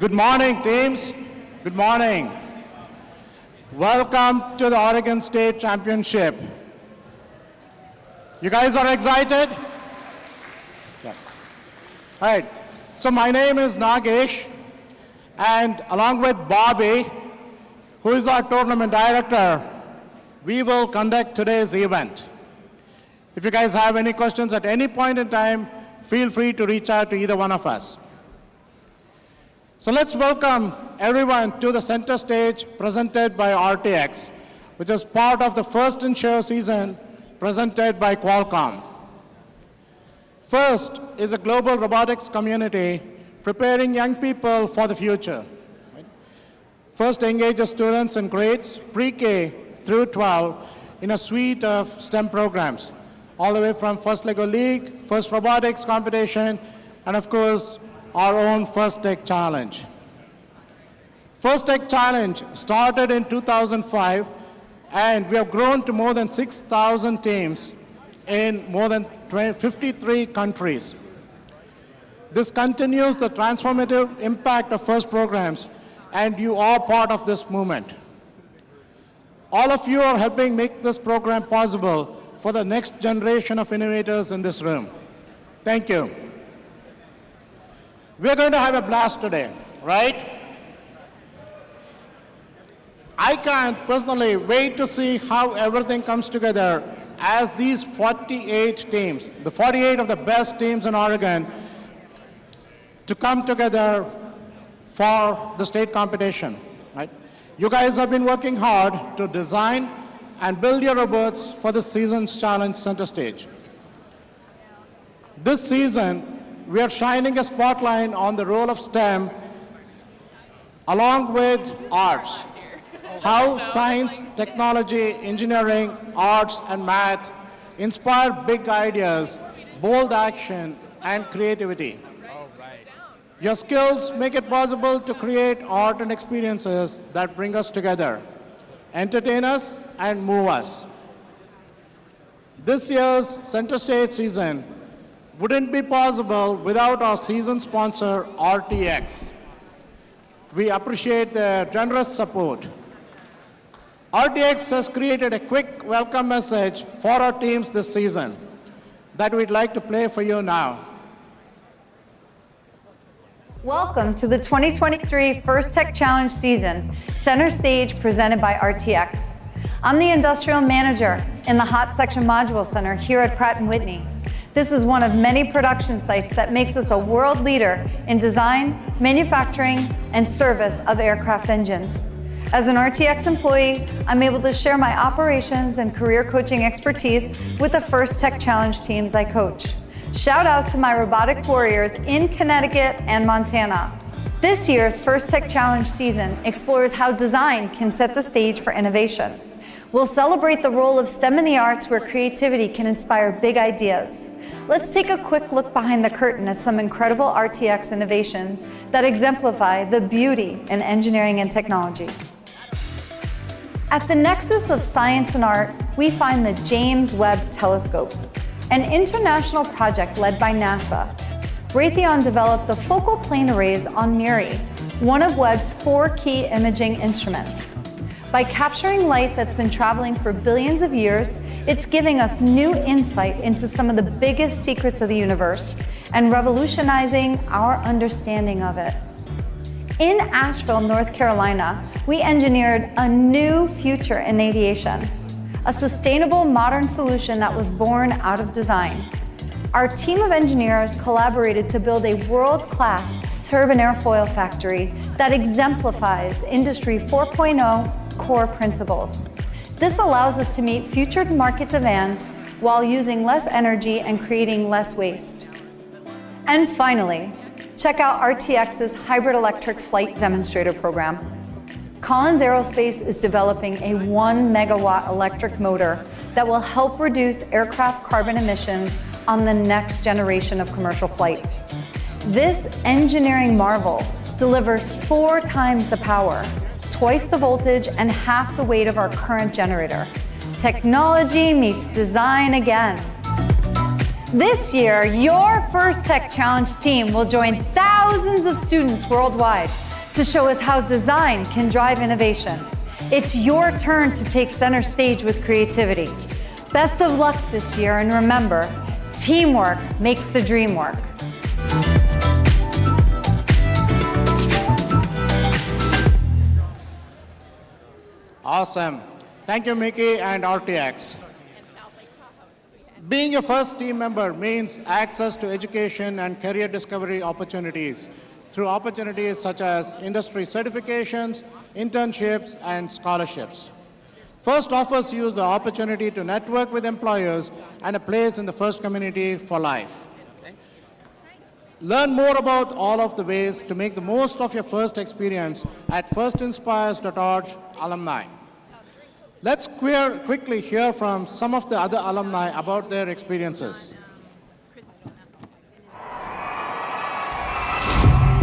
Good morning, teams. Good morning. Welcome to the Oregon State Championship. You guys are excited? Yeah. All right. So my name is Nagesh, and along with Bobby, who is our tournament director, we will conduct today's event. If you guys have any questions at any point in time, feel free to reach out to either one of us. So let's welcome everyone to the center stage presented by RTX, which is part of the first in-show season presented by Qualcomm. First is a global robotics community preparing young people for the future. First engages students in grades pre-K through 12 in a suite of STEM programs, all the way from First Lego League, First Robotics Competition, and of course, our own First Tech Challenge. First Tech Challenge started in 2005, and we have grown to more than 6,000 teams in more than 53 countries. This continues the transformative impact of FIRST programs, and you are part of this movement. All of you are helping make this program possible for the next generation of innovators in this room. Thank you. We're going to have a blast today, right? I can't personally wait to see how everything comes together as these 48 teams, the 48 of the best teams in Oregon, to come together for the state competition, right? You guys have been working hard to design and build your robots for the season's challenge center stage. This season, we are shining a spotlight on the role of STEM along with arts. How science, technology, engineering, arts, and math inspire big ideas, bold action, and creativity. Your skills make it possible to create art and experiences that bring us together, entertain us, and move us. This year's Center Stage season wouldn't be possible without our season sponsor, RTX. We appreciate their generous support. RTX has created a quick welcome message for our teams this season that we'd like to play for you now. Welcome to the 2023 First Tech Challenge season, Center Stage presented by RTX. I'm the Industrial Manager in the Hot Section Module Center here at Pratt & Whitney. This is one of many production sites that makes us a world leader in design, manufacturing, and service of aircraft engines. As an RTX employee, I'm able to share my operations and career coaching expertise with the First Tech Challenge teams I coach. Shout out to my robotics warriors in Connecticut and Montana. This year's First Tech Challenge season explores how design can set the stage for innovation. We'll celebrate the role of STEM in the arts where creativity can inspire big ideas. Let's take a quick look behind the curtain at some incredible RTX innovations that exemplify the beauty in engineering and technology. At the nexus of science and art, we find the James Webb Telescope, an international project led by NASA. Raytheon developed the focal plane arrays on MIRI, one of Webb's 4 key imaging instruments. By capturing light that's been traveling for billions of years, it's giving us new insight into some of the biggest secrets of the universe and revolutionizing our understanding of it. In Asheville, North Carolina, we engineered a new future in aviation, a sustainable modern solution that was born out of design. Our team of engineers collaborated to build a world-class turbine airfoil factory that exemplifies Industry 4.0 core principles. This allows us to meet future market demand while using less energy and creating less waste. And finally, check out RTX's hybrid electric flight demonstrator program. Collins Aerospace is developing a 1 megawatt electric motor that will help reduce aircraft carbon emissions on the next generation of commercial flight. This engineering marvel delivers 4 times the power, twice the voltage, and half the weight of our current generator. Technology meets design again. This year, your First Tech Challenge team will join thousands of students worldwide to show us how design can drive innovation. It's your turn to take center stage with creativity. Best of luck this year, and remember, teamwork makes the dream work. Awesome. Thank you, Mickey and RTX. Being a first team member means access to education and career discovery opportunities through opportunities such as industry certifications, internships, and scholarships. First offers you the opportunity to network with employers and a place in the FIRST community for life. Learn more about all of the ways to make the most of your FIRST experience at firstinspires.org alumni. Let's quickly hear from some of the other alumni about their experiences.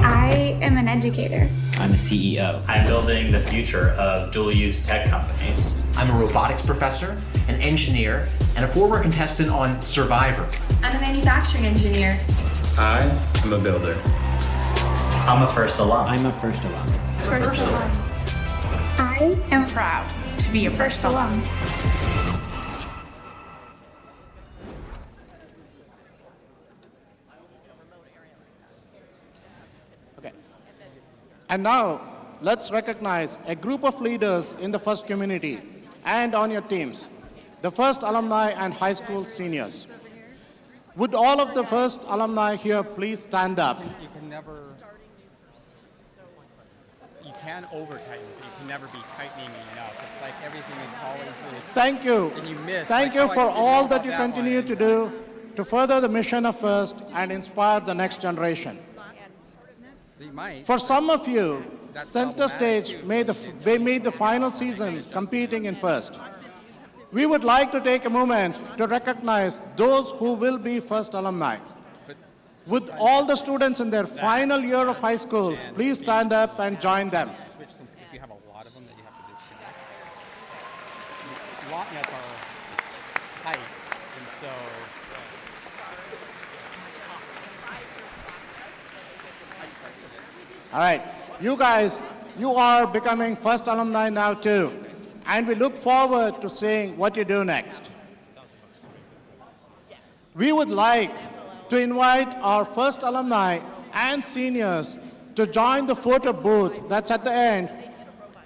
I am an educator. I'm a CEO. I'm building the future of dual-use tech companies. I'm a robotics professor, an engineer, and a former contestant on Survivor. I'm a manufacturing engineer. I am a builder. I'm a first alum. I'm a first alum. First alum. I am proud to be a first alum. Okay. And now, let's recognize a group of leaders in the FIRST community and on your teams, the FIRST alumni and high school seniors. Would all of the FIRST alumni here please stand up? You can never, you can over-tighten, but you can never be tightening enough. It's like everything is always this. Thank you. And you miss. Thank like, you oh, for I didn't all know that about you that continue one. to do to further the mission of FIRST and inspire the next generation. You might. For some of you, That's Center Stage made the final season competing in FIRST. We would like to take a moment to recognize those who will be FIRST alumni. Would all the students in their final year of high school please stand up and join them? Switch some, if you have a lot of them that you have to disconnect. Lot nets are tight, and so. All right, you guys, you are becoming FIRST alumni now too, and we look forward to seeing what you do next. We would like to invite our FIRST alumni and seniors to join the photo booth that's at the end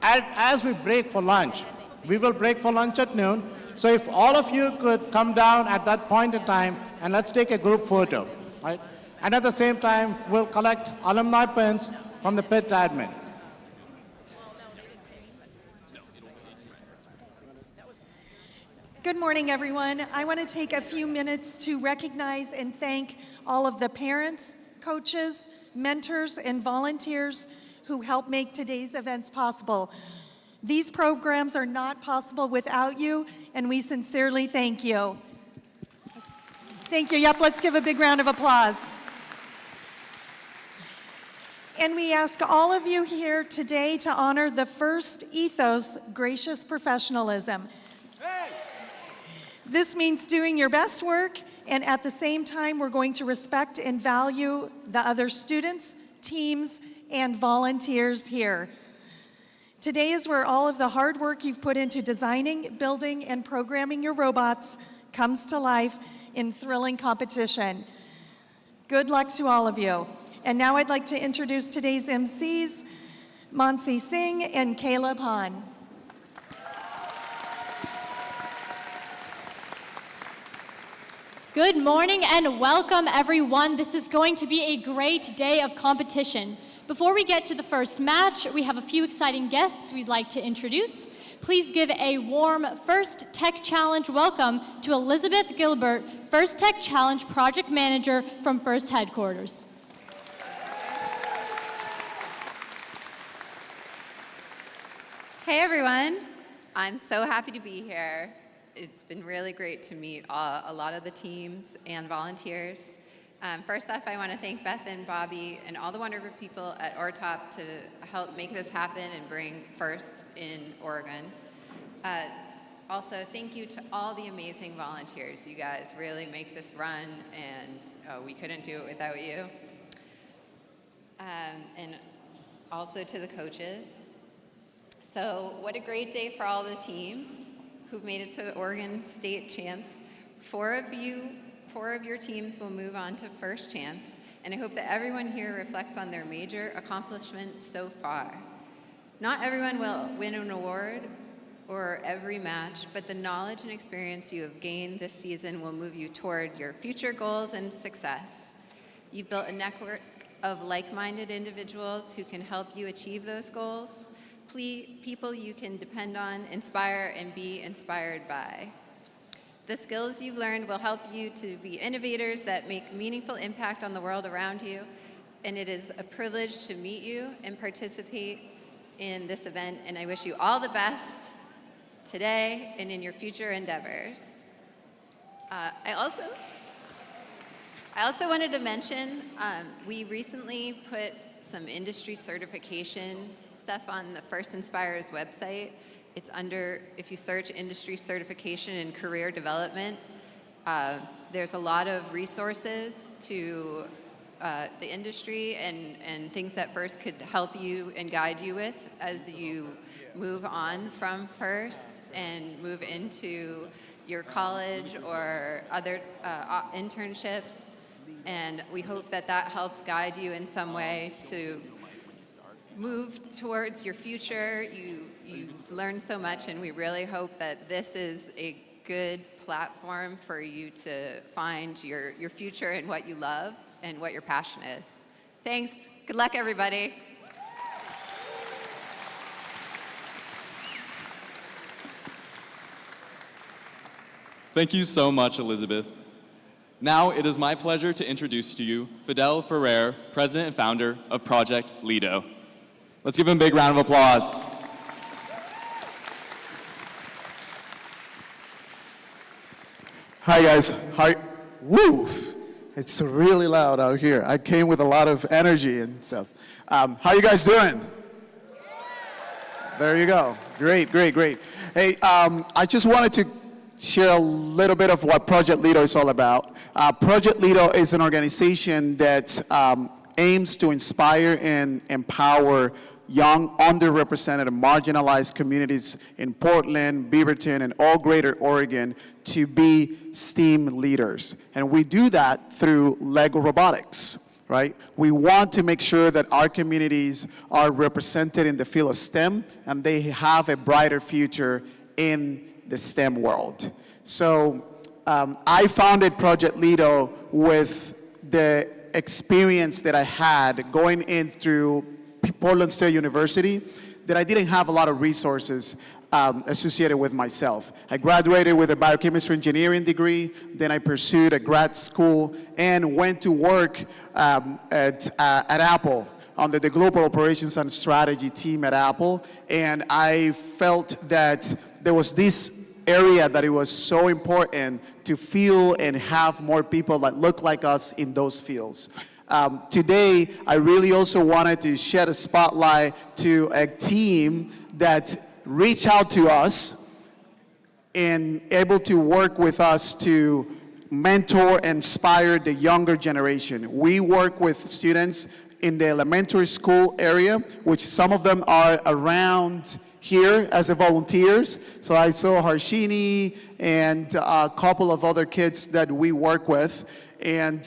as we break for lunch. We will break for lunch at noon, so if all of you could come down at that point in time and let's take a group photo, right? And at the same time, we'll collect alumni pins from the pit admin. Good morning, everyone. I want to take a few minutes to recognize and thank all of the parents, coaches, mentors, and volunteers who help make today's events possible. These programs are not possible without you, and we sincerely thank you. Thank you. Yep, let's give a big round of applause. And we ask all of you here today to honor the first ethos, gracious professionalism. This means doing your best work, and at the same time, we're going to respect and value the other students, teams, and volunteers here. Today is where all of the hard work you've put into designing, building, and programming your robots comes to life in thrilling competition. Good luck to all of you. And now I'd like to introduce today's MCs, Mansi Singh and Caleb Hahn. Good morning and welcome, everyone. This is going to be a great day of competition. Before we get to the first match, we have a few exciting guests we'd like to introduce. Please give a warm First Tech Challenge welcome to Elizabeth Gilbert, First Tech Challenge Project Manager from FIRST Headquarters. Hey everyone, I'm so happy to be here. It's been really great to meet a lot of the teams and volunteers. First off, I want to thank Beth and Bobby and all the wonderful people at ORTOP to help make this happen and bring FIRST in Oregon. Also, thank you to all the amazing volunteers. You guys really make this run, and we couldn't do it without you. And also to the coaches. So what a great day for all the teams who've made it to Oregon State Champs. Four of your teams will move on to first chance, and I hope that everyone here reflects on their major accomplishments so far. Not everyone will win an award or every match, but the knowledge and experience you have gained this season will move you toward your future goals and success. You've built a network of like-minded individuals who can help you achieve those goals, people you can depend on, inspire, and be inspired by. The skills you've learned will help you to be innovators that make meaningful impact on the world around you, and it is a privilege to meet you and participate in this event, and I wish you all the best today and in your future endeavors. I also wanted to mention, we recently put some industry certification stuff on the First Inspires website. It's under, if you search industry certification and career development, there's a lot of resources to the industry and things that First could help you and guide you with as you move on from First and move into your college or other internships. And we hope that that helps guide you in some way to move towards your future. You've learned so much, and we really hope that this is a good platform for you to find your future and what you love and what your passion is. Thanks. Good luck, everybody. Thank you so much, Elizabeth. Now it is my pleasure to introduce to you Fidel Ferrer, President and founder of Project Lido. Let's give him a big round of applause. Hi guys, hi, woo! It's really loud out here. I came with a lot of energy and stuff. How you guys doing? There you go, great, great, great. Hey, I just wanted to share a little bit of what Project Lido is all about. Project Lido is an organization that aims to inspire and empower young, underrepresented, and marginalized communities in Portland, Beaverton, and all greater Oregon to be STEAM leaders. And we do that through Lego robotics, right? We want to make sure that our communities are represented in the field of STEM and they have a brighter future in the STEM world. So I founded Project Lido with the experience that I had going in through Portland State University, that I didn't have a lot of resources associated with myself. I graduated with a biochemistry engineering degree, then I pursued a grad school and went to work at Apple under the Global Operations and Strategy team at Apple, and I felt that there was this area that it was so important to feel and have more people that look like us in those fields. Today, I really also wanted to shed a spotlight to a team that reached out to us and able to work with us to mentor and inspire the younger generation. We work with students in the elementary school area, which some of them are around here as a volunteers. So I saw Harshini and a couple of other kids that we work with. And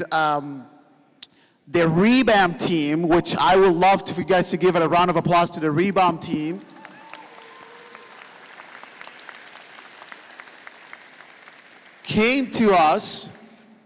the Rebound team, which I would love for you guys to give it a round of applause to the Rebound team. Came to us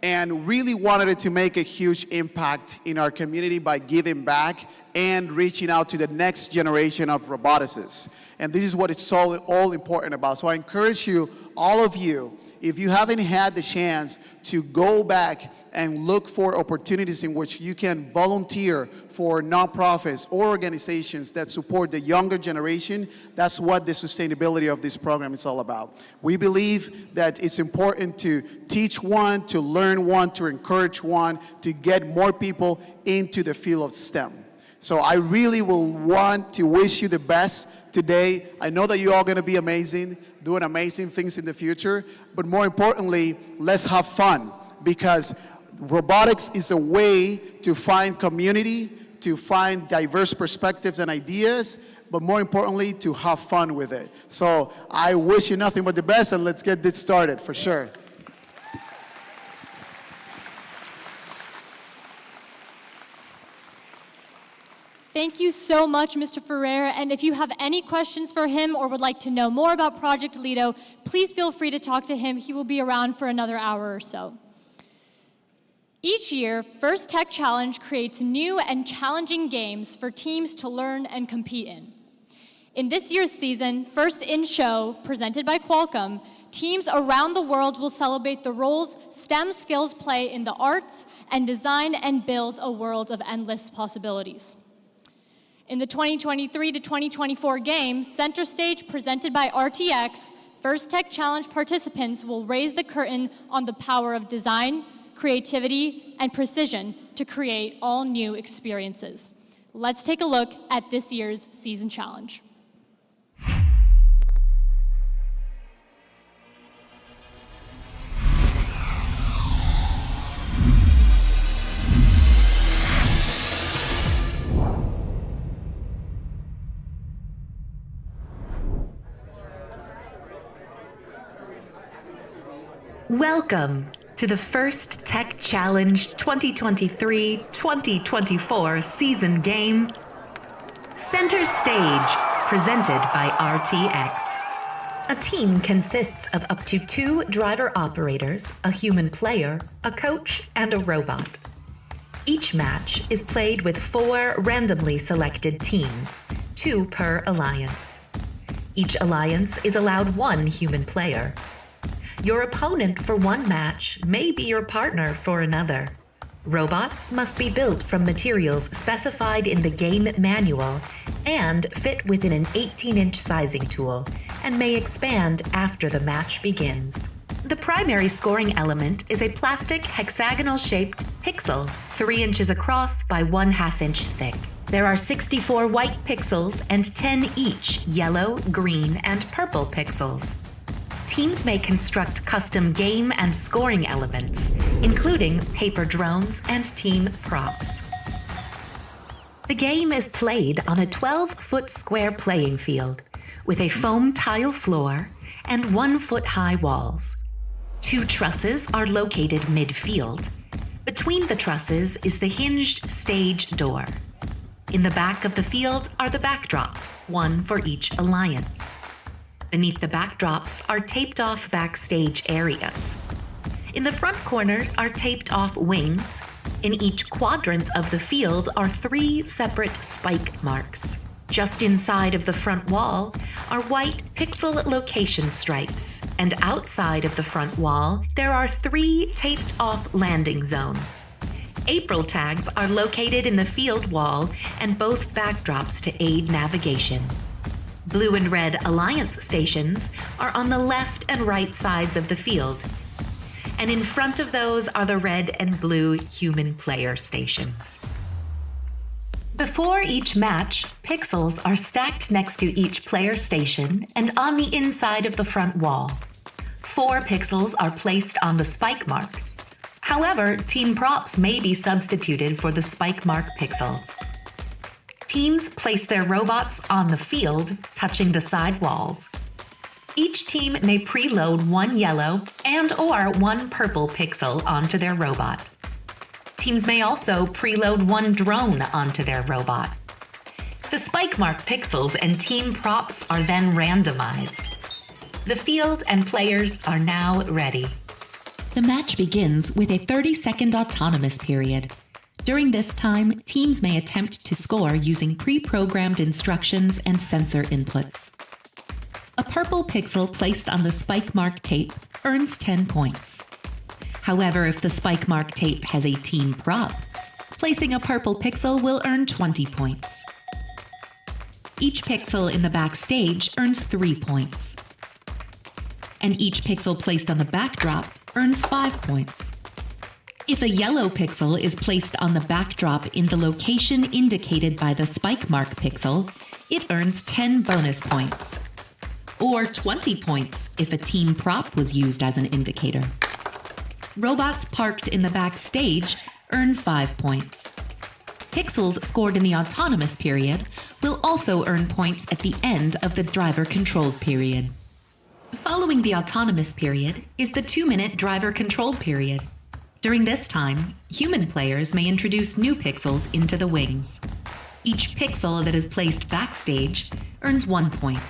and really wanted to make a huge impact in our community by giving back and reaching out to the next generation of roboticists. And this is what it's all important about. So I encourage you, all of you, if you haven't had the chance to go back and look for opportunities in which you can volunteer for nonprofits or organizations that support the younger generation, that's what the sustainability of this program is all about. We believe that it's important to teach one, to learn one, to encourage one, to get more people into the field of STEM. So I really will want to wish you the best today. I know that you're all going to be amazing, doing amazing things in the future, but more importantly, let's have fun, because robotics is a way to find community, to find diverse perspectives and ideas, but more importantly, to have fun with it. So I wish you nothing but the best, and let's get this started for sure. Thank you so much, Mr. Ferrer. And if you have any questions for him or would like to know more about Project Lido, please feel free to talk to him. He will be around for another hour or so. Each year, First Tech Challenge creates new and challenging games for teams to learn and compete in. In this year's season, First in Show, presented by Qualcomm, teams around the world will celebrate the roles STEM skills play in the arts and design and build a world of endless possibilities. In the 2023 to 2024 game, CENTERSTAGE, presented by RTX, First Tech Challenge participants will raise the curtain on the power of design, creativity, and precision to create all new experiences. Let's take a look at this year's season challenge. Welcome to the First Tech Challenge 2023-2024 season game, Center Stage, presented by RTX. A team consists of up to 2 driver operators, a human player, a coach, and a robot. Each match is played with 4 randomly selected teams, 2 per alliance. Each alliance is allowed 1 human player. Your opponent for one match may be your partner for another. Robots must be built from materials specified in the game manual and fit within an 18-inch sizing tool and may expand after the match begins. The primary scoring element is a plastic hexagonal-shaped pixel 3 inches across by 1/2 inch thick. There are 64 white pixels and 10 each yellow, green, and purple pixels. Teams may construct custom game and scoring elements, including paper drones and team props. The game is played on a 12-foot square playing field with a foam tile floor and 1-foot-high walls. 2 trusses are located midfield. Between the trusses is the hinged stage door. In the back of the field are the backdrops, 1 for each alliance. Beneath the backdrops are taped-off backstage areas. In the front corners are taped-off wings. In each quadrant of the field are 3 separate spike marks. Just inside of the front wall are white pixel location stripes, and outside of the front wall, there are 3 taped-off landing zones. April tags are located in the field wall and both backdrops to aid navigation. Blue and red alliance stations are on the left and right sides of the field, and in front of those are the red and blue human player stations. Before each match, pixels are stacked next to each player station and on the inside of the front wall. 4 pixels are placed on the spike marks. However, team props may be substituted for the spike mark pixels. Teams place their robots on the field, touching the side walls. Each team may preload 1 yellow and/or 1 purple pixel onto their robot. Teams may also preload 1 drone onto their robot. The spike mark pixels and team props are then randomized. The field and players are now ready. The match begins with a 30-second autonomous period. During this time, teams may attempt to score using pre-programmed instructions and sensor inputs. A purple pixel placed on the spike mark tape earns 10 points. However, if the spike mark tape has a team prop, placing a purple pixel will earn 20 points. Each pixel in the backstage earns 3 points. And each pixel placed on the backdrop earns 5 points. If a yellow pixel is placed on the backdrop in the location indicated by the spike mark pixel, it earns 10 bonus points. Or 20 points if a team prop was used as an indicator. Robots parked in the backstage earn 5 points. Pixels scored in the autonomous period will also earn points at the end of the driver-controlled period. Following the autonomous period is the 2-minute driver-controlled period. During this time, human players may introduce new pixels into the wings. Each pixel that is placed backstage earns 1 point,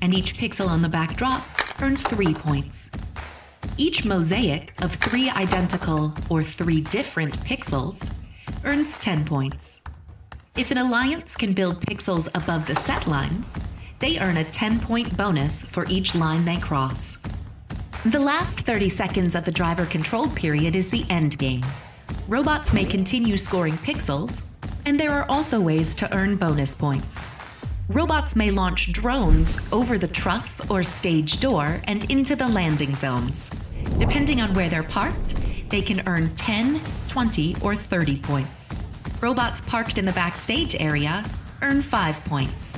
and each pixel on the backdrop earns 3 points. Each mosaic of 3 identical or 3 different pixels earns 10 points. If an alliance can build pixels above the set lines, they earn a 10-point bonus for each line they cross. The last 30 seconds of the driver-controlled period is the end game. Robots may continue scoring pixels, and there are also ways to earn bonus points. Robots may launch drones over the truss or stage door and into the landing zones. Depending on where they're parked, they can earn 10, 20, or 30 points. Robots parked in the backstage area earn 5 points.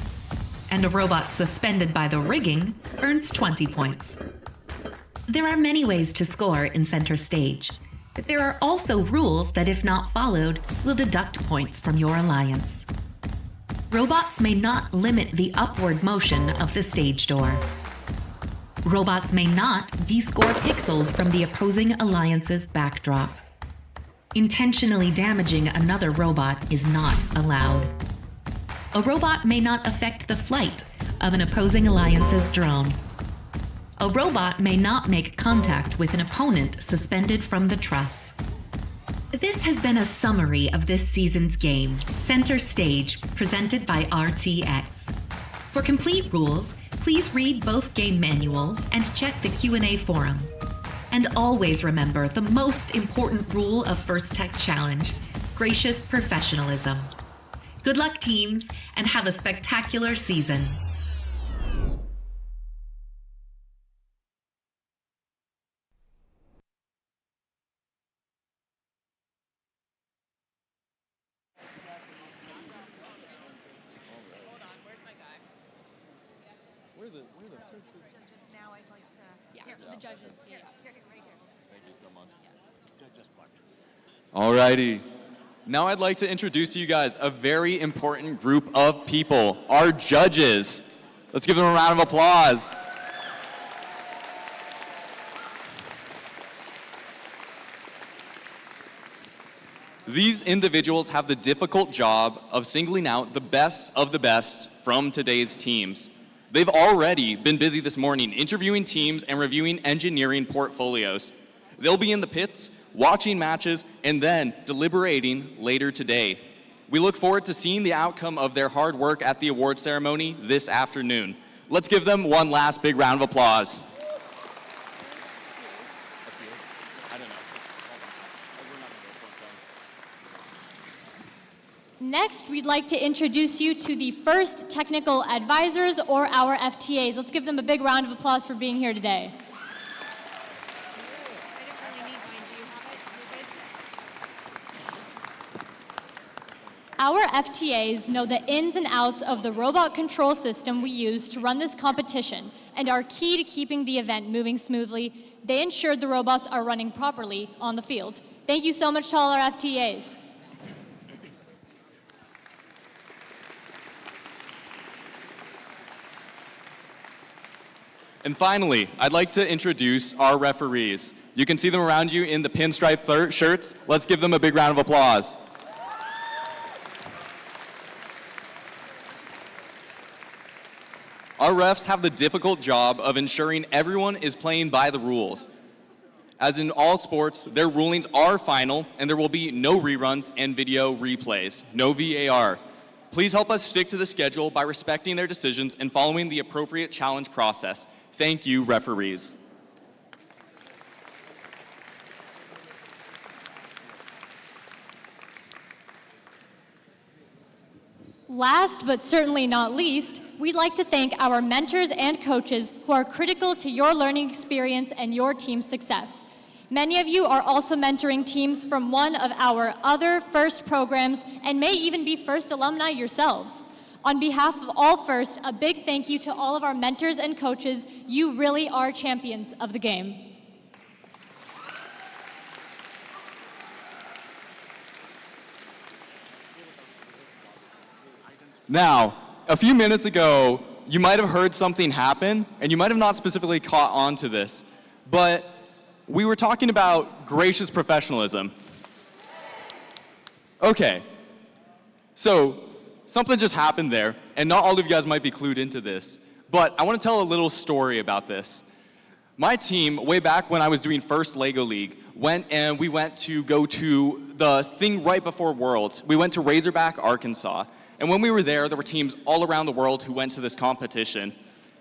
And a robot suspended by the rigging earns 20 points. There are many ways to score in Center Stage, but there are also rules that, if not followed, will deduct points from your alliance. Robots may not limit the upward motion of the stage door. Robots may not descore pixels from the opposing alliance's backdrop. Intentionally damaging another robot is not allowed. A robot may not affect the flight of an opposing alliance's drone. A robot may not make contact with an opponent suspended from the truss. This has been a summary of this season's game, Center Stage, presented by RTX. For complete rules, please read both game manuals and check the Q&A forum. And always remember the most important rule of First Tech Challenge, gracious professionalism. Good luck, teams, and have a spectacular season. The judges. Yeah. Thank you so much. Alrighty. Now I'd like to introduce to you guys a very important group of people, our judges. Let's give them a round of applause. These individuals have the difficult job of singling out the best of the best from today's teams. They've already been busy this morning interviewing teams and reviewing engineering portfolios. They'll be in the pits, watching matches, and then deliberating later today. We look forward to seeing the outcome of their hard work at the award ceremony this afternoon. Let's give them one last big round of applause. Next, we'd like to introduce you to the first technical advisors, or our FTAs. Let's give them a big round of applause for being here today. Our FTAs know the ins and outs of the robot control system we use to run this competition and are key to keeping the event moving smoothly. They ensure the robots are running properly on the field. Thank you so much to all our FTAs. And finally, I'd like to introduce our referees. You can see them around you in the pinstripe shirts. Let's give them a big round of applause. Our refs have the difficult job of ensuring everyone is playing by the rules. As in all sports, their rulings are final, and there will be no reruns and video replays, no VAR. Please help us stick to the schedule by respecting their decisions and following the appropriate challenge process. Thank you, referees. Last but certainly not least, we'd like to thank our mentors and coaches who are critical to your learning experience and your team's success. Many of you are also mentoring teams from one of our other FIRST programs and may even be FIRST alumni yourselves. On behalf of all FIRST, a big thank you to all of our mentors and coaches. You really are champions of the game. Now, a few minutes ago, you might have heard something happen, and you might have not specifically caught on to this, but we were talking about gracious professionalism. Okay, so something just happened there, and not all of you guys might be clued into this, but I want to tell a little story about this. My team, way back when I was doing first LEGO League, we went to go to the thing right before Worlds. We went to Razorback, Arkansas. And when we were there were teams all around the world who went to this competition.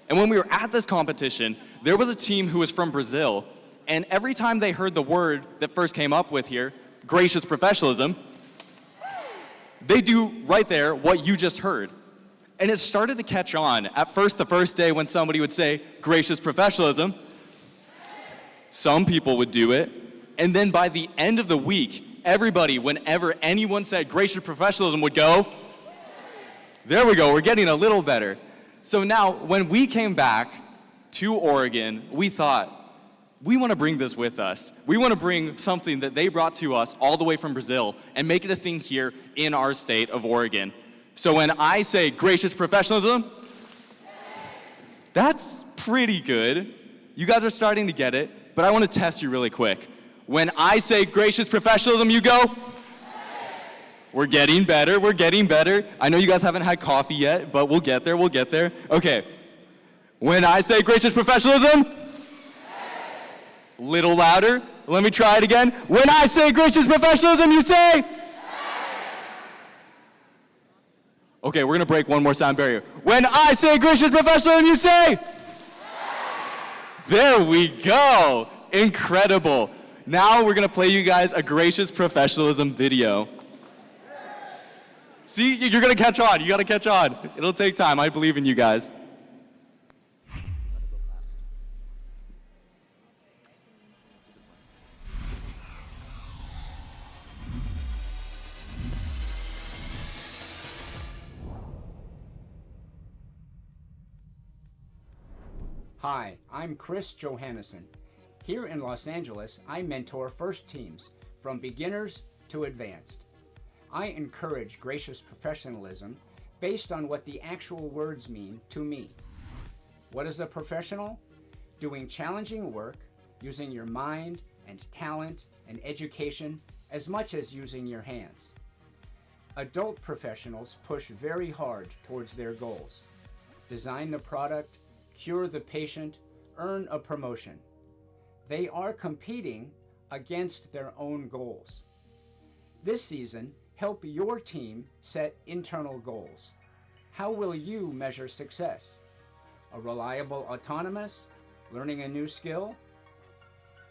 And when we were at this competition, there was a team who was from Brazil. And every time they heard the word that first came up with here, gracious professionalism, they do right there what you just heard. And it started to catch on. At first, the first day when somebody would say gracious professionalism, some people would do it. And then by the end of the week, everybody, whenever anyone said gracious professionalism, would go, there we go, we're getting a little better. So now, when we came back to Oregon, we thought, we want to bring this with us. We want to bring something that they brought to us all the way from Brazil and make it a thing here in our state of Oregon. So when I say gracious professionalism, that's pretty good. You guys are starting to get it, but I want to test you really quick. When I say gracious professionalism, you go, we're getting better, we're getting better. I know you guys haven't had coffee yet, but we'll get there, we'll get there. Okay, when I say gracious professionalism, little louder, let me try it again. When I say gracious professionalism, you say, okay, we're gonna break one more sound barrier. When I say gracious professionalism, you say, there we go, incredible. Now we're gonna play you guys a gracious professionalism video. See, you're gonna catch on, you gotta catch on. It'll take time, I believe in you guys. Hi, I'm Chris Johannesson. Here in Los Angeles, I mentor first teams, from beginners to advanced. I encourage gracious professionalism based on what the actual words mean to me. What is a professional? Doing challenging work, using your mind and talent and education as much as using your hands. Adult professionals push very hard towards their goals. Design the product, cure the patient, earn a promotion. They are competing against their own goals. This season, help your team set internal goals. How will you measure success? A reliable autonomous? Learning a new skill?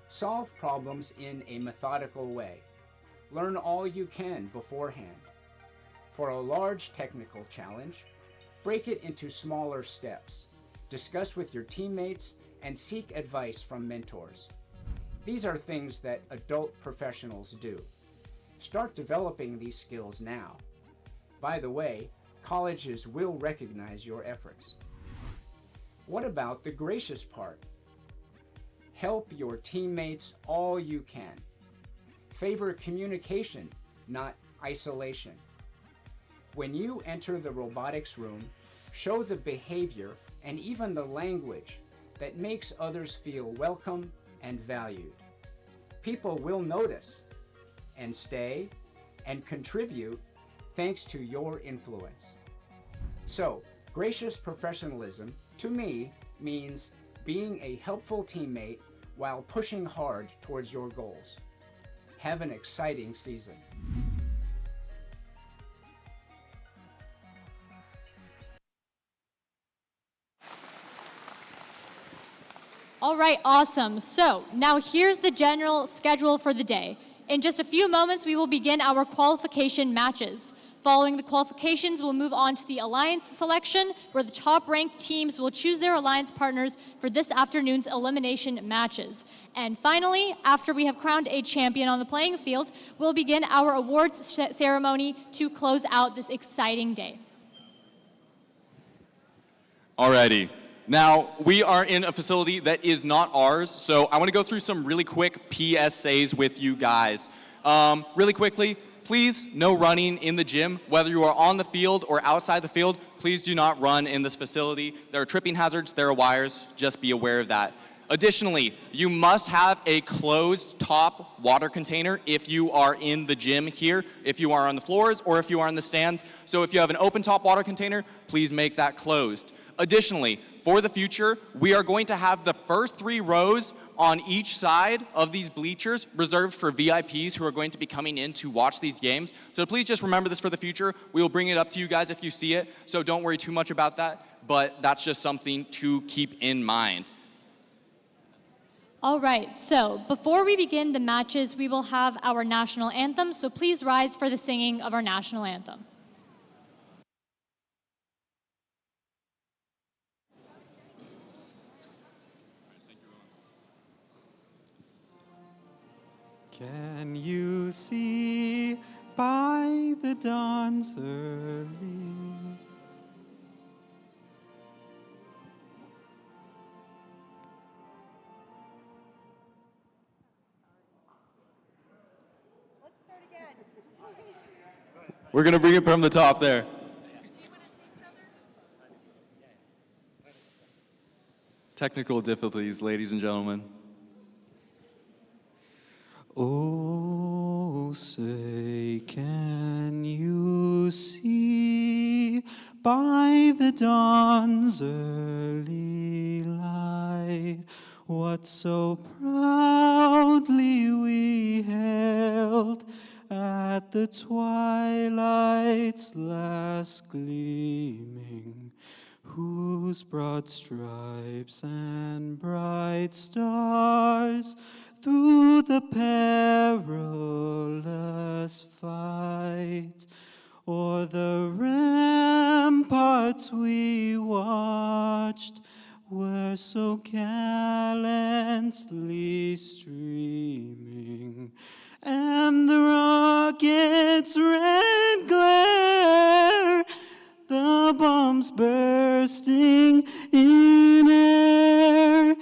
Solve problems in a methodical way. Learn all you can beforehand. For a large technical challenge, break it into smaller steps. Discuss with your teammates and seek advice from mentors. These are things that adult professionals do. Start developing these skills now. By the way, colleges will recognize your efforts. What about the gracious part? Help your teammates all you can. Favor communication, not isolation. When you enter the robotics room, show the behavior and even the language that makes others feel welcome and valued. People will notice and stay and contribute thanks to your influence. So, gracious professionalism to me means being a helpful teammate while pushing hard towards your goals. Have an exciting season. All right, awesome. So now here's the general schedule for the day. In just a few moments, we will begin our qualification matches. Following the qualifications, we'll move on to the alliance selection, where the top-ranked teams will choose their alliance partners for this afternoon's elimination matches. And finally, after we have crowned a champion on the playing field, we'll begin our awards ceremony to close out this exciting day. Alrighty. Now, we are in a facility that is not ours, so I want to go through some really quick PSAs with you guys. Really quickly, please, no running in the gym. Whether you are on the field or outside the field, please do not run in this facility. There are tripping hazards, there are wires, just be aware of that. Additionally, you must have a closed top water container if you are in the gym here, if you are on the floors, or if you are in the stands. So if you have an open top water container, please make that closed. Additionally, for the future, we are going to have the first 3 rows on each side of these bleachers reserved for VIPs who are going to be coming in to watch these games. So please just remember this for the future. We will bring it up to you guys if you see it, so don't worry too much about that, but that's just something to keep in mind. All right, so before we begin the matches, we will have our national anthem, so please rise for the singing of our national anthem. Can you see by the dawn's early We're going to bring it from the top there. Technical difficulties, ladies and gentlemen. Oh, say, can you see by the dawn's early light what so proudly we held at the twilight's last gleaming, whose broad stripes and bright stars through the perilous fight o'er the ramparts we watched were so gallantly streaming, and the rocket's red glare, the bombs bursting in air,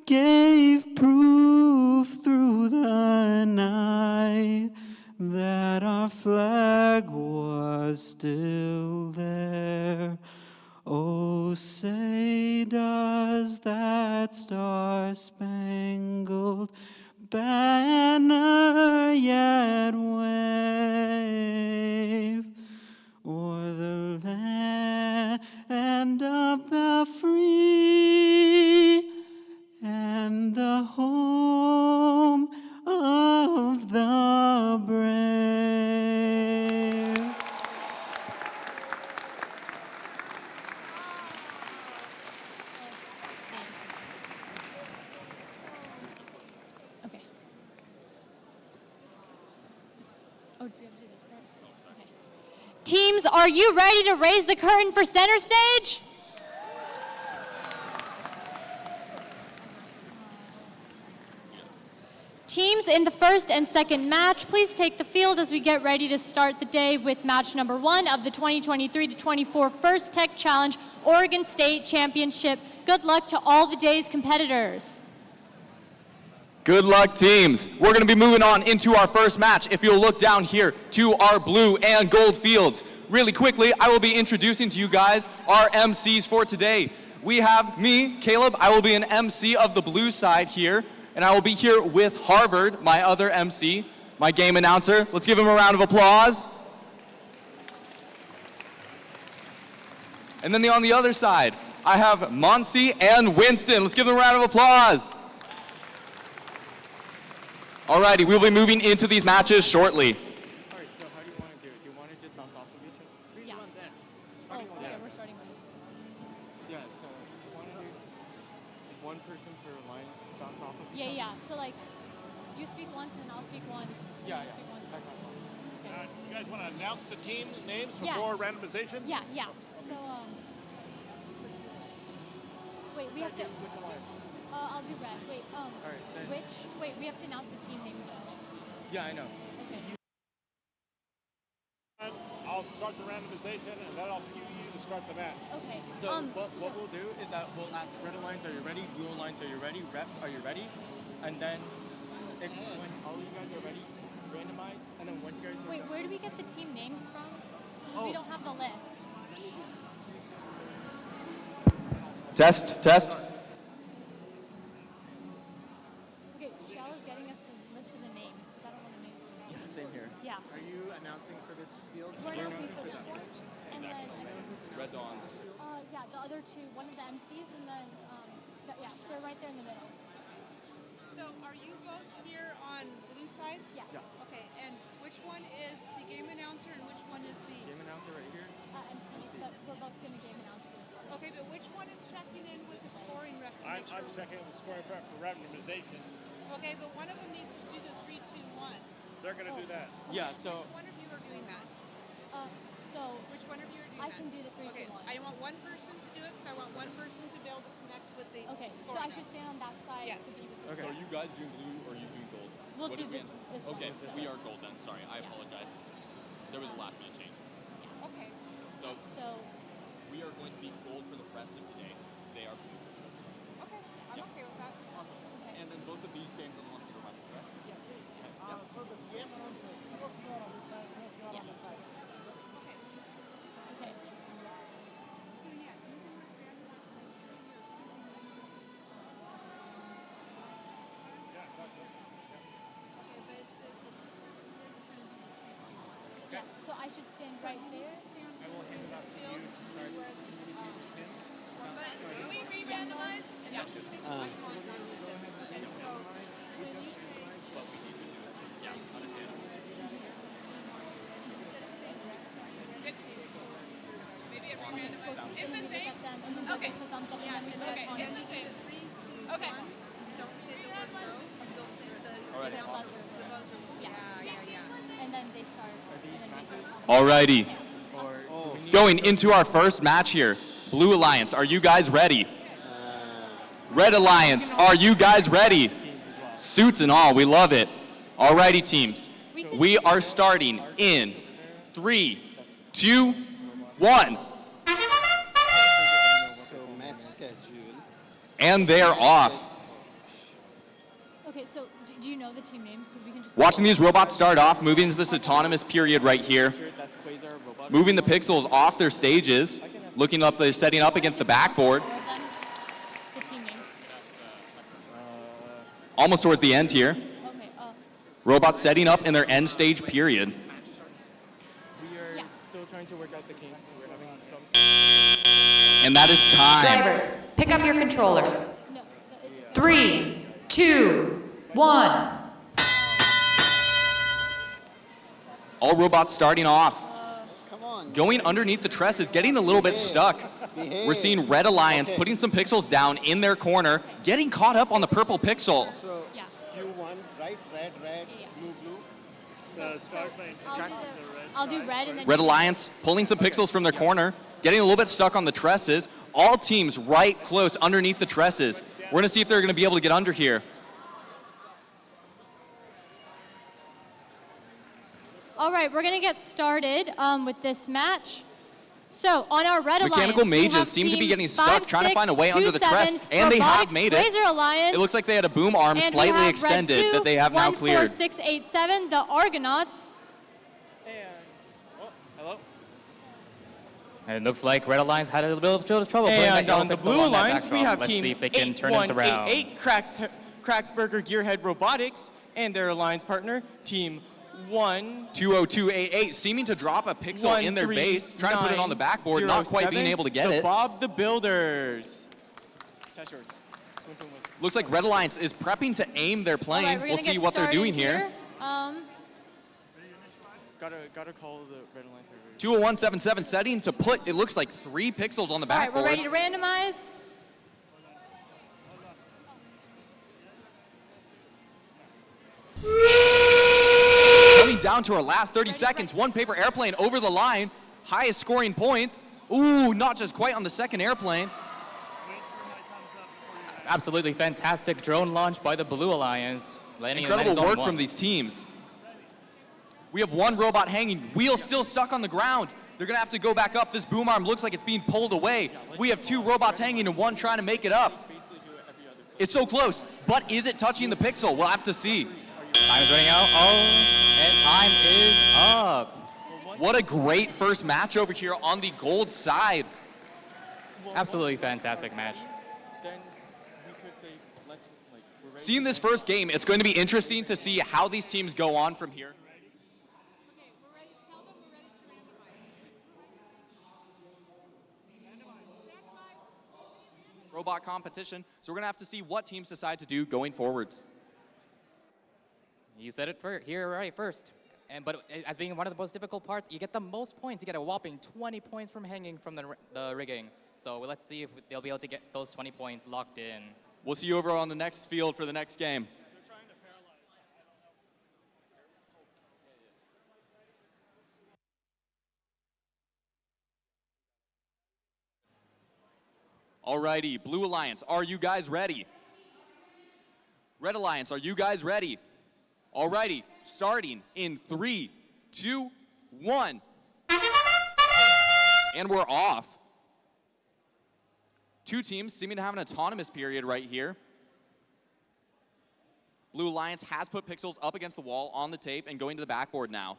gave proof through the night that our flag was still there. Oh, say, does that star-spangled banner yet wave o'er the land of the free and the home of the brave? Okay. Oh, do we have to do this part? Okay. Teams, are you ready to raise the curtain for center stage? Teams in the first and second match, please take the field as we get ready to start the day with match number 1 of the 2023-24 First Tech Challenge Oregon State Championship. Good luck to all the day's competitors. Good luck, teams. We're going to be moving on into our first match. If you'll look down here to our blue and gold fields. Really quickly, I will be introducing to you guys our MCs for today. We have me, Caleb. I will be an MC of the blue side here. And I will be here with Harvard, my other MC, my game announcer. Let's give him a round of applause. And then on the other side, I have Monsi and Winston. Let's give them a round of applause. Alrighty, we'll be moving into these matches shortly. Alright, so how do you want to do it? Do you want to just bounce off of each other? Yeah. Okay, we're starting with Yeah, so you want to do one person per alliance bounce off of each other? Yeah. So like, you speak once and I'll speak once. Yeah. Speak once. You guys want to announce the team names Yeah. before randomization? Yeah. So wait, we have to. Which alliance? I'll do red. Wait, then- wait, we have to announce the team names though. Yeah, I know. Okay. I'll start the randomization and then I'll cue you to start the match. Okay. So what we'll do is that we'll ask red alliance, are you ready? Blue alliance, are you ready? Refs, are you ready? And then when all you guys are ready, randomize, and then once you guys. Wait, where do we get the team names from? 'Cause we don't have the list. Test, test. Okay, Shell is getting us the list of the names because I don't know the names. Yeah, same here. Yeah. Are you announcing for this field? We're announcing for this one, and then Red's on. yeah, the other two, one of the MCs, and then yeah, they're right there in the middle. So are you both here on blue side? Yeah. Okay, and which one is the game announcer and which one is the... Game announcer right here. MC, but we're both going to game announce this. Okay, but which one is checking in with the scoring ref to I'm make sure... checking with the scoring ref for randomization. Okay, but one of them needs to do the 3, 2, 1. They're going to do that. Yeah, so... Which one of you are doing that? Which one of you are doing I that? can do the 3, 2, 1. I want one person to do it because I want one person to be able to connect with the Okay, so scoring I should stand on that side Yes. to be with So are you guys doing blue or are you doing gold? We'll What do did we this Okay, one, so- we are gold then. Sorry, I apologize. There was a last minute change. Okay. So So we are going to be gold for the rest of today. They are blue for the rest. Okay, I'm okay with that. Awesome. And then both of these games are the ones that are running, correct? Yes. So the game announcers, 2 of you are on this side, 2 of you are on this side. Okay. So yeah, you can randomize and then Yeah, gotcha. Okay, but it's this person that is going to do the 3, 2, 1. Yeah, so I should stand right there. I will hand it off to you to start. Can we re-randomize? And you should make eye contact with them. And so when you say, Yeah, understandable. instead of saying ref side, you're going to say score. Maybe a re-randomize. If And it's we safe. get them, and then Okay. they'll thumbs up, Yeah, and then we and say then, it's on. and then Okay. the 3, 2, Okay. 1, don't say the word go. They'll say the Alrighty. announcer, the buzzer. Yeah. And then they start. And then we start. Alrighty. Or Going into our first match here. Blue Alliance, are you guys ready? Red Alliance, are you guys ready? Suits and all, we love it. Alrighty teams, we are starting in 3, 2, 1. So match schedule. And they're off. Okay, so do you know the team names? Because we can just. Watching these robots start off, moving into this autonomous period right here. Moving the pixels off their stages, looking up, they're setting up against the backboard. The team names. Almost towards the end here. Okay. Robots setting up in their end stage period. we are still trying to work out the kinks. We're having some... And that is time. Drivers, pick up your controllers. 3, 2, 1. All robots starting off. Come on. Going underneath the trusses, getting a little bit stuck. We're seeing Red Alliance putting some pixels down in their corner, getting caught up on the purple pixel. So Q1, right? Red, blue, blue. So start playing. I'll do red and then. Red Alliance pulling some pixels from their corner, getting a little bit stuck on the trusses. All teams right close underneath the trusses. We're going to see if they're going to be able to get under here. All right, we're going to get started with this match. So on our red Mechanical alliance, we mages have seem to be team getting stuck, trying to find a way under the 5627 truss, and they have Robotics made it. Razor Alliance, It looks like they had a boom arm and we slightly have extended red 2, that they have now cleared. 14687, the Argonauts. Hello? And it looks like Red Alliance had a little bit of trouble putting that And yellow on the pixel blue on that alliance, we backdrop. have Let's team see if they can turn this around. 8188 Cracksburger Gearhead Robotics and their alliance partner, team 20288, seeming to drop a pixel in their base, trying to put it on the backboard, not quite being able to get it. Bob the Builders. Test yours. Looks like Red Alliance is prepping to aim their plane. All right, we're We'll gonna see get what they're started doing here. Gotta call the Red Alliance. 20177 setting to put, it looks like 3 pixels on the All right, backboard. we're ready to randomize. Coming down to our last 30 seconds, one paper airplane over the line, highest scoring points. Ooh, not just quite on the second airplane. Absolutely fantastic drone launch by the Blue Alliance. Landing Incredible in the work zone from 1. these teams. We have one robot hanging, wheel still stuck on the ground. They're gonna have to go back up. This boom arm looks like it's being pulled away. We have 2 robots hanging and 1 trying to make it up. It's so close, but is it touching the pixel? We'll have to see. Time is running out. Oh, and time is up. What a great first match over here on the gold side. Absolutely fantastic match. Then we could say, let's, like, we're ready. Seeing this first game, it's going to be interesting to see how these teams go on from here. Robot competition, so we're going to have to see what teams decide to do going forwards. You said it here right first. But as being one of the most difficult parts, you get the most points. You get a whopping 20 points from hanging from the rigging. So let's see if they'll be able to get those 20 points locked in. We'll see you over on the next field for the next game. Alrighty, Blue Alliance, are you guys ready? Red Alliance, are you guys ready? Alrighty, starting in 3, 2, 1. And we're off. Two teams seeming to have an autonomous period right here. Blue Alliance has put Pixels up against the wall on the tape and going to the backboard now.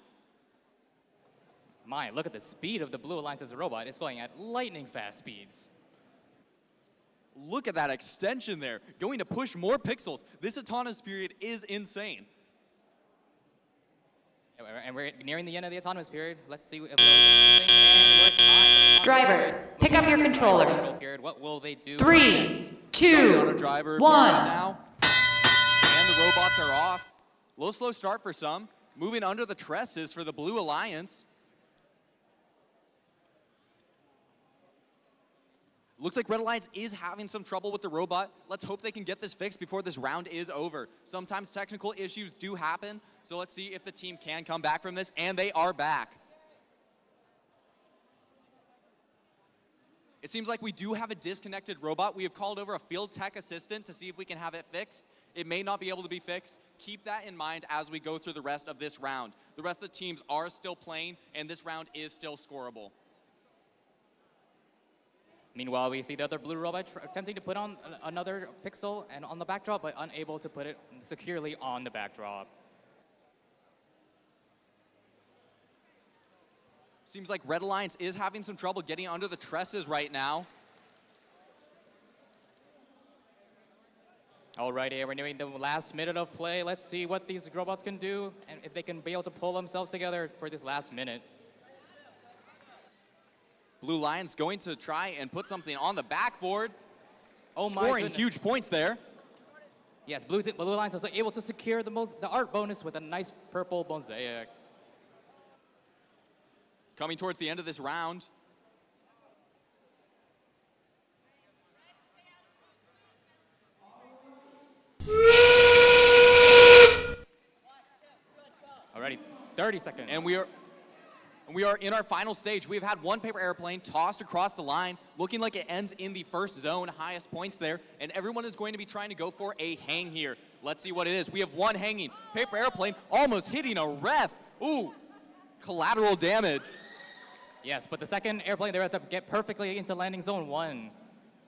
My, look at the speed of the Blue Alliance's robot. It's going at lightning fast speeds. Look at that extension there, going to push more pixels. This autonomous period is insane. And we're nearing the end of the autonomous period. Let's see if they'll do things. And we're time. Drivers, pick up your controllers. What will they do? 3, 2, 1. Now. And the robots are off. Low slow start for some. Moving under the tresses for the Blue Alliance. Looks like Red Alliance is having some trouble with the robot. Let's hope they can get this fixed before this round is over. Sometimes technical issues do happen, so let's see if the team can come back from this, and they are back. It seems like we do have a disconnected robot. We have called over a field tech assistant to see if we can have it fixed. It may not be able to be fixed. Keep that in mind as we go through the rest of this round. The rest of the teams are still playing, and this round is still scoreable. Meanwhile, we see the other blue robot attempting to put on another pixel and on the backdrop, but unable to put it securely on the backdrop. Seems like Red Alliance is having some trouble getting under the tresses right now. Alrighty, we're nearing the last minute of play. Let's see what these robots can do and if they can be able to pull themselves together for this last minute. Blue Lions going to try and put something on the backboard. Oh my Scoring goodness. huge points there. Yes, Blue Lions was able to secure the art bonus with a nice purple mosaic. Coming towards the end of this round. Alrighty, 30 seconds. And we are in our final stage. We've had one paper airplane tossed across the line, looking like it ends in the first zone, highest points there, and everyone is going to be trying to go for a hang here. Let's see what it is. We have one hanging. Paper airplane almost hitting a ref. Ooh, collateral damage. Yes, but the second airplane, they're about to get perfectly into landing zone 1.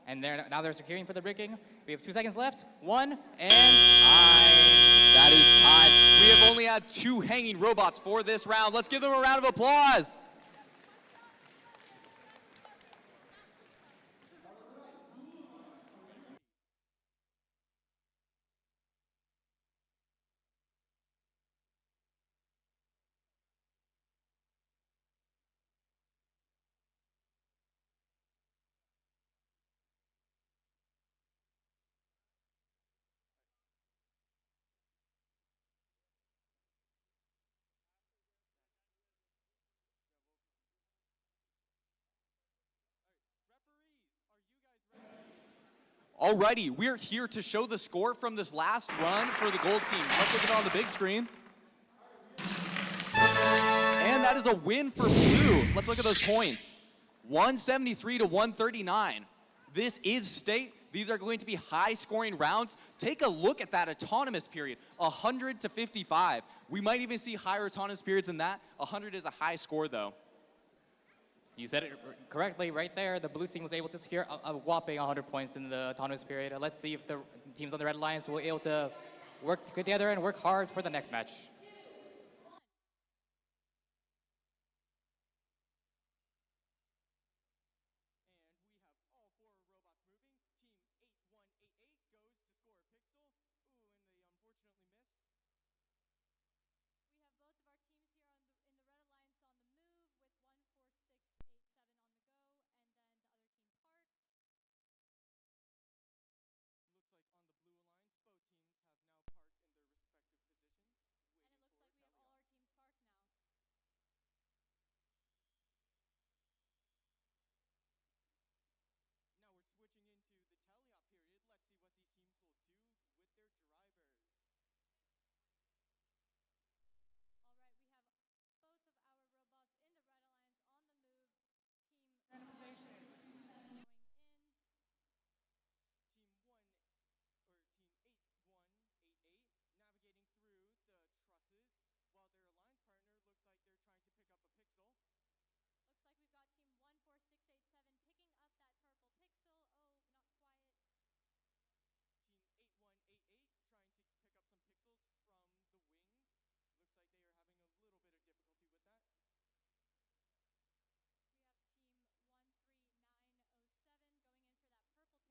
And now they're securing for the rigging. We have 2 seconds left. 1, and time. That is time. We have only had 2 hanging robots for this round. Let's give them a round of applause. Alrighty, we're here to show the score from this last run for the gold team. Let's look at it on the big screen. And that is a win for blue. Let's look at those points. 173 to 139. This is state. These are going to be high scoring rounds. Take a look at that autonomous period, 100 to 55. We might even see higher autonomous periods than that. 100 is a high score though. You said it correctly right there. The blue team was able to secure a whopping 100 points in the autonomous period. Let's see if the teams on the Red Alliance will be able to work together and work hard for the next match. We have both of our teams here in the Red Alliance on the move with 14687 on the go, and then the other team parked. Looks like on the Blue Alliance, both teams have now parked in their respective positions. And it looks like we have all our teams parked now. Now we're switching into the tally-up period. Let's see what these teams will do with their drivers. All right, we have both of our robots in the Red Alliance on the move. Team randomization going in. Team 8188 navigating through the trusses, while their alliance partner looks like they're trying to pick up a pixel. Looks like we've got team 14687 picking up that purple pixel. Oh, not quiet. Team 8188 trying to pick up some pixels from the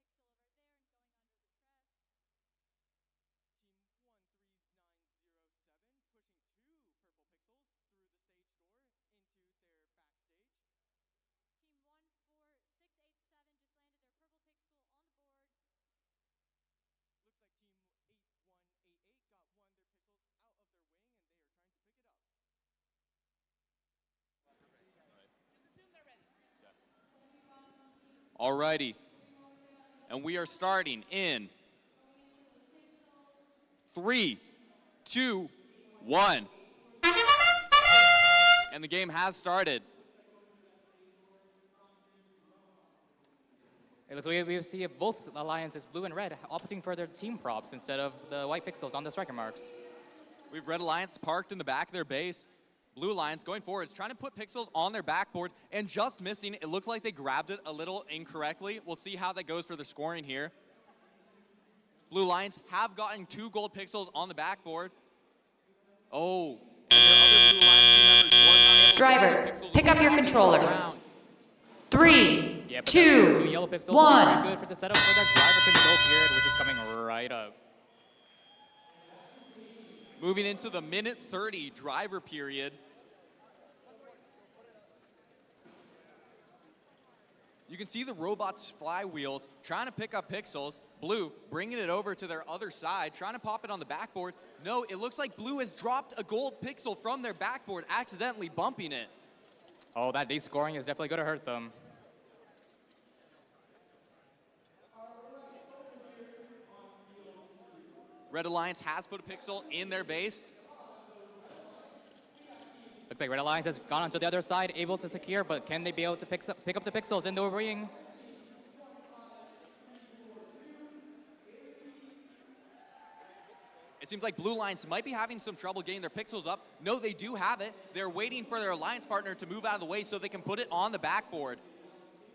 wing. Looks like they are having a little bit of difficulty with that. We have team 13907 going in for that purple pixel over there and going under the truss. Team 13907 pushing 2 purple pixels through the stage door into their backstage. Team 14687 just landed their purple pixel on the board. Looks like team 8188 got one of their pixels out of their wing and they are trying to pick it up. Just assume they're ready. Alrighty. And we are starting in 3, 2, 1. And the game has started. It looks like we see both alliances, blue and red, opting for their team props instead of the white pixels on the striker marks. We have Red Alliance parked in the back of their base. Blue Alliance going forwards, trying to put pixels on their backboard and just missing. It looked like they grabbed it a little incorrectly. We'll see how that goes for the scoring here. Blue Alliance have gotten 2 gold pixels on the backboard. Oh, and their other Blue Alliance team member was not able to Drivers, get pixels pick up your on the controllers. round. 3, Yeah, but 2, those 2 yellow pixels 1. will be very good for the setup for their driver control period, which is coming right up. Moving into the minute 30 driver period. You can see the robot's flywheels trying to pick up pixels. Blue bringing it over to their other side, trying to pop it on the backboard. No, it looks like Blue has dropped a gold pixel from their backboard, accidentally bumping it. Oh, that descoring is definitely going to hurt them. Red Alliance has put a pixel in their base. Looks like Red Alliance has gone onto the other side, able to secure, but can they be able to pick up the pixels in the ring? It seems like Blue Alliance might be having some trouble getting their pixels up. No, they do have it. They're waiting for their alliance partner to move out of the way so they can put it on the backboard.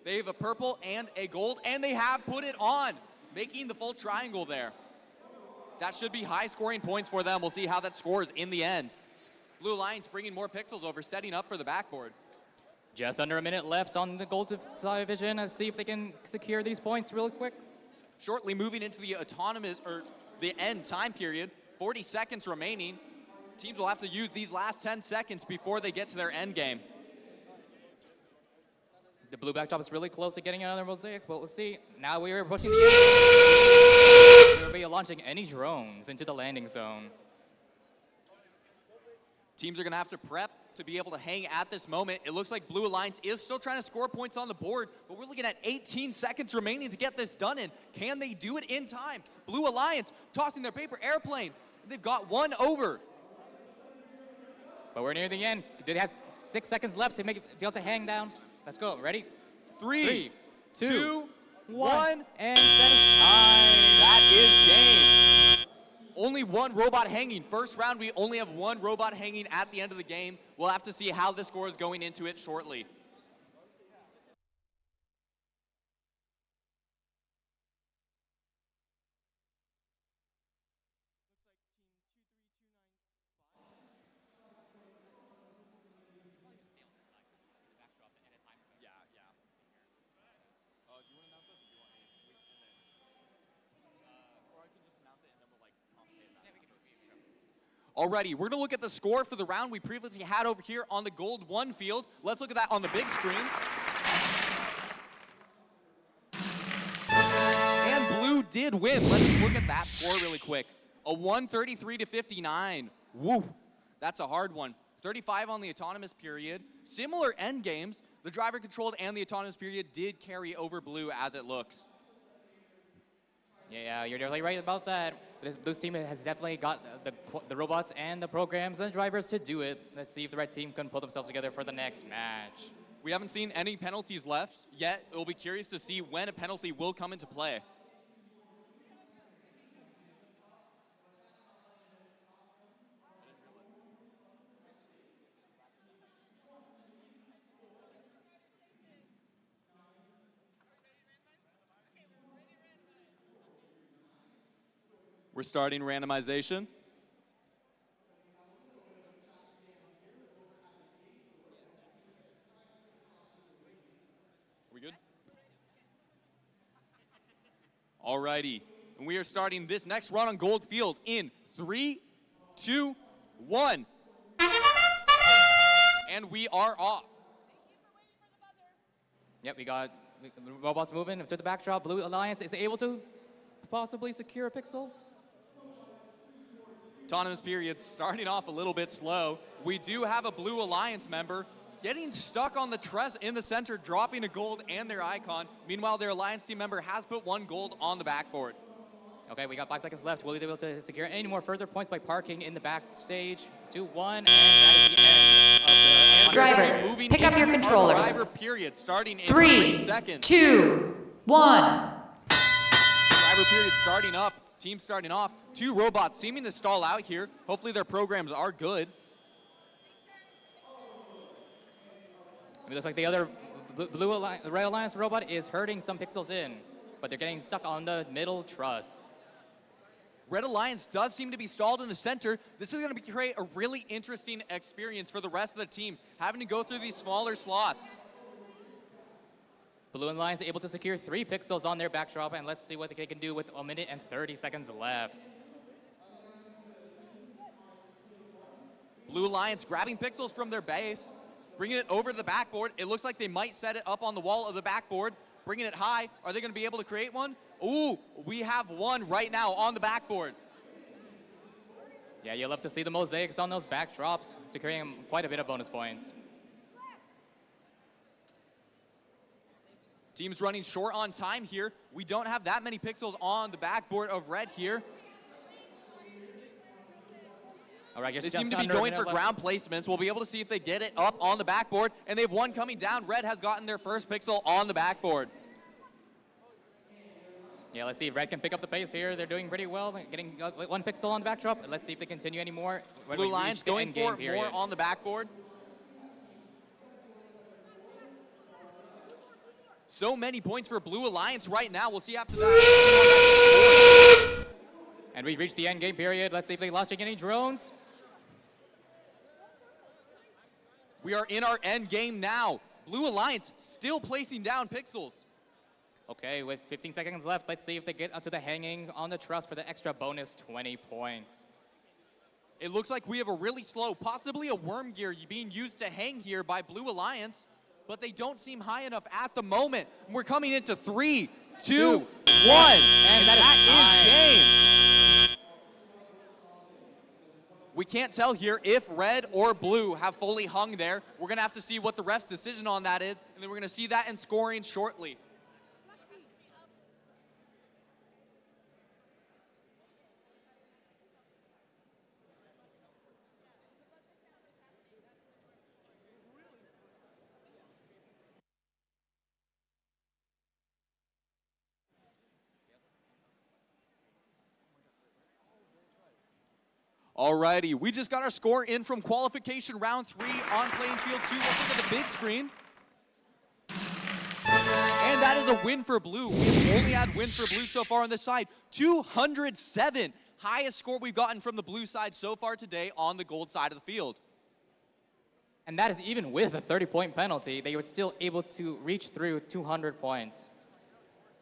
They have a purple and a gold, and they have put it on, making the full triangle there. That should be high scoring points for them. We'll see how that scores in the end. Blue Alliance bringing more pixels over, setting up for the backboard. Just under a minute left on the gold division. Let's see if they can secure these points real quick. Shortly moving into the autonomous, or the end time period, 40 seconds remaining. Teams will have to use these last 10 seconds before they get to their end game. The blue backdrop is really close to getting another mosaic, but let's see. Now we are approaching the end game. Let's see if they'll be launching any drones into the landing zone. Teams are going to have to prep to be able to hang at this moment. It looks like Blue Alliance is still trying to score points on the board, but we're looking at 18 seconds remaining to get this done in. Can they do it in time? Blue Alliance tossing their paper airplane. They've got one over. But we're near the end. They have 6 seconds left to be able to hang down. Let's go. Ready? 3, 2, 1. And that is time. That is game. Only one robot hanging. First round, we only have one robot hanging at the end of the game. We'll have to see how the score is going into it shortly. Looks like Alrighty, we're gonna look at the score for the round we previously had over here on the Gold 1 field. Let's look at that on the big screen. And blue did win. Let's look at that score really quick. A 133-59. Woo, that's a hard one. 35 on the autonomous period. Similar end games. The driver controlled and the autonomous period did carry over blue as it looks. Yeah, you're definitely right about that. This blue team has definitely got the robots and the programs and the drivers to do it. Let's see if the red team can pull themselves together for the next match. We haven't seen any penalties left yet. We'll be curious to see when a penalty will come into play. We're starting randomization. We good? Alrighty, and we are starting this next run on Gold Field in 3, 2, 1. And we are off. Yep, we got robots moving to the backdrop. Blue Alliance is able to possibly secure a pixel. Autonomous period starting off a little bit slow. We do have a Blue Alliance member getting stuck on the truss in the center, dropping a gold and their icon. Meanwhile, their Alliance team member has put 1 gold on the backboard. Okay, we got 5 seconds left. Will they be able to secure any more further points by parking in the backstage? 2-1, and that is the end of the... Drivers, pick up your controllers. Driver period starting in 3 seconds. 2 1. Driver period starting up. Team starting off. 2 robots seeming to stall out here. Hopefully their programs are good. It looks like the other the Red Alliance robot is hurting some pixels in, but they're getting stuck on the middle truss. Red Alliance does seem to be stalled in the center. This is going to create a really interesting experience for the rest of the teams, having to go through these smaller slots. Blue Alliance able to secure 3 pixels on their backdrop, and let's see what they can do with 1 minute and 30 seconds left. Blue Alliance grabbing pixels from their base, bringing it over to the backboard. It looks like they might set it up on the wall of the backboard, bringing it high. Are they going to be able to create one? Ooh, we have one right now on the backboard. Yeah, you'll love to see the mosaics on those backdrops, securing quite a bit of bonus points. Team's running short on time here. We don't have that many pixels on the backboard of red here. All right, they seem to be going for ground placements. We'll be able to see if they get it up on the backboard. And they have 1 coming down. Red has gotten their first pixel on the backboard. Yeah, let's see if Red can pick up the pace here. They're doing pretty well, getting 1 pixel on the backdrop. Let's see if they continue any more. Blue Alliance going for more on the backboard. So many points for Blue Alliance right now. We'll see after that. See how that gets scored. And we reached the end game period. Let's see if they're launching any drones. We are in our end game now. Blue Alliance still placing down pixels. Okay, with 15 seconds left, let's see if they get up to the hanging on the truss for the extra bonus 20 points. It looks like we have a really slow, possibly a worm gear being used to hang here by Blue Alliance, but they don't seem high enough at the moment. We're coming into 3, 2, 1, and that is game. We can't tell here if red or blue have fully hung there. We're gonna have to see what the ref's decision on that is, and then we're gonna see that in scoring shortly. Alrighty, we just got our score in from qualification round 3 on playing field 2. Let's look at the big screen. And that is a win for blue. We've only had wins for blue so far on this side. 207, highest score we've gotten from the blue side so far today on the gold side of the field. And that is even with a 30-point penalty, they were still able to reach through 200 points.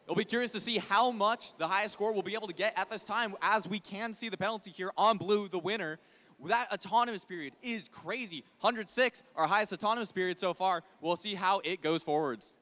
We'll be curious to see how much the highest score we'll be able to get at this time, as we can see the penalty here on blue, the winner. That autonomous period is crazy. 106, our highest autonomous period so far. We'll see how it goes forwards.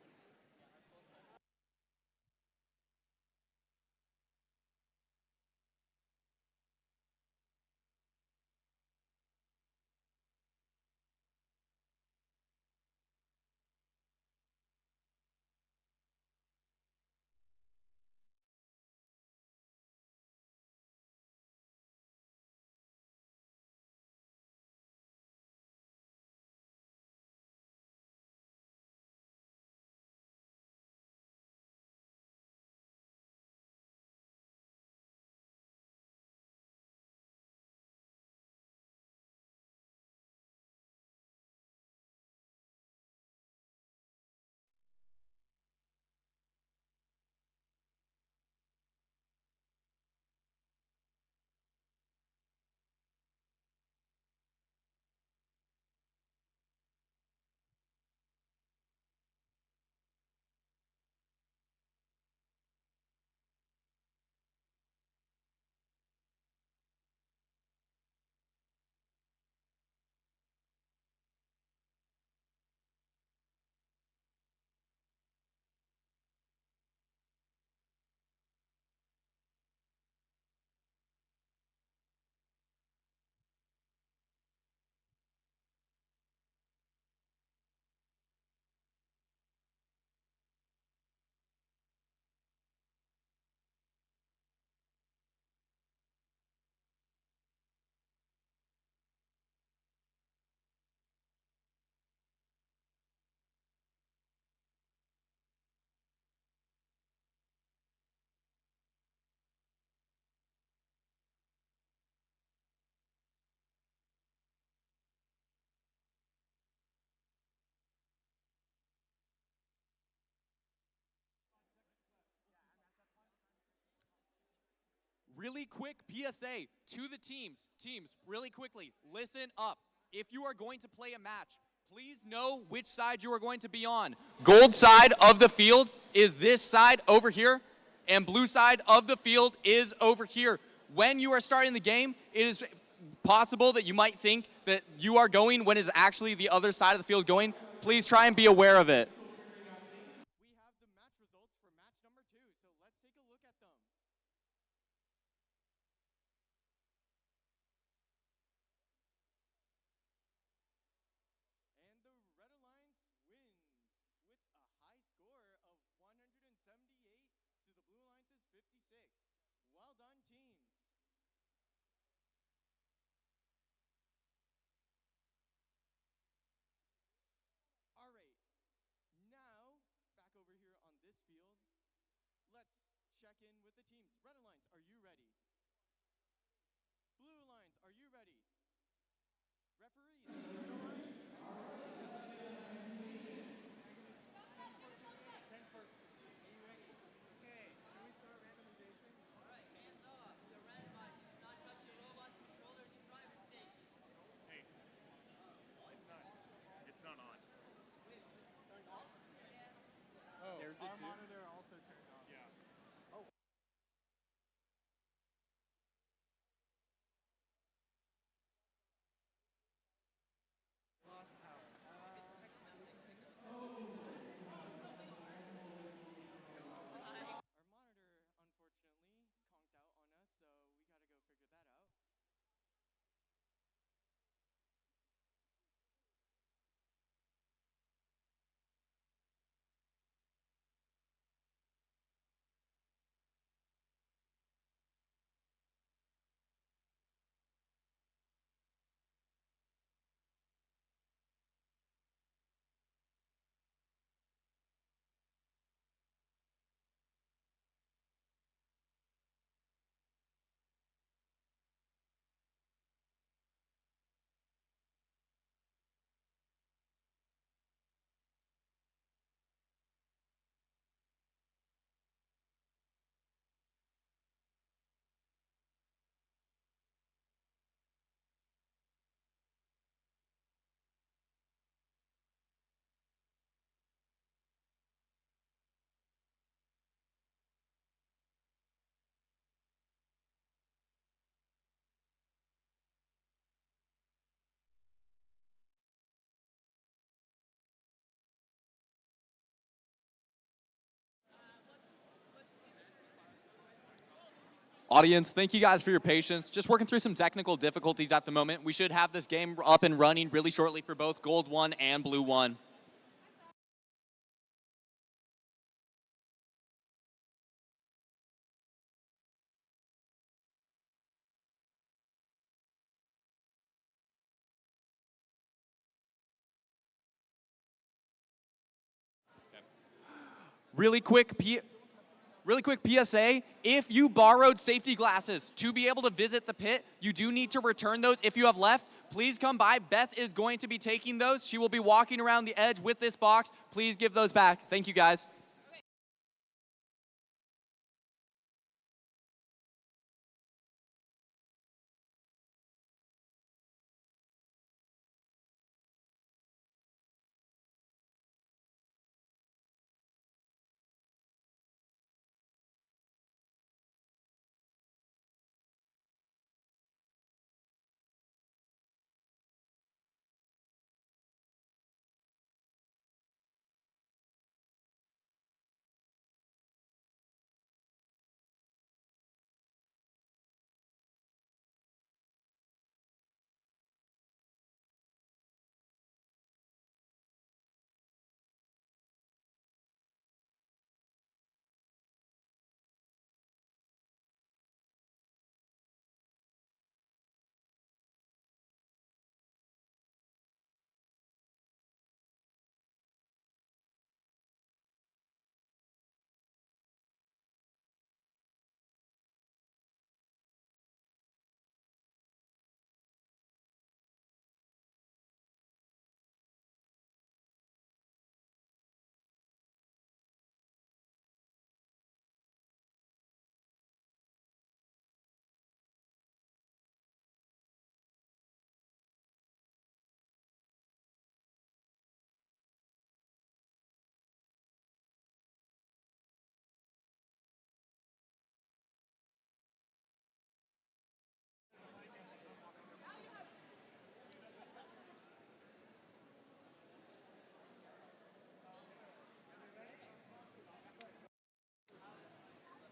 Really quick PSA to the teams. Teams, really quickly, listen up. If you are going to play a match, please know which side you are going to be on. Gold side of the field is this side over here, and blue side of the field is over here. When you are starting the game, it is possible that you might think that you are going when it's actually the other side of the field going. Please try and be aware of it. We have the match results for match number 2, so let's take a look at them. And the Red Alliance wins with a high score of 178 to the Blue Alliance's 56. Well done, teams. All right, now back over here on this field, let's check in with the teams. Red Alliance, are you ready? Blue Alliance, are you ready? Referees, are you ready? Okay, can we start randomization? Alright, hands off. You're randomized. You do not touch your robots, controllers, and driver stations. Hey, it's not on. Oh, There's our it too. monitor also turned on. Yeah. Oh. Audience, thank you guys for your patience. Just working through some technical difficulties at the moment. We should have this game up and running really shortly for both Gold 1 and Blue 1. Really quick PSA, if you borrowed safety glasses to be able to visit the pit, you do need to return those. If you have left, please come by. Beth is going to be taking those. She will be walking around the edge with this box. Please give those back. Thank you, guys.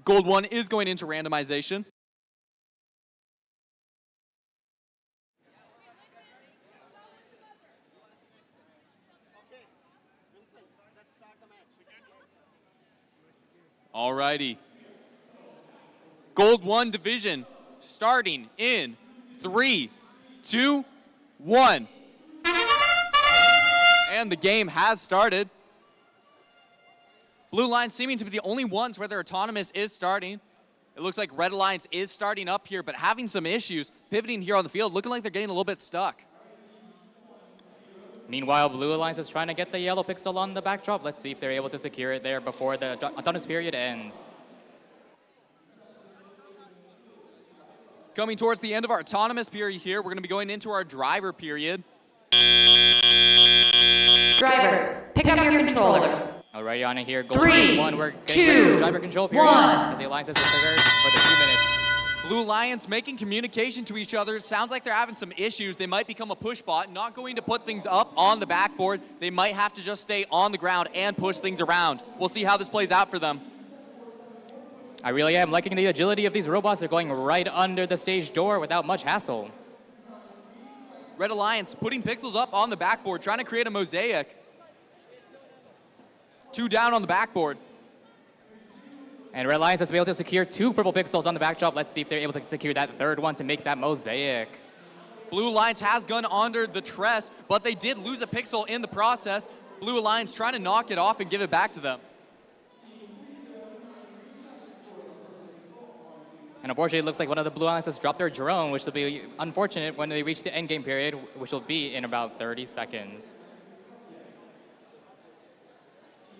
Gold 1 is going into randomization. Alrighty. Gold 1 division starting in 3, 2, 1. And the game has started. Blue Alliance seeming to be the only ones where their autonomous is starting. It looks like Red Alliance is starting up here, but having some issues pivoting here on the field, looking like they're getting a little bit stuck. Meanwhile, Blue Alliance is trying to get the yellow pixel on the backdrop. Let's see if they're able to secure it there before the autonomous period ends. Coming towards the end of our autonomous period here, we're going to be going into our driver period. Drivers, pick up your controllers. Alrighty, on here, Gold 3, 1, we're getting ready 2, for driver control period 1. as the Alliance is prepared for the 2 minutes. Blue Alliance making communication to each other. Sounds like they're having some issues. They might become a push bot, not going to put things up on the backboard. They might have to just stay on the ground and push things around. We'll see how this plays out for them. I really am liking the agility of these robots. They're going right under the stage door without much hassle. Red Alliance putting pixels up on the backboard, trying to create a mosaic. 2 down on the backboard. And Red Alliance has been able to secure 2 purple pixels on the backdrop. Let's see if they're able to secure that 3rd one to make that mosaic. Blue Alliance has gone under the tress, but they did lose a pixel in the process. Blue Alliance trying to knock it off and give it back to them. And unfortunately, it looks like one of the Blue Alliances dropped their drone, which will be unfortunate when they reach the endgame period, which will be in about 30 seconds.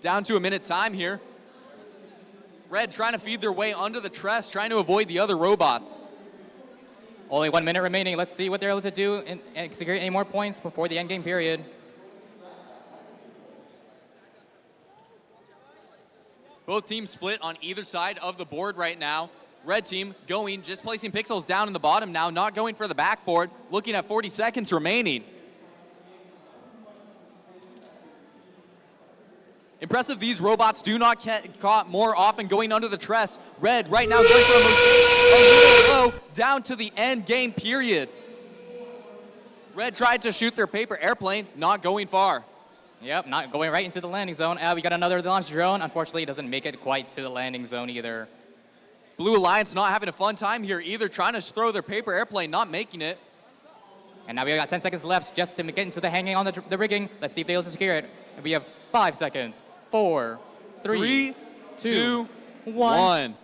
Down to a minute time here. Red trying to feed their way under the tress, trying to avoid the other robots. Only 1 minute remaining. Let's see what they're able to do and secure any more points before the endgame period. Both teams split on either side of the board right now. Red team going, just placing pixels down in the bottom now, not going for the backboard, looking at 40 seconds remaining. Impressive these robots do not get caught more often going under the tress. Red right now going for a little low down to the end game period. Red tried to shoot their paper airplane, not going far. Yep, not going right into the landing zone. We got another launch drone. Unfortunately, it doesn't make it quite to the landing zone either. Blue Alliance not having a fun time here either, trying to throw their paper airplane, not making it. And now we got 10 seconds left just to get into the hanging on the rigging. Let's see if they'll secure it. And we have 5 seconds. 4, 3, 2, 1.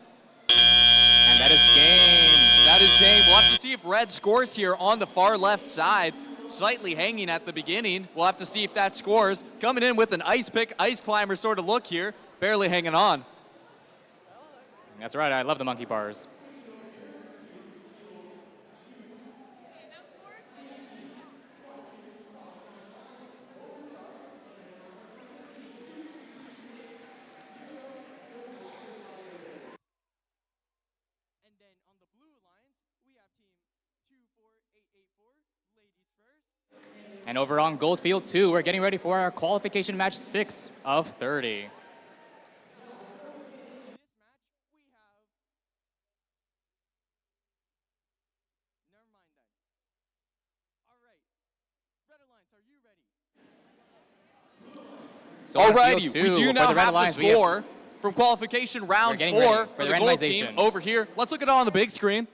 And that is game. That is game. We'll have to see if Red scores here on the far left side. Slightly hanging at the beginning. We'll have to see if that scores. Coming in with an ice pick, ice climber sort of look here. Barely hanging on. That's right, I love the monkey bars. And then on the Blue Alliance, we have team 24884, ladies first. And over on Goldfield 2, we're getting ready for our qualification match 6 of 30. So alrighty, we do now have the score from qualification round 4 for the gold team over here. Let's look at it on the big screen.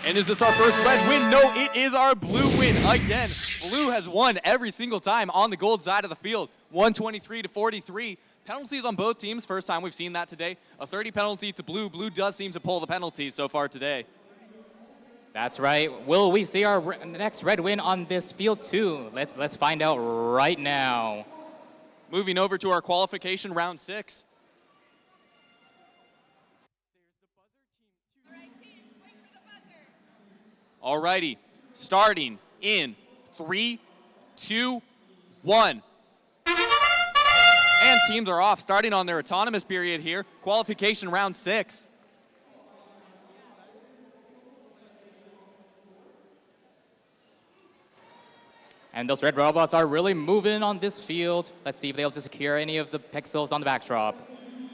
And is this our first red win? No, it is our blue win again. Blue has won every single time on the gold side of the field, 123-43. Penalties on both teams, first time we've seen that today. A 30 penalty to blue. Blue does seem to pull the penalties so far today. That's right. Will we see our next red win on this field too? Let's find out right now. Moving over to our qualification round 6. Alrighty, starting in 3, 2, 1. And teams are off, starting on their autonomous period here. Qualification round 6. And those red robots are really moving on this field. Let's see if they're able to secure any of the pixels on the backdrop.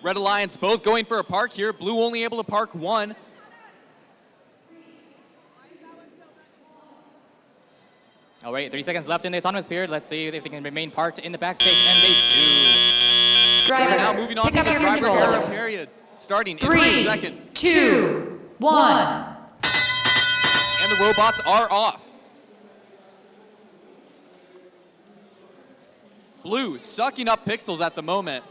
Red Alliance both going for a park here. Blue only able to park 1. All right, 30 seconds left in the autonomous period. Let's see if they can remain parked in the backstage, and they do. Drivers, now moving on pick to up the your driver controllers. error period. Starting in 3, 3 seconds. 2, 1. And the robots are off. Blue sucking up pixels at the moment.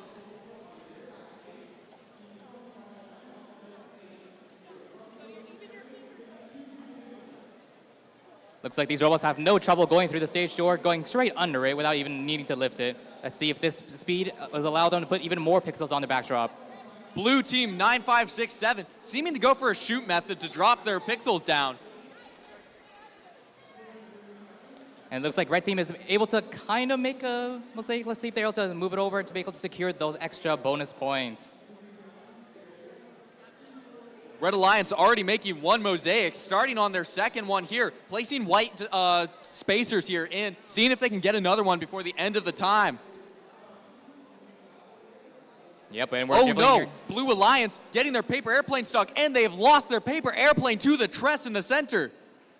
Looks like these robots have no trouble going through the stage door, going straight under it without even needing to lift it. Let's see if this speed has allowed them to put even more pixels on the backdrop. Blue team 9567 seeming to go for a shoot method to drop their pixels down. And it looks like red team is able to kind of make a, let's see if they're able to move it over to be able to secure those extra bonus points. Red Alliance already making 1 mosaic, starting on their second one here, placing white spacers here in, seeing if they can get another one before the end of the time. Yep, and we're oh no, Blue Alliance getting their paper airplane stuck, and they have lost their paper airplane to the tress in the center.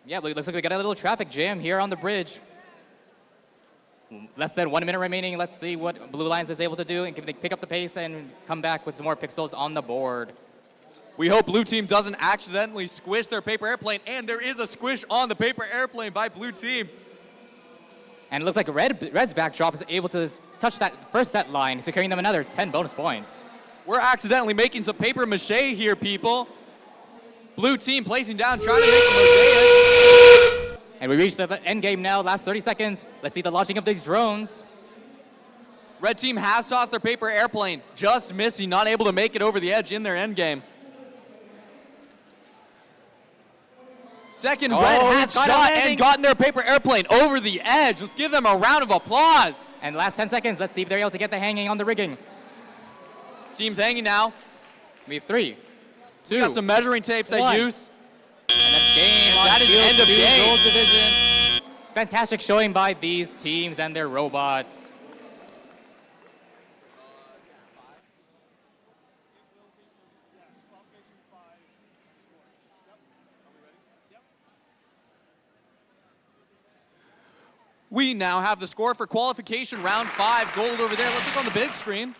Yeah, it looks like we got a little traffic jam here on the bridge. Less than 1 minute remaining. Let's see what Blue Alliance is able to do and can they pick up the pace and come back with some more pixels on the board. We hope blue team doesn't accidentally squish their paper airplane, and there is a squish on the paper airplane by blue team. And it looks like Red's backdrop is able to touch that first set line, securing them another 10 bonus points. We're accidentally making some paper mache here, people. Blue team placing down, trying to make a mosaic. And we reach the end game now, last 30 seconds. Let's see the launching of these drones. Red team has tossed their paper airplane, just missing, not able to make it over the edge in their end game. Second, Red has shot and gotten their paper airplane over the edge. Let's give them a round of applause. And last 10 seconds, let's see if they're able to get the hanging on the rigging. Team's hanging now. We have 3, 2, we got some measuring tapes at use. And that's game. And that is end of game. Gold division. Fantastic showing by these teams and their robots. We now have the score for qualification round 5, gold over there. Let's look on the big screen.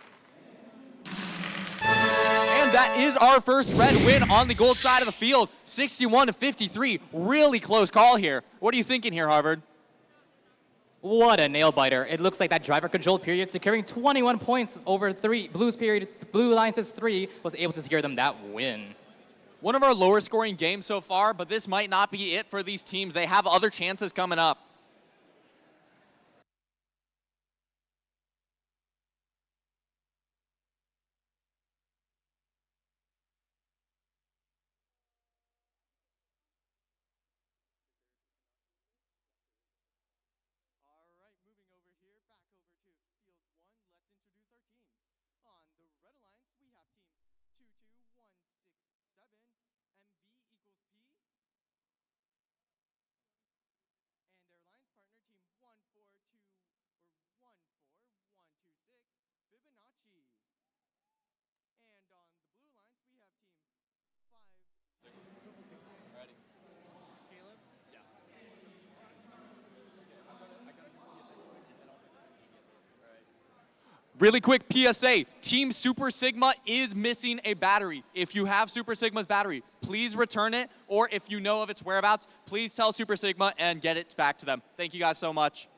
And that is our first red win on the gold side of the field, 61-53. Really close call here. What are you thinking here, Harvard? What a nail biter. It looks like that driver control period, securing 21 points over 3. Blue Lions' 3 was able to secure them that win. One of our lower scoring games so far, but this might not be it for these teams. They have other chances coming up. Really quick PSA, Team Super Sigma is missing a battery. If you have Super Sigma's battery, please return it, or if you know of its whereabouts, please tell Super Sigma and get it back to them. Thank you guys so much.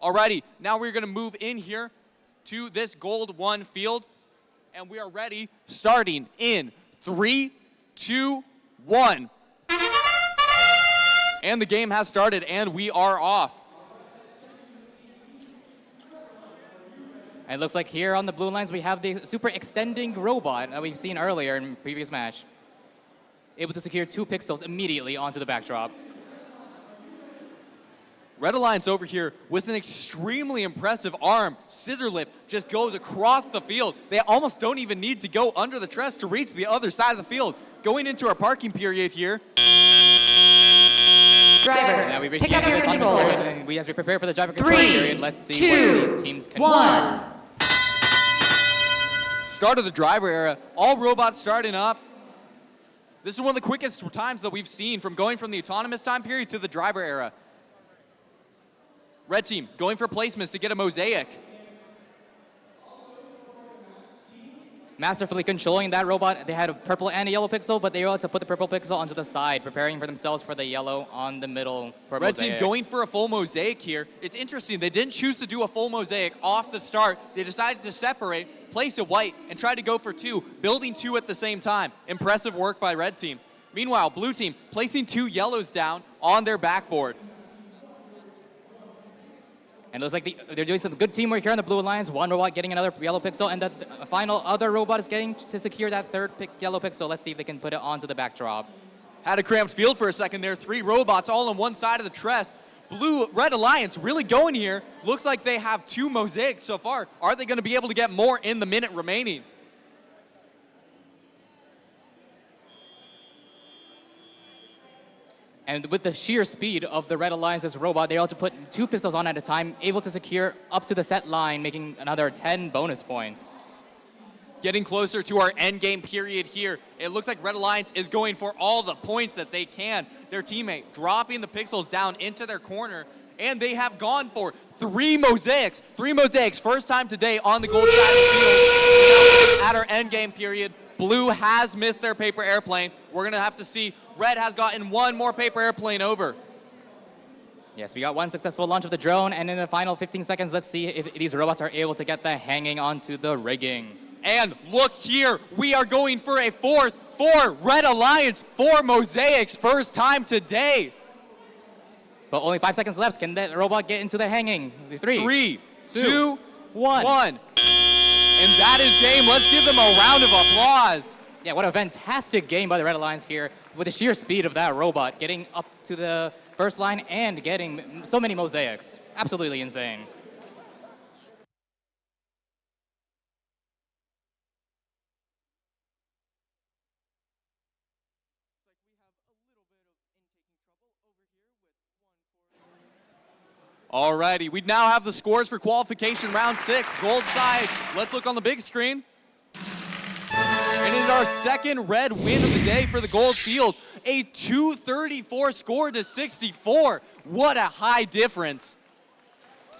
Alrighty, now we're gonna move in here to this gold 1 field, and we are ready, starting in 3, 2, 1. And the game has started, and we are off. And it looks like here on the blue lines, we have the super extending robot that we've seen earlier in the previous match. Able to secure 2 pixels immediately onto the backdrop. Red Alliance over here with an extremely impressive arm. Scissor lift just goes across the field. They almost don't even need to go under the truss to reach the other side of the field. Going into our parking period here. Drivers, now we reach pick the up end your of the controls. period, and as we prepare for the driver control 3, period, let's see 2, what these teams can 1. Start of the driver era. All robots starting up. This is one of the quickest times that we've seen from going from the autonomous time period to the driver era. Red team going for placements to get a mosaic. Masterfully controlling that robot. They had a purple and a yellow pixel, but they were able to put the purple pixel onto the side, preparing for themselves for the yellow on the middle for Red mosaic. team going for a full mosaic here. It's interesting, they didn't choose to do a full mosaic off the start. They decided to separate, place a white, and try to go for 2, building 2 at the same time. Impressive work by red team. Meanwhile, blue team placing 2 yellows down on their backboard. And it looks like they're doing some good teamwork here on the blue lines. One robot getting another yellow pixel, and the final other robot is getting to secure that third yellow pixel. Let's see if they can put it onto the backdrop. Had a cramped field for a second there. 3 robots all on one side of the truss. Red Alliance really going here. Looks like they have 2 mosaics so far. Are they going to be able to get more in the minute remaining? And with the sheer speed of the Red Alliance's robot, they're able to put 2 pixels on at a time, able to secure up to the set line, making another 10 bonus points. Getting closer to our end game period here. It looks like Red Alliance is going for all the points that they can. Their teammate dropping the pixels down into their corner, and they have gone for 3 mosaics. 3 mosaics, first time today on the gold side of the field. At our end game period, blue has missed their paper airplane. We're gonna have to see. Red has gotten 1 more paper airplane over. Yes, we got 1 successful launch of the drone, and in the final 15 seconds, let's see if these robots are able to get the hanging onto the rigging. And look here, we are going for a 4th for Red Alliance, 4 mosaics, first time today. But only 5 seconds left. Can that robot get into the hanging? 3, 2, 1. And that is game. Let's give them a round of applause. Yeah, what a fantastic game by the Red Alliance here with the sheer speed of that robot, getting up to the first line and getting so many mosaics. Absolutely insane. Alrighty, we now have the scores for qualification round 6. Gold side, let's look on the big screen. And it is our second red win of the day for the gold field. A 234 score to 64. What a high difference.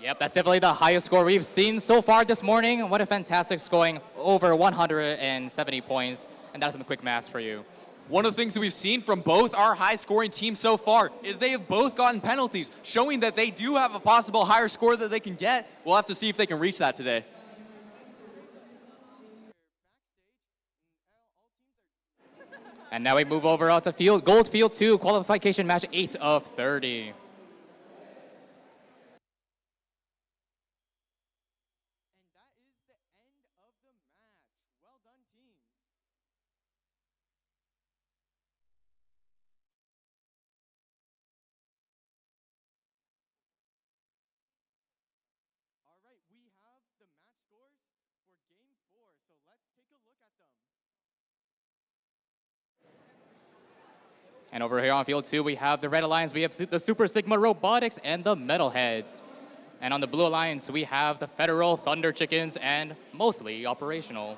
Yep, that's definitely the highest score we've seen so far this morning. What a fantastic scoring, over 170 points. And that's some quick math for you. One of the things that we've seen from both our high-scoring teams so far is they have both gotten penalties, showing that they do have a possible higher score that they can get. We'll have to see if they can reach that today. And now we move over out to field, gold field 2, qualification match 8 of 30. And over here on field 2, we have the Red Alliance, we have the Super Sigma Robotics and the Metalheads. And on the Blue Alliance, we have the Federal Thunder Chickens and mostly operational.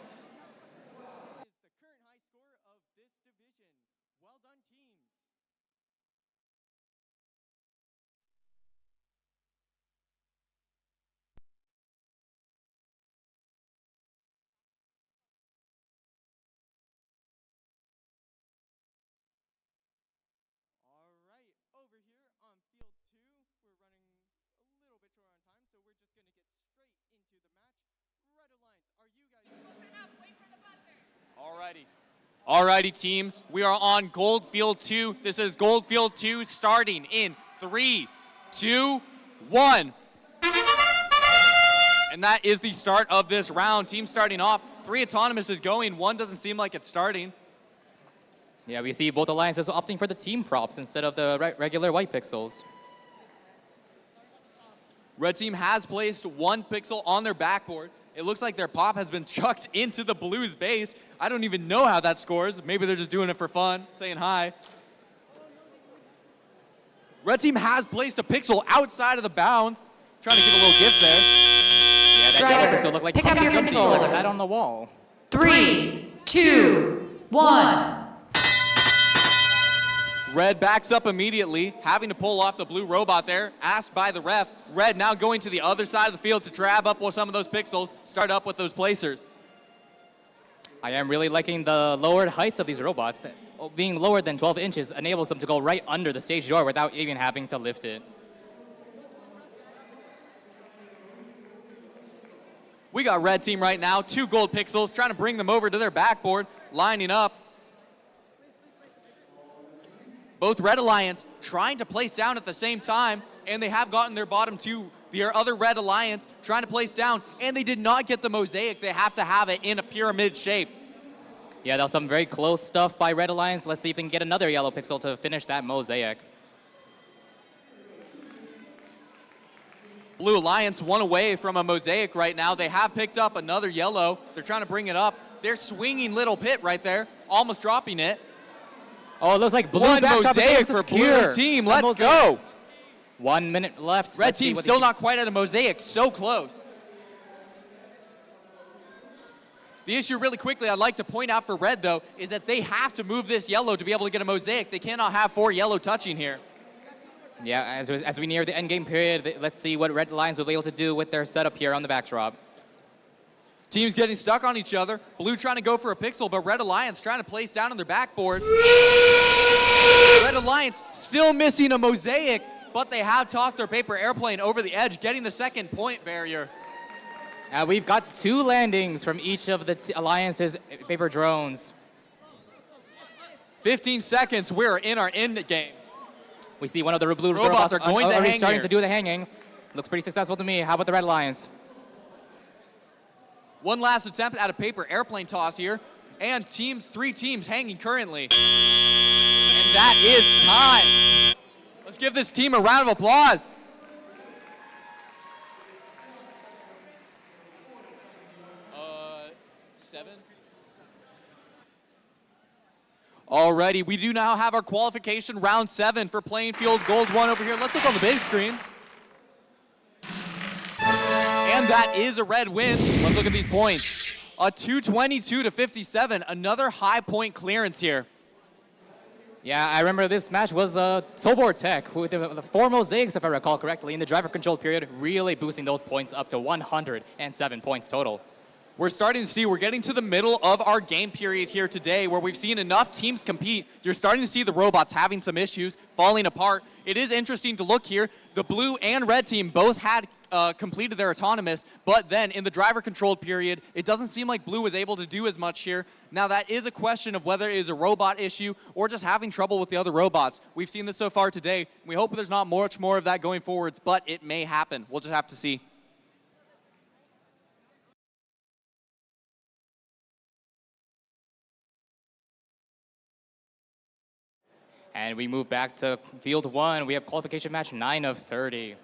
Alrighty, teams, we are on gold field 2. This is gold field 2 starting in 3, 2, 1. And that is the start of this round. Team starting off, 3 autonomous is going, 1 doesn't seem like it's starting. Yeah, we see both alliances opting for the team props instead of the regular white pixels. Red team has placed 1 pixel on their backboard. It looks like their pop has been chucked into the Blues base. I don't even know how that scores. Maybe they're just doing it for fun, saying hi. Red team has placed a pixel outside of the bounds, trying to give a little gift there. Yeah, that yellow pixel looked like pick up your controls. That on the wall. 3, 2, 1. Red backs up immediately, having to pull off the blue robot there, asked by the ref. Red now going to the other side of the field to grab up with some of those pixels, start up with those placers. I am really liking the lowered heights of these robots. Being lower than 12 inches enables them to go right under the stage door without even having to lift it. We got red team right now, 2 gold pixels, trying to bring them over to their backboard, lining up. Both Red Alliance trying to place down at the same time, and they have gotten their bottom 2. Their other Red Alliance trying to place down, and they did not get the mosaic. They have to have it in a pyramid shape. Yeah, that was some very close stuff by Red Alliance. Let's see if they can get another yellow pixel to finish that mosaic. Blue Alliance 1 away from a mosaic right now. They have picked up another yellow. They're trying to bring it up. They're swinging little pit right there, almost dropping it. Oh, it looks like blue 1 backdrop is mosaic able to for secure blue team. a Let's mosaic. go. 1 minute left. Red Let's see team what still they not can- quite at a mosaic, so close. The issue really quickly I'd like to point out for red though is that they have to move this yellow to be able to get a mosaic. They cannot have 4 yellow touching here. Yeah, as we near the end game period, let's see what Red Alliance will be able to do with their setup here on the backdrop. Teams getting stuck on each other. Blue trying to go for a pixel, but Red Alliance trying to place down on their backboard. Red Alliance still missing a mosaic, but they have tossed their paper airplane over the edge, getting the second point barrier. We've got 2 landings from each of the Alliance's paper drones. 15 seconds, we're in our end game. We see one of the blue robots are going to already hang starting here. to do the hanging. Looks pretty successful to me. How about the Red Alliance? One last attempt at a paper airplane toss here, and 3 teams hanging currently. And that is time. Let's give this team a round of applause. Alrighty, we do now have our qualification round 7 for playing field gold 1 over here. Let's look on the big screen. And that is a red win. Let's look at these points. A 222 to 57, another high point clearance here. Yeah, I remember this match was Tobor Tech with the 4 mosaics, if I recall correctly, in the driver control period, really boosting those points up to 107 points total. We're starting to see, we're getting to the middle of our game period here today where we've seen enough teams compete. You're starting to see the robots having some issues, falling apart. It is interesting to look here. The blue and red team both had completed their autonomous, but then in the driver controlled period, it doesn't seem like blue was able to do as much here. Now that is a question of whether it is a robot issue or just having trouble with the other robots. We've seen this so far today. We hope there's not much more of that going forwards, but it may happen. We'll just have to see. And we move back to field 1. We have qualification match 9 of 30.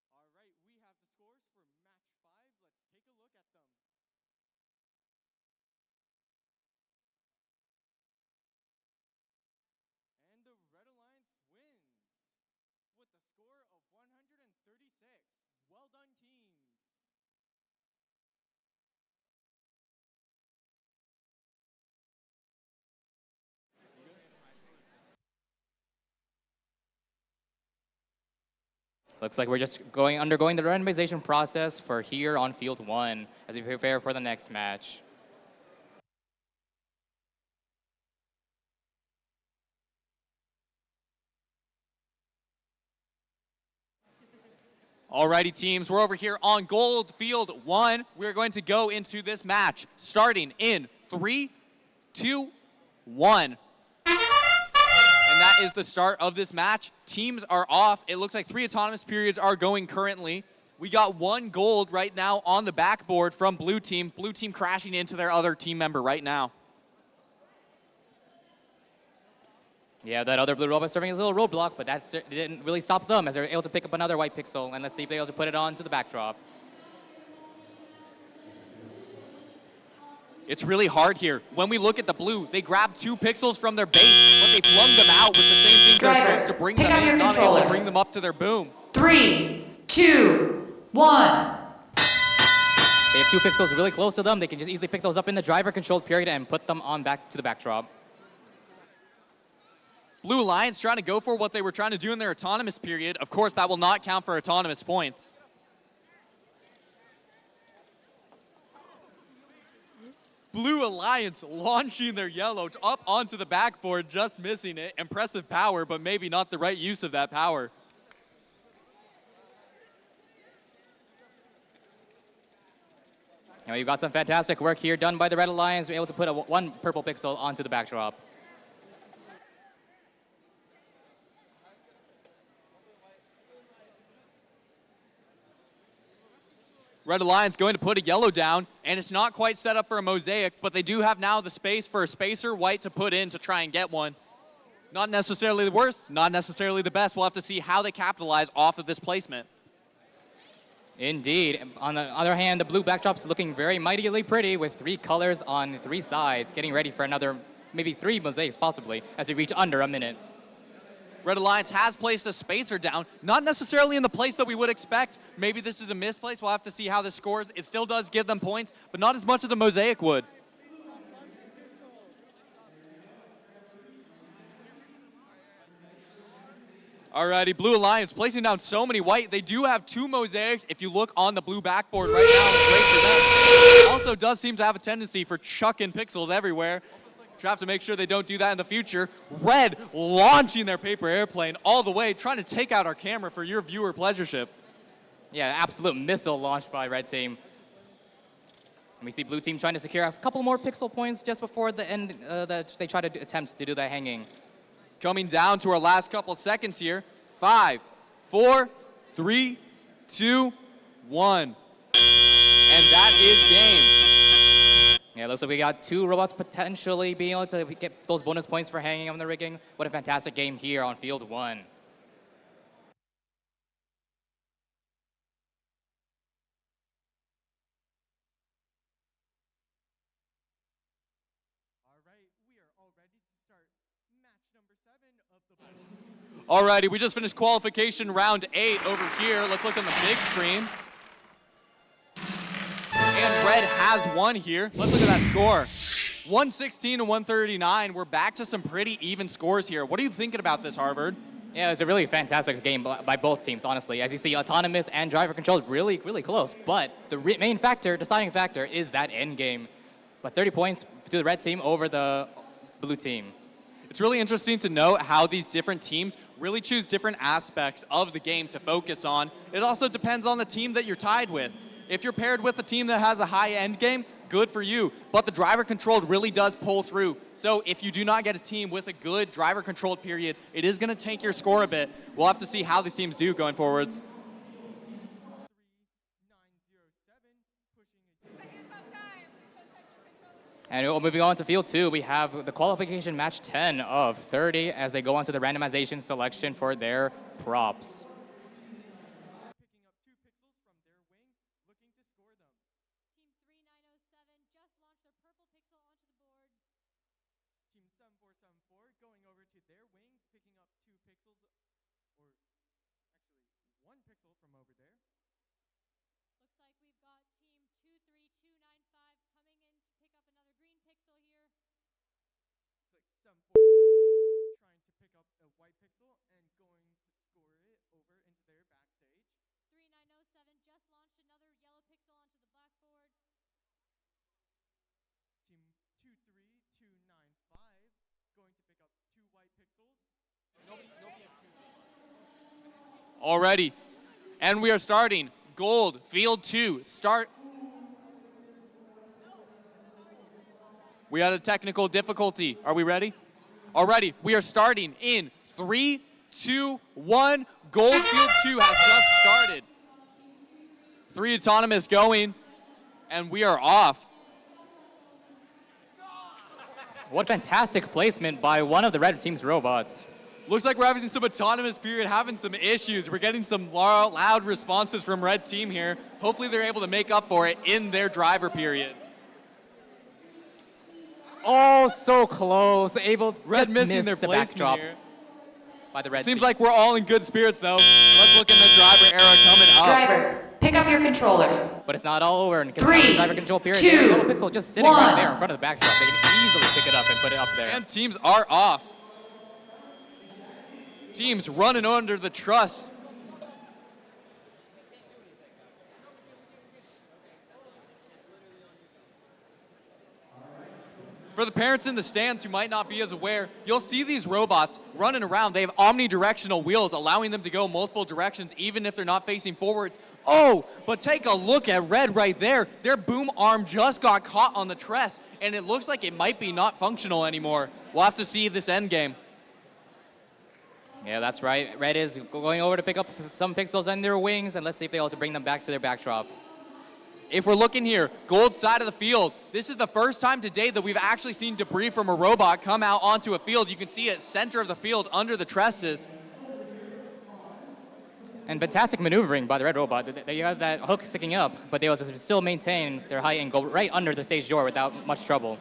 All right, we have the scores for match 5. Let's take a look at them. And the Red Alliance wins with a score of 136. Well done, teams. Looks like we're just undergoing the randomization process for here on field 1 as we prepare for the next match. Alrighty teams, we're over here on gold field 1. We're going to go into this match starting in 3, 2, 1. And that is the start of this match. Teams are off. It looks like 3 autonomous periods are going currently. We got 1 gold right now on the backboard from blue team. Blue team crashing into their other team member right now. Yeah, that other blue robot serving as a little roadblock, but that didn't really stop them as they're able to pick up another white pixel. And let's see if they're able to put it onto the backdrop. It's really hard here. When we look at the blue, they grabbed 2 pixels from their base, but they flung them out with the same things they're supposed to bring them in, not able to bring them up to their boom. 3, 2, 1. They have 2 pixels really close to them. They can just easily pick those up in the driver controlled period and put them on back to the backdrop. Blue Alliance trying to go for what they were trying to do in their autonomous period. Of course, that will not count for autonomous points. Blue Alliance launching their yellow up onto the backboard, just missing it. Impressive power, but maybe not the right use of that power. Now you've got some fantastic work here done by the Red Alliance. We're able to put 1 purple pixel onto the backdrop. Red Alliance going to put a yellow down, and it's not quite set up for a mosaic, but they do have now the space for a spacer white to put in to try and get one. Not necessarily the worst, not necessarily the best. We'll have to see how they capitalize off of this placement. Indeed. On the other hand, the blue backdrop's looking very mightily pretty with 3 colors on 3 sides, getting ready for another, maybe 3 mosaics possibly, as we reach under a minute. Red Alliance has placed a spacer down, not necessarily in the place that we would expect. Maybe this is a misplace. We'll have to see how this scores. It still does give them points, but not as much as a mosaic would. Alrighty, Blue Alliance placing down so many white. They do have 2 mosaics. If you look on the blue backboard right now, great for them. It also does seem to have a tendency for chucking pixels everywhere. Have to make sure they don't do that in the future. Red launching their paper airplane all the way, trying to take out our camera for your viewer pleasureship. Yeah, absolute missile launched by Red Team. And we see Blue Team trying to secure a couple more pixel points just before the end that they try to attempt to do that hanging. Coming down to our last couple seconds here. 5, 4, 3, 2, 1. And that is game. Yeah, looks like we got 2 robots potentially being able to get those bonus points for hanging on the rigging. What a fantastic game here on field 1. All right, we are all ready to start match number 7 of the battle. Alrighty, we just finished qualification round 8 over here. Let's look on the big screen. And red has won here. Let's look at that score. 116 to 139. We're back to some pretty even scores here. What are you thinking about this, Harvard? Yeah, it's a really fantastic game by both teams, honestly. As you see, autonomous and driver controlled really, really close. But the main factor, deciding factor, is that end game. But 30 points to the red team over the blue team. It's really interesting to note how these different teams really choose different aspects of the game to focus on. It also depends on the team that you're tied with. If you're paired with a team that has a high end game, good for you. But the driver controlled really does pull through. So if you do not get a team with a good driver controlled period, it is going to tank your score a bit. We'll have to see how these teams do going forwards. And moving on to field 2, we have the qualification match 10 of 30 as they go on to the randomization selection for their props. Trying to pick up a white pixel and going to score it over into their backstage. 3907 just launched another yellow pixel onto the blackboard. Team 23295 going to pick up 2 white pixels. Already. And we are starting. Gold, field 2, start. We had a technical difficulty. Are we ready? Alrighty, we are starting in 3, 2, 1. Gold field 2 has just started. 3 autonomous going, and we are off. What fantastic placement by one of the red team's robots. Looks like we're having some autonomous period, having some issues. We're getting some loud responses from red team here. Hopefully they're able to make up for it in their driver period. Oh, so close. Red missing their the placement backdrop here. by the red Seems team. like we're all in good spirits though. Let's look in the driver era coming up. Drivers, pick up your controllers. But it's not all over. And 3, driver control period. 2, Yellow pixel just sitting 1. right there in front of the backdrop. They can easily pick it up and put it up there. And teams are off. Teams running under the truss. For the parents in the stands who might not be as aware, you'll see these robots running around. They have omnidirectional wheels, allowing them to go multiple directions, even if they're not facing forwards. Oh, but take a look at red right there. Their boom arm just got caught on the truss, and it looks like it might be not functional anymore. We'll have to see this end game. Yeah, that's right. Red is going over to pick up some pixels on their wings, and let's see if they're able to bring them back to their backdrop. If we're looking here, gold side of the field, this is the first time today that we've actually seen debris from a robot come out onto a field. You can see it center of the field under the trusses. And fantastic maneuvering by the red robot. They have that hook sticking up, but they will still maintain their height and go right under the stage door without much trouble.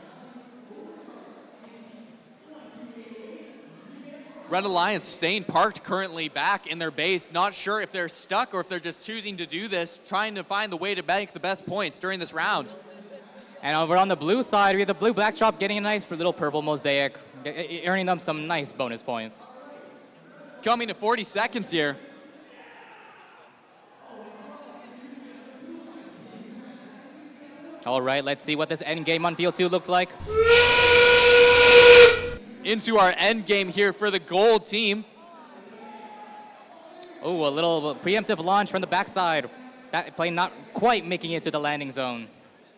Red Alliance staying parked currently back in their base. Not sure if they're stuck or if they're just choosing to do this, trying to find the way to make the best points during this round. And over on the blue side, we have the blue backdrop getting a nice little purple mosaic, earning them some nice bonus points. Coming to 40 seconds here. All right, let's see what this end game on field 2 looks like. Into our end game here for the gold team. Oh, a little preemptive launch from the backside. That plane not quite making it to the landing zone.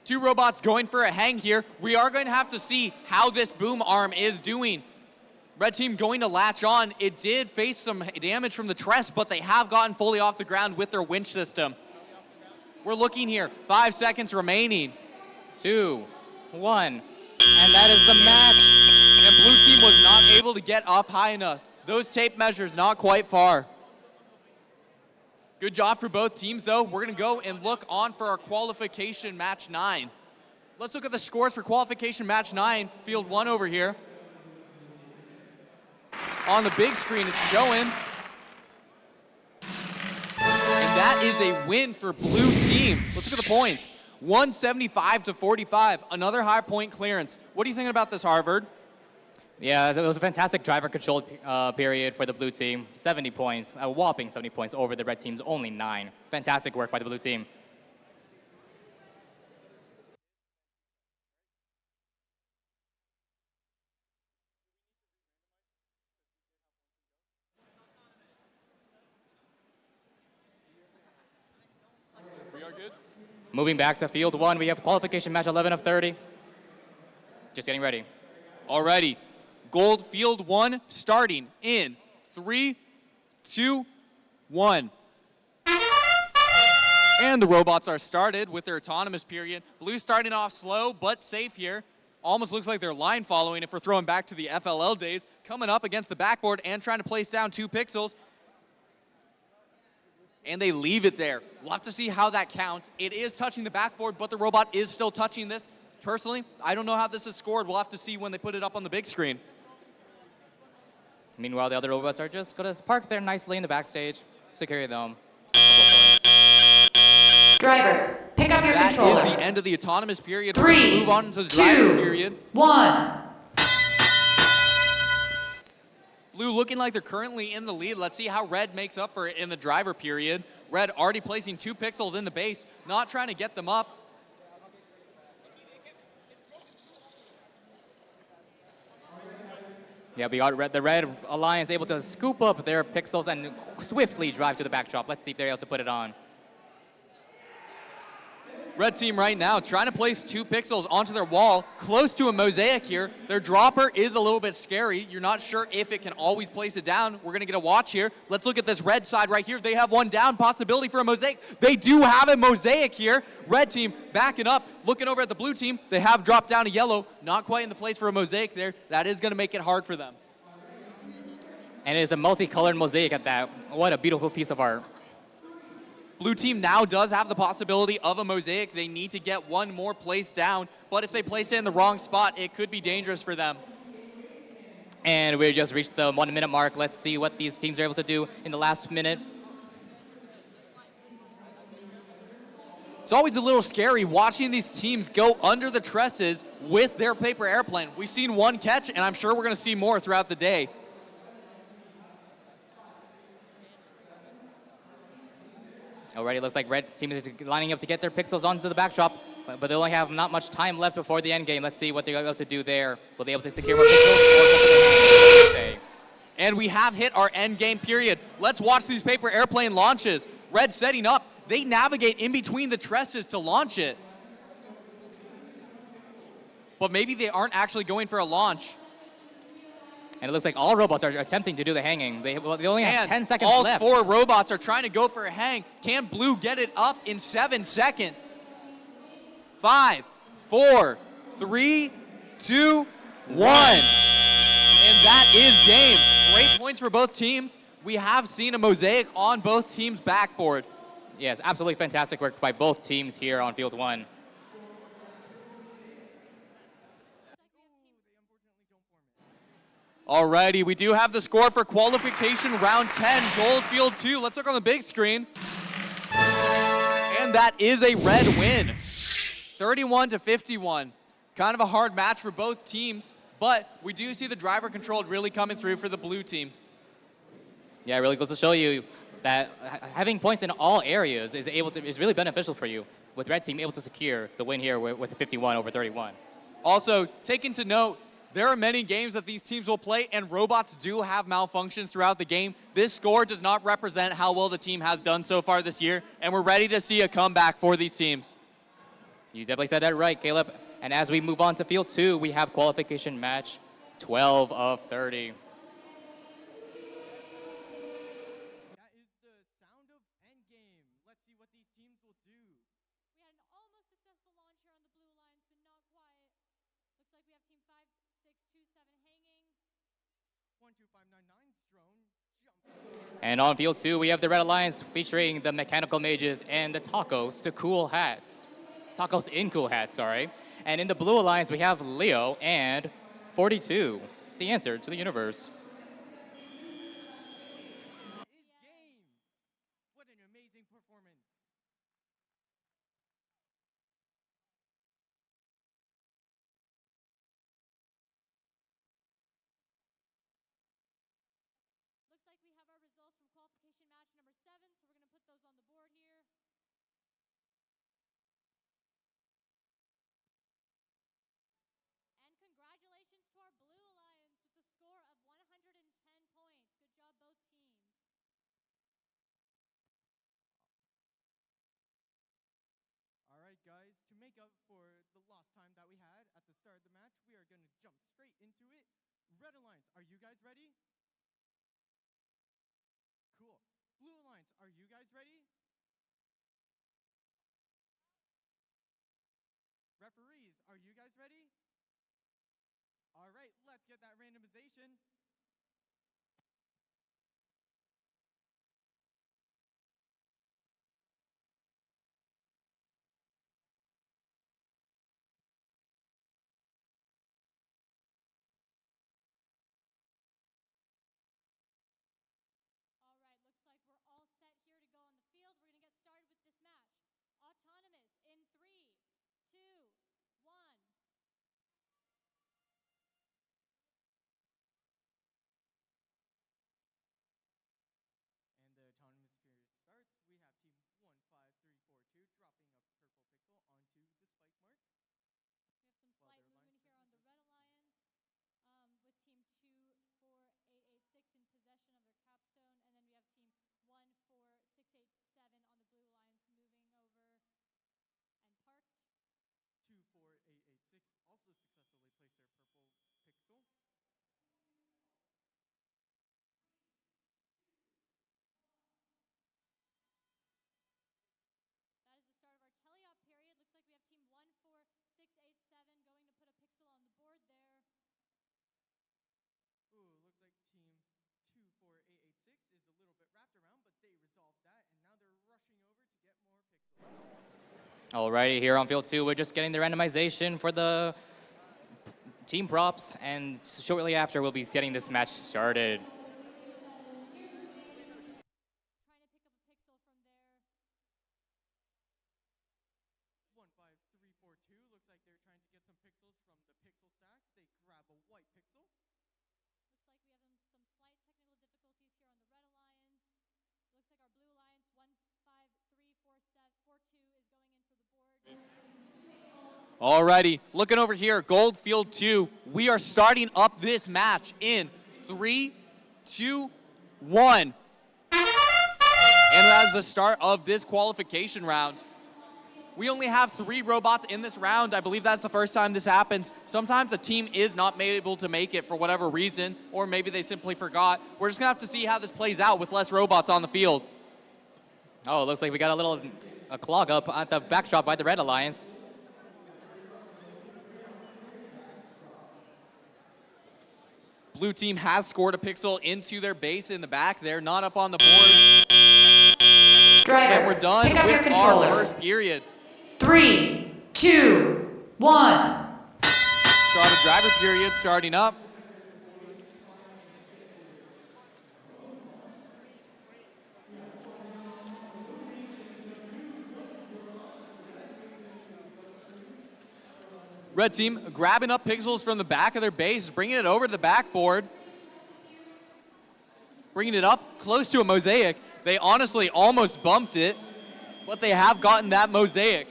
2 robots going for a hang here. We are going to have to see how this boom arm is doing. Red team going to latch on. It did face some damage from the truss, but they have gotten fully off the ground with their winch system. We're looking here, 5 seconds remaining. 2, 1. And that is the match. And blue team was not able to get up high enough. Those tape measures not quite far. Good job for both teams, though. We're going to go and look on for our qualification match 9. Let's look at the scores for qualification match 9, field 1 over here. On the big screen, it's showing. And that is a win for blue team. Let's look at the points. 175 to 45, another high point clearance. What are you thinking about this, Harvard? Yeah, it was a fantastic driver-controlled period for the blue team. 70 points, a whopping 70 points over the red team's only 9. Fantastic work by the blue team. We are good. Moving back to field 1, we have qualification match 11 of 30. Just getting ready. Alrighty. Gold field 1 starting in 3, 2, 1. And the robots are started with their autonomous period. Blue starting off slow but safe here. Almost looks like they're line following if we're throwing back to the FLL days. Coming up against the backboard and trying to place down 2 pixels. And they leave it there. We'll have to see how that counts. It is touching the backboard, but the robot is still touching this. Personally, I don't know how this is scored. We'll have to see when they put it up on the big screen. Meanwhile, the other robots are just going to park there nicely in the backstage, secure them. Drivers, pick up your That controllers. is the end of the autonomous period. 3, We're going to move on to the driver period. 1. Blue looking like they're currently in the lead. Let's see how red makes up for it in the driver period. Red already placing 2 pixels in the base, not trying to get them up. Yeah, we got the Red Alliance able to scoop up their pixels and swiftly drive to the backdrop. Let's see if they're able to put it on. Red team right now trying to place 2 pixels onto their wall, close to a mosaic here. Their dropper is a little bit scary. You're not sure if it can always place it down. We're gonna get a watch here. Let's look at this red side right here. They have one down, possibility for a mosaic. They do have a mosaic here. Red team backing up, looking over at the blue team. They have dropped down a yellow, not quite in the place for a mosaic there. That is gonna make it hard for them. And it is a multicolored mosaic at that. What a beautiful piece of art. Blue team now does have the possibility of a mosaic. They need to get one more place down, but if they place it in the wrong spot, it could be dangerous for them. And we just reached the 1 minute mark. Let's see what these teams are able to do in the last minute. It's always a little scary watching these teams go under the trusses with their paper airplane. We've seen one catch, and I'm sure we're gonna see more throughout the day. Already looks like red team is lining up to get their pixels onto the backdrop, but they only have not much time left before the end game. Let's see what they're able to do there. Will they be able to secure more pixels? And we have hit our end game period. Let's watch these paper airplane launches. Red setting up. They navigate in between the trusses to launch it. But maybe they aren't actually going for a launch. And it looks like all robots are attempting to do the hanging. They only have 10 seconds all left. 4 robots are trying to go for a hang. Can blue get it up in 7 seconds? 5, 4, 3, 2, 1. And that is game. Great points for both teams. We have seen a mosaic on both teams' backboard. Yes, absolutely fantastic work by both teams here on field 1. Alrighty, we do have the score for qualification round 10, gold field 2. Let's look on the big screen. And that is a red win, 31 to 51. Kind of a hard match for both teams, but we do see the driver controlled really coming through for the blue team. Yeah, it really goes to show you that having points in all areas is really beneficial for you, with red team able to secure the win here with 51 over 31. Also, taken to note, there are many games that these teams will play, and robots do have malfunctions throughout the game. This score does not represent how well the team has done so far this year, and we're ready to see a comeback for these teams. You definitely said that right, Caleb. And as we move on to field 2, we have qualification match 12 of 30. That is the sound of endgame. Let's see what these teams will do. We had an almost successful launch here on the Blue Alliance, but not quite. And on field 2, we have the Red Alliance featuring the Mechanical Mages and the Tacos to Cool Hats. Tacos in Cool Hats, sorry. And in the Blue Alliance, we have Leo and 42, the answer to the universe. What an amazing performance. Looks like we have our results from qualification match number 7, so we're going to put those on the board here. And congratulations to our Blue Alliance with the score of 110 points. Good job, both teams. All right, guys, to make up for the lost time that we had at the start of the match, we are going to jump straight into it. Red Alliance, are you guys ready? Cool. Blue Alliance, are you guys ready? Referees, are you guys ready? All right, let's get that randomization. All right, looks like we're all set here to go on the field. We're going to get started with this match. Autonomous in 3, 2, 1. And the autonomous period starts. We have team 15342 dropping a purple pixel onto the spike mark. We have some slight movement here on the Red Alliance with team 24886 in possession of their capstone, and then we have team 14687 on the Blue Alliance moving over and parked. 24886 also successfully placed their purple pixel. That is the start of our teleop period. Looks like we have team 14687 going to put a pixel on the board there. Ooh, looks like team 24886 is a little bit wrapped around, but they resolved that, and now they're rushing over to get more pixels. Alrighty, here on field 2, we're just getting the randomization for the team props, and shortly after, we'll be getting this match started. Trying to pick up a pixel from there. 15342 looks like they're trying to get some pixels from the pixel stacks. They grab a white pixel. Looks like we have some slight technical difficulties here on the Red Alliance. Looks like our Blue Alliance 15342 is going in for the board. Alrighty, looking over here, Gold Field 2. We are starting up this match in 3, 2, 1. And as the start of this qualification round, we only have 3 robots in this round. I believe that's the first time this happens. Sometimes a team is not able to make it for whatever reason, or maybe they simply forgot. We're just gonna have to see how this plays out with less robots on the field. Oh, it looks like we got a clog up at the backdrop by the Red Alliance. Blue team has scored a pixel into their base in the back. They're not up on the board. Drivers, and we're done pick up your with our controllers. first period. 3, 2, 1. Start of driver period starting up. Red team grabbing up pixels from the back of their base, bringing it over to the backboard. Bringing it up close to a mosaic. They honestly almost bumped it, but they have gotten that mosaic.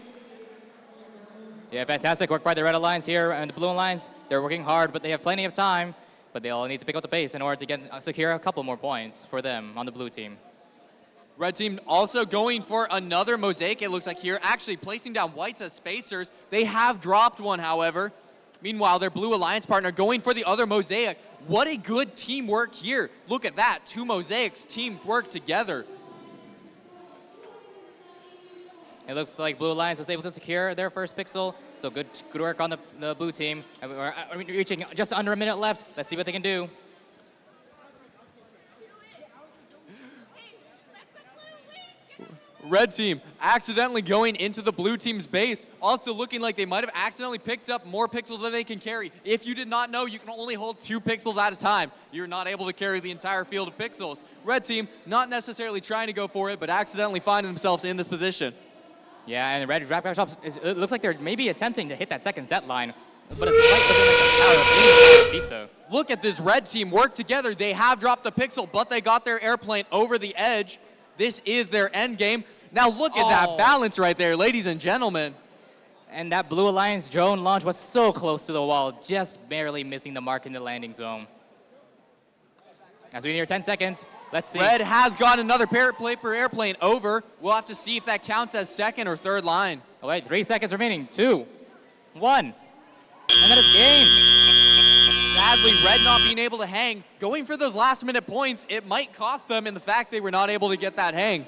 Yeah, fantastic work by the Red Alliance here and the Blue Alliance. They're working hard, but they have plenty of time. But they all need to pick up the pace in order to secure a couple more points for them on the blue team. Red team also going for another mosaic, it looks like here, actually placing down whites as spacers. They have dropped one, however. Meanwhile, their Blue Alliance partner going for the other mosaic. What a good teamwork here. Look at that, 2 mosaics, teamwork together. It looks like Blue Alliance was able to secure their first pixel, so good work on the blue team. And we're reaching just under a minute left. Let's see what they can do. Red team accidentally going into the blue team's base, also looking like they might have accidentally picked up more pixels than they can carry. If you did not know, you can only hold 2 pixels at a time. You're not able to carry the entire field of pixels. Red team not necessarily trying to go for it, but accidentally finding themselves in this position. Yeah, and the red backdrops, it looks like they're maybe attempting to hit that second set line, but it's right within like the power of pizza. Look at this red team work together. They have dropped a pixel, but they got their airplane over the edge. This is their end game. Now look at that balance right there, ladies and gentlemen. And that Blue Alliance drone launch was so close to the wall, just barely missing the mark in the landing zone. As we near 10 seconds, let's see. Red has got another paper airplane over. We'll have to see if that counts as second or third line. All right, 3 seconds remaining. 2, 1, and that is game. Sadly, Red not being able to hang. Going for those last minute points, it might cost them in the fact they were not able to get that hang.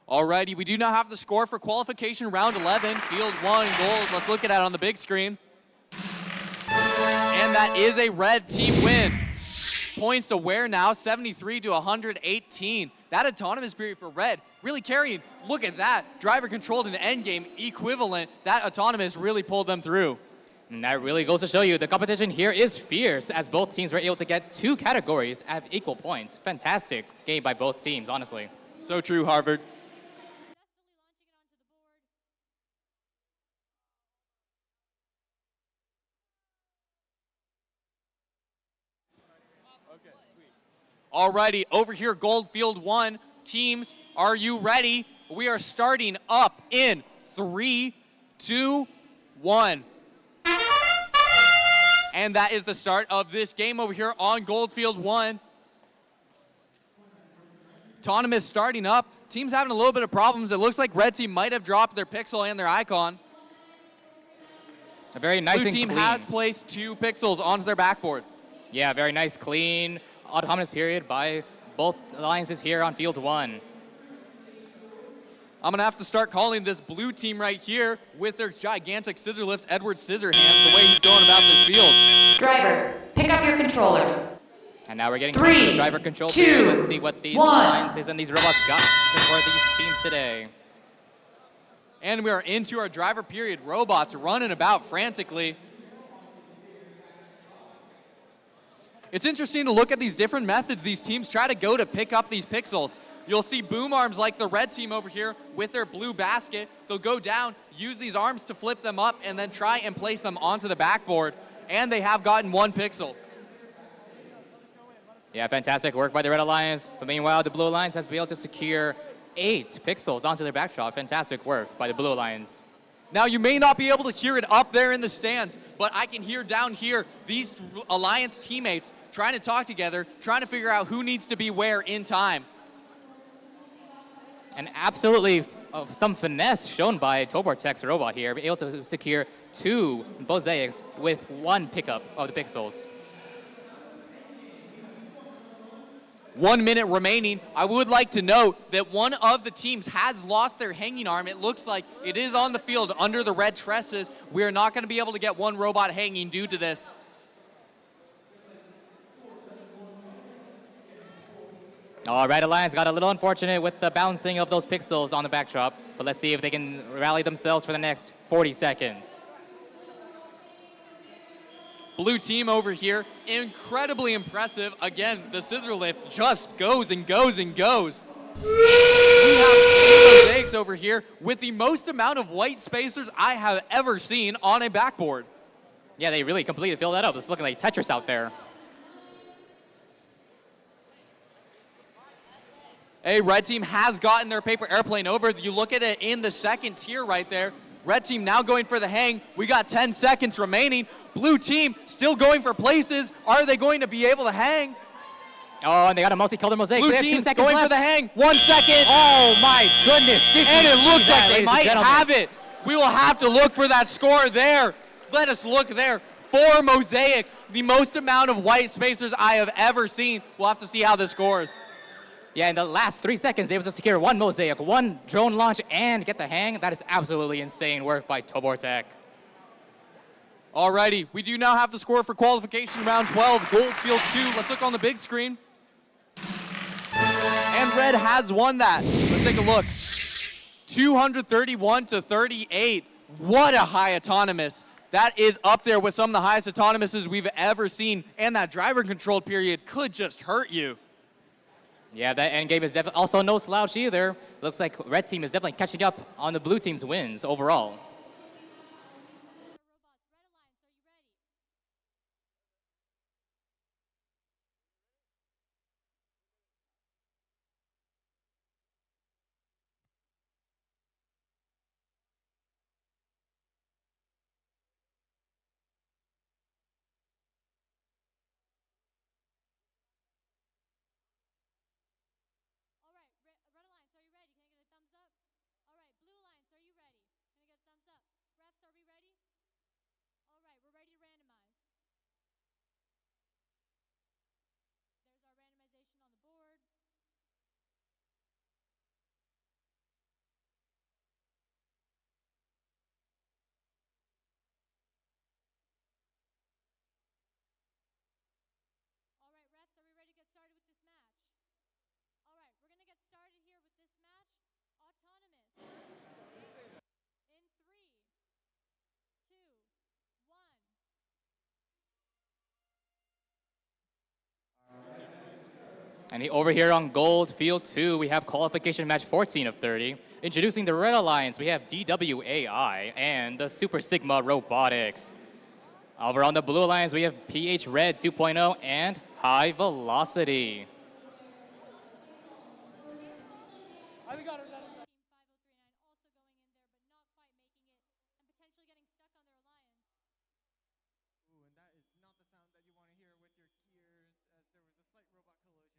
Alrighty, we do now have the score for qualification round 11, field 1 goals. Let's look at it on the big screen. And that is a red team win. Points aware now, 73 to 118. That autonomous period for red really carrying. Look at that. Driver controlled an endgame equivalent. That autonomous really pulled them through. And that really goes to show you the competition here is fierce, as both teams were able to get 2 categories at equal points. Fantastic game by both teams, honestly. So true, Harvard. Alrighty, over here, Goldfield 1. Teams, are you ready? We are starting up in 3, 2, 1. And that is the start of this game over here on Goldfield 1. Autonomous starting up. Team's having a little bit of problems. It looks like red team might have dropped their pixel and their icon. A very nice Blue and team clean. has placed 2 pixels onto their backboard. Yeah, very nice, clean autonomous period by both alliances here on field 1. I'm going to have to start calling this blue team right here with their gigantic scissor lift Edward Scissorhands the way he's going about this field. Drivers, pick up your controllers. And now we're getting 3, the driver control 2, period. Let's see what these 1. alliances and these robots got for these teams today. And we are into our driver period. Robots running about frantically. It's interesting to look at these different methods these teams try to go to pick up these pixels. You'll see boom arms like the red team over here with their blue basket. They'll go down, use these arms to flip them up, and then try and place them onto the backboard. And they have gotten 1 pixel. Yeah, fantastic work by the Red Alliance. But meanwhile, the Blue Alliance has been able to secure 8 pixels onto their backdrop. Fantastic work by the Blue Alliance. Now, you may not be able to hear it up there in the stands, but I can hear down here these Alliance teammates trying to talk together, trying to figure out who needs to be where in time. And absolutely some finesse shown by Tobortek's robot here, able to secure 2 mosaics with 1 pickup of the pixels. 1 minute remaining. I would like to note that one of the teams has lost their hanging arm. It looks like it is on the field under the red tresses. We are not going to be able to get 1 robot hanging due to this. All right, Alliance got a little unfortunate with the bouncing of those pixels on the backdrop, but let's see if they can rally themselves for the next 40 seconds. Blue team over here, incredibly impressive. Again, the scissor lift just goes and goes and goes. We have mosaics over here with the most amount of white spacers I have ever seen on a backboard. Yeah, they really completely filled that up. It's looking like Tetris out there. A red team has gotten their paper airplane over. You look at it in the second tier right there. Red team now going for the hang. We got 10 seconds remaining. Blue team still going for places. Are they going to be able to hang? Oh, and they got a multicolored mosaic. Blue They have team 2 seconds going left. for the hang. 1 second. Oh my goodness. And it looks like they might have it. We will have to look for that score there. Let us look there. 4 mosaics, the most amount of white spacers I have ever seen. We'll have to see how this scores. Yeah, in the last 3 seconds, they were able to secure 1 mosaic, 1 drone launch, and get the hang. That is absolutely insane work by Tobortek. Alrighty, we do now have the score for qualification round 12, gold field 2. Let's look on the big screen. And red has won that. Let's take a look. 231 to 38. What a high autonomous. That is up there with some of the highest autonomouses we've ever seen. And that driver controlled period could just hurt you. Yeah, that end game is definitely also no slouch either. Looks like red team is definitely catching up on the blue team's wins overall. And over here on gold field 2, we have qualification match 14 of 30. Introducing the Red Alliance, we have DWAI and the Super Sigma Robotics. Over on the Blue Alliance, we have PH Red 2.0 and High Velocity. The teleop period. All right, the teleop period has started. Looks like we've got our teams here on the move. Looks like we have team 13439 picking up that yellow pixel.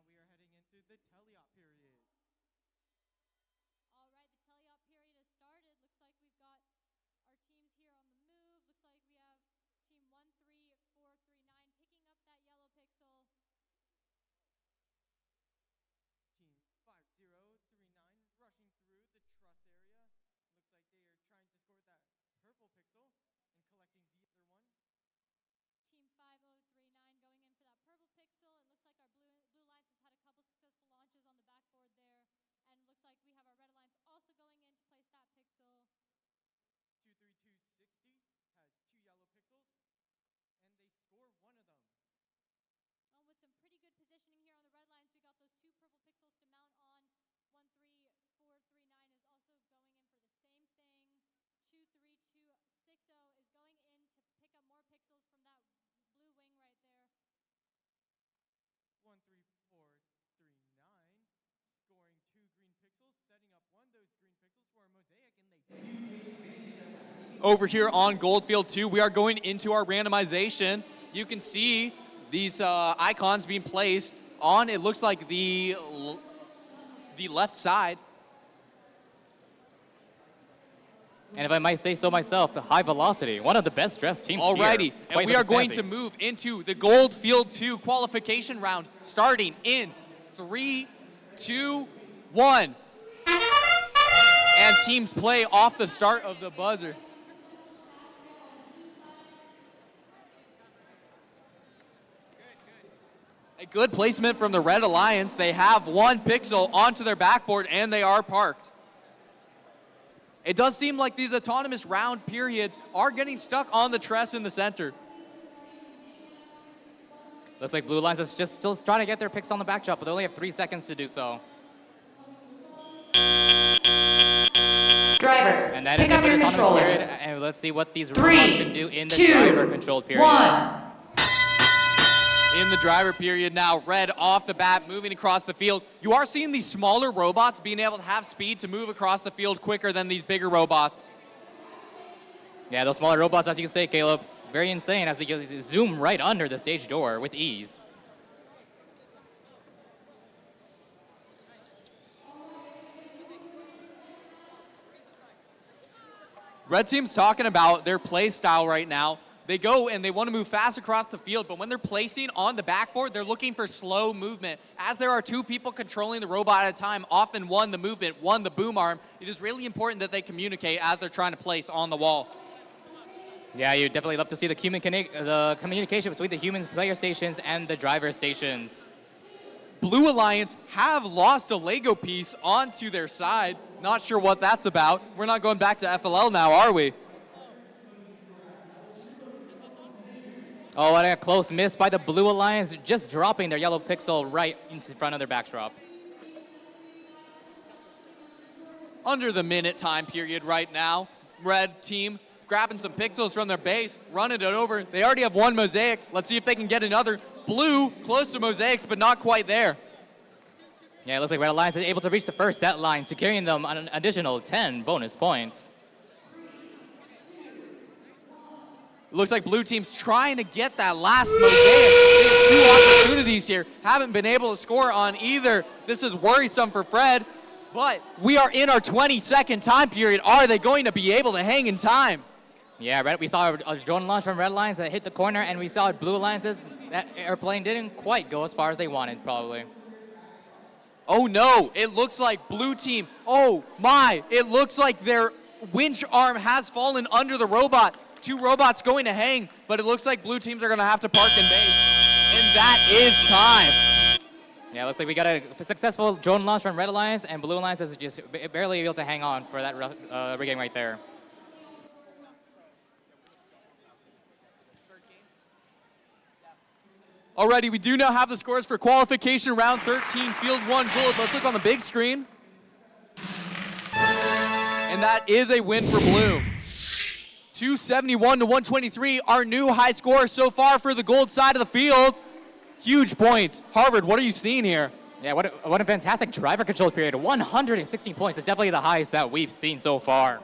Team 5039 rushing through the truss area. Looks like they are trying to score that purple pixel and collecting the other one. Team 5039 going in for that purple pixel. It looks like our blue alliance has had a couple successful launches on the backboard there. And it looks like we have our red alliance also going in to place that pixel. 23260 has 2 yellow pixels, and they score one of them. With some pretty good positioning here on the red lines, we got those 2 purple pixels to mount on. 13439 is also going in for the same thing. 23260 is going in to pick up more pixels from that blue wing right there. 13439 scoring 2 green pixels, setting up one of those green pixels for a mosaic, and they Over here on Goldfield 2, we are going into our randomization. You can see these icons being placed on, it looks like the left side. And if I might say so myself, the High Velocity, one of the best dressed teams Alrighty, here. and we are going to move into the Goldfield 2 qualification round, starting in 3, 2, 1. And teams play off the start of the buzzer. A good placement from the Red Alliance. They have 1 pixel onto their backboard and they are parked. It does seem like these autonomous round periods are getting stuck on the truss in the center. Looks like Blue Alliance is just still trying to get their picks on the backdrop, but they only have 3 seconds to do so. Drivers, And that pick is up it for your the autonomous controllers. period. And let's see what these 3, robots can do in the 2, driver-controlled period. 1. In the driver period now, red off the bat, moving across the field. You are seeing these smaller robots being able to have speed to move across the field quicker than these bigger robots. Yeah, those smaller robots, as you say, Caleb, very insane as they zoom right under the stage door with ease. Red team's talking about their play style right now. They go and they want to move fast across the field, but when they're placing on the backboard, they're looking for slow movement. As there are 2 people controlling the robot at a time, often one the movement, one the boom arm, it is really important that they communicate as they're trying to place on the wall. Yeah, you definitely love to see the communication between the human player stations and the driver stations. Blue Alliance have lost a Lego piece onto their side. Not sure what that's about. We're not going back to FLL now, are we? Oh, what a close miss by the Blue Alliance, just dropping their yellow pixel right into front of their backdrop. Under the minute time period right now, red team grabbing some pixels from their base, running it over. They already have one mosaic. Let's see if they can get another. Blue close to mosaics, but not quite there. Yeah, it looks like Red Alliance is able to reach the first set line, securing them an additional 10 bonus points. Looks like blue team's trying to get that last mosaic. They have two opportunities here. Haven't been able to score on either. This is worrisome for Fred, but we are in our 20-second time period. Are they going to be able to hang in time? Yeah, we saw a drone launch from Red Alliance that hit the corner, and we saw Blue Alliance's that airplane didn't quite go as far as they wanted, probably. Oh no, it looks like blue team, oh my, it looks like their winch arm has fallen under the robot. Two robots going to hang, but it looks like blue teams are gonna have to park in base. And that is time. Yeah, it looks like we got a successful drone launch from Red Alliance, and Blue Alliance is just barely able to hang on for that rigging right there. Alrighty, we do now have the scores for qualification round 13, field 1 gold. Let's look on the big screen. And that is a win for blue. 271 to 123, our new high score so far for the gold side of the field. Huge points. Harvard, what are you seeing here? Yeah, what a fantastic driver control period. 116 points is definitely the highest that we've seen so far.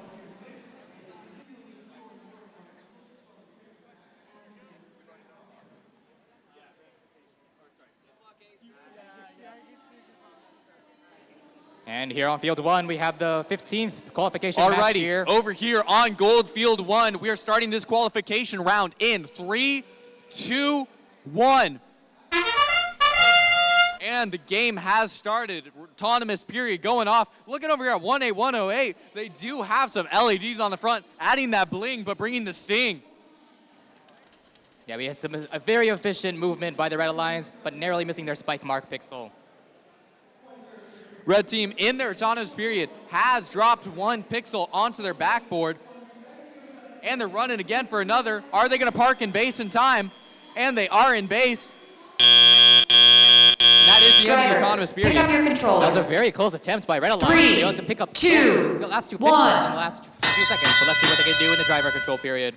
And here on field 1, we have the 15th qualification match here. Over here on gold field 1, we are starting this qualification round in 3, 2, 1. And the game has started. Autonomous period going off. Looking over here at 1A 108, they do have some LEDs on the front, adding that bling, but bringing the sting. Yeah, we had a very efficient movement by the Red Alliance, but narrowly missing their spike mark pixel. Red team in their autonomous period has dropped one pixel onto their backboard, and they're running again for another. Are they going to park in base in time? And they are in base. And that is the end of the autonomous period. Pick up your controllers. That was a very close attempt by Red Alliance. 3, They able to pick up two, the last 2 pixels one. in the last few seconds, but let's see what they can do in the driver control period.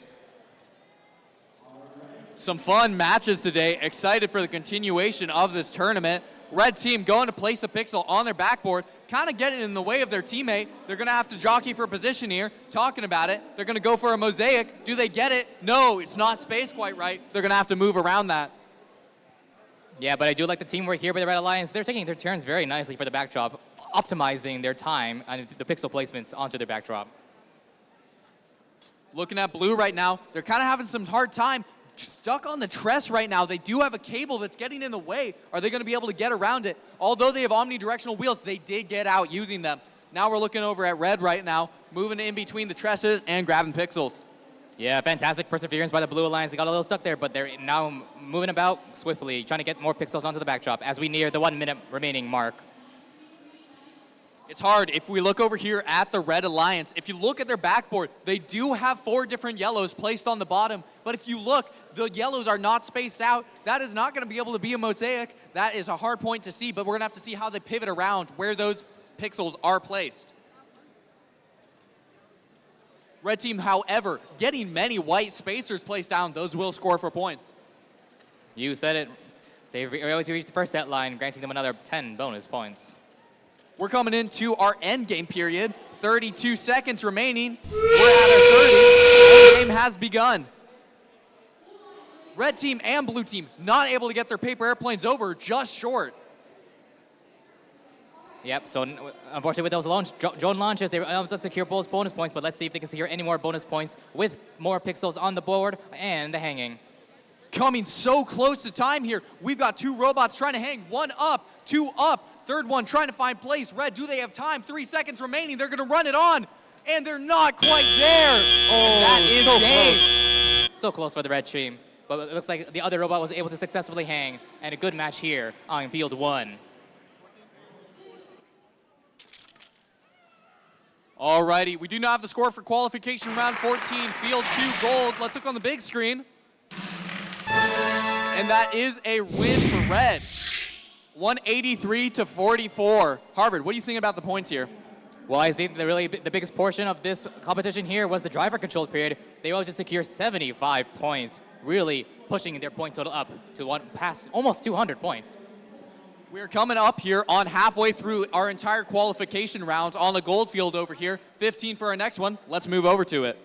Some fun matches today. Excited for the continuation of this tournament. Red team going to place a pixel on their backboard, kind of getting in the way of their teammate. They're going to have to jockey for position here, talking about it. They're going to go for a mosaic. Do they get it? No, it's not spaced quite right. They're going to have to move around that. Yeah, but I do like the teamwork here by the Red Alliance. They're taking their turns very nicely for the backdrop, optimizing their time and the pixel placements onto their backdrop. Looking at blue right now, they're kind of having some hard time. Stuck on the truss right now. They do have a cable that's getting in the way. Are they going to be able to get around it? Although they have omnidirectional wheels, they did get out using them. Now we're looking over at red right now, moving in between the trusses and grabbing pixels. Yeah, fantastic perseverance by the Blue Alliance. They got a little stuck there, but they're now moving about swiftly, trying to get more pixels onto the backdrop as we near the 1 minute remaining mark. It's hard. If we look over here at the Red Alliance, if you look at their backboard, they do have 4 different yellows placed on the bottom. But if you look, the yellows are not spaced out. That is not going to be able to be a mosaic. That is a hard point to see, but we're going to have to see how they pivot around where those pixels are placed. Red team, however, getting many white spacers placed down. Those will score for points. You said it. They were able to reach the first set line, granting them another 10 bonus points. We're coming into our end game period. 32 seconds remaining. We're at our 30. The game has begun. Red team and blue team not able to get their paper airplanes over, just short. Yep, so unfortunately with those drone launches, they were able to secure both bonus points, but let's see if they can secure any more bonus points with more pixels on the board and the hanging. Coming so close to time here. We've got 2 robots trying to hang. 1 up, 2 up. Third one trying to find place. Red, do they have time? 3 seconds remaining. They're going to run it on, and they're not quite there. Oh, that is so game. close. So close for the red team. But it looks like the other robot was able to successfully hang, and a good match here on field 1. Alrighty, we do not have the score for qualification round 14, field 2 gold. Let's look on the big screen. And that is a win for red. 183-44. Harvard, what do you think about the points here? Well, I think the biggest portion of this competition here was the driver control period. They were able to secure 75 points, really pushing their point total up to past almost 200 points. We're coming up here on halfway through our entire qualification rounds on the gold field over here. 15 for our next one. Let's move over to it.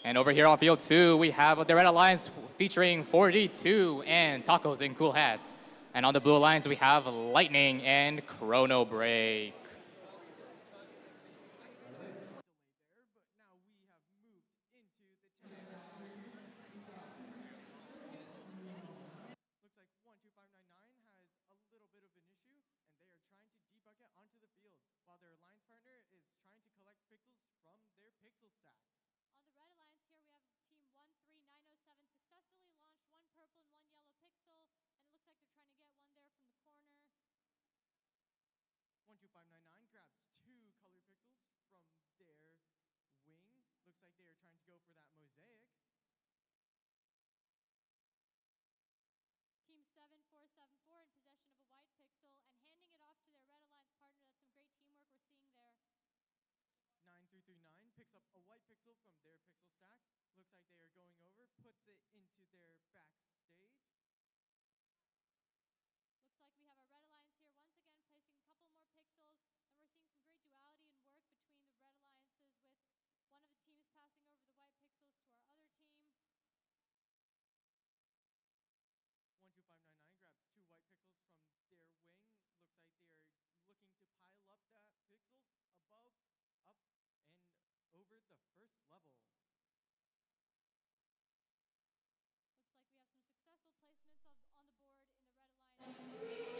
And over here on field 2, we have the Red Alliance featuring 42 and Tacos in cool hats. And on the Blue Alliance, we have Lightning and Chrono Break.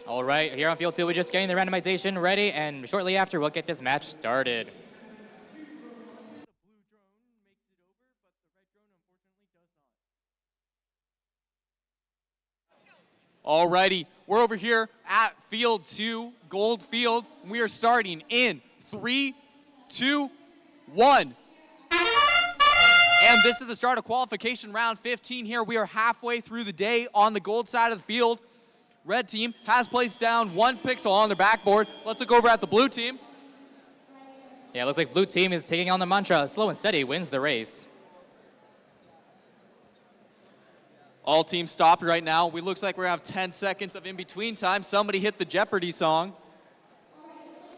All right, here on field 2, we're just getting the randomization ready, and shortly after, we'll get this match started. Alrighty, we're over here at field 2, gold field. We are starting in 3, 2, 1. And this is the start of qualification round 15 here. We are halfway through the day on the gold side of the field. Red team has placed down 1 pixel on their backboard. Let's look over at the blue team. Yeah, it looks like blue team is taking on the mantra, slow and steady wins the race. All teams stopped right now. We looks like we're gonna have 10 seconds of in-between time. Somebody hit the Jeopardy song.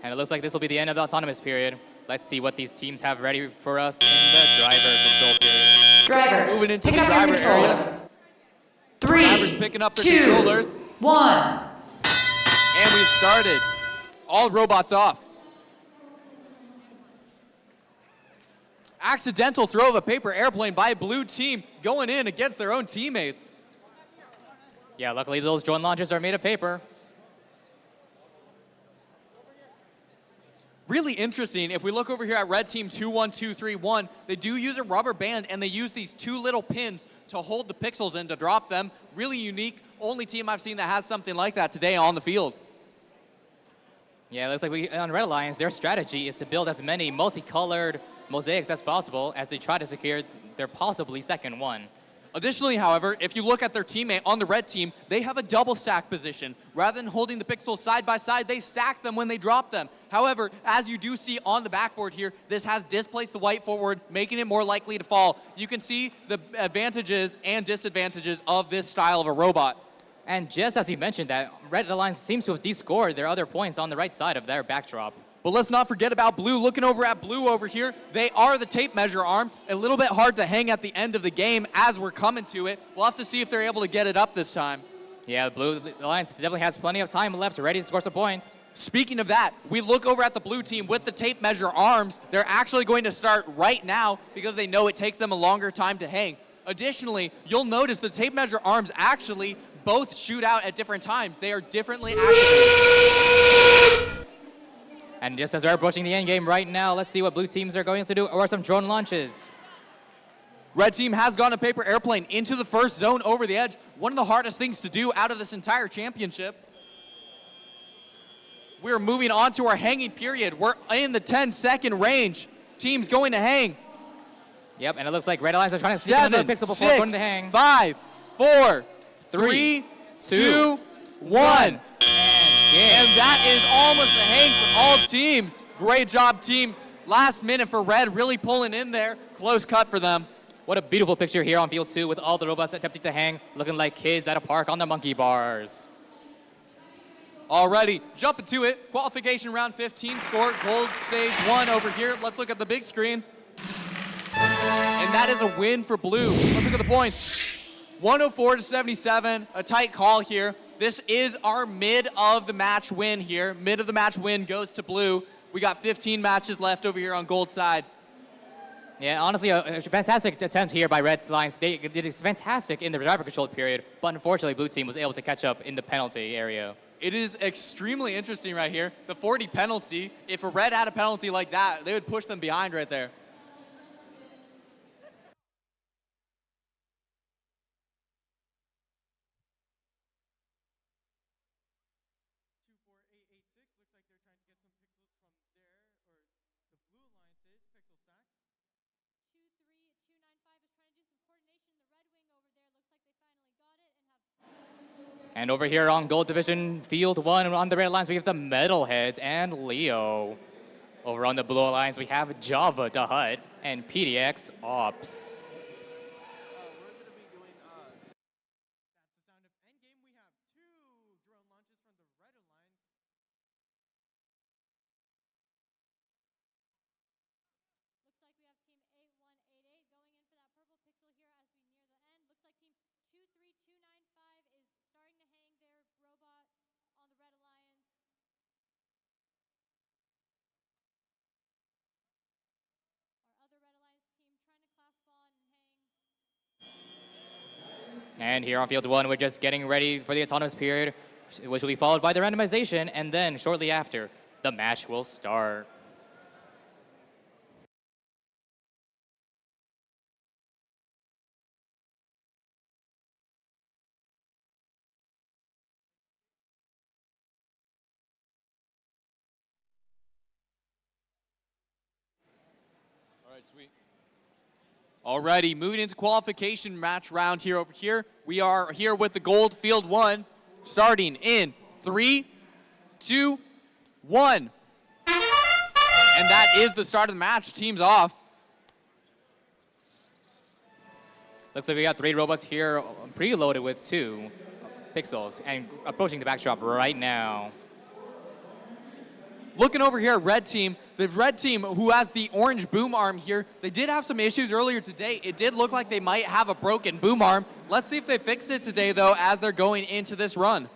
And it looks like this will be the end of the autonomous period. Let's see what these teams have ready for us in the driver control period. Drivers, moving into pick the up your driver area. controllers. 3, Drivers picking up their 2, controllers. 1. And we've started. All robots off. Accidental throw of a paper airplane by blue team going in against their own teammates. Yeah, luckily those drone launchers are made of paper. Really interesting, if we look over here at red team 2-1-2-3-1, they do use a rubber band and they use these 2 little pins to hold the pixels and to drop them. Really unique, only team I've seen that has something like that today on the field. Yeah, it looks like on Red Alliance, their strategy is to build as many multicolored mosaics as possible as they try to secure their possibly second one. Additionally, however, if you look at their teammate on the red team, they have a double stack position. Rather than holding the pixels side by side, they stack them when they drop them. However, as you do see on the backboard here, this has displaced the white forward, making it more likely to fall. You can see the advantages and disadvantages of this style of a robot. And just as you mentioned that, Red Alliance seems to have descored their other points on the right side of their backdrop. But let's not forget about blue. Looking over at blue over here, they are the tape measure arms. A little bit hard to hang at the end of the game as we're coming to it. We'll have to see if they're able to get it up this time. Yeah, Blue Alliance definitely has plenty of time left, ready to score some points. Speaking of that, we look over at the blue team with the tape measure arms. They're actually going to start right now because they know it takes them a longer time to hang. Additionally, you'll notice the tape measure arms actually both shoot out at different times. They are differently activated. And just as we're approaching the end game right now, let's see what blue teams are going to do, or some drone launches. Red team has gone a paper airplane into the first zone over the edge. One of the hardest things to do out of this entire championship. We're moving on to our hanging period. We're in the 10-second range. Teams going to hang. Yep, and it looks like Red Alliance are trying to sneak another pixel before going to hang. 5, 4, 3, 2, 1. And that is almost a hang for all teams. Great job, teams. Last minute for Red, really pulling in there. Close cut for them. What a beautiful picture here on field 2 with all the robots attempting to hang, looking like kids at a park on the monkey bars. Alrighty, jumping to it. Qualification round 15 score, gold stage 1 over here. Let's look at the big screen. And that is a win for blue. Let's look at the points. 104 to 77, a tight call here. This is our mid of the match win here. Mid of the match win goes to blue. We got 15 matches left over here on gold side. Yeah, honestly, a fantastic attempt here by Red Lions. They did fantastic in the driver controlled period, but unfortunately, blue team was able to catch up in the penalty area. It is extremely interesting right here. The 40 penalty, if a Red had a penalty like that, they would push them behind right there. And over here on Gold Division, Field 1, on the Red Alliance, we have the Metalheads and Leo. Over on the Blue Alliance, we have Java, the Hut, and PDX Ops. And here on Field 1, we're just getting ready for the autonomous period, which will be followed by the randomization, and then shortly after, the match will start. All right, sweet. Alrighty, moving into qualification match round here over here. We are here with the gold Field 1, starting in 3, 2, 1. And that is the start of the match. Team's off. Looks like we got 3 robots here preloaded with 2 pixels and approaching the backdrop right now. Looking over here at Red Team, the Red Team who has the orange boom arm here, they did have some issues earlier today. It did look like they might have a broken boom arm. Let's see if they fixed it today, though, as they're going into this run.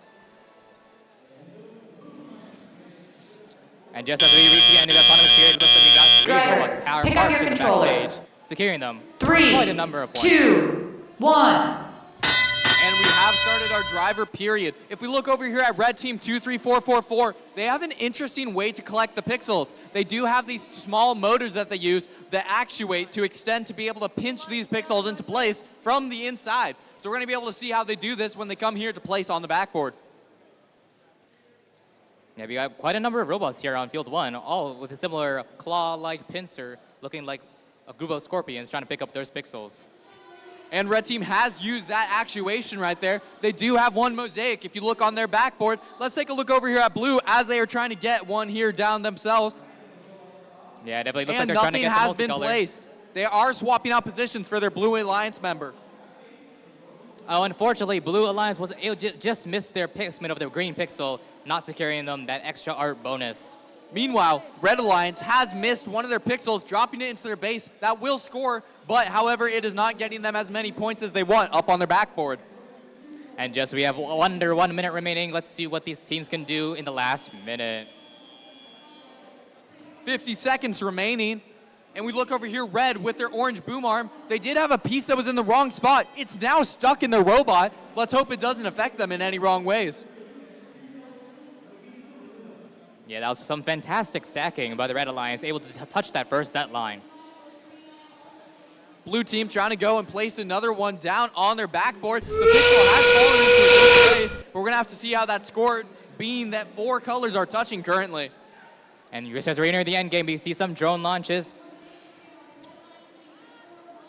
And just as we reach the end of the autonomous period, it looks like we got 3 robots power pick up parked your to the controllers. backstage, securing them 3, quite a number of points. 2, 1. And we have started our driver period. If we look over here at Red Team 23444, they have an interesting way to collect the pixels. They do have these small motors that they use that actuate to extend to be able to pinch these pixels into place from the inside. So we're going to be able to see how they do this when they come here to place on the backboard. Yeah, we got quite a number of robots here on Field 1, all with a similar claw-like pincer, looking like a group of scorpions trying to pick up those pixels. And Red Team has used that actuation right there. They do have one mosaic if you look on their backboard. Let's take a look over here at Blue as they are trying to get one here down themselves. Yeah, definitely looks and like they're trying to get the nothing has been multicolor. placed. They are swapping out positions for their Blue Alliance member. Oh, unfortunately, Blue Alliance was just missed their placement of the green pixel, not securing them that extra art bonus. Meanwhile, Red Alliance has missed one of their pixels, dropping it into their base. That will score, but however, it is not getting them as many points as they want up on their backboard. And just we have under 1 minute remaining. Let's see what these teams can do in the last minute. 50 seconds remaining, And we look over here, red with their orange boom arm. They did have a piece that was in the wrong spot. It's now stuck in their robot. Let's hope it doesn't affect them in any wrong ways. Yeah, that was some fantastic stacking by the Red Alliance, able to touch that first set line. Blue team trying to go and place another one down on their backboard. The pixel has fallen into a good place, but we're going to have to see how that's scored, being that 4 colors are touching currently. And just as we enter the end game, we see some drone launches.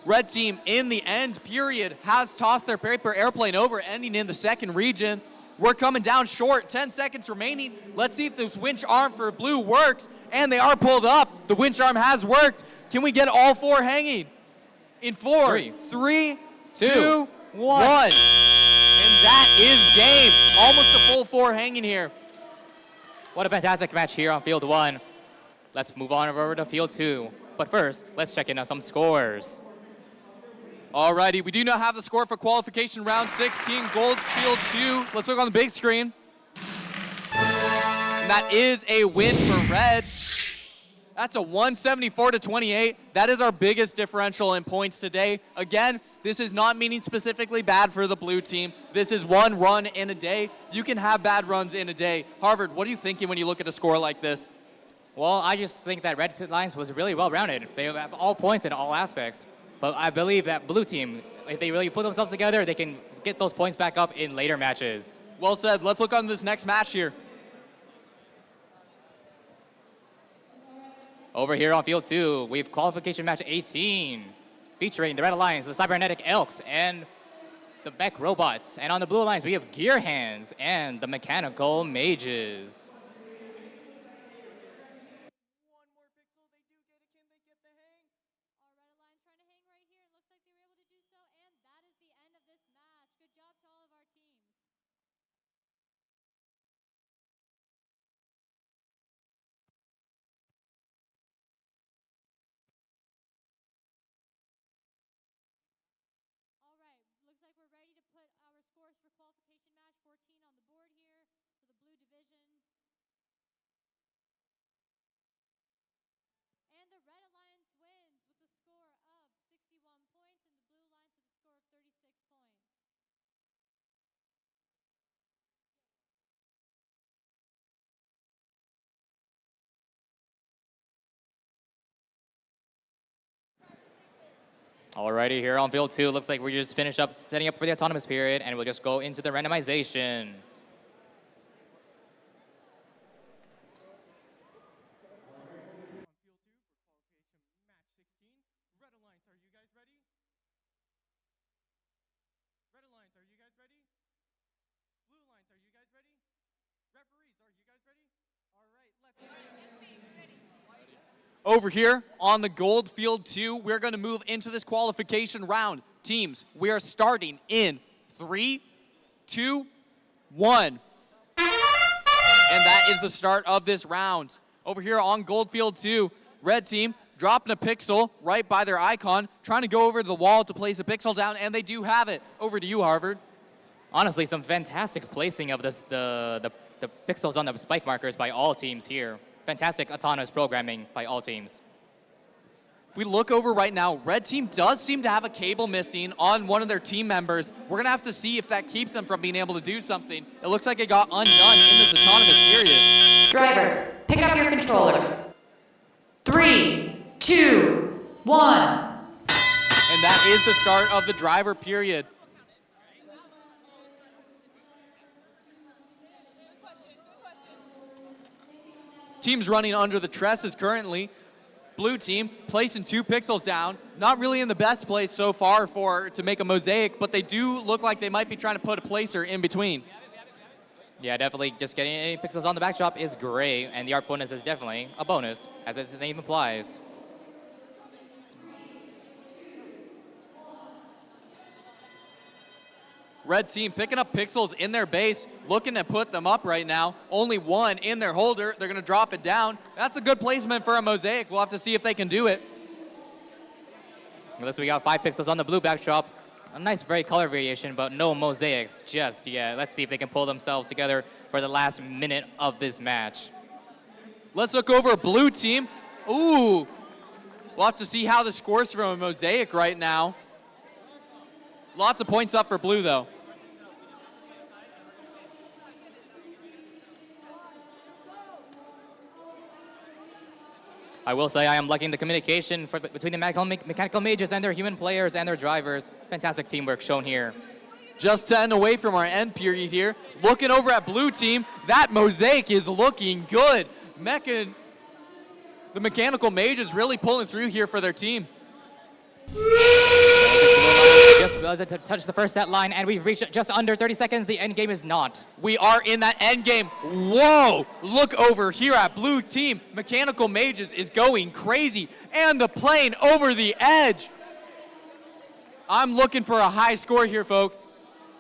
Red team, in the end period, has tossed their paper airplane over, ending in the second region. We're coming down short, 10 seconds remaining. Let's see if this winch arm for blue works, and they are pulled up. The winch arm has worked. Can we get all 4 hanging? In 4, 3, 2, 1. And that is game. Almost a full 4 hanging here. What a fantastic match here on field 1. Let's move on over to field 2. But first, let's check in on some scores. Alrighty, we do not have the score for qualification round 16, gold field 2. Let's look on the big screen. And that is a win for red. That's a 174-28. That is our biggest differential in points today. Again, this is not meaning specifically bad for the blue team. This is one run in a day. You can have bad runs in a day. Harvard, what are you thinking when you look at a score like this? Well, I just think that Red Alliance was really well-rounded. They have all points in all aspects. But I believe that blue team, if they really put themselves together, they can get those points back up in later matches. Well said. Let's look on this next match here. Over here on field 2, we have qualification match 18, featuring the Red Alliance, the Cybernetic Elks, and the Mech Robots. And on the Blue Alliance, we have Gear Hands and the Mechanical Mages. Alrighty, here on field 2, looks like we just finished up setting up for the autonomous period, and we'll just go into the randomization. Over here on the gold field 2, we're going to move into this qualification round. Teams, we are starting in 3, 2, 1. And that is the start of this round. Over here on gold field 2, red team dropping a pixel right by their icon, trying to go over to the wall to place a pixel down, and they do have it. Over to you, Harvard. Honestly, some fantastic placing of the pixels on the spike markers by all teams here. Fantastic autonomous programming by all teams. If we look over right now, red team does seem to have a cable missing on one of their team members. We're going to have to see if that keeps them from being able to do something. It looks like it got undone in this autonomous period. Drivers, pick up your controllers. 3, 2, 1. And that is the start of the driver period. Teams running under the tresses currently. Blue team placing 2 pixels down. Not really in the best place so far to make a mosaic, but they do look like they might be trying to put a placer in between. Yeah, definitely just getting any pixels on the backdrop is great, and the art bonus is definitely a bonus, as its name implies. Red team picking up pixels in their base, looking to put them up right now. Only 1 in their holder. They're going to drop it down. That's a good placement for a mosaic. We'll have to see if they can do it. Unless we got 5 pixels on the blue backdrop. A nice, very color variation, but no mosaics just yet. Let's see if they can pull themselves together for the last minute of this match. Let's look over blue team. Ooh, We'll have to see how the scores from a Mosaic right now. Lots of points up for blue, though. I will say I am liking the communication between the mechanical mages and their human players and their drivers. Fantastic teamwork shown here. Just 10 away from our end period here. Looking over at blue team, that Mosaic is looking good. The mechanical mage is really pulling through here for their team. Just to touch the first set line, and we've reached just under 30 seconds. The end game is not. We are in that end game. Whoa! Look over here at blue team. Mechanical mages is going crazy, and the plane over the edge. I'm looking for a high score here, folks.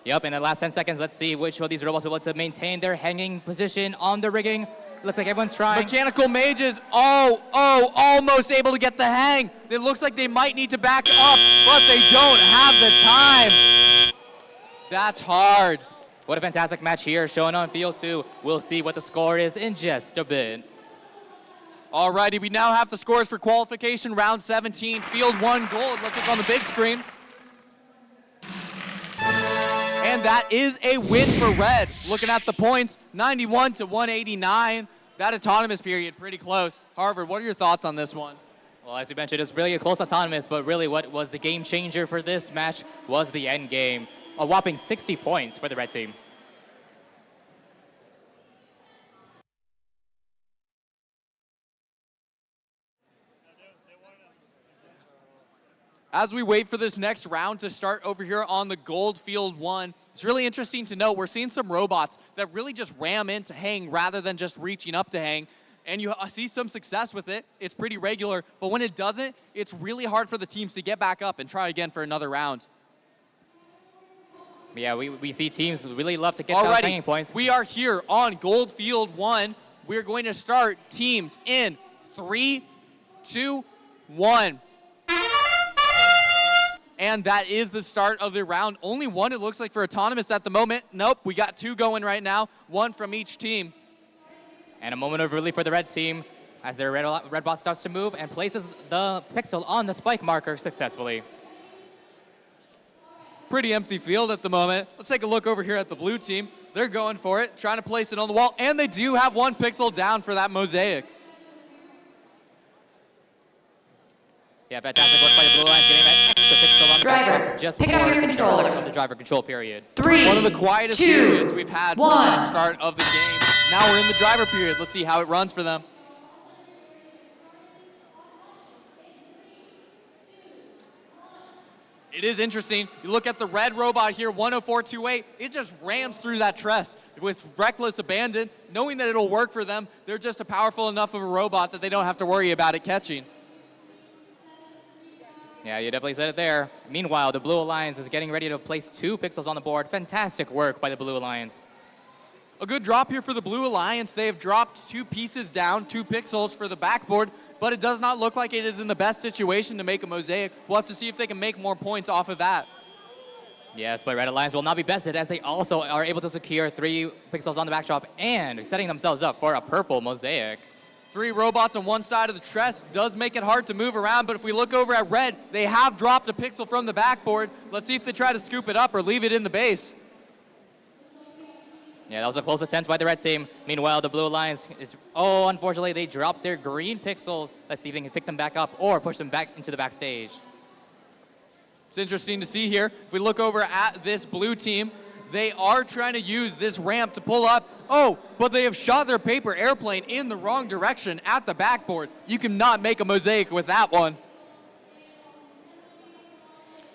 Yep, in the last 10 seconds, let's see which of these robots will be able to maintain their hanging position on the rigging. Looks like everyone's trying. Mechanical mages, almost able to get the hang. It looks like they might need to back up, but they don't have the time. That's hard. What a fantastic match here, shown on field 2. We'll see what the score is in just a bit. Alrighty, we now have the scores for qualification round 17. Field 1 gold, looks like on the big screen. And that is a win for red. Looking at the points, 91 to 189. That autonomous period, pretty close. Harvard, what are your thoughts on this one? Well, as you mentioned, it's really a close autonomous, but really what was the game changer for this match was the end game. A whopping 60 points for the red team. As we wait for this next round to start over here on the gold field 1, it's really interesting to note we're seeing some robots that really just ram in to hang rather than just reaching up to hang. And you see some success with it. It's pretty regular, but when it doesn't, it's really hard for the teams to get back up and try again for another round. Yeah, we see teams really love to get those hanging points. We are here on gold field 1. We're going to start teams in 3, 2, 1. And that is the start of the round. Only one, it looks like, for autonomous at the moment. Nope, we got 2 going right now, 1 from each team. And a moment of relief for the red team as their red bot starts to move and places the pixel on the spike marker successfully. Pretty empty field at the moment. Let's take a look over here at the blue team. They're going for it, trying to place it on the wall, and they do have 1 pixel down for that Mosaic. Yeah, fantastic work by the Blue Lions, getting that extra pixel on the Drivers, just pick up your controllers. The driver control period. 3, one of the quietest 2, periods we've had from 1. the start of the game. Now we're in the driver period. Let's see how it runs for them. It is interesting. You look at the red robot here, 10428. It just rams through that tress with reckless abandon, knowing that it'll work for them. They're just a powerful enough of a robot that they don't have to worry about it catching. Yeah, you definitely said it there. Meanwhile, the Blue Alliance is getting ready to place 2 pixels on the board. Fantastic work by the Blue Alliance. A good drop here for the Blue Alliance. They have dropped 2 pieces down, 2 pixels for the backboard, but it does not look like it is in the best situation to make a Mosaic. We'll have to see if they can make more points off of that. Yes, but Red Alliance will not be bested as they also are able to secure 3 pixels on the backdrop and setting themselves up for a purple Mosaic. 3 robots on one side of the tress does make it hard to move around, but if we look over at red, they have dropped a pixel from the backboard. Let's see if they try to scoop it up or leave it in the base. Yeah, that was a close attempt by the red team. Meanwhile, the Blue Alliance is, unfortunately, they dropped their green pixels. Let's see if they can pick them back up or push them back into the backstage. It's interesting to see here. If we look over at this blue team, they are trying to use this ramp to pull up. But they have shot their paper airplane in the wrong direction at the backboard. You cannot make a Mosaic with that one.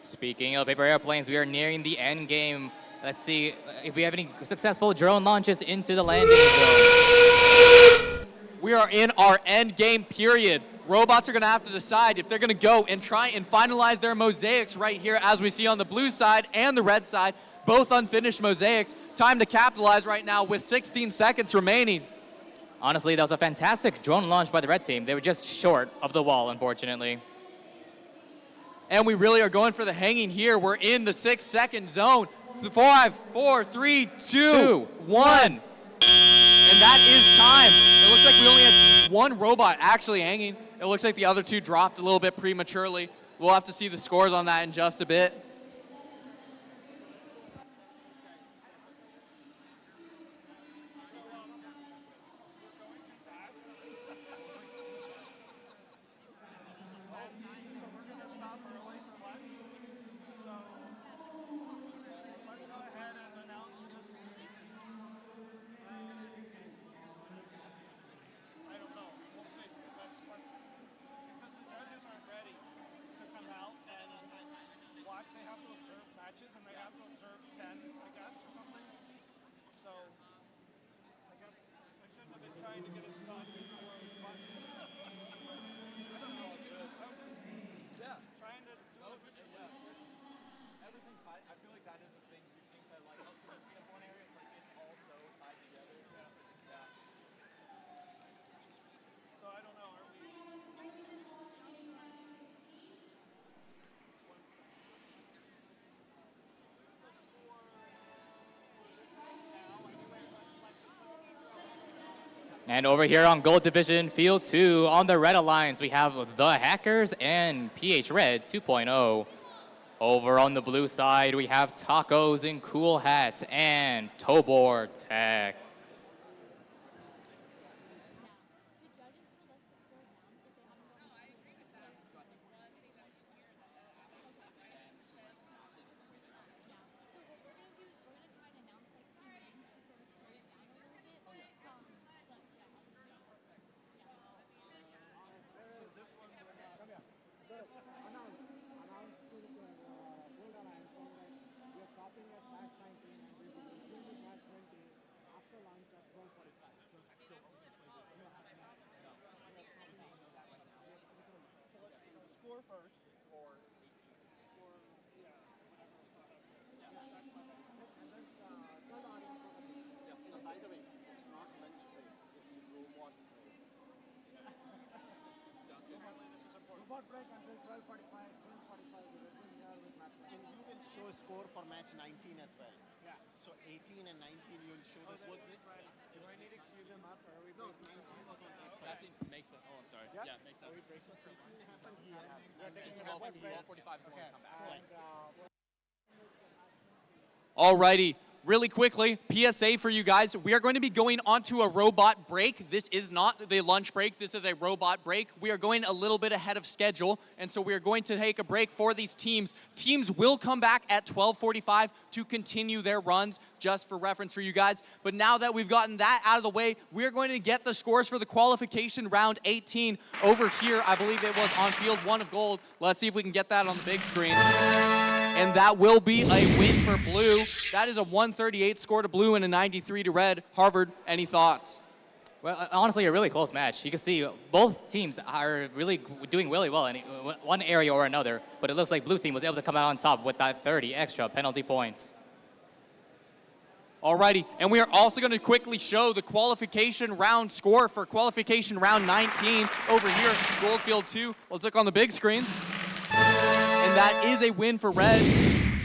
Speaking of paper airplanes, we are nearing the end game. Let's see if we have any successful drone launches into the landing zone. We are in our end game period. Robots are going to have to decide if they're going to go and try and finalize their Mosaics right here, as we see on the blue side and the red side. Both unfinished Mosaics. Time to capitalize right now with 16 seconds remaining. Honestly, that was a fantastic drone launch by the red team. They were just short of the wall, unfortunately. And we really are going for the hanging here. We're in the 6-second zone. 5, 4, 3, 2, 1. And that is time. It looks like we only had 1 robot actually hanging. It looks like the other two dropped a little bit prematurely. We'll have to see the scores on that in just a bit. They have to observe matches and they have to observe 10, I guess, or something. So, I guess I shouldn't have been trying to get us done before the button. I don't know. I was just trying to do it efficiently. Everything tied. I feel like that is the thing. You think that like in one area, it's like it's all so tied together. Yeah. So I don't know. Are we? And over here on Gold Division Field 2, on the Red Alliance, we have the Hackers and PH Red 2.0. Over on the blue side, we have Tacos and Cool Hats and Tobor Tech. Score first for yeah, whatever we thought of. Yeah, that's my bad. And then tell the audience over there. Yeah. By the way, it's not lunch break, it's robot break. This is important. Robot break until 12:45, 12:45 we resume here with match. And you will show a score for match 19 as well. Yeah. So 18 and 19 you will show the score. Do I need to cue them up or are we? No, 19 was on that side. Makes sense. Oh, I'm sorry. Yeah, makes sense. Are we breaking? 18 happened here. And 12:45 is when we come back. Alrighty, really quickly, PSA for you guys. We are going to be going onto a robot break. This is not the lunch break. This is a robot break. We are going a little bit ahead of schedule, and so we are going to take a break for these teams. Teams will come back at 12:45 to continue their runs, just for reference for you guys. But now that we've gotten that out of the way, we are going to get the scores for the qualification round 18 over here. I believe it was on field 1 of gold. Let's see if we can get that on the big screen. And that will be a win for blue. That is a 138 score to blue and a 93 to red. Harvard, any thoughts? Well, honestly, a really close match. You can see both teams are really doing really well in one area or another, but it looks like blue team was able to come out on top with that 30 extra penalty points. Alrighty, and we are also going to quickly show the qualification round score for qualification round 19 over here, Goldfield 2. Let's look on the big screen. And that is a win for red.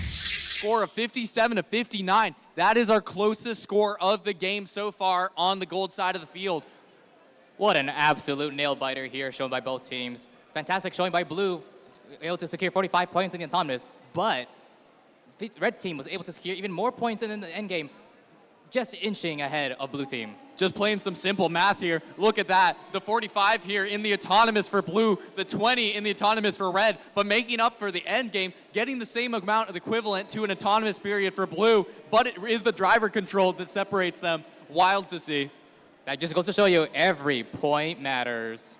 Score of 57 to 59. That is our closest score of the game so far on the gold side of the field. What an absolute nail-biter here shown by both teams. Fantastic showing by blue, able to secure 45 points in the autonomous, but the red team was able to secure even more points in the end game, just inching ahead of blue team. Just playing some simple math here. Look at that. The 45 here in the autonomous for blue, the 20 in the autonomous for red, but making up for the end game, getting the same amount of equivalent to an autonomous period for blue, but it is the driver control that separates them. Wild to see. That just goes to show you every point matters.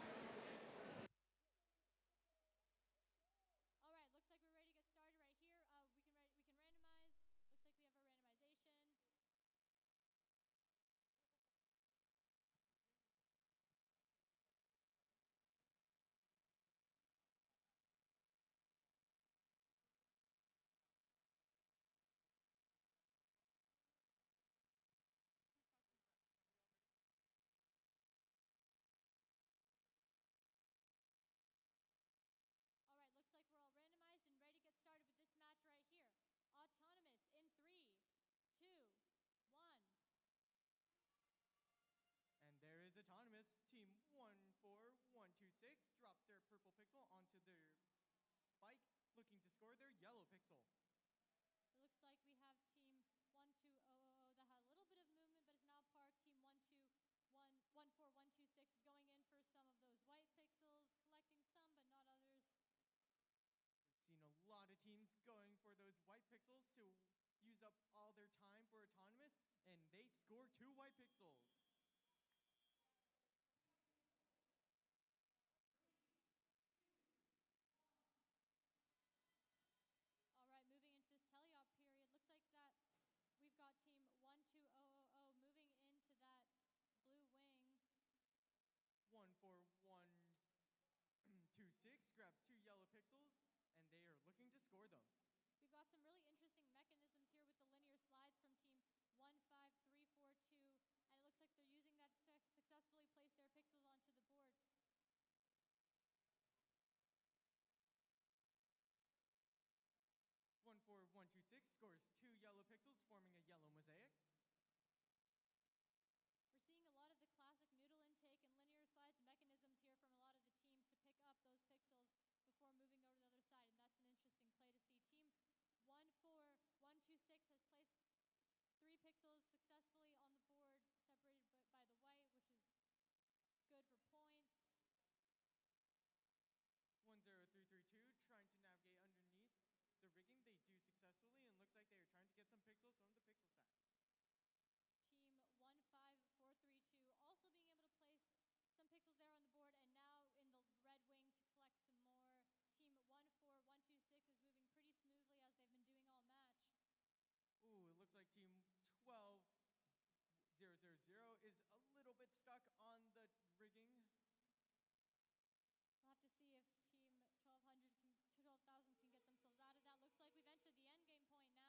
pixels to use up all their time for autonomous, and they score 2 white pixels. All right, moving into this teleop period, looks like that we've got team 12000 moving into that blue wing. 14126 grabs 2 yellow pixels, and they are looking to score them. We've got some really interesting mechanisms here with the linear slides from team 15342, and it looks like they're using that to successfully place their pixels onto the board. One 4126 scores 2 yellow pixels, forming a yellow mosaic. We're seeing a lot of the classic noodle intake and linear slides mechanisms here from a lot of the teams to pick up those pixels before moving over to the other side, and that's an interesting play to see. Team 14126 has placed 3 pixels successfully on the board, separated by the white, which is good for points. 10332 trying to navigate underneath the rigging. They do successfully, and looks like they are trying to get some pixels from the pixel sack. Team 15432 also being able to place some pixels there on the board, and now in the red wing to collect some more. Team 14126 is moving pretty smoothly as they've been doing all match. Ooh, it looks like team 12000 is a little bit stuck on the rigging. We'll have to see if team 12,000 can get themselves out of that. Looks like we've entered the end game point now.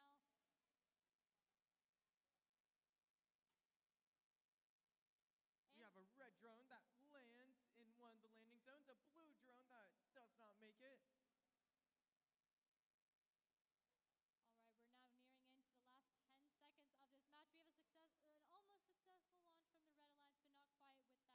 We have a red drone that lands in one of the landing zones, a blue drone that does not make it. All right, we're now nearing into the last 10 seconds of this match. We have an almost successful launch from the Red Alliance, but not quite with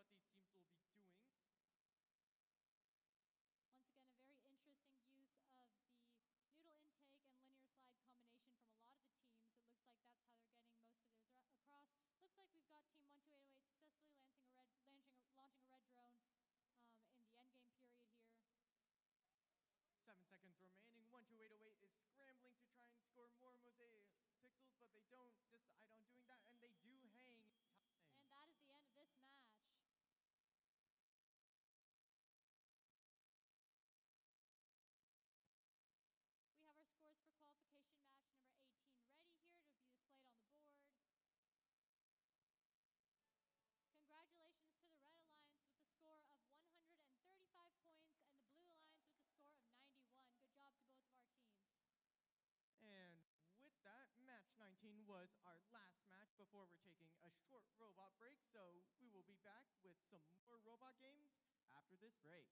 what these teams will be doing. Once again, a very interesting use of the noodle intake and linear slide combination from a lot of the teams. It looks like that's how they're getting most of theirs across. Looks like we've got Team 12808 successfully launching a red drone in the endgame period here. 7 seconds remaining. 12808 is scrambling to try and score more mosaic pixels, but they don't decide on doing that, and they do hang time. And that is the end of this match. We have our scores for qualification match number 18 ready here to be displayed on the board. Congratulations to the Red Alliance with the score of 135 points and the Blue Alliance with the score of 91. Good job to both of our teams. And with that, match 19 was our last match before we're taking a short robot break. So we will be back with some more robot games after this break.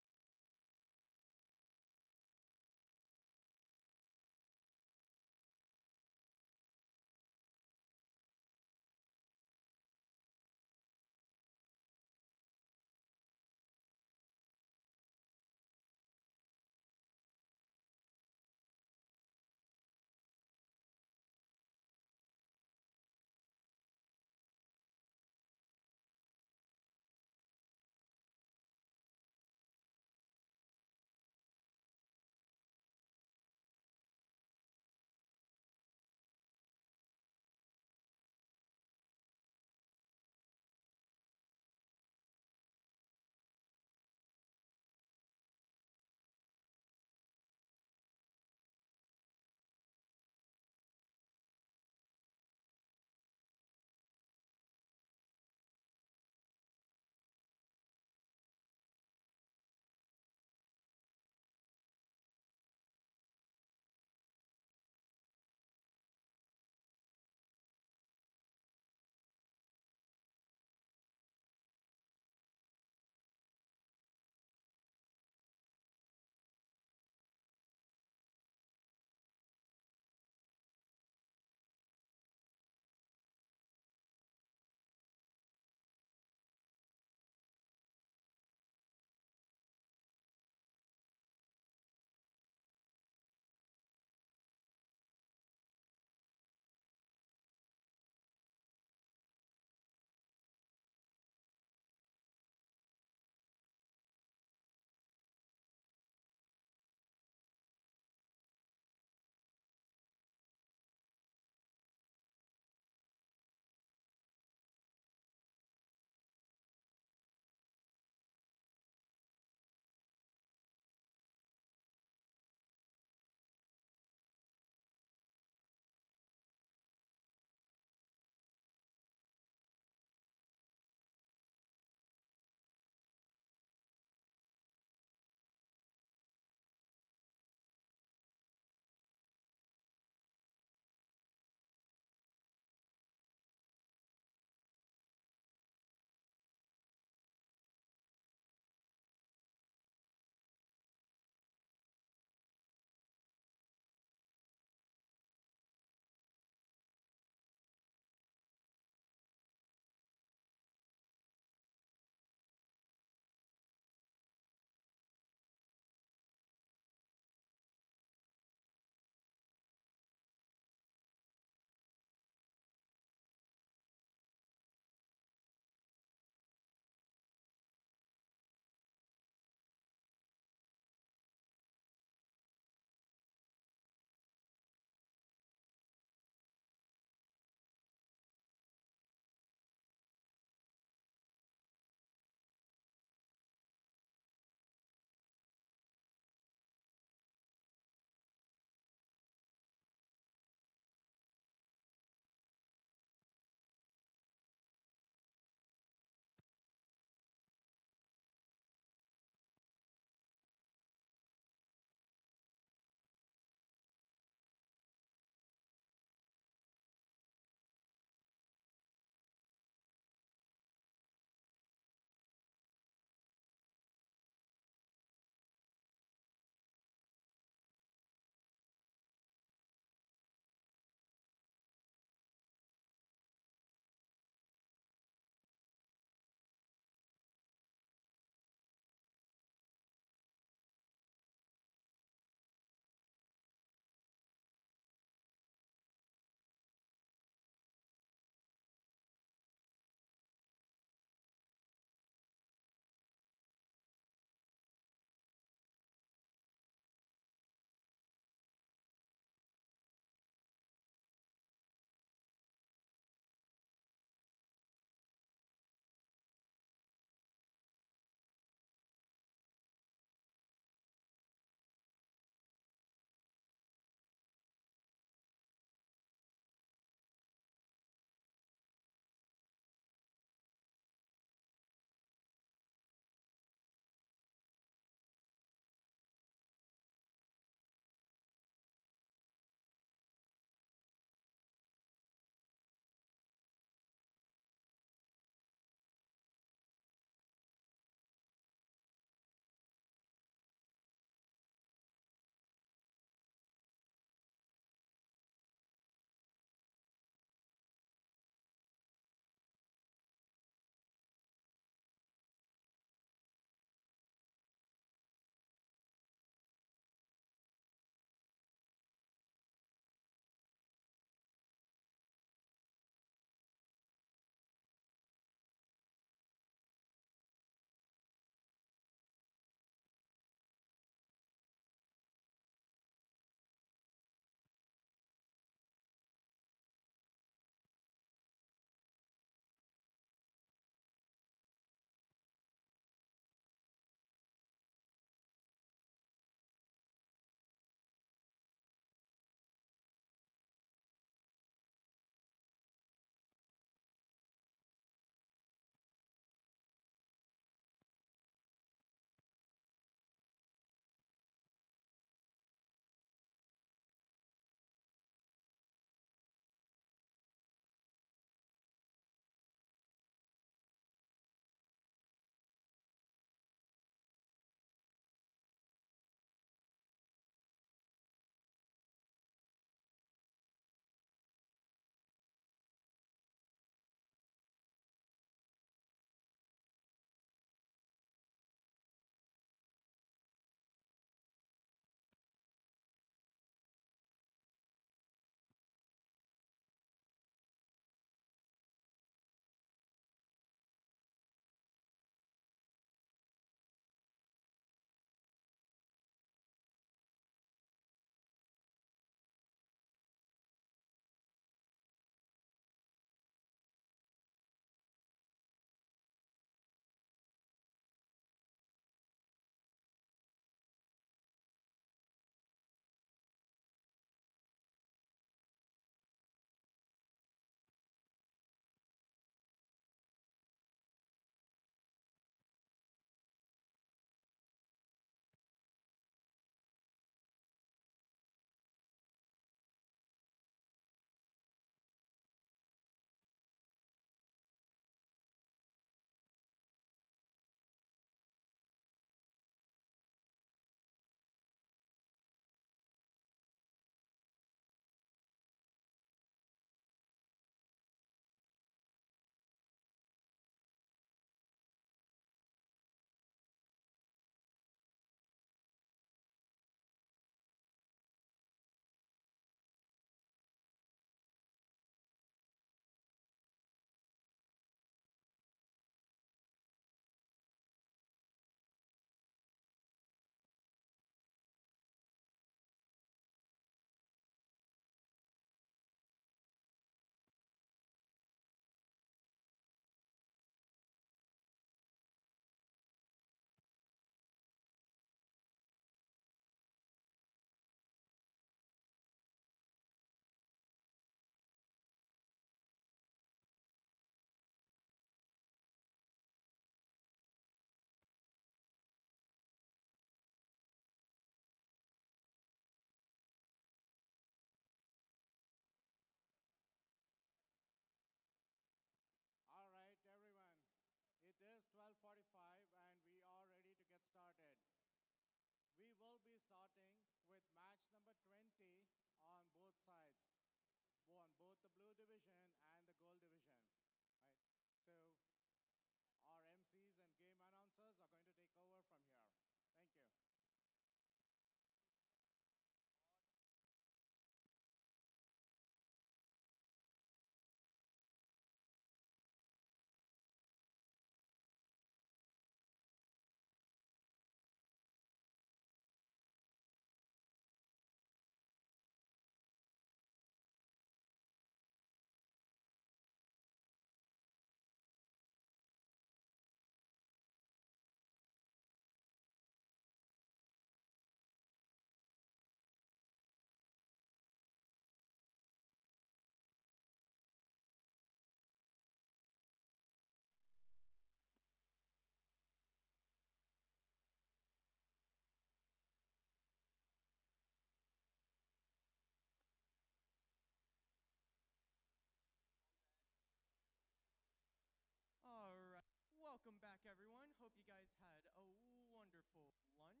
hope you guys had a wonderful lunch.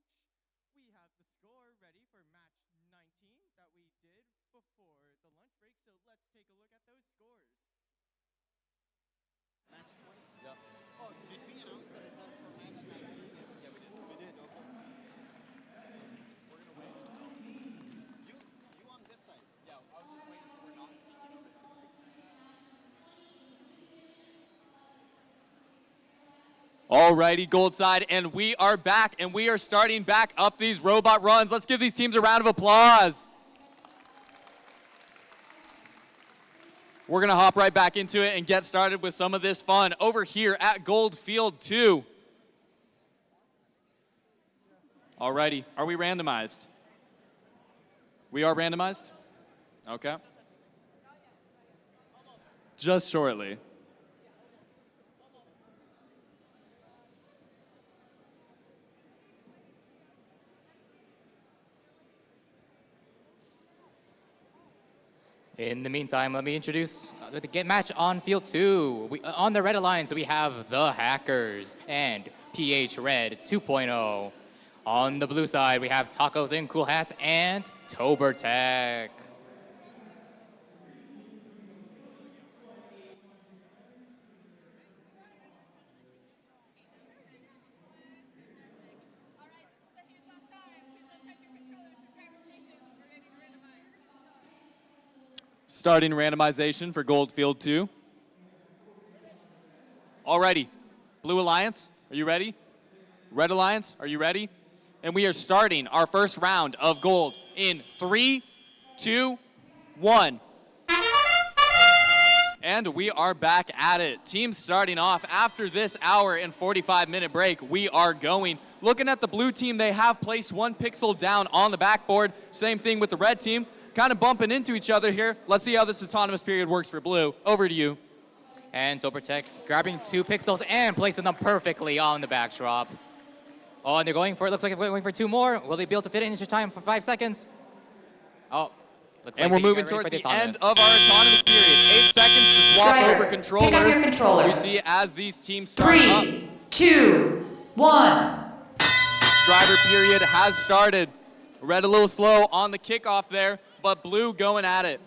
We have the score ready for match 19 that we did before the lunch break, so let's take a look at those scores. Match 20? Yep. Oh, did we announce the result for match 19? Yeah, we did. We did, okay. We're gonna wait. You on this side. Yeah, I was just waiting so we're not speaking over them. Alrighty, gold side, and we are back, and we are starting back up these robot runs. Let's give these teams a round of applause. We're gonna hop right back into it and get started with some of this fun over here at Gold Field 2. Alrighty, are we randomized? We are randomized? Okay. Just shortly. In the meantime, let me introduce the get match on field 2. On the Red Alliance, we have the Hackers and PH Red 2.0. On the blue side, we have Tacos and Cool Hats and Tober Tech. Starting randomization for Gold Field 2. Alrighty, Blue Alliance, are you ready? Red Alliance, are you ready? And we are starting our first round of gold in 3, 2, 1. And we are back at it. Teams starting off after this hour and 45-minute break. We are going. Looking at the blue team, they have placed 1 pixel down on the backboard. Same thing with the red team. Kind of bumping into each other here. Let's see how this autonomous period works for blue. Over to you. And Tober Tech grabbing 2 pixels and placing them perfectly on the backdrop. Oh, and they're going for it. Looks like they're going for 2 more. Will they be able to fit it in your time for 5 seconds? Oh, looks and like we're moving towards the end of our autonomous period. 8 seconds to swap over controllers. Pick up your controllers. We see as these teams start 3, up. 2, 1. Driver period has started. Red a little slow on the kickoff there, but blue going at it.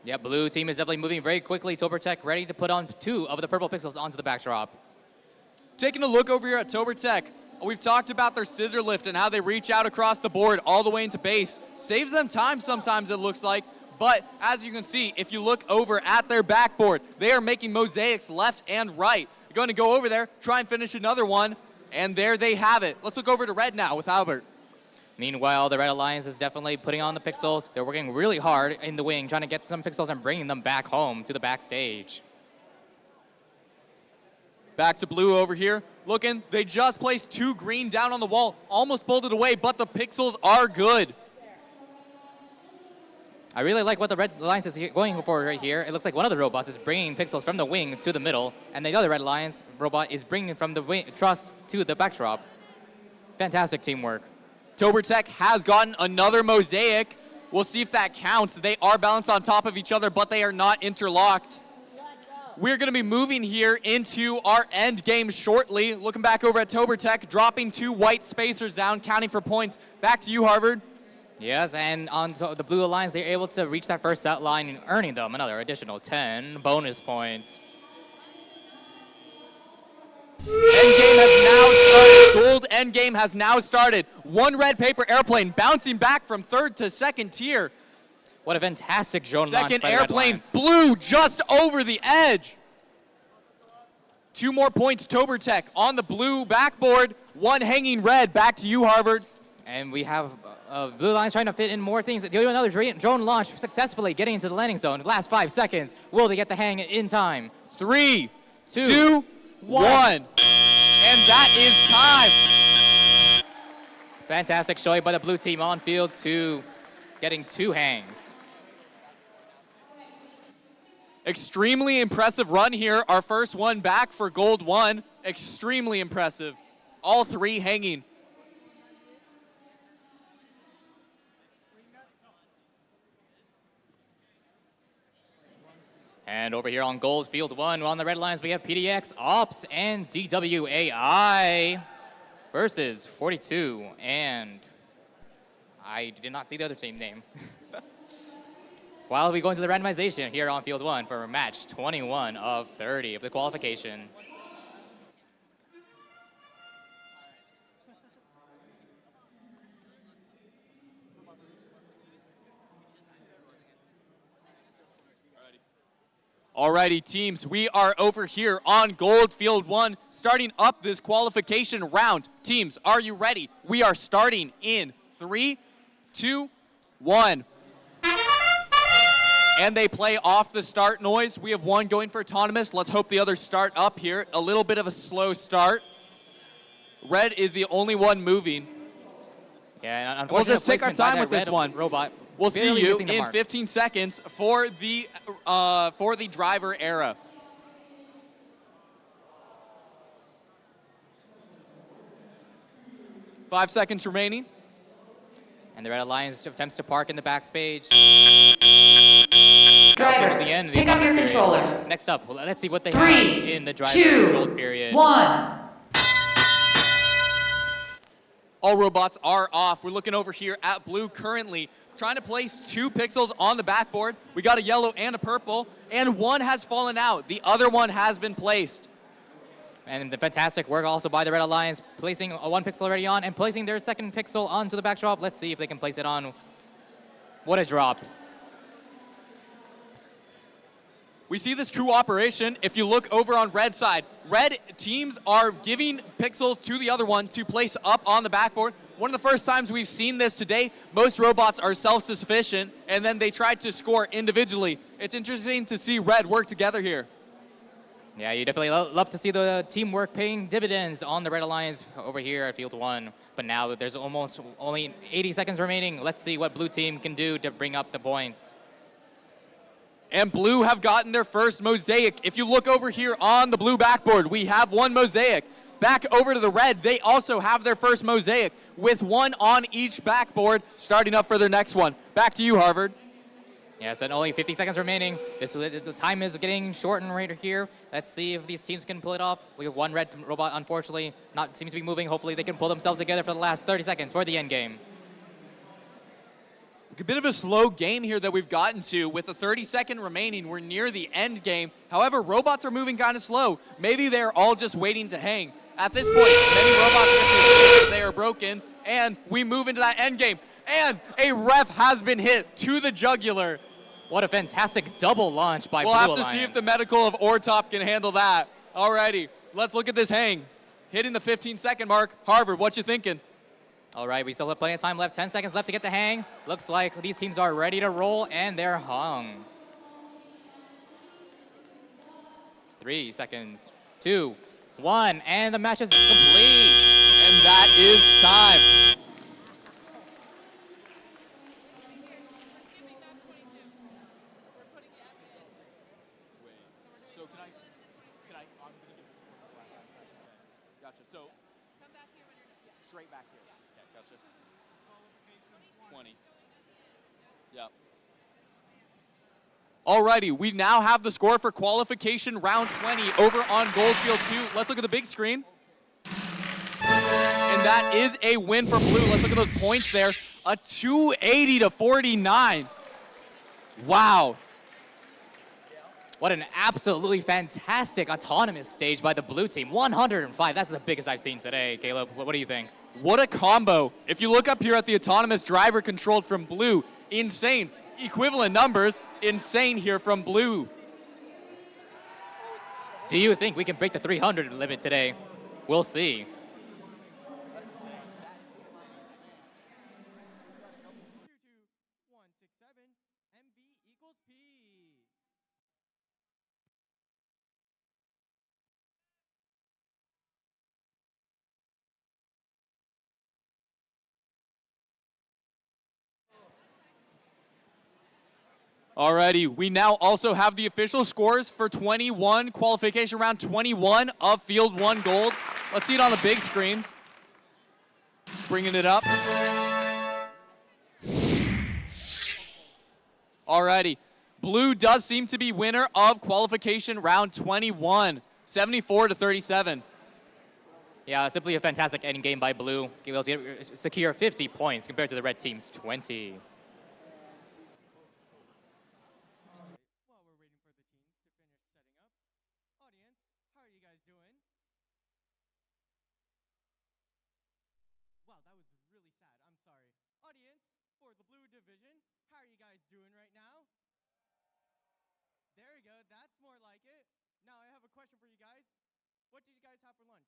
Yeah, blue team is definitely moving very quickly. Tober Tech ready to put on 2 of the purple pixels onto the backdrop. Taking a look over here at Tober Tech, we've talked about their scissor lift and how they reach out across the board all the way into base. Saves them time sometimes, it looks like, but as you can see, if you look over at their backboard, they are making mosaics left and right. You're going to go over there, try and finish another one, and there they have it. Let's look over to red now with Albert. Meanwhile, the Red Alliance is definitely putting on the pixels. They're working really hard in the wing, trying to get some pixels and bringing them back home to the backstage. Back to blue over here. Looking, they just placed 2 green down on the wall. Almost pulled it away, but the pixels are good. I really like what the Red Alliance is going for right here. It looks like one of the robots is bringing pixels from the wing to the middle, and the other Red Alliance robot is bringing from the wing, truss to the backdrop. Fantastic teamwork. Tober Tech has gotten another mosaic. We'll see if that counts. They are balanced on top of each other, but they are not interlocked. We're going to be moving here into our end game shortly. Looking back over at Tober Tech, dropping 2 white spacers down, counting for points. Back to you, Harvard. Yes, and on the Blue Alliance, they're able to reach that first set line and earning them another additional 10 bonus points. Endgame has now started. Gold endgame has now started. 1 red paper airplane bouncing back from 3rd to 2nd tier. What a fantastic drone launch Second by the Red airplane, Alliance. blue just over the edge. 2 more points, Tober Tech on the blue backboard. 1 hanging red. Back to you, Harvard. And we have Blue Alliance trying to fit in more things. They do another drone launch, successfully getting into the landing zone. Last 5 seconds. Will they get the hang in time? 3, 2, 1. And that is time. Fantastic showing by the blue team on field 2, getting 2 hangs. Extremely impressive run here. Our first one back for Gold 1. Extremely impressive. All 3 hanging. And over here on gold, field 1, on the red lines, we have PDX, Ops, and DWAI versus 42. And I did not see the other team name. While we go into the randomization here on field 1 for match 21 of 30 of the qualification. Alrighty, teams, we are over here on gold field 1, starting up this qualification round. Teams, are you ready? We are starting in 3, 2, 1. And they play off the start noise. We have one going for autonomous. Let's hope the others start up here. A little bit of a slow start. Red is the only one moving. Yeah, and we'll just take our time with this one. Robot. We'll see you in 15 seconds for the driver era. Five seconds remaining. And the Red Alliance attempts to park in the backspace. Drivers, the end of the pick up your period. controllers. Next up, let's see what they 3, have in the driver 2, control period. 1. All robots are off. We're looking over here at blue currently, trying to place 2 pixels on the backboard. We got a yellow and a purple, and one has fallen out. The other one has been placed. And the fantastic work also by the Red Alliance, placing a 1 pixel already on and placing their second pixel onto the backdrop. Let's see if they can place it on. What a drop. We see this cooperation. If you look over on red side, red teams are giving pixels to the other one to place up on the backboard. One of the first times we've seen this today. Most robots are self-sufficient, and then they try to score individually. It's interesting to see red work together here. Yeah, you definitely love to see the teamwork paying dividends on the Red Alliance over here at Field 1. But now there's almost only 80 seconds remaining. Let's see what blue team can do to bring up the points. And blue have gotten their first mosaic. If you look over here on the blue backboard, we have one mosaic. Back over to the red, they also have their first mosaic with one on each backboard, starting up for their next one. Back to you, Harvard. Yes, and only 50 seconds remaining. The time is getting shortened right here. Let's see if these teams can pull it off. We have one red robot, unfortunately, seems to be moving. Hopefully they can pull themselves together for the last 30 seconds for the end game. A bit of a slow game here that we've gotten to. With the 30-second remaining, we're near the end game. However, robots are moving kind of slow. Maybe they're all just waiting to hang. At this point, many robots are they are broken, and we move into that end game. And a ref has been hit to the jugular. What a fantastic double launch by We'll Blue have Alliance. to see if the medical of Ortop can handle that. Alrighty, let's look at this hang. Hitting the 15-second mark. Harvard, what you thinking? All right, we still have plenty of time left. 10 seconds left to get the hang. Looks like these teams are ready to roll, and they're hung. 3 seconds, 2, 1, and the match is complete. And that is time. So can I, I'm going to give this a quick Gotcha. So, come back here when you're straight back here. Yeah, gotcha. 20. Yep. Alrighty, we now have the score for qualification round 20 over on Goldfield 2. Let's look at the big screen. And that is a win for blue. Let's look at those points there. A 280 to 49. Wow. What an absolutely fantastic autonomous stage by the blue team. 105, that's the biggest I've seen today. Caleb, what do you think? What a combo. If you look up here at the autonomous driver controlled from blue, insane. Equivalent numbers, insane here from blue. Do you think we can break the 300 limit today? We'll see. Alrighty, we now also have the official scores for 21, qualification round 21 of Field 1 Gold. Let's see it on the big screen. Bringing it up. Alrighty, Blue does seem to be winner of qualification round 21, 74-37. Yeah, simply a fantastic ending game by Blue. Able to secure 50 points compared to the red team's 20. While we're waiting for the teams to finish setting up, audience, how are you guys doing? Wow, that was really sad. I'm sorry. Audience, for the blue division, how are you guys doing right now? There you go. That's more like it. Now I have a question for you guys. What did you guys have for lunch?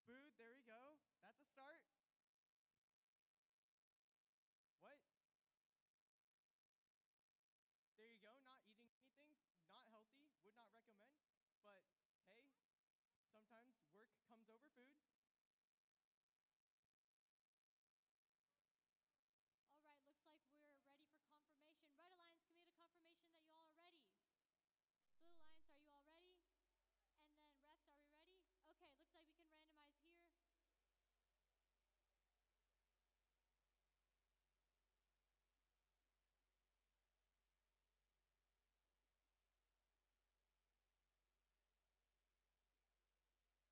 Food, there you go. That's a start. What? There you go. Not eating anything, not healthy, would not recommend. But hey, sometimes work comes over food. All right, looks like we're ready for confirmation. Red Alliance, can we get a confirmation that you all are ready? Blue Alliance, are you all ready? And then refs, are we ready? Okay, looks like we can randomize here. Okay, looks like our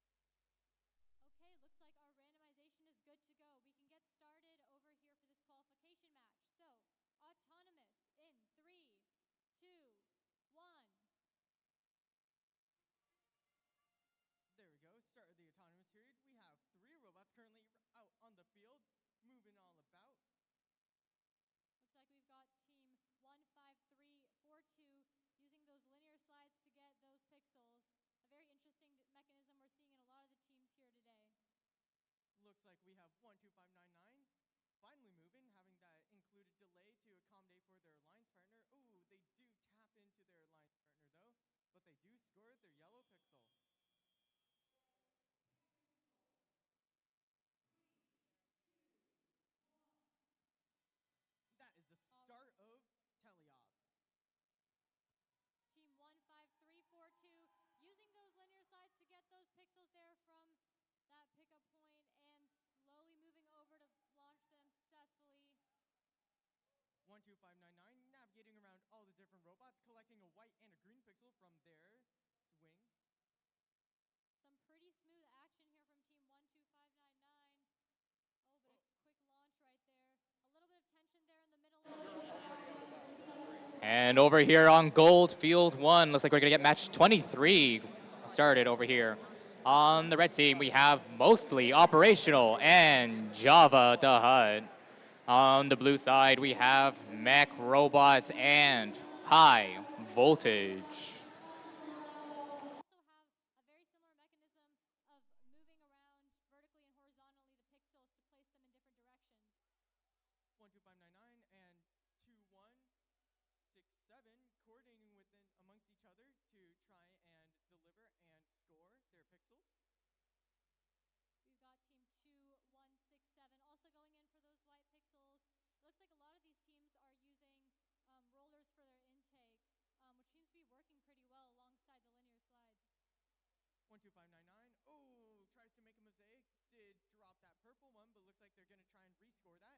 randomization is good to go. We can get started over here for this qualification match. So, autonomous in 3, 2, 1. There we go. Start of the autonomous period. We have 3 robots currently out on the field, moving all about. Looks like we've got team 15342 using those linear slides to get those pixels. A very interesting mechanism we're seeing in a lot of the teams here today. Looks like we have 12599 finally moving, having that included delay to accommodate for their alliance partner. Ooh, they do tap into their alliance partner though, but they do score their yellow pixel. That is the start of teleoff. Team 15342 using those linear slides to get those pixels there from that pickup point and slowly moving over to launch them successfully. 12599 navigating around all the different robots, collecting a white and a green pixel from their swing. Some pretty smooth action here from team 12599. Oh, but a quick launch right there. A little bit of tension there in the middle. And over here on gold, field 1, looks like we're going to get match 23 started over here. On the red team, we have mostly operational and Java the HUD. On the blue side, we have mech robots and high voltage. Also have a very similar mechanism of moving around vertically and horizontally the pixels to place them in different directions. 12599 and 2167 coordinating within amongst each other to try and deliver and score their pixels. We've got team 2167 also going in for those white pixels. It looks like a lot of these teams are using rollers for their intake, which seems to be working pretty well alongside the linear slides. 12599. Oh, tries to make a mosaic. Did drop that purple one, but looks like they're going to try and rescore that.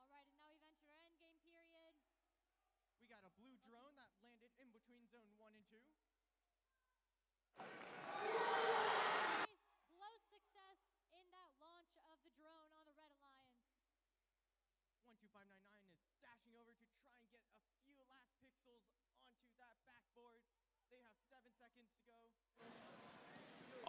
All right, and now we've entered our end game period. We got a blue drone that landed in between zone 1 and 2. Close success in that launch of the drone on the Red Alliance. 12599 is dashing over to try and get a few last pixels onto that backboard. They have 7 seconds to go.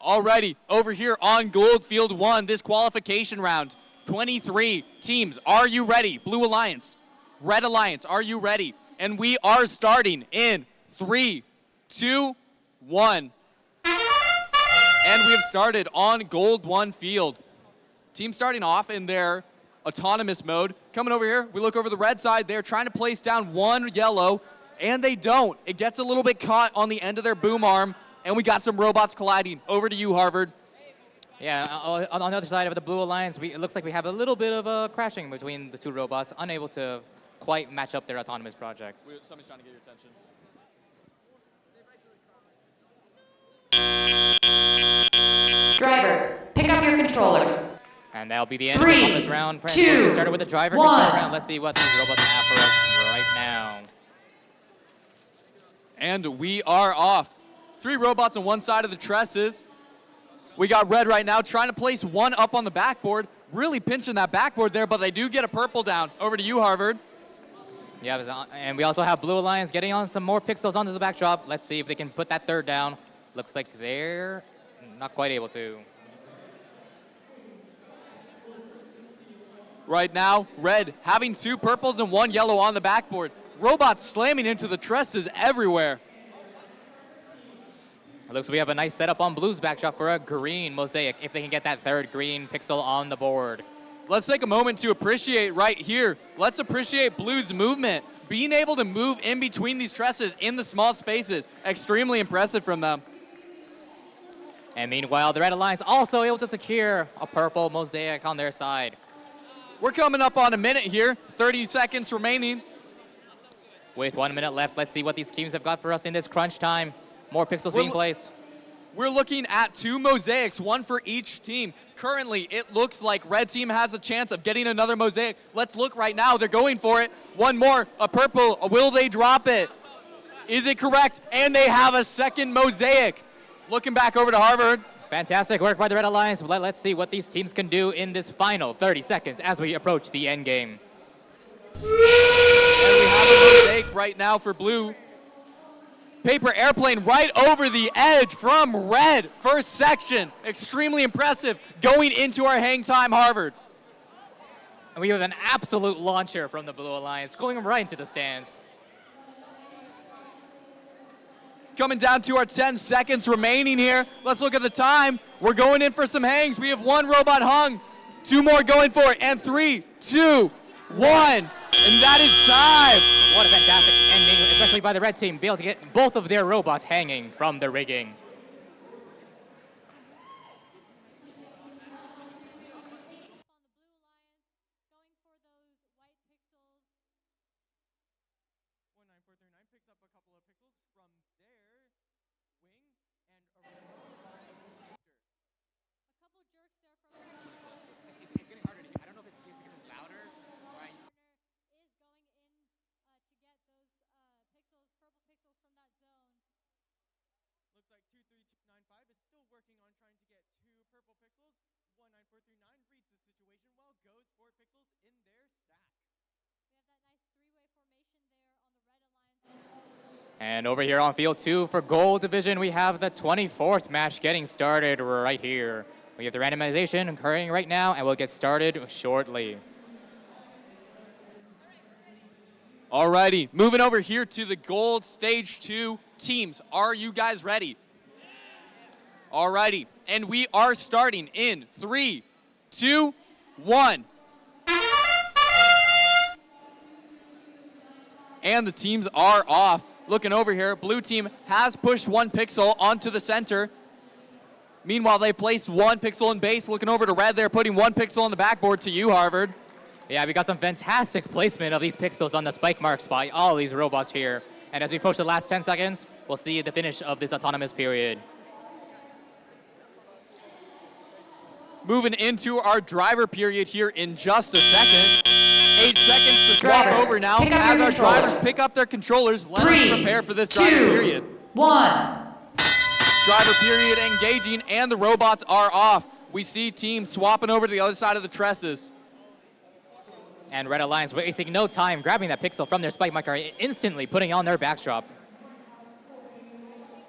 Alrighty, over here on gold field 1, this qualification round. 23 teams, are you ready? Blue Alliance, Red Alliance, are you ready? And we are starting in 3, 2, 1. And we have started on gold 1 field. Team starting off in their autonomous mode. Coming over here, we look over the red side. They're trying to place down 1 yellow, and they don't. It gets a little bit caught on the end of their boom arm, and we got some robots colliding. Over to you, Harvard. Yeah, on the other side of the Blue Alliance, it looks like we have a little bit of a crashing between the 2 robots, unable to quite match up their autonomous projects. Somebody's trying to get your attention. Drivers, pick up your controllers. And that'll be the end of the bonus round. We'll get started with the driver control round. Let's see what these robots have for us right now. And we are off. 3 robots on one side of the trusses. We got red right now trying to place one up on the backboard. Really pinching that backboard there, but they do get a purple down. Over to you, Harvard. Yeah, and we also have Blue Alliance getting on some more pixels onto the backdrop. Let's see if they can put that third down. Looks like they're not quite able to. Right now, red having 2 purples and 1 yellow on the backboard. Robots slamming into the trusses everywhere. It looks like we have a nice setup on blue's backdrop for a green mosaic if they can get that third green pixel on the board. Let's take a moment to appreciate right here. Let's appreciate blue's movement. Being able to move in between these trusses in the small spaces. Extremely impressive from them. And meanwhile, the Red Alliance also able to secure a purple mosaic on their side. We're coming up on a minute here. 30 seconds remaining. With 1 minute left, let's see what these teams have got for us in this crunch time. More pixels being placed. We're looking at 2 mosaics, 1 for each team. Currently, it looks like red team has a chance of getting another mosaic. Let's look right now. They're going for it. 1 more, a purple. Will they drop it? Is it correct? And they have a second mosaic. Looking back over to Harvard. Fantastic work by the Red Alliance. Let's see what these teams can do in this final 30 seconds as we approach the end game. And we have a mosaic right now for blue. Paper airplane right over the edge from red. First section, extremely impressive. Going into our hang time, Harvard. And we have an absolute launcher from the Blue Alliance going right into the stands. Coming down to our 10 seconds remaining here. Let's look at the time. We're going in for some hangs. We have 1 robot hung, 2 more going for it, and 3, 2, 1. And that is time. What a fantastic ending, especially by the red team, be able to get both of their robots hanging from the rigging. And over here on field 2 for gold division, we have the 24th match getting started right here. We have the randomization occurring right now, and we'll get started shortly. Alrighty, moving over here to the gold stage 2 teams. Are you guys ready? Alrighty, and we are starting in 3, 2, 1. And the teams are off. Looking over here, blue team has pushed 1 pixel onto the center. Meanwhile, they placed 1 pixel in base. Looking over to red, they're putting 1 pixel on the backboard to you, Harvard. Yeah, we got some fantastic placement of these pixels on the spike marks by all these robots here. And as we approach the last 10 seconds, we'll see the finish of this autonomous period. Moving into our driver period here in just a second. 8 seconds to drop over now as our drivers pick up their controllers. Let us prepare for this driver period. 1. Driver period engaging, and the robots are off. We see teams swapping over to the other side of the trusses. And Red Alliance wasting no time grabbing that pixel from their spike marker, instantly putting on their backdrop.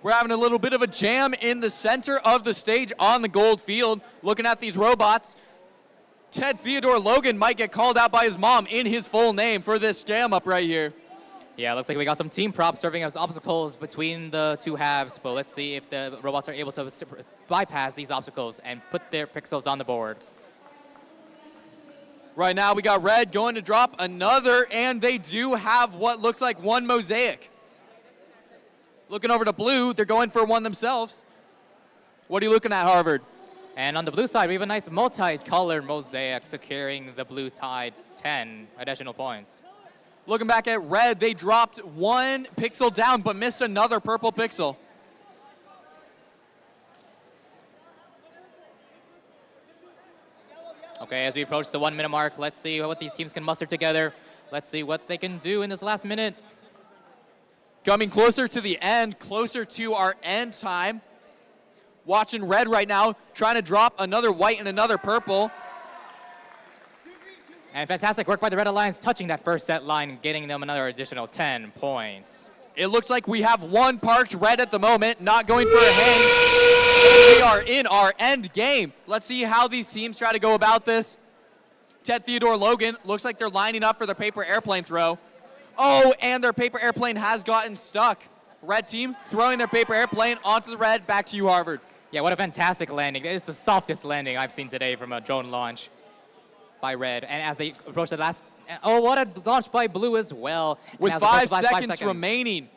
We're having a little bit of a jam in the center of the stage on the gold field. Looking at these robots, Ted Theodore Logan might get called out by his mom in his full name for this jam up right here. Yeah, looks like we got some team props serving as obstacles between the 2 halves, but let's see if the robots are able to bypass these obstacles and put their pixels on the board. Right now we got red going to drop another, and they do have what looks like 1 mosaic. Looking over to blue, they're going for 1 themselves. What are you looking at, Harvard? And on the blue side, we have a nice multi-color mosaic securing the blue tide 10 additional points. Looking back at red, they dropped 1 pixel down but missed another purple pixel. Okay, as we approach the 1 minute mark, let's see what these teams can muster together. Let's see what they can do in this last minute. Coming closer to the end, closer to our end time. Watching red right now, trying to drop another white and another purple. And fantastic work by the Red Alliance, touching that first set line, getting them another additional 10 points. It looks like we have one parked red at the moment, not going for a hang. And we are in our end game. Let's see how these teams try to go about this. Ted Theodore Logan, looks like they're lining up for their paper airplane throw. Oh, and their paper airplane has gotten stuck. Red team throwing their paper airplane onto the red. Back to you, Harvard. Yeah, what a fantastic landing. It is the softest landing I've seen today from a drone launch by red. And as they approach the last, oh, what a launch by blue as well. With 5 seconds remaining.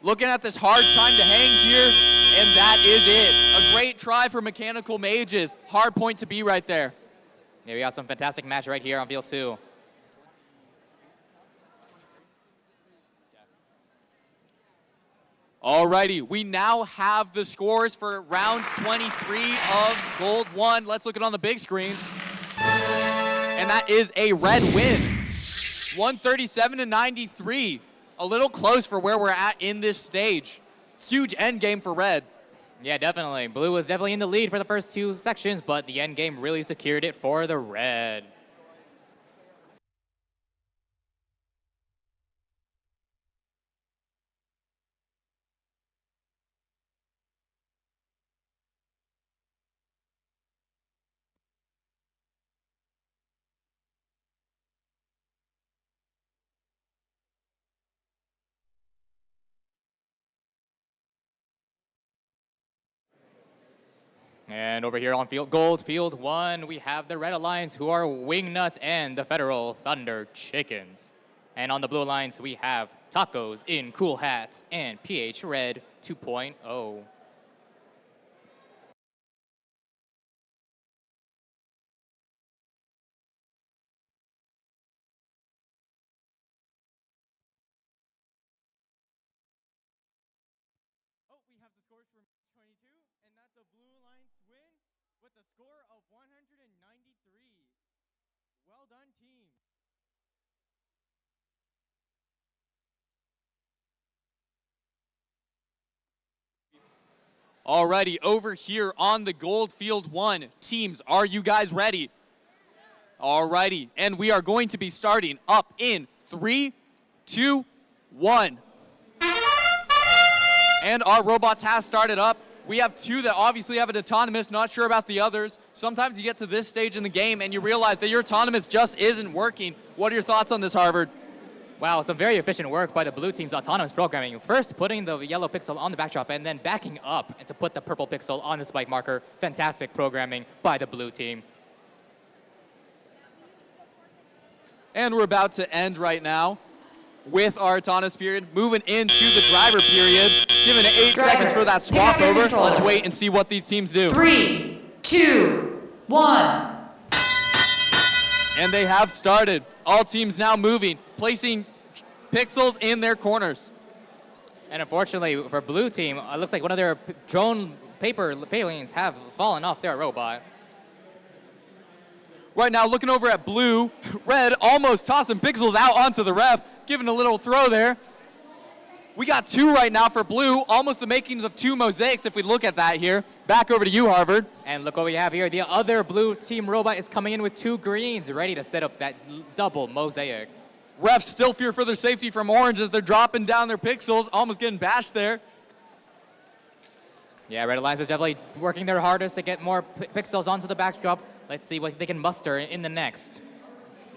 Looking at this hard time to hang here, and that is it. A great try for Mechanical Mages. Hard point to be right there. Yeah, we got some fantastic match right here on field 2. Alrighty, we now have the scores for round 23 of Gold 1. Let's look at it on the big screen. And that is a red win. 137-93. A little close for where we're at in this stage. Huge end game for red. Yeah, definitely. Blue was definitely in the lead for the first 2 sections, but the end game really secured it for the red. And over here on field 1, we have the Red Alliance, who are Wingnuts and the Federal Thunder Chickens. And on the Blue Alliance, we have Tacos in Cool Hats and PH Red 2.0. Oh, we have the scores for match 22, and that's a Blue Alliance win with a score of 193. Well done, team. Alrighty, over here on the Gold Field 1. Teams, are you guys ready? Alrighty, and we are going to be starting up in 3, 2, 1. And our robots have started up. We have 2 that obviously have an autonomous, not sure about the others. Sometimes you get to this stage in the game and you realize that your autonomous just isn't working. What are your thoughts on this, Harvard? Wow, some very efficient work by the blue team's autonomous programming. First, putting the yellow pixel on the backdrop and then backing up to put the purple pixel on the spike marker. Fantastic programming by the blue team. And we're about to end right now with our autonomous period, moving into the driver period. Given 8 seconds for that swap over. Let's wait and see what these teams do. 3, 2, 1. And they have started. All teams now moving, placing pixels in their corners. And unfortunately for blue team, it looks like one of their drone paper lanes have fallen off their robot. Right now, looking over at blue, red almost tossing pixels out onto the ref, giving a little throw there. We got 2 right now for blue, almost the makings of 2 mosaics if we look at that here. Back over to you, Harvard. And look what we have here. The other blue team robot is coming in with 2 greens, ready to set up that double mosaic. Refs still fear for their safety from orange as they're dropping down their pixels, almost getting bashed there. Yeah, Red Alliance is definitely working their hardest to get more pixels onto the backdrop. Let's see what they can muster in the next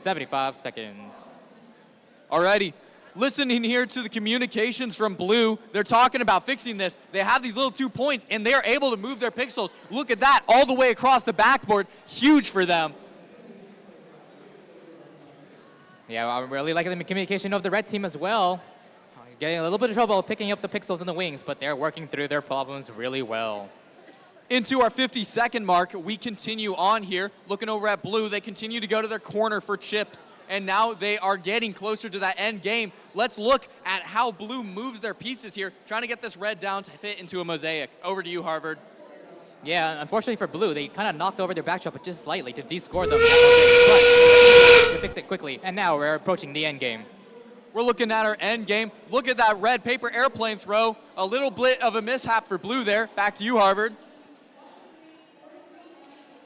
75 seconds. Alrighty. Listening here to the communications from blue, they're talking about fixing this. They have these little 2 points, and they're able to move their pixels. Look at that, all the way across the backboard. Huge for them. Yeah, I'm really liking the communication of the red team as well. Getting a little bit of trouble picking up the pixels in the wings, but they're working through their problems really well. Into our 50-second mark, we continue on here. Looking over at blue, they continue to go to their corner for chips, and now they are getting closer to that end game. Let's look at how blue moves their pieces here, trying to get this red down to fit into a mosaic. Over to you, Harvard. Yeah, unfortunately for blue, they kind of knocked over their backdrop but just slightly to de-score them. But to fix it quickly, and now we're approaching the end game. We're looking at our end game. Look at that red paper airplane throw. A little bit of a mishap for blue there. Back to you, Harvard.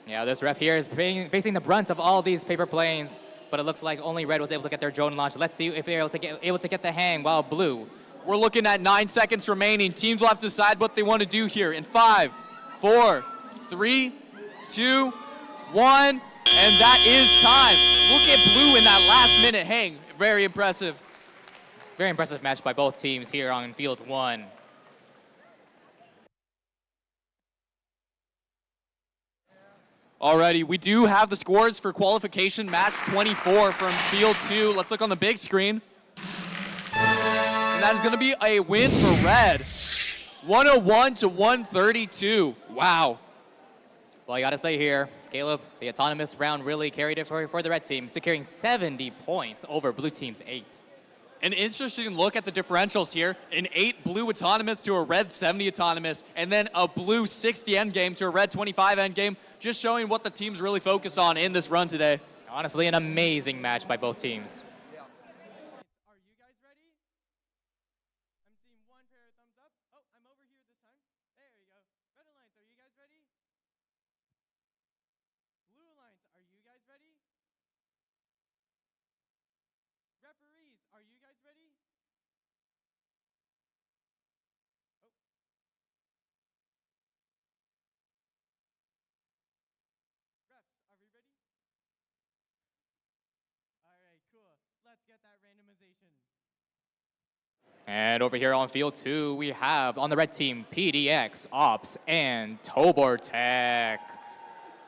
Yeah, this ref here is facing the brunt of all these paper planes, but it looks like only red was able to get their drone launch. Let's see if they're able to get the hang, while blue. We're looking at 9 seconds remaining. Teams will have to decide what they want to do here in 5, 4, 3, 2, 1, and that is time. Look at blue in that last minute hang. Very impressive. Very impressive match by both teams here on field 1. Alrighty, we do have the scores for qualification match 24 from field 2. Let's look on the big screen. And that is going to be a win for red. 101 to 132. Wow. Well, I got to say here, Caleb, the autonomous round really carried it for the red team, securing 70 points over blue team's 8. An interesting look at the differentials here. An 8 blue autonomous to a red 70 autonomous, and then a blue 60 endgame to a red 25 endgame, just showing what the teams really focus on in this run today. Honestly, an amazing match by both teams. Are you guys ready? I'm seeing one pair of thumbs up. Oh, I'm over here this time. There you go. Red Alliance, are you guys ready? Blue Alliance, are you guys ready? Referees, are you guys ready? Oh. Refs, are we ready? All right, cool. Let's get that randomization. And over here on field 2, we have on the red team, PDX, Ops, and Tobor Tech.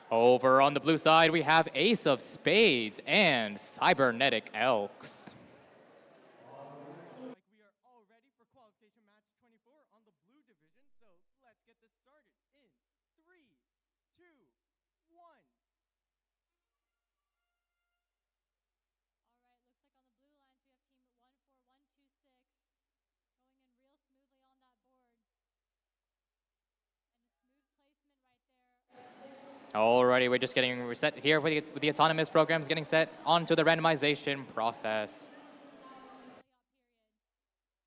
Over on the blue side, we have Ace of Spades and Cybernetic Elks. Like we are all ready for qualification match 24 on the blue division, so let's get this started in 3, 2, 1. All right, looks like on the blue lines we have team 14126 going in real smoothly on that board. And a smooth placement right there. Alrighty, we're just getting reset here with the autonomous programs getting set onto the randomization process. And over on the red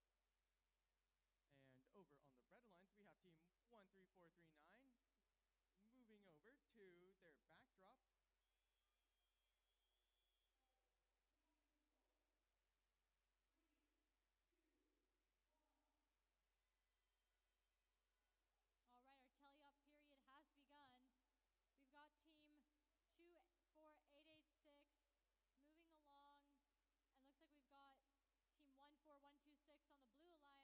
lines, we have team 13439 moving over to their backdrop. All right, our tally-up period has begun. We've got team 24886 moving along, and looks like we've got team 14126 on the blue alliance moving over to pick up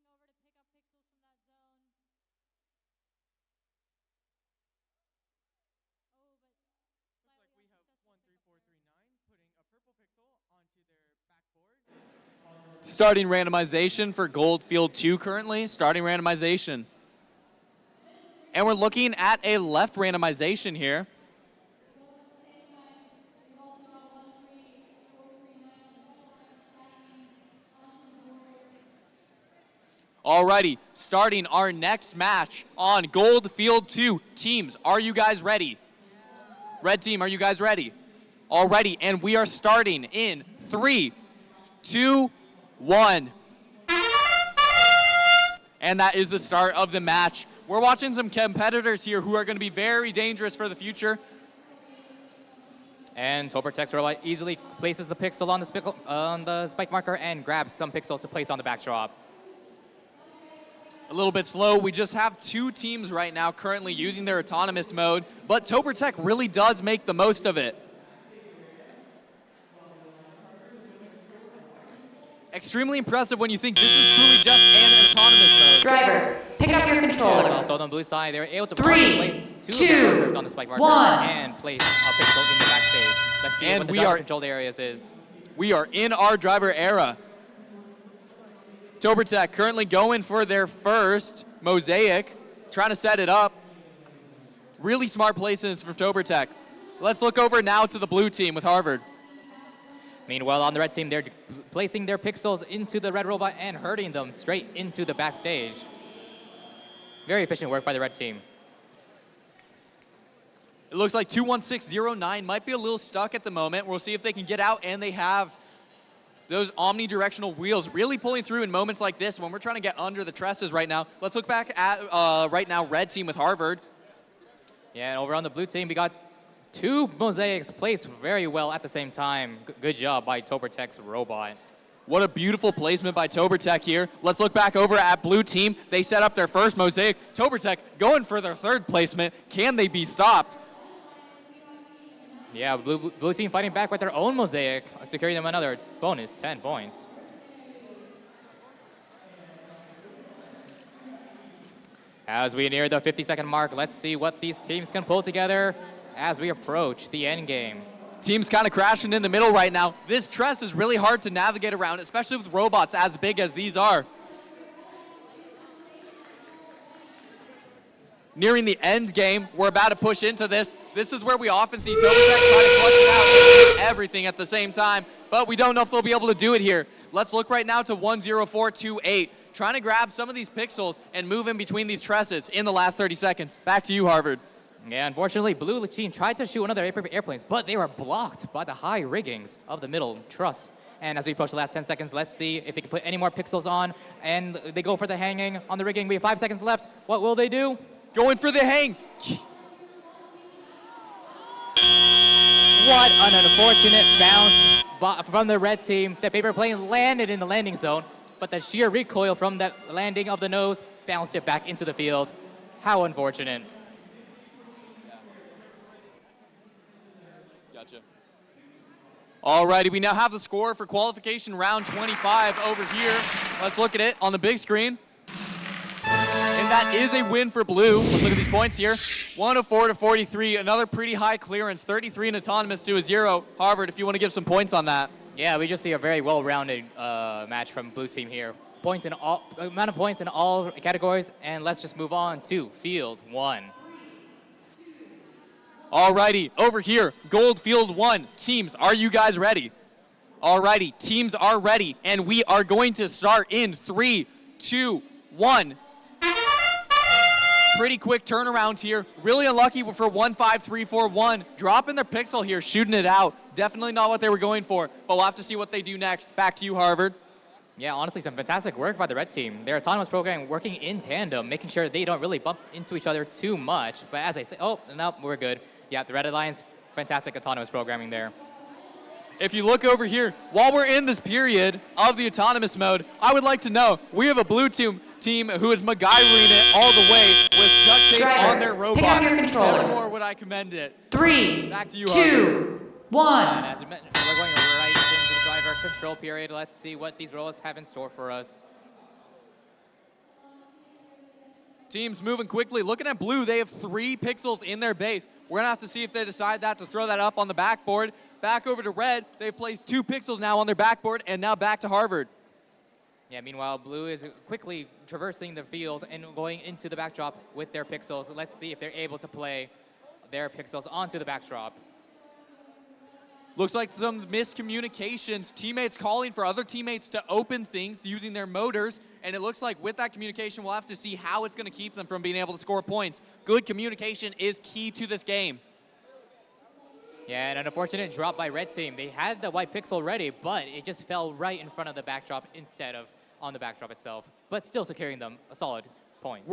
pixels from that zone. Oh, but Looks like we have 13439 putting a purple pixel onto their backboard. Starting randomization for gold field 2 currently. Starting randomization. And we're looking at a left randomization here. Alrighty, starting our next match on gold field 2. Teams, are you guys ready? Red team, are you guys ready? Alrighty, and we are starting in 3, 2, 1. And that is the start of the match. We're watching some competitors here who are going to be very dangerous for the future. And Tobor Tech's robot easily places the pixel on the spike marker and grabs some pixels to place on the backdrop. A little bit slow. We just have 2 teams right now currently using their autonomous mode, but Tobor Tech really does make the most of it. Extremely impressive when you think this is truly just an autonomous mode. Drivers, pick up your controllers. So on the blue side, they were able to 3, place 2 2, markers on the spike marker 1. and place a pixel in the backstage. Let's see what the driver controlled areas is. We are in our driver era. Tobor Tech currently going for their first mosaic, trying to set it up. Really smart placements from Tobor Tech. Let's look over now to the blue team with Harvard. Meanwhile, on the red team, they're placing their pixels into the red robot and herding them straight into the backstage. Very efficient work by the red team. It looks like 21609 might be a little stuck at the moment. We'll see if they can get out, and they have those omnidirectional wheels really pulling through in moments like this when we're trying to get under the trusses right now. Let's look back at right now red team with Harvard. Yeah, and over on the blue team, we got two mosaics placed very well at the same time. Good job by Tobertech's robot. What a beautiful placement by Tobertech here. Let's look back over at blue team. They set up their first mosaic. Tobertech going for their third placement. Can they be stopped? Yeah, blue team fighting back with their own mosaic, securing them another bonus 10 points. As we near the 50-second mark, let's see what these teams can pull together as we approach the end game. Teams kind of crashing in the middle right now. This truss is really hard to navigate around, especially with robots as big as these are. Nearing the end game, we're about to push into this. This is where we often see Tobertech try to clutch it out and do everything at the same time, but we don't know if they'll be able to do it here. Let's look right now to 10428, trying to grab some of these pixels and move in between these trusses in the last 30 seconds. Back to you, Harvard. Yeah, unfortunately, blue team tried to shoot another airplanes, but they were blocked by the high riggings of the middle truss. And as we approach the last 10 seconds, let's see if they can put any more pixels on, and they go for the hanging on the rigging. We have 5 seconds left. What will they do? Going for the hang. What an unfortunate bounce from the red team. The paper plane landed in the landing zone, but the sheer recoil from that landing of the nose bounced it back into the field. How unfortunate. Gotcha. Alrighty, we now have the score for qualification round 25 over here. Let's look at it on the big screen. And that is a win for blue. Let's look at these points here. 104-43, another pretty high clearance. 33 in autonomous to a 0. Harvard, if you want to give some points on that. Yeah, we just see a very well-rounded match from blue team here. Points in all, amount of points in all categories, and let's just move on to field 1. Alrighty, over here, gold field 1. Teams, are you guys ready? Alrighty, teams are ready, and we are going to start in 3, 2, 1. Pretty quick turnaround here. Really unlucky for 1-5-3-4-1. Dropping their pixel here, shooting it out. Definitely not what they were going for, but we'll have to see what they do next. Back to you, Harvard. Yeah, honestly, some fantastic work by the red team. Their autonomous program working in tandem, making sure they don't really bump into each other too much. But as I say, oh, no, we're good. Yeah, the Red Alliance, fantastic autonomous programming there. If you look over here, while we're in this period of the autonomous mode, I would like to know, we have a blue team who is MacGyvering it all the way with duct tape on their robot. Pick up your controllers. Never more would I commend it. 3, Back to you, 2, 1. And as we mentioned, we're going right into the driver control period. Let's see what these robots have in store for us. Teams moving quickly. Looking at blue, they have 3 pixels in their base. We're going to have to see if they decide to throw that up on the backboard. Back over to red, they've placed 2 pixels now on their backboard, and now back to Harvard. Yeah, meanwhile, blue is quickly traversing the field and going into the backdrop with their pixels. Let's see if they're able to play their pixels onto the backdrop. Looks like some miscommunications. Teammates calling for other teammates to open things using their motors, and it looks like with that communication, we'll have to see how it's going to keep them from being able to score points. Good communication is key to this game. Yeah, and an unfortunate drop by red team. They had the white pixel ready, but it just fell right in front of the backdrop instead of on the backdrop itself, but still securing them a solid points.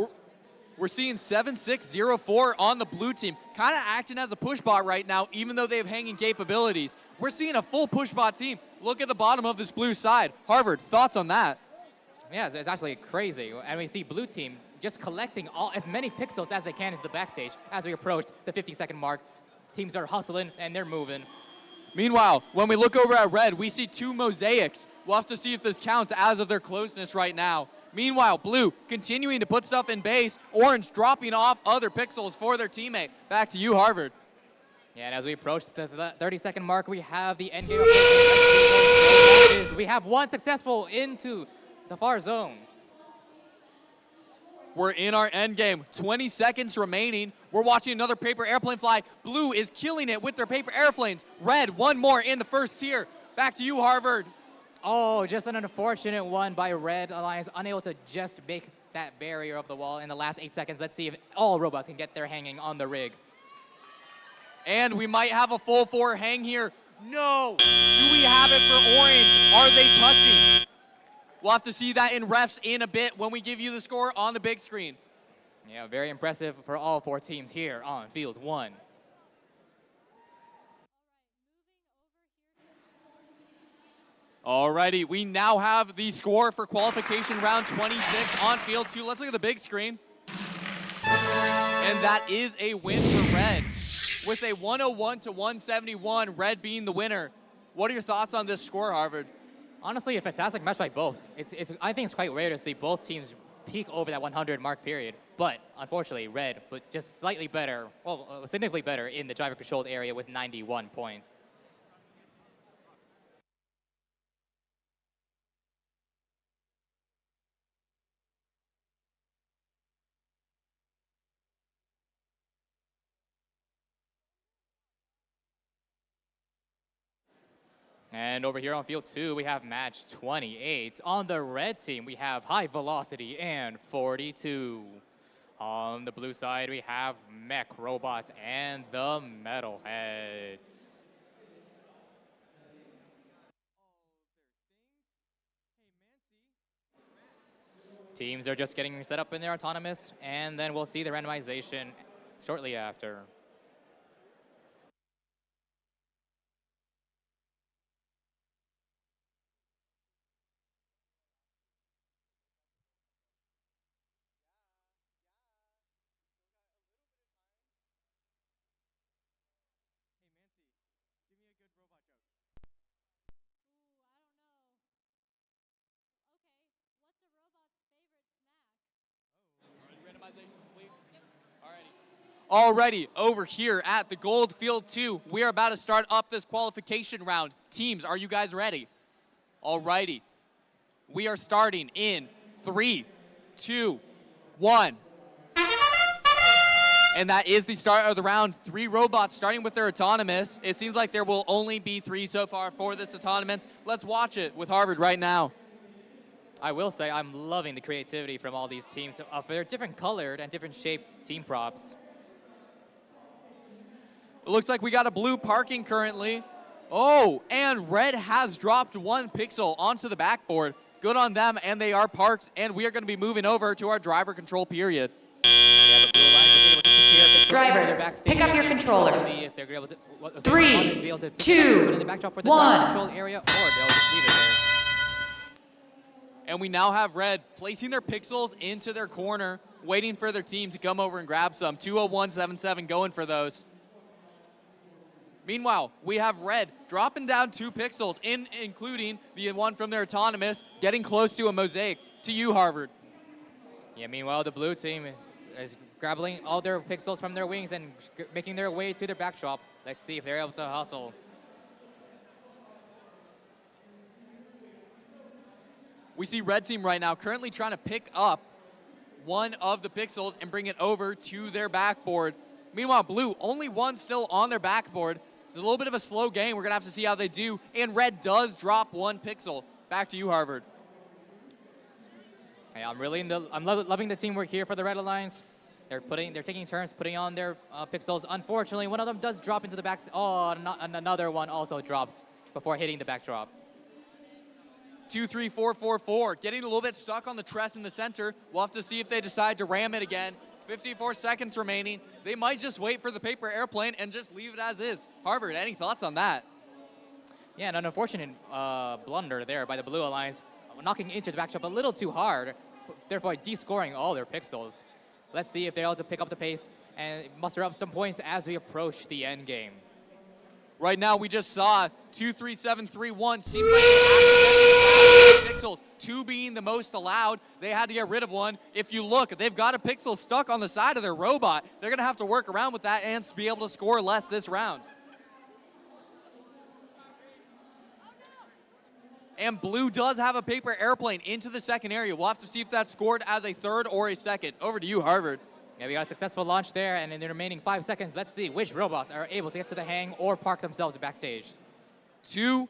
We're seeing 7-6-0-4 on the blue team, kind of acting as a push bot right now, even though they have hanging capabilities. We're seeing a full push bot team. Look at the bottom of this blue side. Harvard, thoughts on that? Yeah, it's actually crazy. And we see blue team just collecting as many pixels as they can into the backstage as we approach the 50-second mark. Teams are hustling and they're moving. Meanwhile, when we look over at red, we see 2 mosaics. We'll have to see if this counts as of their closeness right now. Meanwhile, blue continuing to put stuff in base, orange dropping off other pixels for their teammate. Back to you, Harvard. Yeah, and as we approach the 30-second mark, we have the end game approaching. Let's see those drone matches. We have 1 successful into the far zone. We're in our end game. 20 seconds remaining. We're watching another paper airplane fly. Blue is killing it with their paper airplanes. Red, 1 more in the first tier. Back to you, Harvard. Oh, just an unfortunate one by Red Alliance, unable to just make that barrier of the wall in the last 8 seconds. Let's see if all robots can get their hanging on the rig. And we might have a full four hang here. No! Do we have it for orange? Are they touching? We'll have to see that in refs in a bit when we give you the score on the big screen. Yeah, very impressive for all four teams here on field one. Alrighty, we now have the score for qualification round 26 on field two. Let's look at the big screen. And that is a win for Red. With a 101 to 171, Red being the winner. What are your thoughts on this score, Harvard? Honestly, a fantastic match by both. I think it's quite rare to see both teams peak over that 100 mark period. But unfortunately, Red, but just slightly better, well, significantly better in the driver-controlled area with 91 points. And over here on field two, we have match 28. On the red team, we have High Velocity and 42. On the blue side, we have Mech Robots and the Metalheads. Teams are just getting set up in their autonomous, and then we'll see the randomization shortly after. Alrighty, over here at the gold field two, we are about to start up this qualification round. Teams, are you guys ready? Alrighty, we are starting in 3, 2, 1. And that is the start of the round. 3 robots starting with their autonomous. It seems like there will only be 3 so far for this autonomous. Let's watch it with Harvard right now. I will say I'm loving the creativity from all these teams of their different colored and different shaped team props. It looks like we got a blue parking currently. Oh, and red has dropped 1 pixel onto the backboard. Good on them, and they are parked, and we are going to be moving over to our driver control period. Yeah, the blue lines was able to secure pixels Drivers, into their backstage pick up your areas. controllers. See if they're able to, if 3, they'll be able to 2, put in the backdrop for the 1. driver control area, or they'll just leave it there. And we now have red placing their pixels into their corner, waiting for their team to come over and grab some. 201.77 going for those. Meanwhile, we have red dropping down 2 pixels, including the one from their autonomous, getting close to a mosaic. To you, Harvard. Yeah, meanwhile, the blue team is grabbing all their pixels from their wings and making their way to their backdrop. Let's see if they're able to hustle. We see red team right now currently trying to pick up one of the pixels and bring it over to their backboard. Meanwhile, blue, only one still on their backboard. It's a little bit of a slow game. We're going to have to see how they do. And red does drop 1 pixel. Back to you, Harvard. Hey, I'm loving the teamwork here for the Red Alliance. They're taking turns putting on their pixels. Unfortunately, one of them does drop into the back. Oh, another one also drops before hitting the backdrop. 2, 3, 4, 4, 4. Getting a little bit stuck on the truss in the center. We'll have to see if they decide to ram it again. 54 seconds remaining. They might just wait for the paper airplane and just leave it as is. Harvard, any thoughts on that? Yeah, an unfortunate blunder there by the Blue Alliance, knocking into the backdrop a little too hard, therefore descoring all their pixels. Let's see if they're able to pick up the pace and muster up some points as we approach the end game. Right now, we just saw 2, 3, 7, 3, 1. Seems like they accidentally grabbed 2 pixels. 2 being the most allowed. They had to get rid of 1. If you look, they've got a pixel stuck on the side of their robot. They're going to have to work around with that and be able to score less this round. And blue does have a paper airplane into the second area. We'll have to see if that's scored as a third or a second. Over to you, Harvard. Yeah, we got a successful launch there, and in the remaining 5 seconds, let's see which robots are able to get to the hang or park themselves backstage. 2,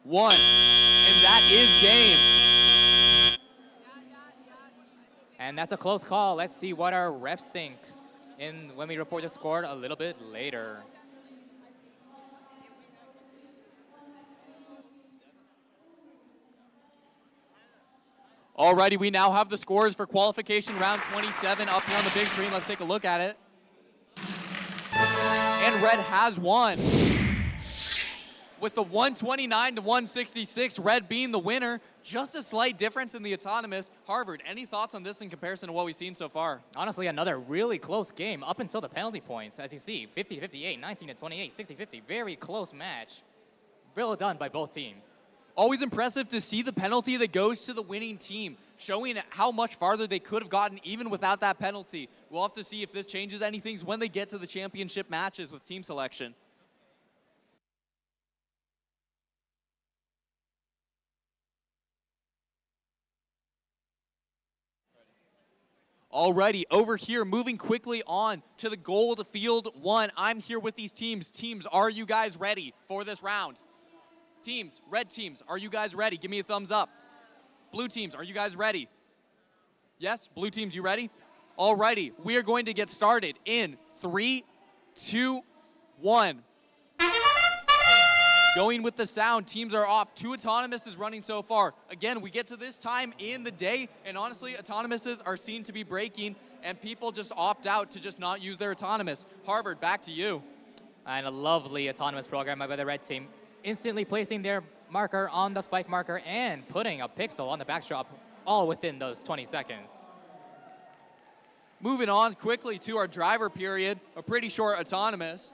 1, and that is game. And that's a close call. Let's see what our refs think when we report the score a little bit later. Alrighty, we now have the scores for qualification round 27 up here on the big screen. Let's take a look at it. And Red has won. With the 129 to 166, Red being the winner. Just a slight difference in the autonomous. Harvard, any thoughts on this in comparison to what we've seen so far? Honestly, another really close game up until the penalty points. As you see, 50-58, 19-28, 60-50. Very close match. Well done by both teams. Always impressive to see the penalty that goes to the winning team, showing how much farther they could have gotten even without that penalty. We'll have to see if this changes anything when they get to the championship matches with team selection. Alrighty, over here, moving quickly on to the gold field 1. I'm here with these teams. Teams, are you guys ready for this round? Teams, red teams, are you guys ready? Give me a thumbs up. Blue teams, are you guys ready? Yes, blue teams, you ready? Alrighty, we are going to get started in 3, 2, 1. Going with the sound, teams are off. 2 autonomouses running so far. Again, we get to this time in the day, and honestly, autonomouses are seen to be breaking, and people just opt out to just not use their autonomous. Harvard, back to you. And a lovely autonomous program by the red team. Instantly placing their marker on the spike marker and putting a pixel on the backdrop all within those 20 seconds. Moving on quickly to our driver period, a pretty short autonomous.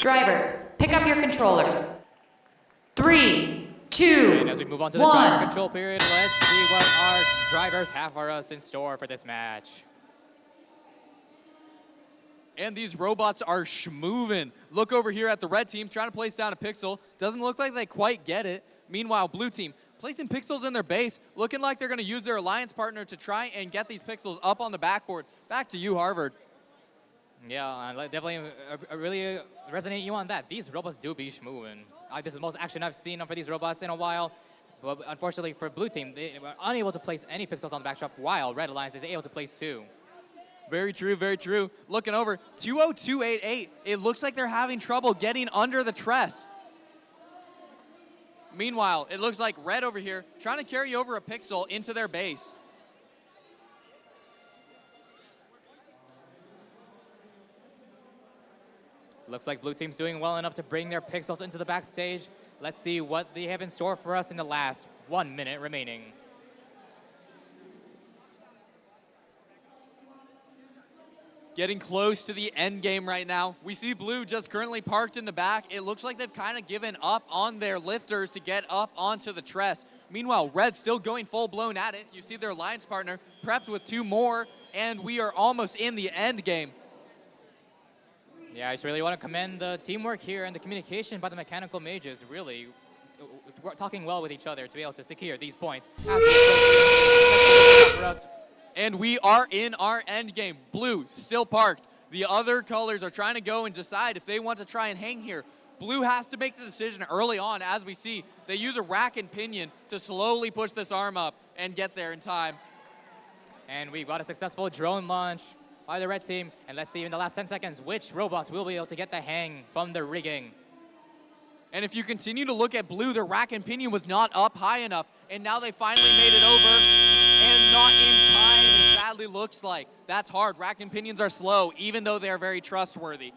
Drivers, pick up your controllers. 3, 2, and as we move on to the 1. driver control period, let's see what our drivers have for us in store for this match. And these robots are schmovin'. Look over here at the red team, trying to place down a pixel. Doesn't look like they quite get it. Meanwhile, blue team, placing pixels in their base, looking like they're gonna use their alliance partner to try and get these pixels up on the backboard. Back to you, Harvard. Yeah, definitely really resonate you on that. These robots do be schmovin'. This is the most action I've seen for these robots in a while. But unfortunately for blue team, they were unable to place any pixels on the backdrop, while Red Alliance is able to place 2. Very true, very true. Looking over, 20288. It looks like they're having trouble getting under the tress. Meanwhile, it looks like Red over here trying to carry over a pixel into their base. Looks like blue team's doing well enough to bring their pixels into the backstage. Let's see what they have in store for us in the last 1 minute remaining. Getting close to the end game right now. We see blue just currently parked in the back. It looks like they've kind of given up on their lifters to get up onto the tress. Meanwhile, red still going full blown at it. You see their alliance partner prepped with 2 more, and we are almost in the end game. Yeah, I just really want to commend the teamwork here and the communication by the mechanical mages. Really talking well with each other to be able to secure these points. As we approach the end game, let's see what they got for us. And we are in our end game. Blue still parked. The other colors are trying to go and decide if they want to try and hang here. Blue has to make the decision early on. As we see, they use a rack and pinion to slowly push this arm up and get there in time. And we've got a successful drone launch by the red team. And let's see in the last 10 seconds which robots will be able to get the hang from the rigging. And if you continue to look at blue, their rack and pinion was not up high enough. And now they finally made it over. And not in time, it sadly looks like. That's hard. Rack and pinions are slow, even though they are very trustworthy.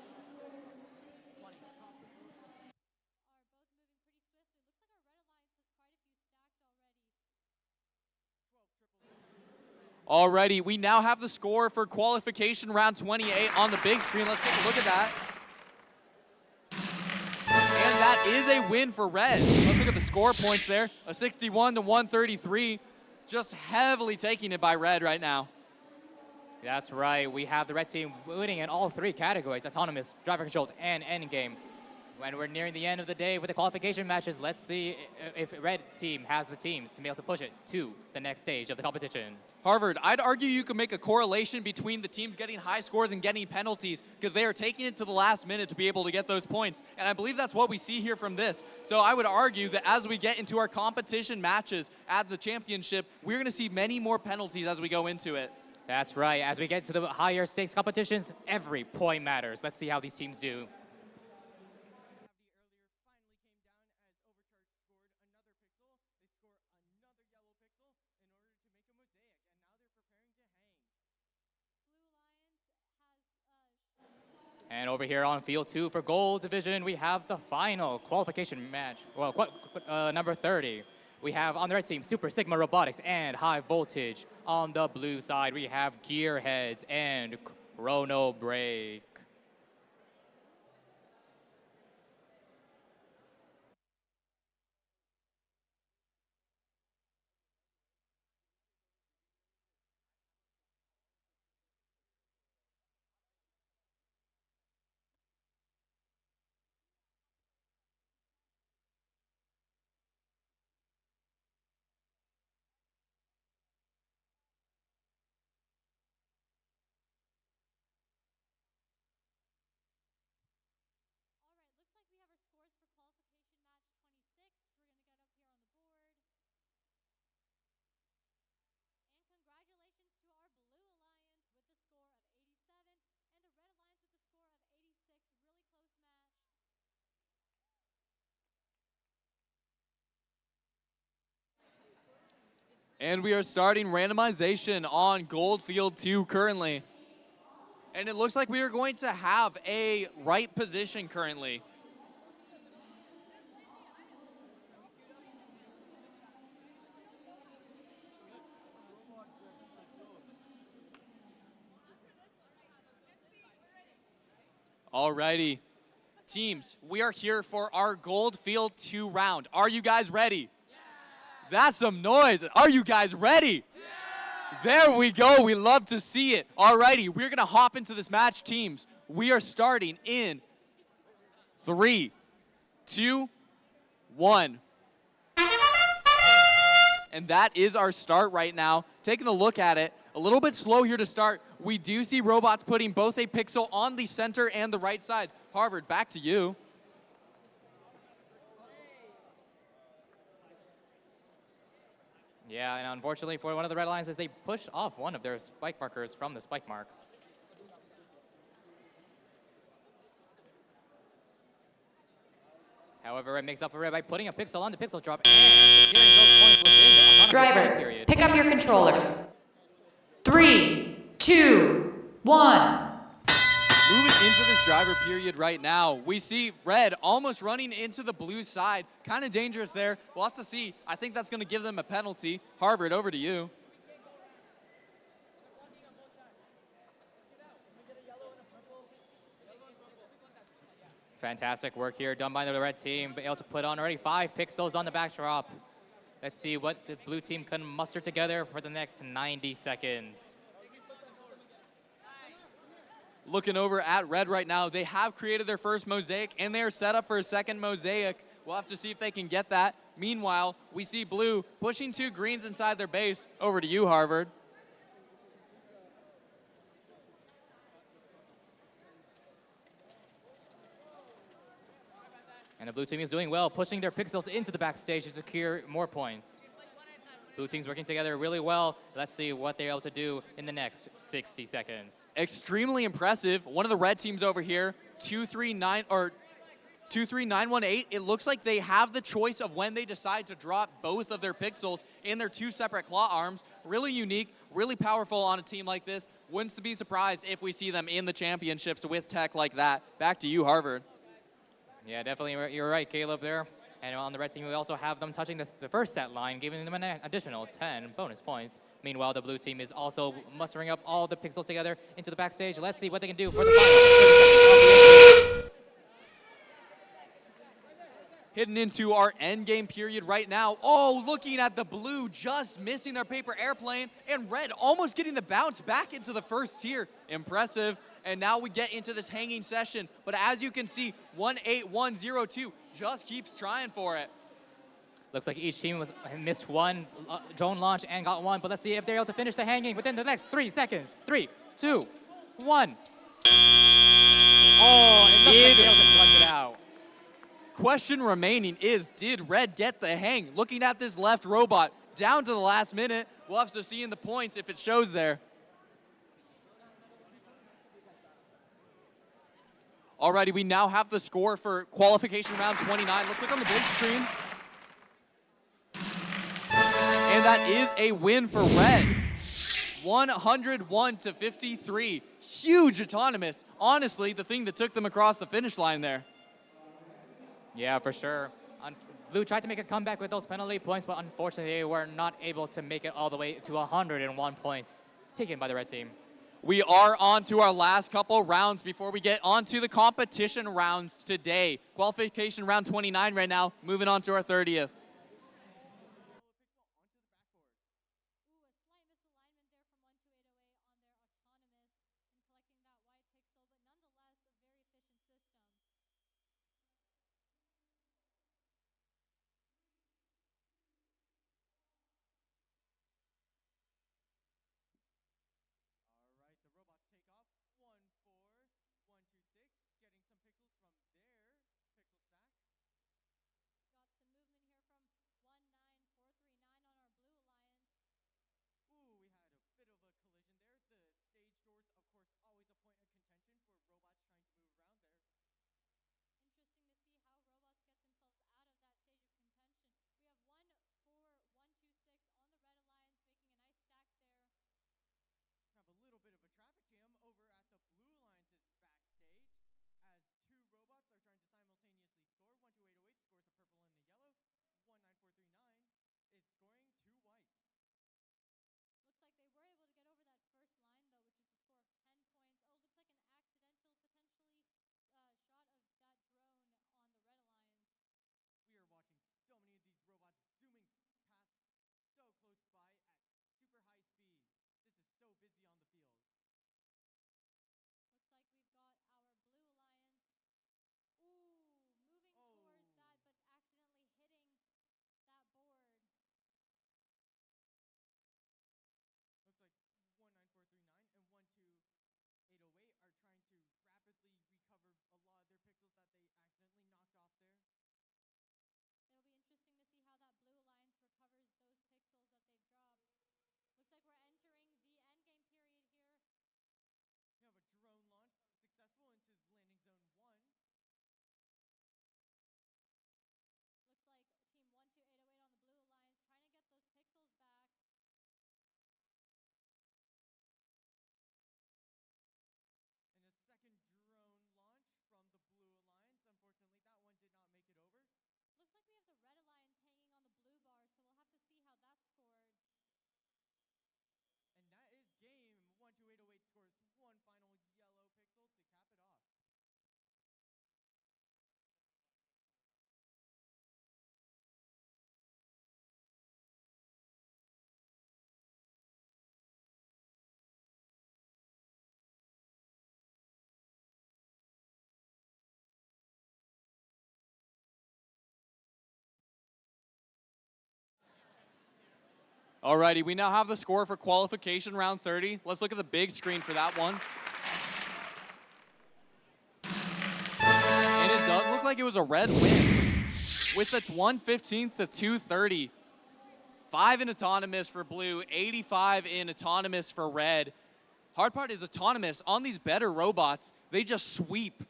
Alrighty, we now have the score for qualification round 28 on the big screen. Let's take a look at that. And that is a win for red. Let's look at the score points there. A 61 to 133. Just heavily taking it by red right now. That's right. We have the red team winning in all 3 categories: autonomous, driver controlled, and end game. When we're nearing the end of the day with the qualification matches, let's see if red team has the teams to be able to push it to the next stage of the competition. Harvard, I'd argue you could make a correlation between the teams getting high scores and getting penalties, because they are taking it to the last minute to be able to get those points. And I believe that's what we see here from this. So I would argue that as we get into our competition matches at the championship, we're going to see many more penalties as we go into it. That's right. As we get to the higher stakes competitions, every point matters. Let's see how these teams do. And over here on field 2 for gold division, we have the final qualification match. Well, number 30. We have on the red team, Super Sigma Robotics and High Voltage. On the blue side, we have Gearheads and Chrono Break. And we are starting randomization on gold field 2 currently. And it looks like we are going to have a right position currently. Alrighty. Teams, we are here for our gold field 2 round. Are you guys ready? That's some noise. Are you guys ready? Yeah! There we go. We love to see it. Alrighty, we're going to hop into this match, teams. We are starting in 3, 2, 1. And that is our start right now. Taking a look at it, a little bit slow here to start. We do see robots putting both a pixel on the center and the right side. Harvard, back to you. Yeah, and unfortunately for one of the red lines is they pushed off one of their spike markers from the spike mark. However, it makes up for it by putting a pixel on the pixel drop and securing those points within the autonomous Drivers, period. pick up your controllers. 3, 2, 1. Moving into this driver period right now, we see red almost running into the blue side. Kind of dangerous there. We'll have to see. I think that's going to give them a penalty. Harvard, over to you. Fantastic work here done by the red team, but able to put on already 5 pixels on the backdrop. Let's see what the blue team can muster together for the next 90 seconds. Looking over at red right now, they have created their first mosaic and they are set up for a second mosaic. We'll have to see if they can get that. Meanwhile, we see blue pushing 2 greens inside their base. Over to you, Harvard. And the blue team is doing well, pushing their pixels into the backstage to secure more points. Blue team's working together really well. Let's see what they're able to do in the next 60 seconds. Extremely impressive. One of the red teams over here, 23918. It looks like they have the choice of when they decide to drop both of their pixels in their 2 separate claw arms. Really unique, really powerful on a team like this. Wouldn't be surprised if we see them in the championships with tech like that. Back to you, Harvard. Yeah, definitely, you're right, Caleb, there. And on the red team, we also have them touching the first set line, giving them an additional 10 bonus points. Meanwhile, the blue team is also mustering up all the pixels together into the backstage. Let's see what they can do for the final 30 seconds of the end. Heading into our end game period right now. Oh, looking at the blue just missing their paper airplane, and red almost getting the bounce back into the first tier. Impressive. And now we get into this hanging session. But as you can see, 18102 just keeps trying for it. Looks like each team missed one drone launch and got one, but let's see if they're able to finish the hanging within the next 3 seconds. 3, 2, 1. Oh, it looks like they're able to clutch it out. Question remaining is, did red get the hang? Looking at this left robot down to the last minute. We'll have to see in the points if it shows there. Alrighty, we now have the score for qualification round 29. Looks like on the big screen. And that is a win for red. 101-53. huge autonomous. Honestly, the thing that took them across the finish line there. Yeah, for sure. Blue tried to make a comeback with those penalty points, but unfortunately they were not able to make it all the way to 101 points taken by the red team. We are on to our last couple rounds before we get on to the competition rounds today. Qualification round 29 right now, moving on to our 30th. All right, the robots take off. 14126, getting some pixels from their pixel stack. Got some movement here from 19439 on our Blue Alliance. Ooh, we had a bit of a collision there. The stage doors, of course, always a point of contention for robots trying to move around there. Interesting to see how robots get themselves out of that stage of contention. We have 14126 on the Red Alliance making a nice stack there. Have a little bit of a traffic jam over at the Blue Alliance's backstage as two robots are trying to simultaneously score. 12808 scores a purple and a yellow. 19439 is scoring two whites. Looks like they were able to get over that first line though, which is a score of 10 points. Oh, looks like an accidental potentially shot of that drone on the Red Alliance. We are watching so many of these robots zooming past so close by at super high speed. This is so busy on the field. Looks like we've got our Blue Alliance. Ooh, moving towards that, but accidentally hitting that board. Looks like 19439 and 12808 are trying to rapidly recover a lot of their pixels that they accidentally knocked off there. It'll be interesting to see how that Blue Alliance recovers those pixels that they've dropped. Looks like we're entering the endgame period here. We have a drone launch successful into landing zone 1. Looks like team 12808 on the Blue Alliance trying to get those pixels back. And a second drone launch from the Blue Alliance. Unfortunately, that one did not make it over. Looks like we have the Red Alliance hanging on the blue bar, so we'll have to see how that's scored. And that is game. 12808 scores one final yellow pixel to cap it off. Alrighty, we now have the score for qualification round 30. Let's look at the big screen for that one. And it does look like it was a red win with the 115 to 230. 5 in autonomous for blue, 85 in autonomous for red. Hard part is autonomous. On these better robots, they just sweep.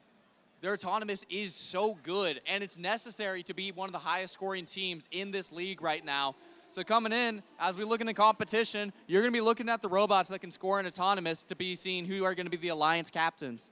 Their autonomous is so good, and it's necessary to be one of the highest scoring teams in this league right now. So coming in, as we look in the competition, you're going to be looking at the robots that can score in autonomous to be seeing who are going to be the alliance captains.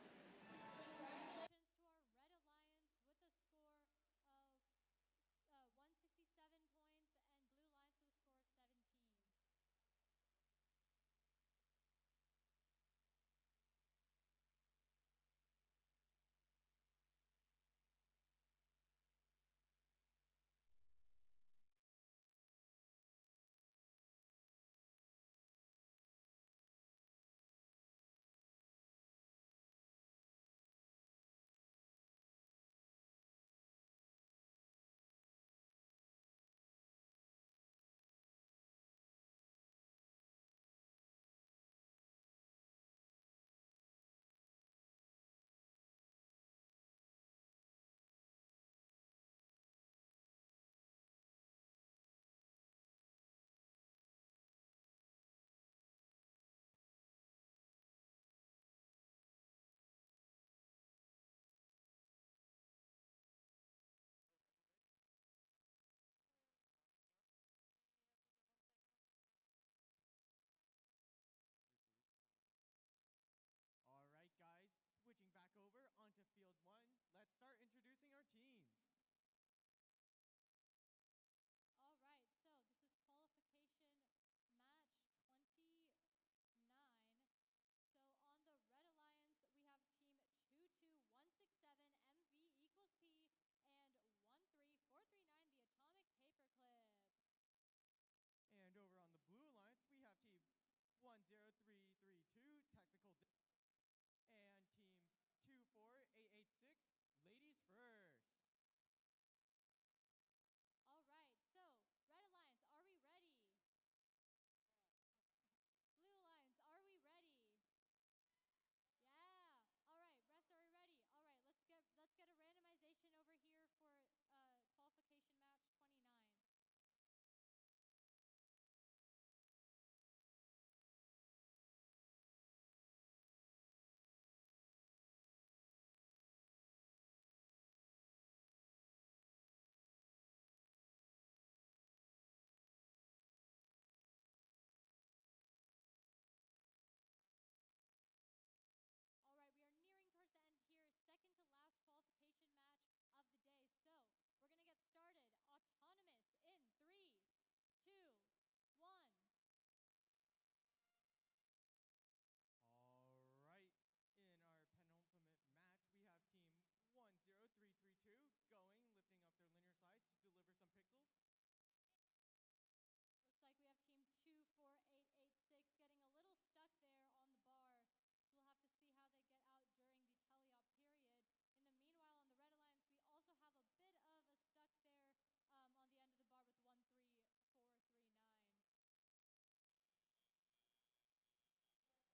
10332 technical and team 24886 ladies first. All right, so Red Alliance, are we ready? Blue Alliance, are we ready? Yeah. All right, refs, are we ready? All right, let's get a randomization over here for qualification match 29. All right, we are nearing towards the end here, second to last qualification match of the day. So we're gonna get started. Autonomous in 3, 2, 1. All right. In our penultimate match, we have team 10332 going, lifting up their linear sides to deliver some pixels. Looks like we have team 24886 getting a little stuck there on the bar. So we'll have to see how they get out during the teleop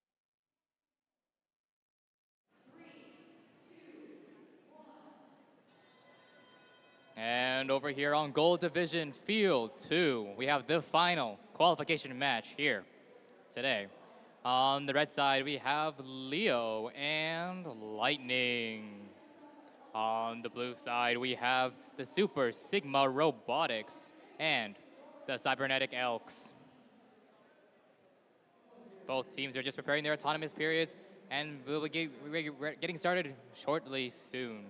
period. In the meanwhile, on the Red Alliance, we also have a bit of a stuck there on the end of the bar with 13439. And over here on Gold Division Field 2, we have the final qualification match here today. On the red side, we have Leo and Lightning. On the blue side, we have the Super Sigma Robotics and the Cybernetic Elks. Both teams are just preparing their autonomous periods, and we'll be getting started shortly soon.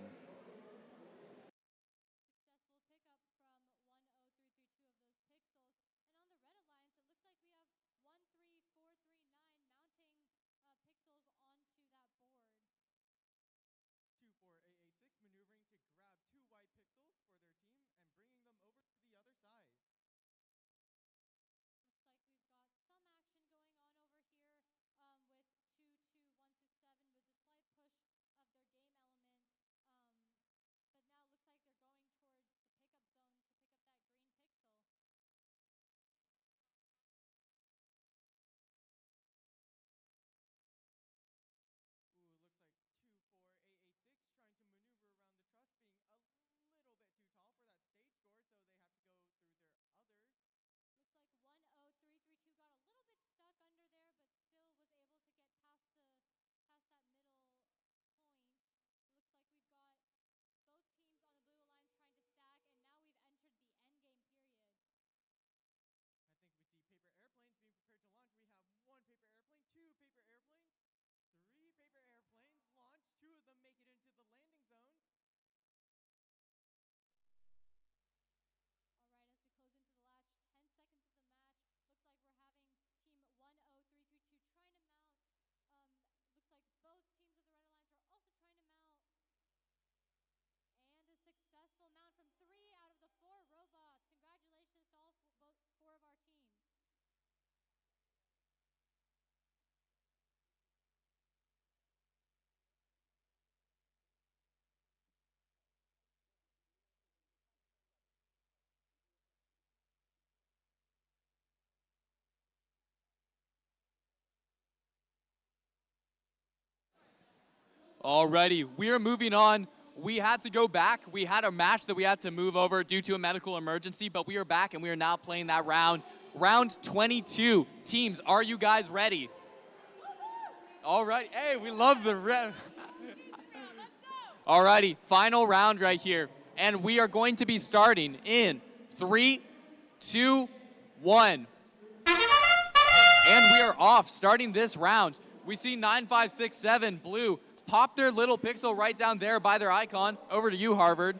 Successful pickup from 10332 of those pixels. And on the Red Alliance, it looks like we have 13439 mounting pixels onto that board. 24886 maneuvering to grab 2 white pixels for their team and bringing them over to the other side. Looks like we've got some action going on over here with 22167 with a slight push of their game element. But now it looks like they're going towards the pickup zone to pick up that green pixel. Ooh, it looks like 24886 trying to maneuver around the truss, being a little bit too tall for that stage score, so they have to go through their others. Looks like 10332 got a little bit stuck under there, but still was able to get past that middle point. It looks like we've got both teams on the Blue Alliance trying to stack, and now we've entered the end game period. I think we see paper airplanes being prepared to launch. We have 1 paper airplane, 2 paper airplanes, 3 paper airplanes launched. 2 of them make it into the landing zones. All right, as we close into the last 10 seconds of the match, looks like we're having team 10332 trying to mount. Looks like both teams of the Red Alliance are also trying to mount. And a successful mount from 3 out of the 4 robots. Congratulations to all 4 of our teams. Alrighty, we are moving on. We had to go back. We had a match that we had to move over due to a medical emergency, but we are back and we are now playing that round. Round 22. Teams, are you guys ready? All right. Hey, we love the Alrighty, final round right here. And we are going to be starting in 3, 2, 1. And we are off, starting this round. We see 9567 Blue pop their little pixel right down there by their icon. Over to you, Harvard.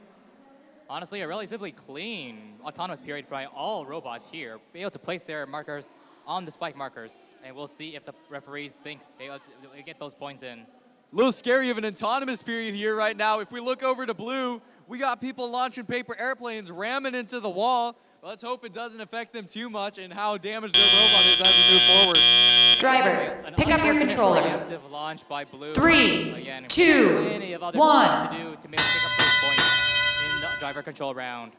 Honestly, a relatively clean autonomous period by all robots here. Be able to place their markers on the spike markers, and we'll see if the referees think they'll get those points in. A little scary of an autonomous period here right now. If we look over to Blue, we got people launching paper airplanes, ramming into the wall. Let's hope it doesn't affect them too much and how damaged their robot is as we move forwards. Drivers, An pick up your unfortunate controllers. preemptive launch by Blue. 3, Again, 2, plenty of other 1. things to do to pick up those points in the driver control round.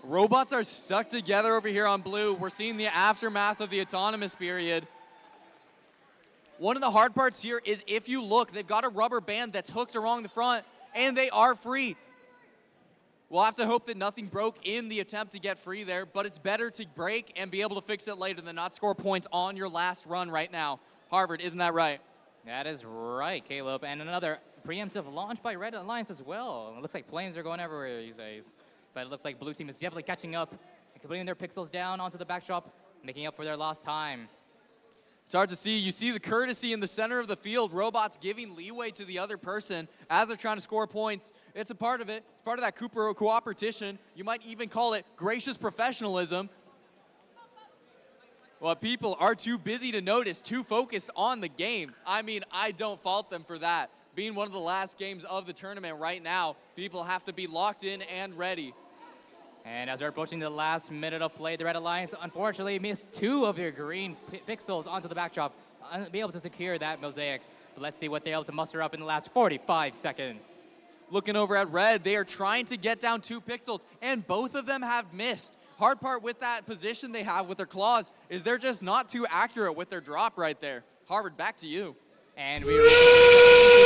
Robots are stuck together over here on Blue. We're seeing the aftermath of the autonomous period. One of the hard parts here is if you look, they've got a rubber band that's hooked along the front, and they are free. We'll have to hope that nothing broke in the attempt to get free there, but it's better to break and be able to fix it later than not score points on your last run right now. Harvard, isn't that right? That is right, Caleb. And another preemptive launch by Red Alliance as well. It looks like planes are going everywhere these days. But it looks like Blue Team is definitely catching up, putting their pixels down onto the backdrop, making up for their lost time. It's hard to see. You see the courtesy in the center of the field, robots giving leeway to the other person as they're trying to score points. It's a part of it. It's part of that Cooper cooperation. You might even call it gracious professionalism. Well, people are too busy to notice, too focused on the game. I mean, I don't fault them for that. Being one of the last games of the tournament right now, people have to be locked in and ready. And as we're approaching the last minute of play, the Red Alliance unfortunately missed 2 of their green pixels onto the backdrop, unable able to secure that mosaic. But let's see what they're able to muster up in the last 45 seconds. Looking over at Red, they are trying to get down 2 pixels, and both of them have missed. Hard part with that position they have with their claws is they're just not too accurate with their drop right there. Harvard, back to you. And we're reaching 30 seconds into the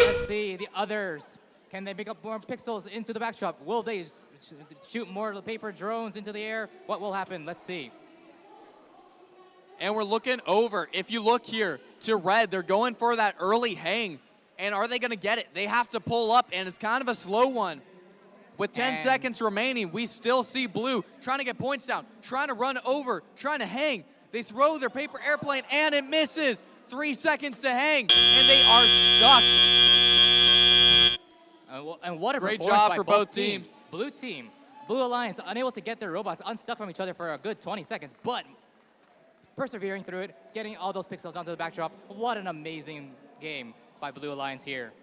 end. Let's see the others. Can they pick up more pixels into the backdrop? Will they shoot more paper drones into the air? What will happen? Let's see. And we're looking over. If you look here to Red, they're going for that early hang. And are they going to get it? They have to pull up, and it's kind of a slow one. With 10 seconds remaining, we still see Blue trying to get points down, trying to run over, trying to hang. They throw their paper airplane, and it misses. 3 seconds to hang, and they are stuck. And what a great performance job by for both teams. Blue Team, Blue Alliance, unable to get their robots unstuck from each other for a good 20 seconds, but persevering through it, getting all those pixels onto the backdrop. What an amazing game by Blue Alliance here.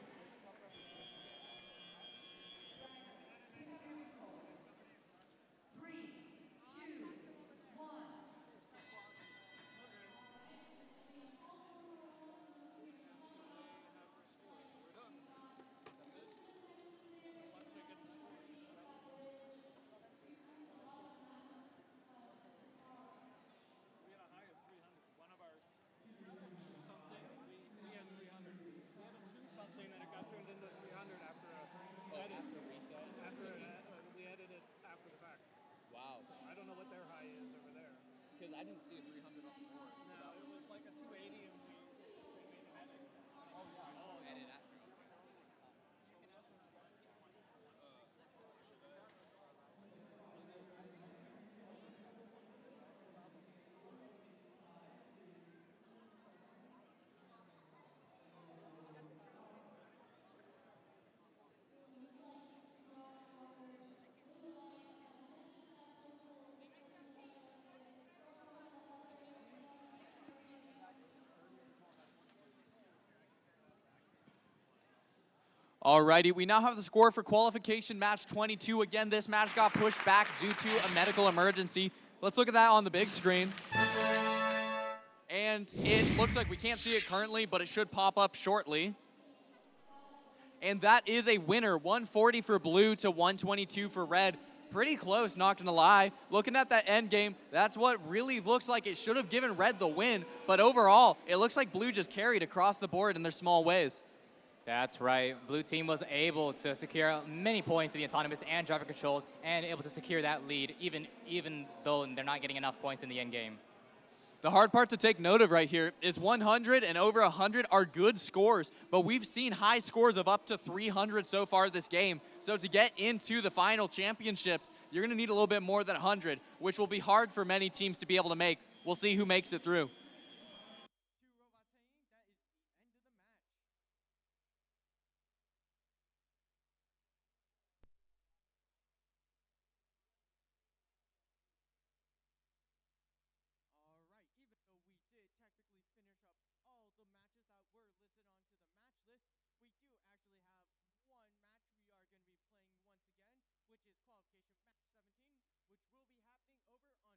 I don't know what their high is over there. Because I didn't see a 300 on the board. No, it was like a 280 and we made an edit. Oh, yeah. Oh, edit after. Alrighty, we now have the score for qualification match 22. Again, this match got pushed back due to a medical emergency. Let's look at that on the big screen. And it looks like we can't see it currently, but it should pop up shortly. And that is a winner, 140 for Blue to 122 for Red. Pretty close, not gonna lie. Looking at that end game, that's what really looks like it should have given Red the win. But overall, it looks like Blue just carried across the board in their small ways. That's right. Blue Team was able to secure many points in the autonomous and driver controlled and able to secure that lead even though they're not getting enough points in the end game. The hard part to take note of right here is 100 and over 100 are good scores, but we've seen high scores of up to 300 so far this game. So to get into the final championships, you're going to need a little bit more than 100, which will be hard for many teams to be able to make. We'll see who makes it through. Which is qualification match 17, which will be happening over on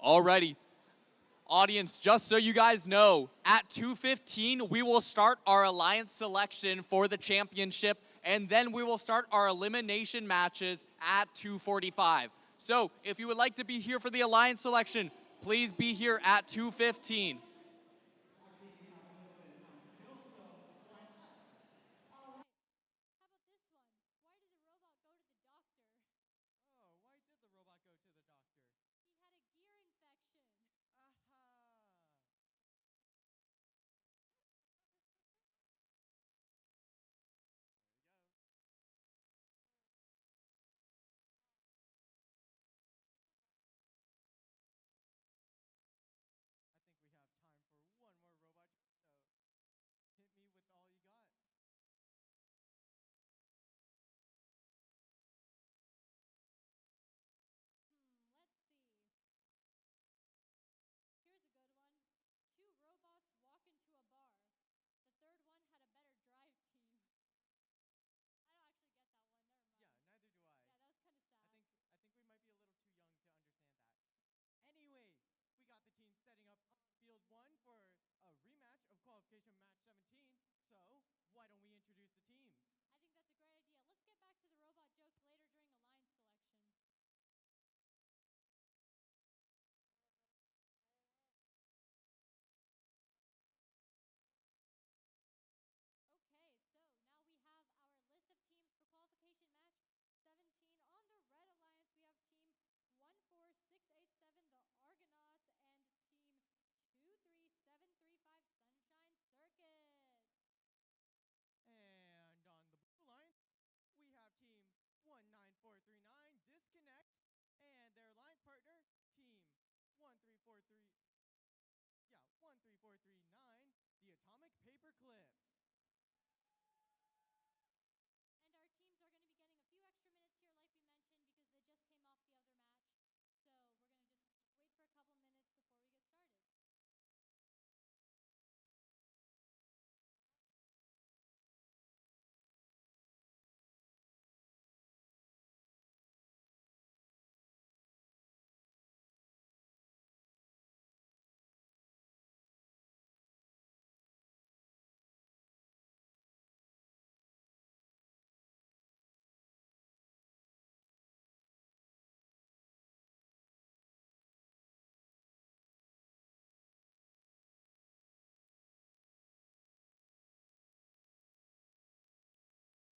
Alrighty. Audience, just so you guys know, at 2:15, we will start our alliance selection for the championship, and then we will start our elimination matches at 2:45. So, if you would like to be here for the alliance selection, please be here at 2:15. Oh, why did the robot go to the doctor? He had a gear infection. Aha! There we go. I think we have time for one more robot joke, so hit me with all you got. Let's see. Here's a good one. Two robots walk into a bar. The third one had a better drive team. I don't actually get that one. Never mind. Yeah, neither do I. Yeah, that was kind of sad. I think we might be a little too young to understand that. Anyways, we got the team setting up on field 1 for a rematch of qualification match 17. So, why don't we introduce the teams? I think that's a great idea. Let's get back to the robot jokes later during alliance selection. Okay, so now we have our list of teams for qualification match 17. On the red alliance, we have team 14687, the Argonauts, and team 23735, Sunshine Circuit. And on the blue line, we have team 19439, Disconnect, and their alliance partner, team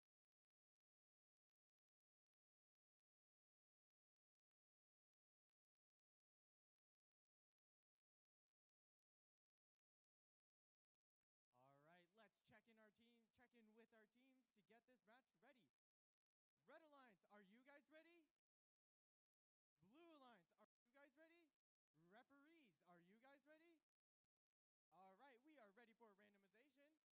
13439, the Atomic Paperclips. And our teams are going to be getting a few extra minutes here, like we mentioned, because they just came off the other match. So we're going to just wait for a couple minutes before we get started. All right, let's check in with our teams to get this match ready. Red Alliance, are you guys ready? Blue Alliance, are you guys ready? Referees, are you guys ready? All right, we are ready for randomization.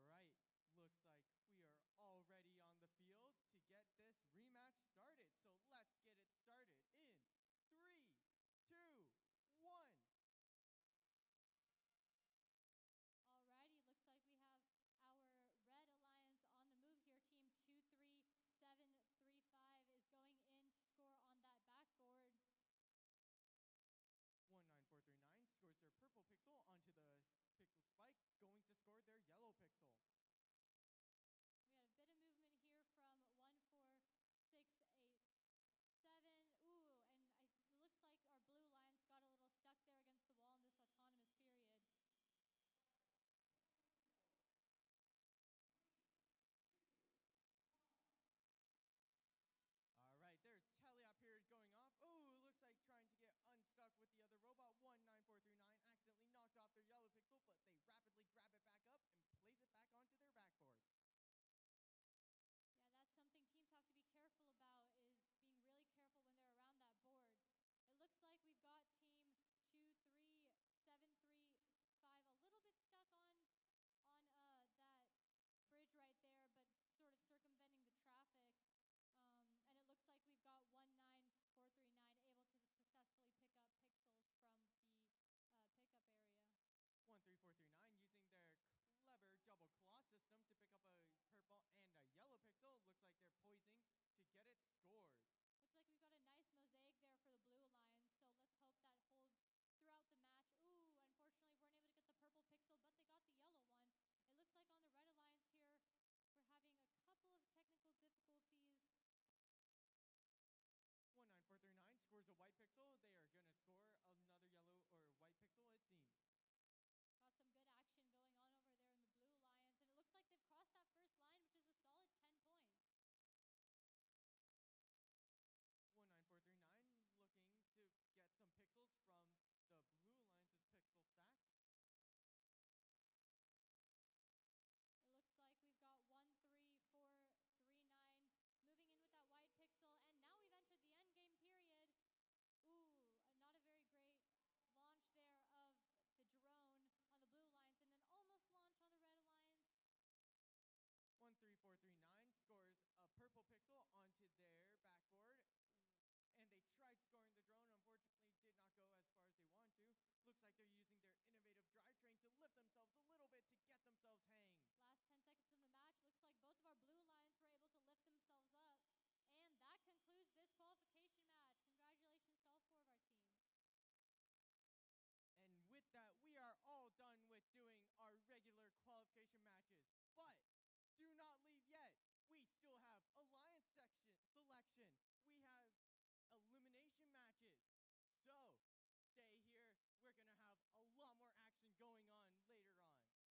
All right, looks like we are all ready on the field to get this rematch started. pixel and a yellow pixel. Looks like they're poising to get it scored. Looks like we've got a nice mosaic there for the Blue Alliance, so let's hope that holds throughout the match. Ooh, unfortunately, weren't able to get the purple pixel, but they got the yellow one. It looks like on the Red Alliance here, we're having a couple of technical difficulties. 19439 scores a white pixel. They are going to score another yellow or white pixel, it seems. Got some good action going on over there in the Blue Alliance, and it looks like they've crossed that first line, which is a solid 10 points. 19439 looking to get some pixels from the Blue Alliance's pixel stack. It looks like we've got 13439 moving in with that white pixel, and now we've entered the end game period. Ooh, not a very great launch there of the drone on the Blue Alliance, and an almost launch on the Red Alliance. 13439 scores a purple pixel onto their backboard, and they tried scoring the drone. Unfortunately, did not go as far as they wanted to. Looks like they're using their innovative drivetrain to lift themselves a little bit to get themselves hanged. Last 10 seconds of the match. Looks like both of our Blue Alliance were able to lift themselves up. And that concludes this qualification match. Congratulations to all 4 of our teams. And with that, we are all done with doing our regular qualification matches. But do not leave yet. We still have alliance selection. We have elimination matches. So stay here. We're going to have a lot more action going on later on. We'll have a little bit of break between that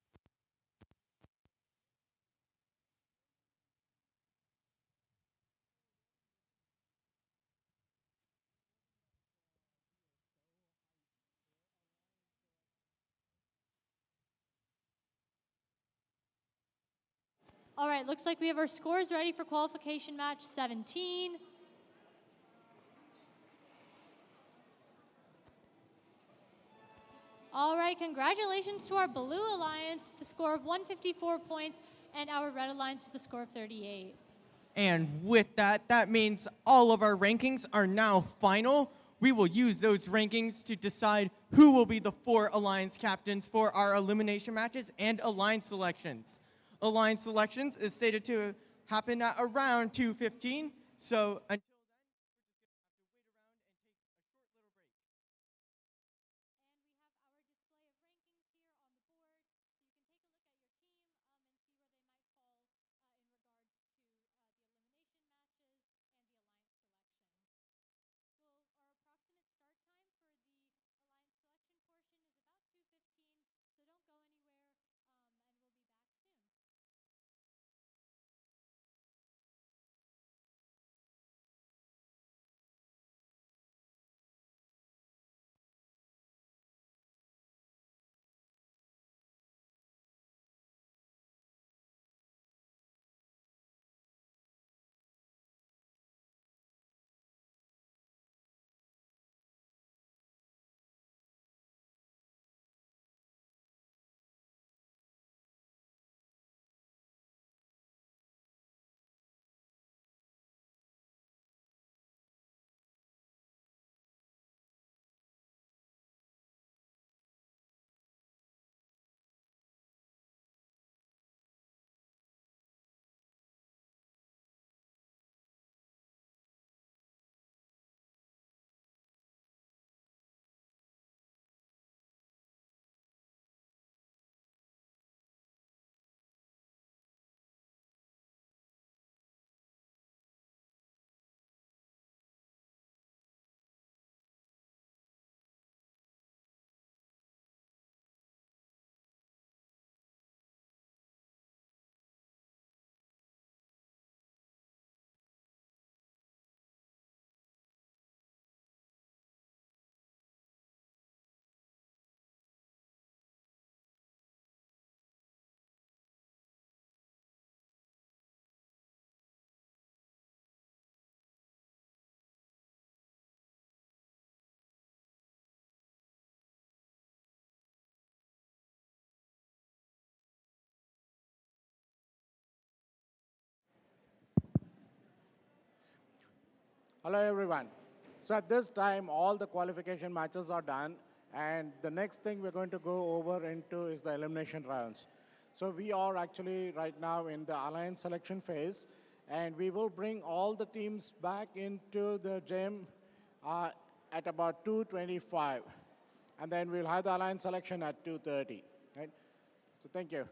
time, but for now we're going to wait for the results of qualification match 17 to show up, and then we'll get started pretty soon after with our eliminations and alliance selections. All right, looks like we have our scores ready for qualification match 17. All right, congratulations to our Blue Alliance with a score of 154 points and our Red Alliance with a score of 38. And with that, that means all of our rankings are now final. We will use those rankings to decide who will be the 4 alliance captains for our elimination matches and alliance selections. Alliance selections is stated to happen at around 2:15. So until then, we're just going to have to wait around and take a short little break. And we have our display of rankings here on the board, so you can take a look at your team and see where they might fall in regards to the elimination matches and the alliance selections. Well, our approximate start time for the alliance selection portion is about 2:15, so don't go anywhere, and we'll be back soon. Hello, everyone. So at this time, all the qualification matches are done, and the next thing we're going to go over into is the elimination rounds. So we are actually right now in the alliance selection phase, and we will bring all the teams back into the gym at about 2:25, and then we'll have the alliance selection at 2:30. Right? So thank you.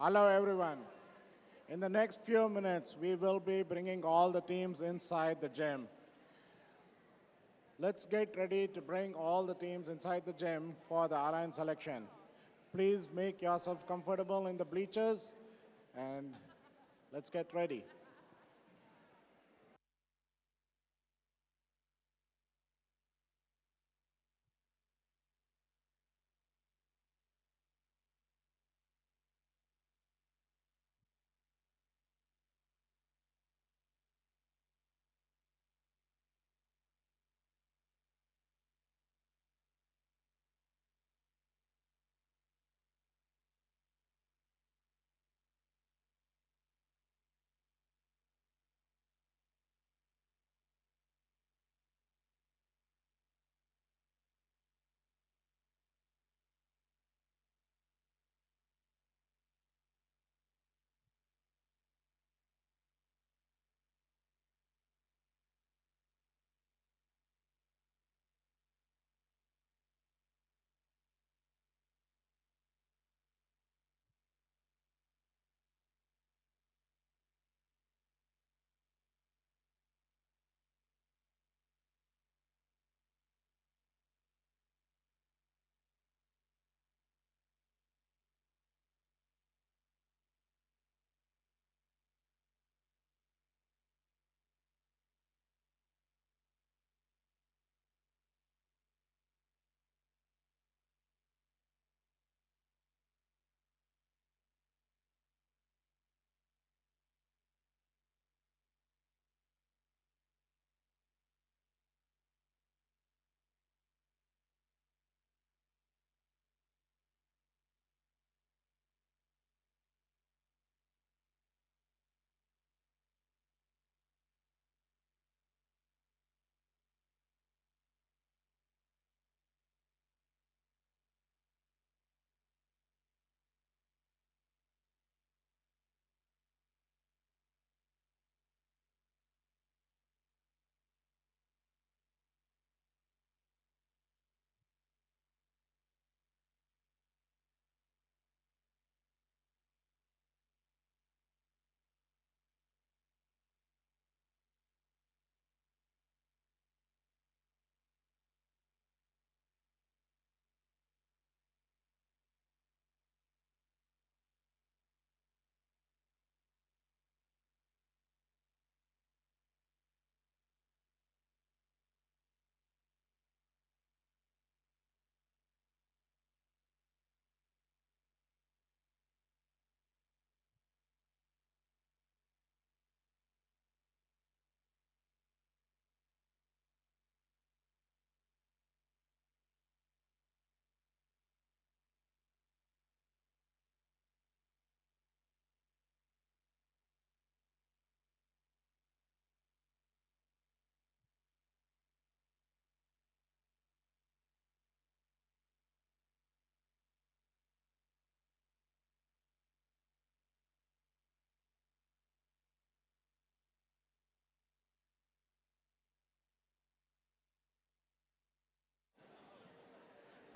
Hello, everyone. In the next few minutes, we will be bringing all the teams inside the gym. Let's get ready to bring all the teams inside the gym for the alliance selection. Please make yourself comfortable in the bleachers and let's get ready.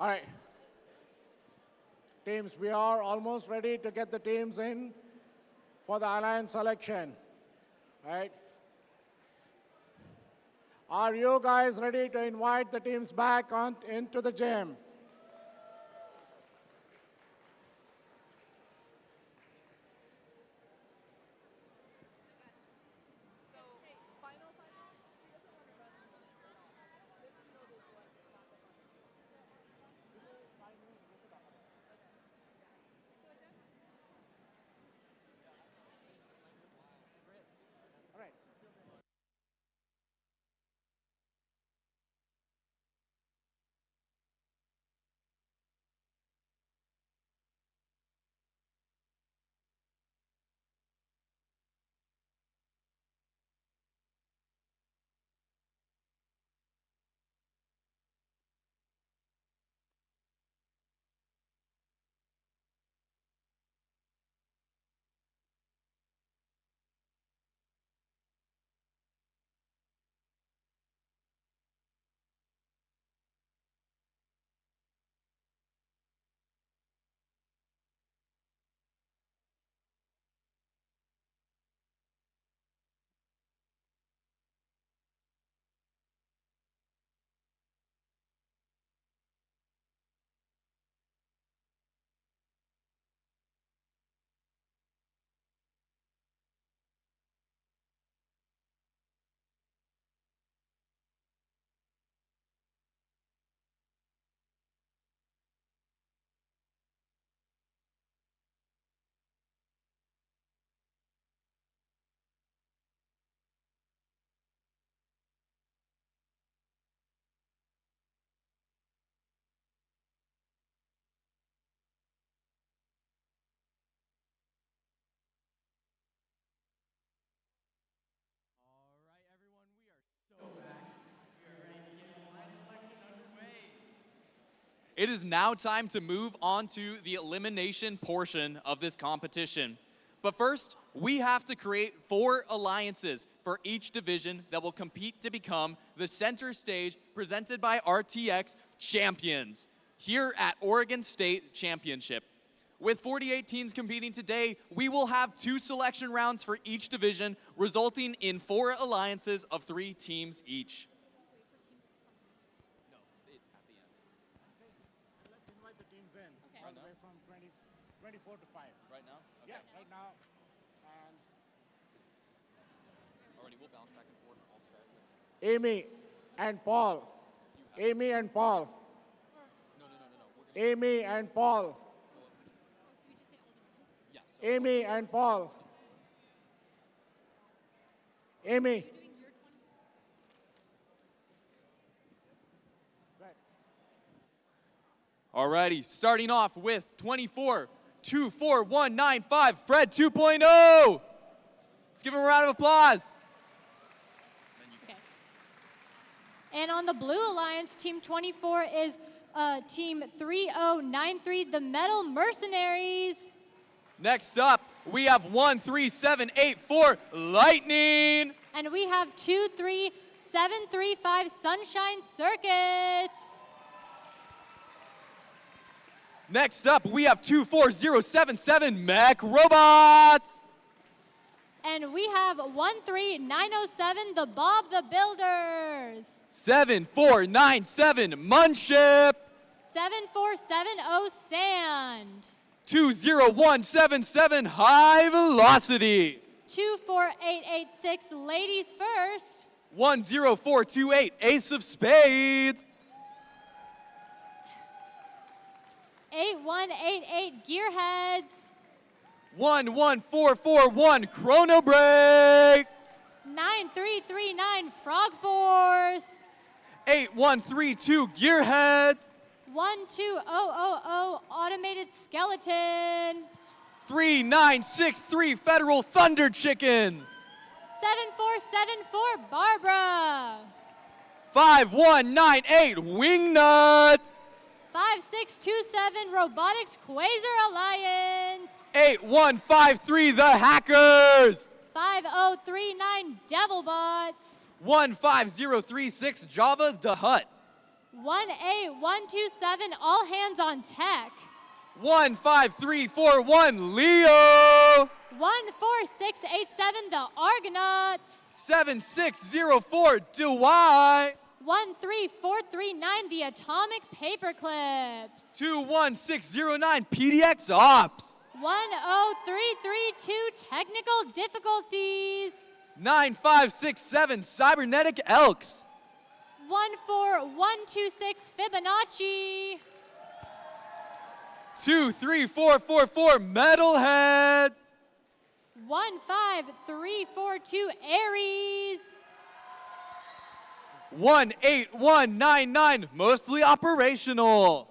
All right. Teams, we are almost ready to get the teams in for the alliance selection. Right? Are you guys ready to invite the teams back into the gym? it is now time to move on to the elimination portion of this competition. But first, we have to create 4 alliances for each division that will compete to become the center stage presented by RTX champions here at Oregon State Championship. With 48 teams competing today, we will have 2 selection rounds for each division, resulting in 4 alliances of 3 teams each. Let's invite the teams in. All the way from 24 to 5. Right now? Okay. Yeah, right now. And Already, we'll bounce back and forth. I'll start with Amy and Paul. Amy and Paul. Amy and Paul. Amy and Paul. Amy. Alrighty, starting off with 24-24195, Fred 2.0. Let's give him a round of applause. And on the Blue Alliance, Team 24 is Team 3093, the Metal Mercenaries. Next up, we have 13784, Lightning. And we have 23735, Sunshine Circuits. Next up, we have 24077, Mech Robots. And we have 13907, the Bob the Builders. 7497, Munship. 7470, Sand. 20177, High Velocity. 24886, Ladies First. 10428, Ace of Spades. 8188, Gearheads. 11441, Chrono Break. 9339, Frog Force. 8132, Gearheads. 12000, Automated Skeleton. 3963, Federal Thunder Chickens. 7474, Barbara. 5198, Wingnuts. 5627, Robotics Quasar Alliance. 8153, The Hackers. 5039, Devilbots. 15036, Java the Hutt. 18127, All Hands on Tech. 15341, Leo. 14687, the Argonauts. 7604, Dwight. 13439, the Atomic Paperclips. 21609, PDX Ops. 10332, Technical Difficulties. 9567, Cybernetic Elks. 14126, Fibonacci. 23444, Metalheads. 15342, Aries. 18199, Mostly Operational.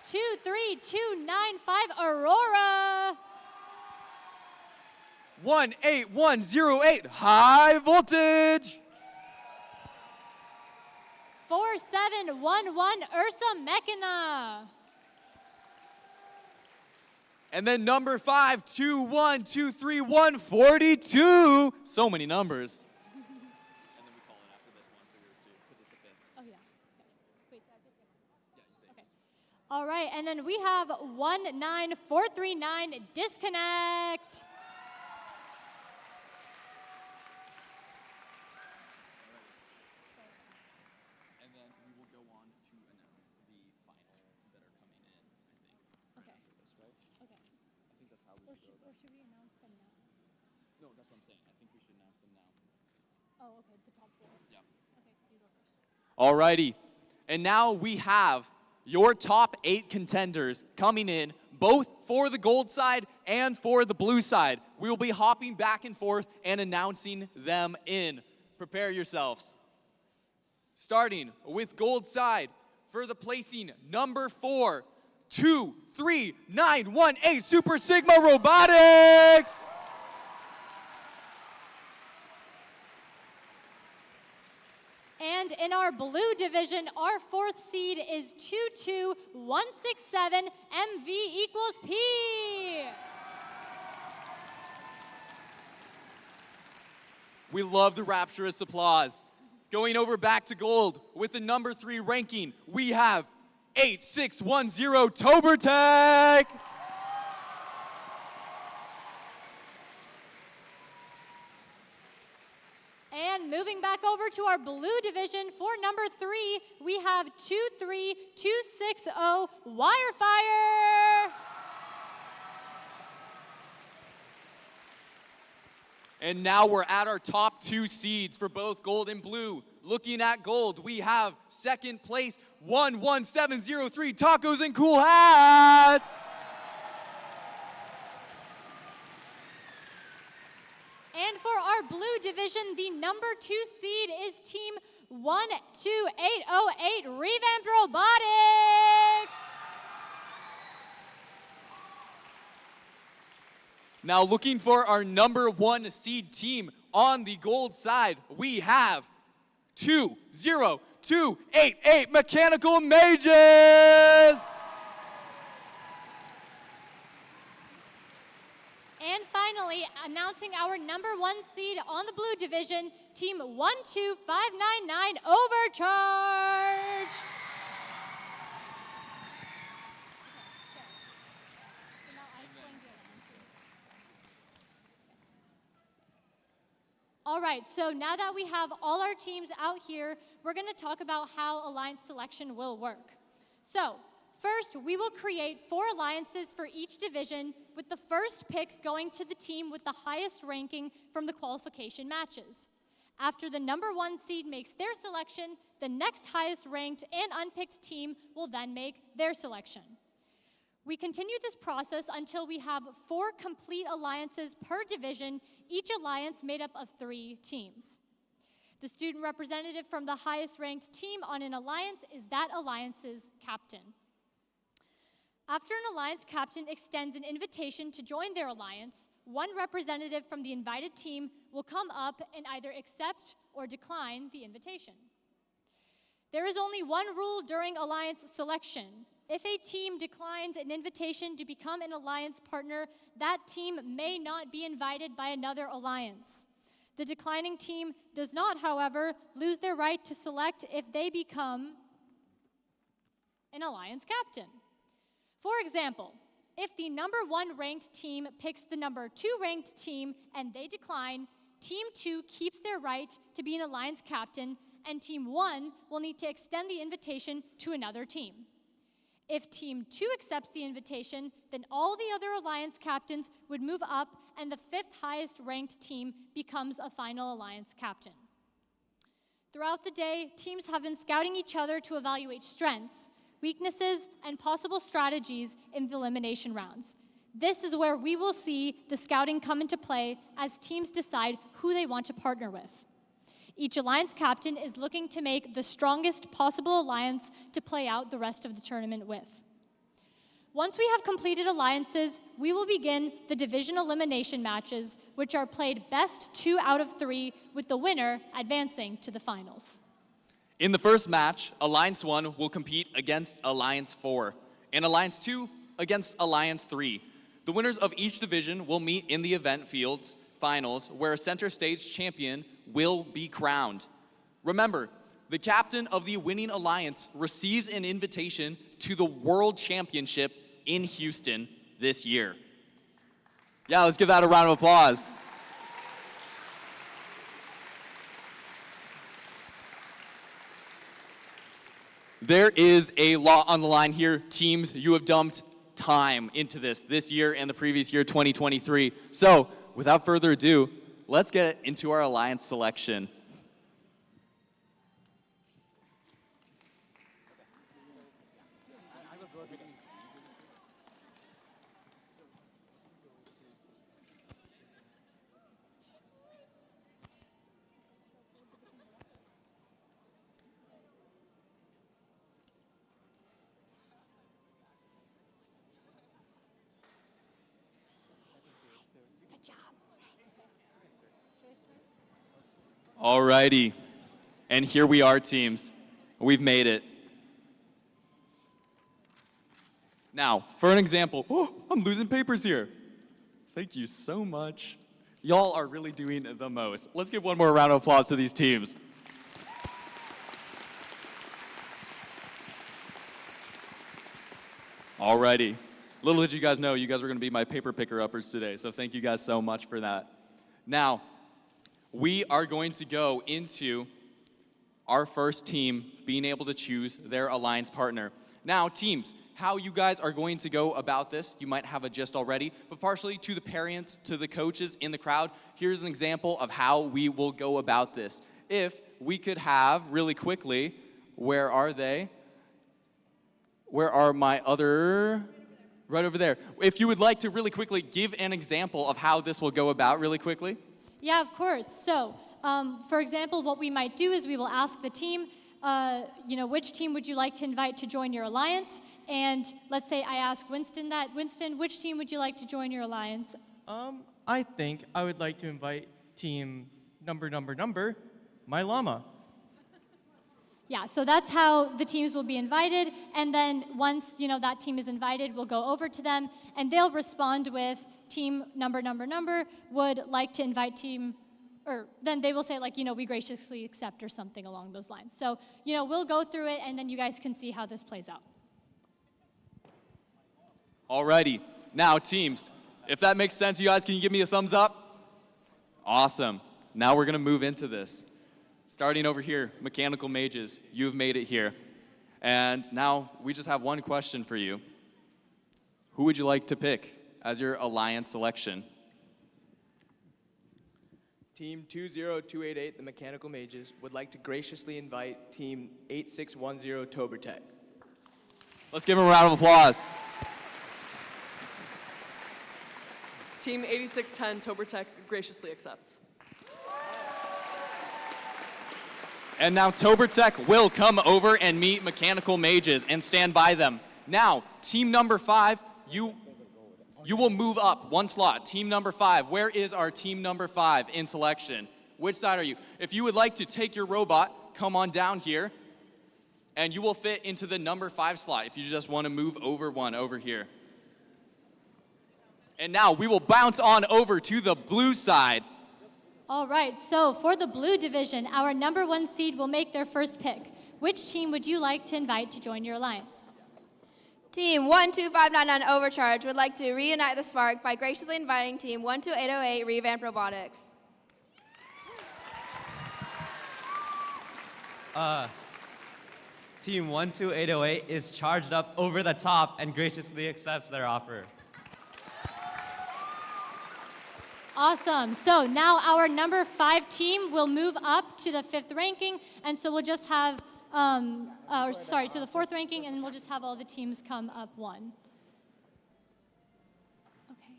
23295, Aurora. 18108, High Voltage. 4711, Ursa Mechana. And then number 5212342. So many numbers. Oh, yeah. Okay. Wait, okay. All right, and then we have 19439, Disconnect. And then we will go on to announce the final that are coming in, I think. Okay. Right? Okay. I think that's how we should go. Or should we announce them now? No, that's what I'm saying. I think we should announce them now. Oh, okay, the top 4. Yeah. Okay, so you go first. Alrighty. And now we have your top 8 contenders coming in, both for the gold side and for the blue side. We will be hopping back and forth and announcing them in. Prepare yourselves. Starting with gold side for the placing number 4, 23918, Super Sigma Robotics. And And in our blue division, our fourth seed is 22167 MV equals P. We love the rapturous applause. Going over back to gold with the number 3 ranking, we have 8610 Tobertech. And moving back over to our blue division for number 3, we have 23260 Wirefire. And now we're at our top 2 seeds for both gold and blue. Looking at gold, we have second place 11703 Tacos and Cool Hats. And for our blue division, the number 2 seed is team 12808 Revamped Robotics. Now looking for our number 1 seed team on the gold side, we have 20288 Mechanical Mages. And finally, announcing our number 1 seed on the blue division, team 12599 Overcharged. All right, so now that we have all our teams out here, we're going to talk about how alliance selection will work. So, first, we will create 4 alliances for each division, with the first pick going to the team with the highest ranking from the qualification matches. After the number 1 seed makes their selection, the next highest ranked and unpicked team will then make their selection. We continue this process until we have 4 complete alliances per division, each alliance made up of 3 teams. The student representative from the highest ranked team on an alliance is that alliance's captain. After an alliance captain extends an invitation to join their alliance, one representative from the invited team will come up and either accept or decline the invitation. There is only one rule during alliance selection. If a team declines an invitation to become an alliance partner, that team may not be invited by another alliance. The declining team does not, however, lose their right to select if they become an alliance captain. For example, if the number 1 ranked team picks the number 2 ranked team and they decline, team 2 keeps their right to be an alliance captain, and team 1 will need to extend the invitation to another team. If team 2 accepts the invitation, then all the other alliance captains would move up and the 5th highest ranked team becomes a final alliance captain. Throughout the day, teams have been scouting each other to evaluate strengths, weaknesses, and possible strategies in the elimination rounds. This is where we will see the scouting come into play as teams decide who they want to partner with. Each alliance captain is looking to make the strongest possible alliance to play out the rest of the tournament with. Once we have completed alliances, we will begin the division elimination matches, which are played best 2 out of 3, with the winner advancing to the finals. In the first match, Alliance 1 will compete against Alliance 4, and Alliance 2 against Alliance 3. The winners of each division will meet in the event fields finals, where a center stage champion will be crowned. Remember, the captain of the winning alliance receives an invitation to the World Championship in Houston this year. Yeah, let's give that a round of applause. There is a lot on the line here. Teams, you have dumped time into this year and the previous year, 2023. So, without further ado, let's get into our alliance selection. Alrighty. And here we are, teams. We've made it. Now, for an example, I'm losing papers here. Thank you so much. Y'all are really doing the most. Let's give one more round of applause to these teams. Alrighty. Little did you guys know, you guys were going to be my paper picker-uppers today, so thank you guys so much for that. Now, we are going to go into our first team being able to choose their alliance partner. Now, teams, how you guys are going to go about this, you might have a gist already, but partially to the parents, to the coaches in the crowd, here's an example of how we will go about this. If we could have, really quickly, where are they? Where are my other, right over there. If you would like to really quickly give an example of how this will go about really quickly. Yeah, of course. So, for example, what we might do is we will ask the team, which team would you like to invite to join your alliance? And let's say I ask Winston that. Winston, which team would you like to join your alliance? I think I would like to invite team number, my llama. Yeah, so that's how the teams will be invited, and then once that team is invited, we'll go over to them, and they'll respond with team number would like to invite team, or then they will say we graciously accept or something along those lines. So we'll go through it, and then you guys can see how this plays out. Alrighty, now teams, if that makes sense, you guys, can you give me a thumbs up? Awesome. Now we're gonna move into this. Starting over here, mechanical mages, you've made it here. And now we just have one question for you. Who would you like to pick as your alliance selection? Team 20288, the Mechanical Mages, would like to graciously invite Team 8610, Tobertech. Let's give them a round of applause. Team 8610, Tobertech graciously accepts. And now Tobertech will come over and meet mechanical mages and stand by them. Now, team number 5, you will move up one slot. Team number 5, where is our team number 5 in selection? Which side are you? If you would like to take your robot, come on down here, and you will fit into the number 5 slot if you just want to move over one over here. And now we will bounce on over to the blue side. All right, so for the blue division, our number 1 seed will make their first pick. Which team would you like to invite to join your alliance? Team 12599 Overcharge would like to reunite the spark by graciously inviting Team 12808 Revamp Robotics. Team 12808 is charged up over the top and graciously accepts their offer. Awesome. So now our number 5 team will move up to the 5th ranking, and so we'll just have, to the 4th ranking, and we'll just have all the teams come up one. Okay.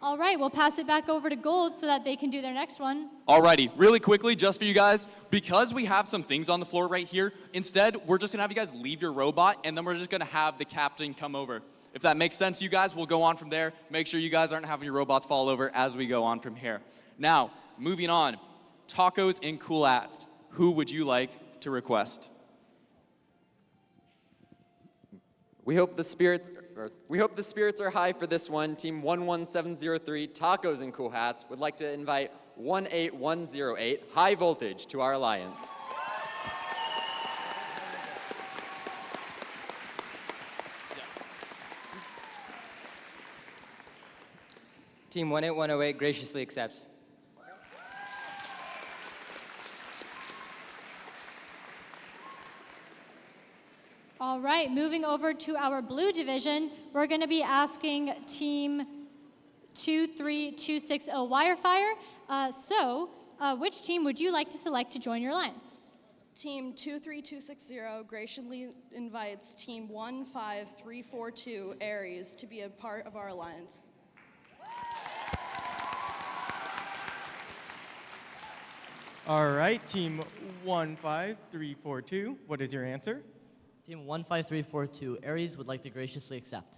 All right, we'll pass it back over to Gold so that they can do their next one. Alrighty, really quickly, just for you guys, because we have some things on the floor right here, instead, we're just gonna have you guys leave your robot, and then we're just gonna have the captain come over. If that makes sense to you guys, we'll go on from there. Make sure you guys aren't having your robots fall over as we go on from here. Now, moving on, tacos and cool hats. Who would you like to request? We hope the spirits are high for this one. Team 11703, Tacos and Cool Hats, would like to invite 18108, High Voltage, to our alliance. Team 18108 graciously accepts. All right, moving over to our blue division, we're going to be asking Team 23260 Wirefire. Which team would you like to select to join your alliance? Team 23260 graciously invites Team 15342 Aries to be a part of our alliance. All right, Team 15342, what is your answer? Team 15342, Aries, would like to graciously accept.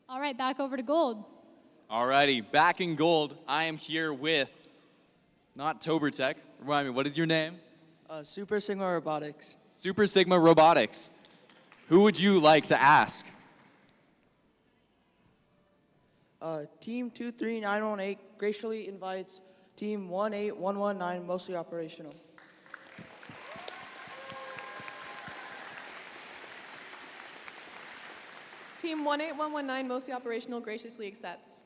All right, back over to gold. Alrighty, back in gold, I am here with, not Tobertech, remind me, what is your name? Super Sigma Robotics. Super Sigma Robotics. Who would you like to ask? Team 23918 graciously invites Team 18119, mostly operational. Team 18119, mostly operational, graciously accepts.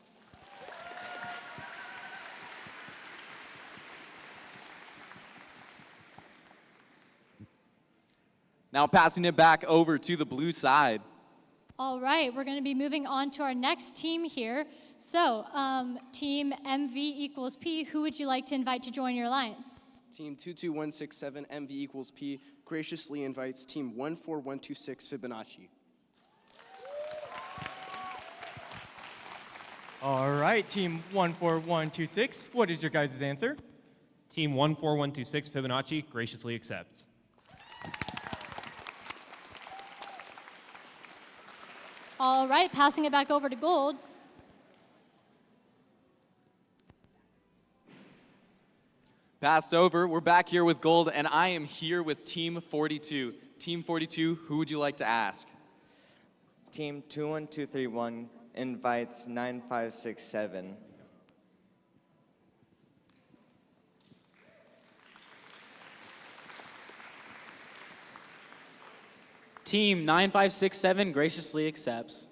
Now passing it back over to the blue side. All right, we're going to be moving on to our next team here. So, team MV equals P, who would you like to invite to join your alliance? Team 22167 MV equals P graciously invites Team 14126 Fibonacci. All right, Team 14126, what is your guys' answer? Team 14126 Fibonacci graciously accepts. All right, passing it back over to gold. Passed over, we're back here with gold, and I am here with Team 42. Team 42, who would you like to ask? Team 21231 invites 9567. Team 9567 graciously accepts.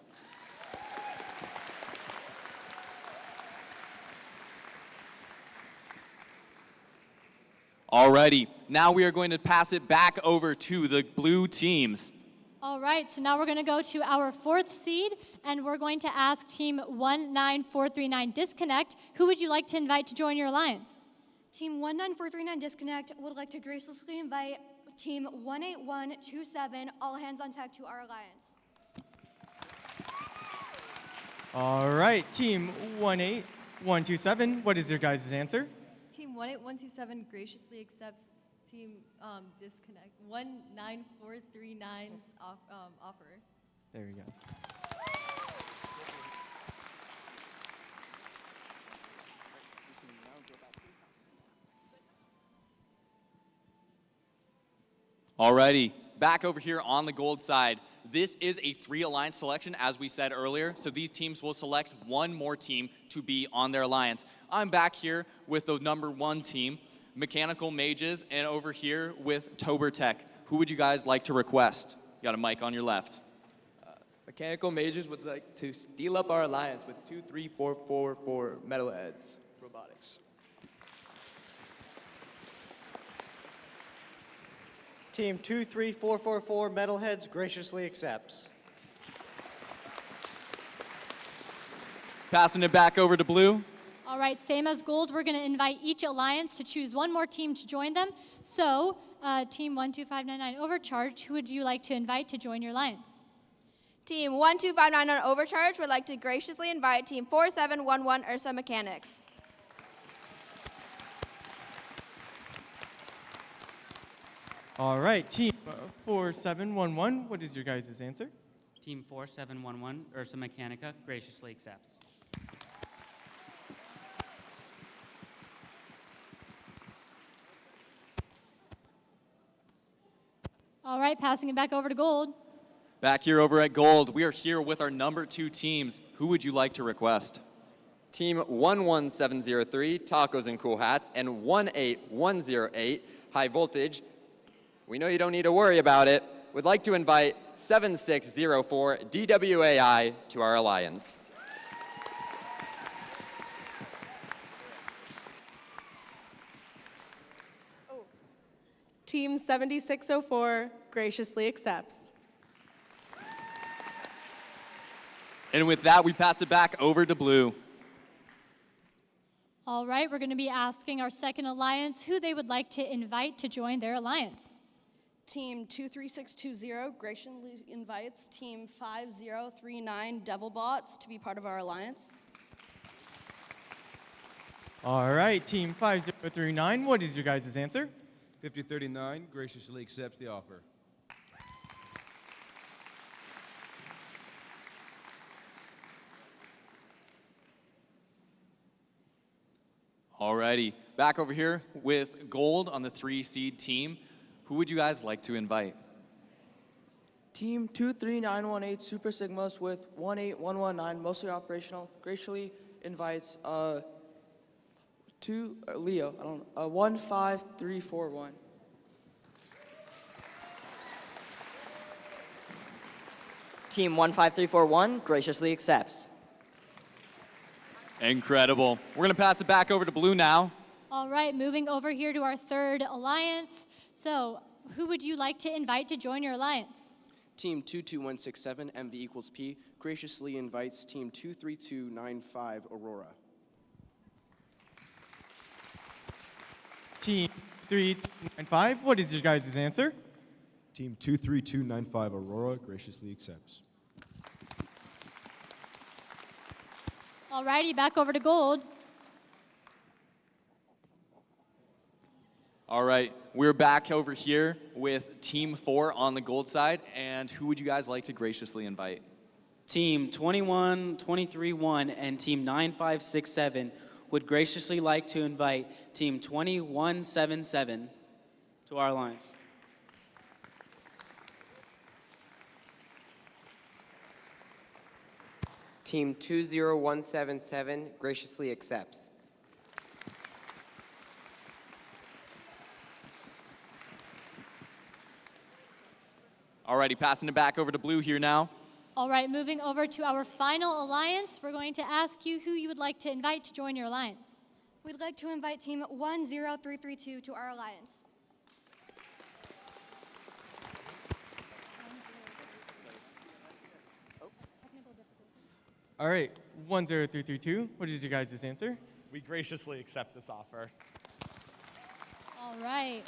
Alrighty, now we are going to pass it back over to the blue teams. All right, so now we're going to go to our fourth seed, and we're going to ask Team 19439 Disconnect, who would you like to invite to join your alliance? Team 19439 Disconnect would like to graciously invite Team 18127 All Hands on Deck to our alliance. All right, Team 18127, what is your guys' answer? Team 18127 graciously accepts Team Disconnect 19439's offer. There you go. Alrighty, back over here on the gold side. This is a 3 alliance selection, as we said earlier, so these teams will select one more team to be on their alliance. I'm back here with the number 1 team, Mechanical Mages, and over here with Tobertech. Who would you guys like to request? You got a mic on your left. Mechanical Mages would like to steal up our alliance with 23444 Metalheads Robotics. Team 23444 Metalheads graciously accepts. Passing it back over to blue. All right, same as gold, we're going to invite each alliance to choose one more team to join them. So, Team 12599 Overcharge, who would you like to invite to join your alliance? Team 12599 Overcharge would like to graciously invite Team 4711 Ursa Mechanics. All right, Team 4711, what is your guys' answer? Team 4711 Ursa Mechanica graciously accepts. All right, passing it back over to gold. Back here over at gold, we are here with our number 2 teams. Who would you like to request? Team 11703, Tacos and Cool Hats, and 18108, High Voltage. We know you don't need to worry about it. Would like to invite 7604 DWAI to our alliance. Team 7604 graciously accepts. And with that, we pass it back over to blue. All right, we're going to be asking our second alliance who they would like to invite to join their alliance. Team 23620 graciously invites Team 5039 Devilbots to be part of our alliance. All right, Team 5039, what is your guys' answer? 5039 graciously accepts the offer. Alrighty, back over here with gold on the 3 seed team. Who would you guys like to invite? Team 23918 Super Sigmas with 18119, mostly operational, graciously invites Leo, 15341. Team 15341 graciously accepts. Incredible. We're going to pass it back over to blue now. All right, moving over here to our third alliance. So, who would you like to invite to join your alliance? Team 22167 MV equals P graciously invites Team 23295 Aurora. Team 395, what is your guys' answer? Team 23295 Aurora graciously accepts. Alrighty, back over to gold. All right, we're back over here with Team 4 on the gold side. And who would you guys like to graciously invite? Team 21231 and Team 9567 would graciously like to invite Team 2177 to our alliance. Team 20177 graciously accepts. Alrighty, passing it back over to blue here now. All right, moving over to our final alliance, we're going to ask you who you would like to invite to join your alliance. We'd like to invite Team 10332 to our alliance. All right, 10332, what is your guys' answer? We graciously accept this offer. All right.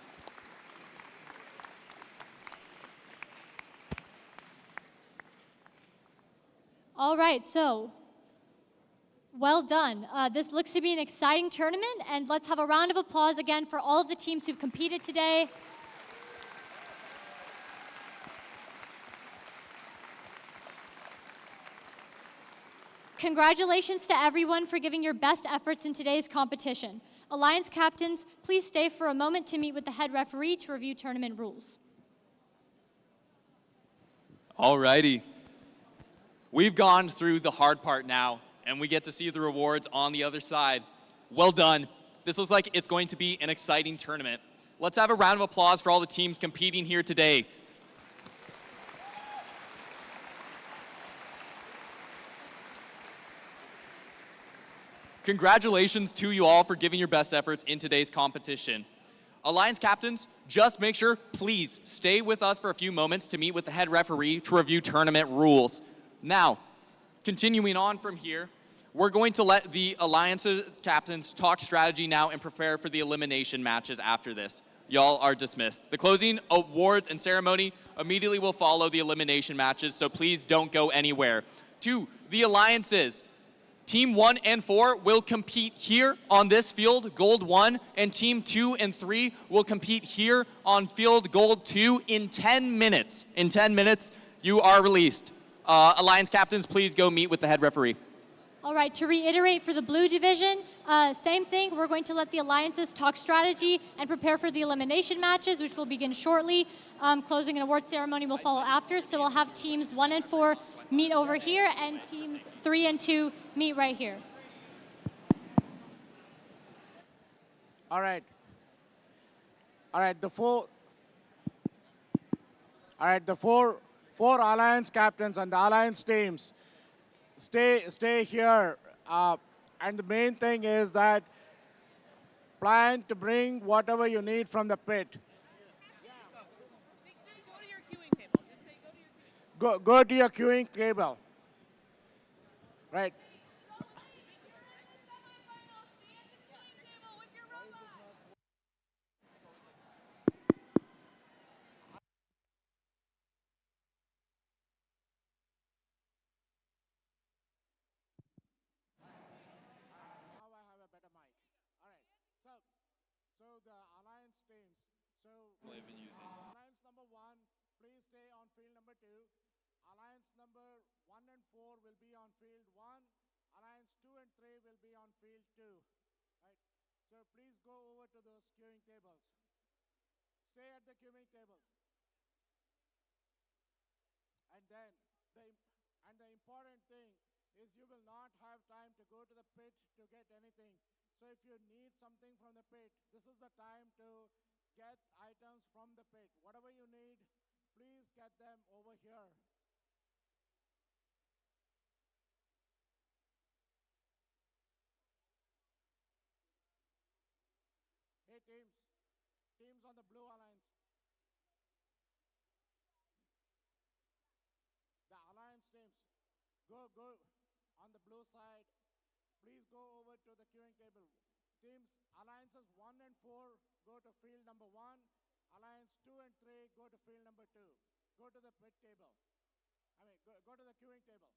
All right, so well done. This looks to be an exciting tournament, and let's have a round of applause again for all of the teams who've competed today. Congratulations to everyone for giving your best efforts in today's competition. Alliance captains, please stay for a moment to meet with the head referee to review tournament rules. Alrighty. We've gone through the hard part now, and we get to see the rewards on the other side. Well done. This looks like it's going to be an exciting tournament. Let's have a round of applause for all the teams competing here today. Congratulations to you all for giving your best efforts in today's competition. Alliance captains, just make sure, please, stay with us for a few moments to meet with the head referee to review tournament rules. Now, continuing on from here, we're going to let the Alliance captains talk strategy now and prepare for the elimination matches after this. Y'all are dismissed. The closing awards and ceremony immediately will follow the elimination matches, so please don't go anywhere. To the alliances, Team 1 and 4 will compete here on this field, Gold 1, and Team 2 and 3 will compete here on field Gold 2 in 10 minutes. In 10 minutes, you are released. Alliance captains, please go meet with the head referee. All right, to reiterate for the blue division, same thing. We're going to let the alliances talk strategy and prepare for the elimination matches, which will begin shortly. Closing and award ceremony will follow after, so we'll have teams 1 and 4 meet over here, and teams 3 and 2 meet right here. All right. All right, the four alliance captains and the alliance teams stay here. And the main thing is that plan to bring whatever you need from the pit. Go to your queuing table. Right. So the alliance teams. So alliance number 1, please stay on field number 2. Alliance number 1 and 4 will be on field 1. Alliance 2 and 3 will be on field 2. Right. So please go over to those queuing tables. Stay at the queuing tables. And then the important thing is you will not have time to go to the pit to get anything. So if you need something from the pit, this is the time to get items from the pit. Whatever you need, please get them over here. Hey teams on the blue alliance. The alliance teams, go on the blue side. Please go over to the queuing table. Teams, alliances 1 and 4, go to field number 1. Alliance 2 and 3, go to field number 2. Go to the pit table. Go to the queuing table.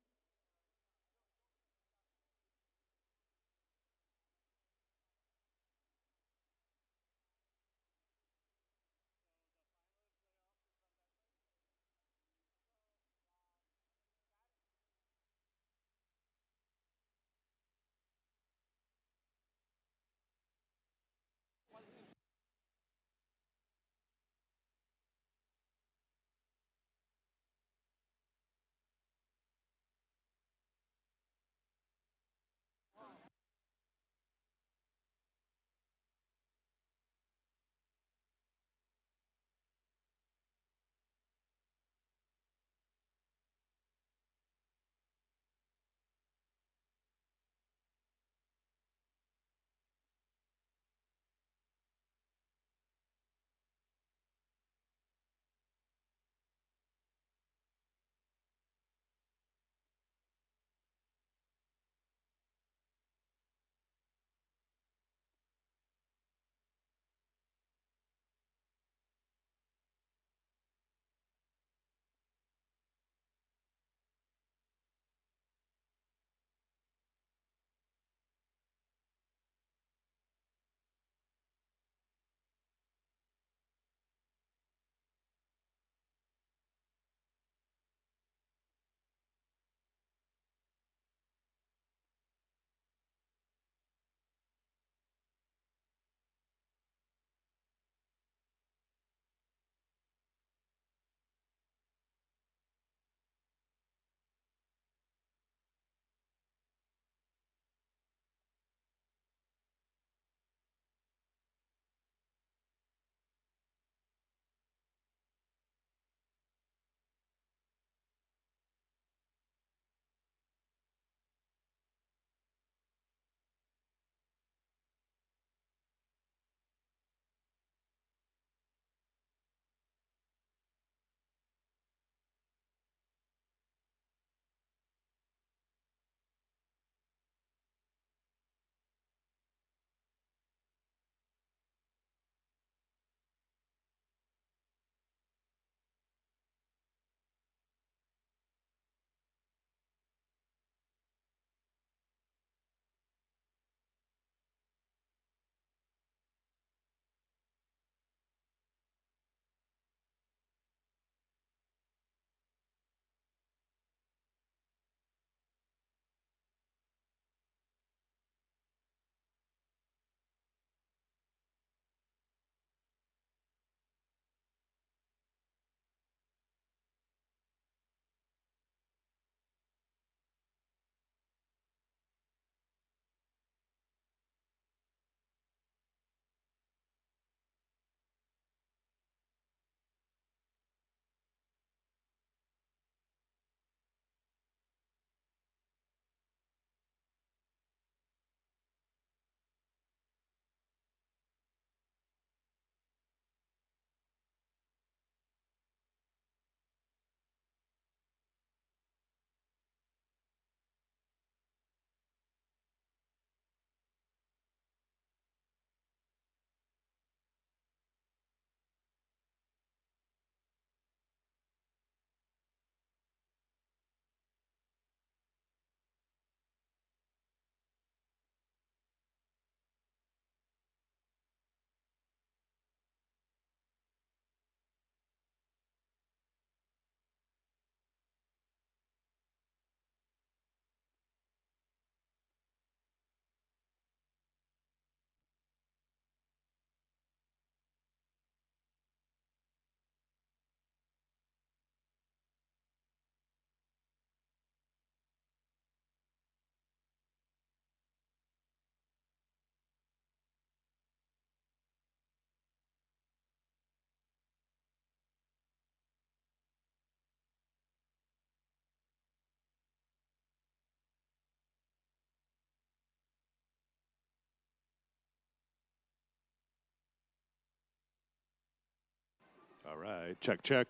All right, check, check.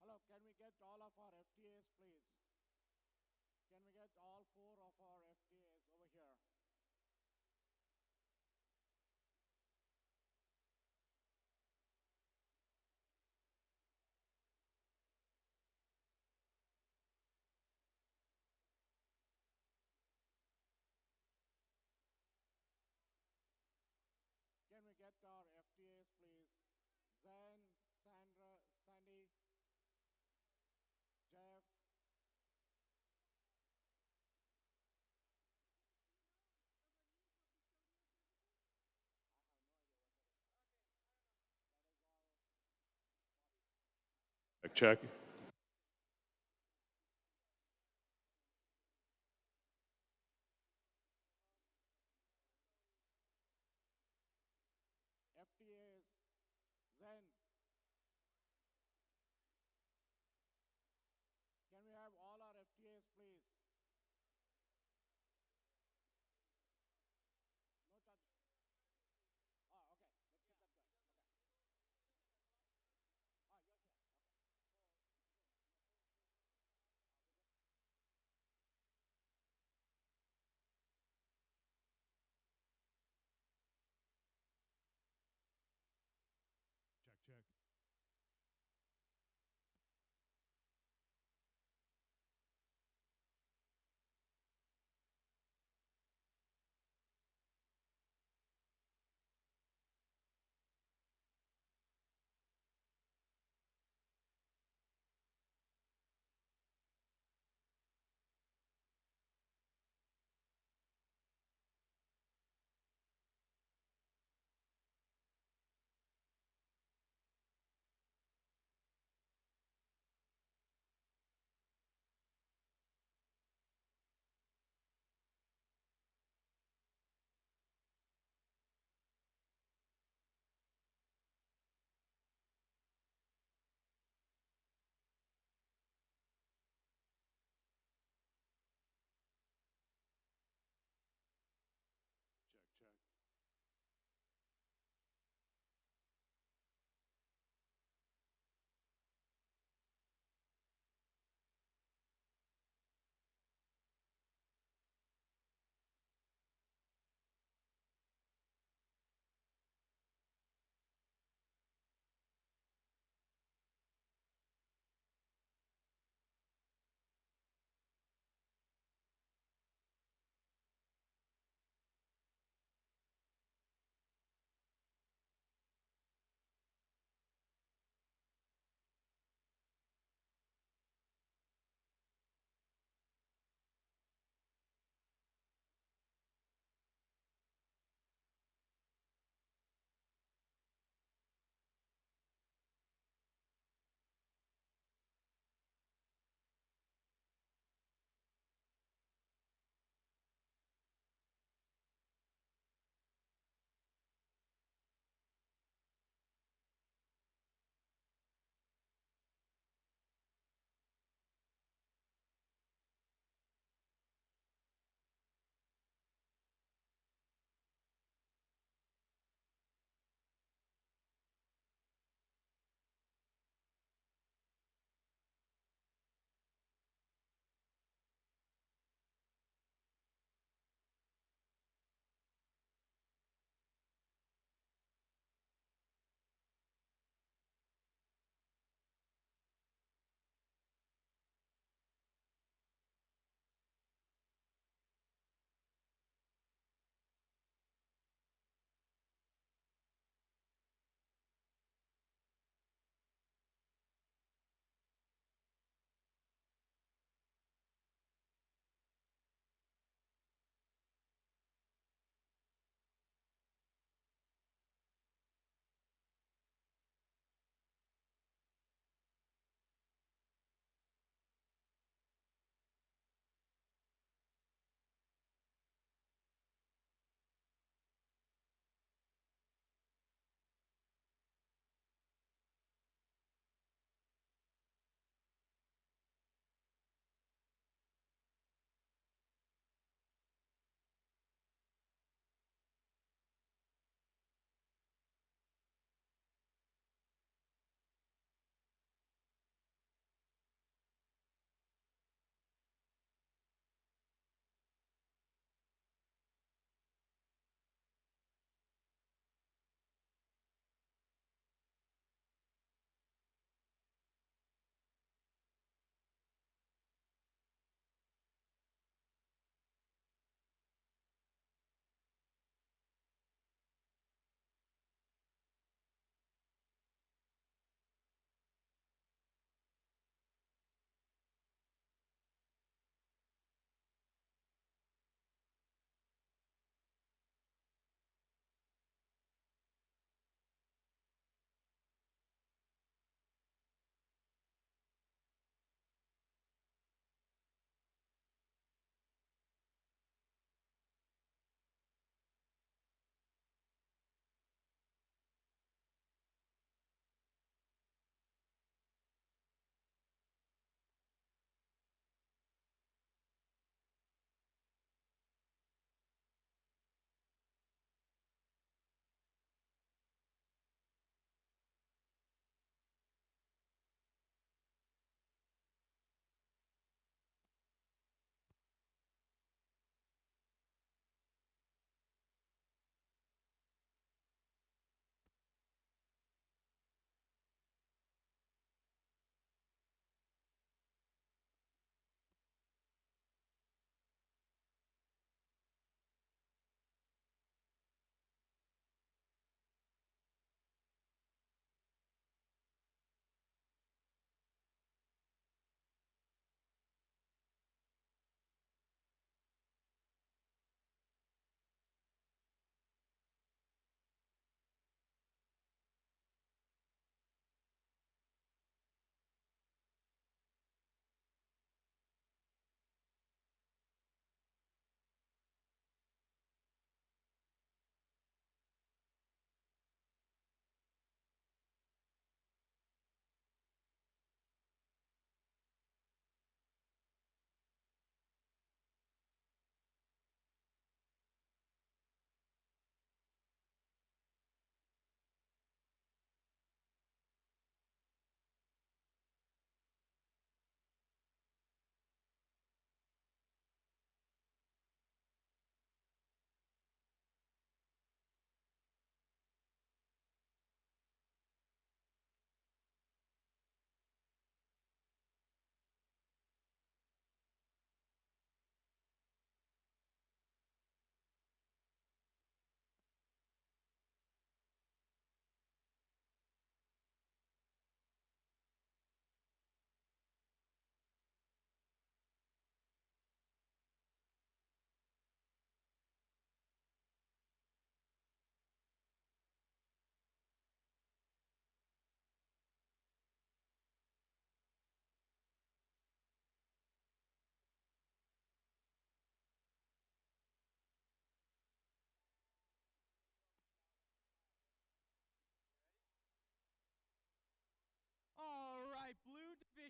Hello, can we get all of our FTAs, please? Can we get all 4 of our FTAs over here? Can we get our FTAs, please? Zen, Sandra, Sandy, Jeff. Check, check. FTAs, Zen. Can we have all our FTAs, please? No touch. Oh, okay. Let's get that going. Okay. Oh, you're here. Okay.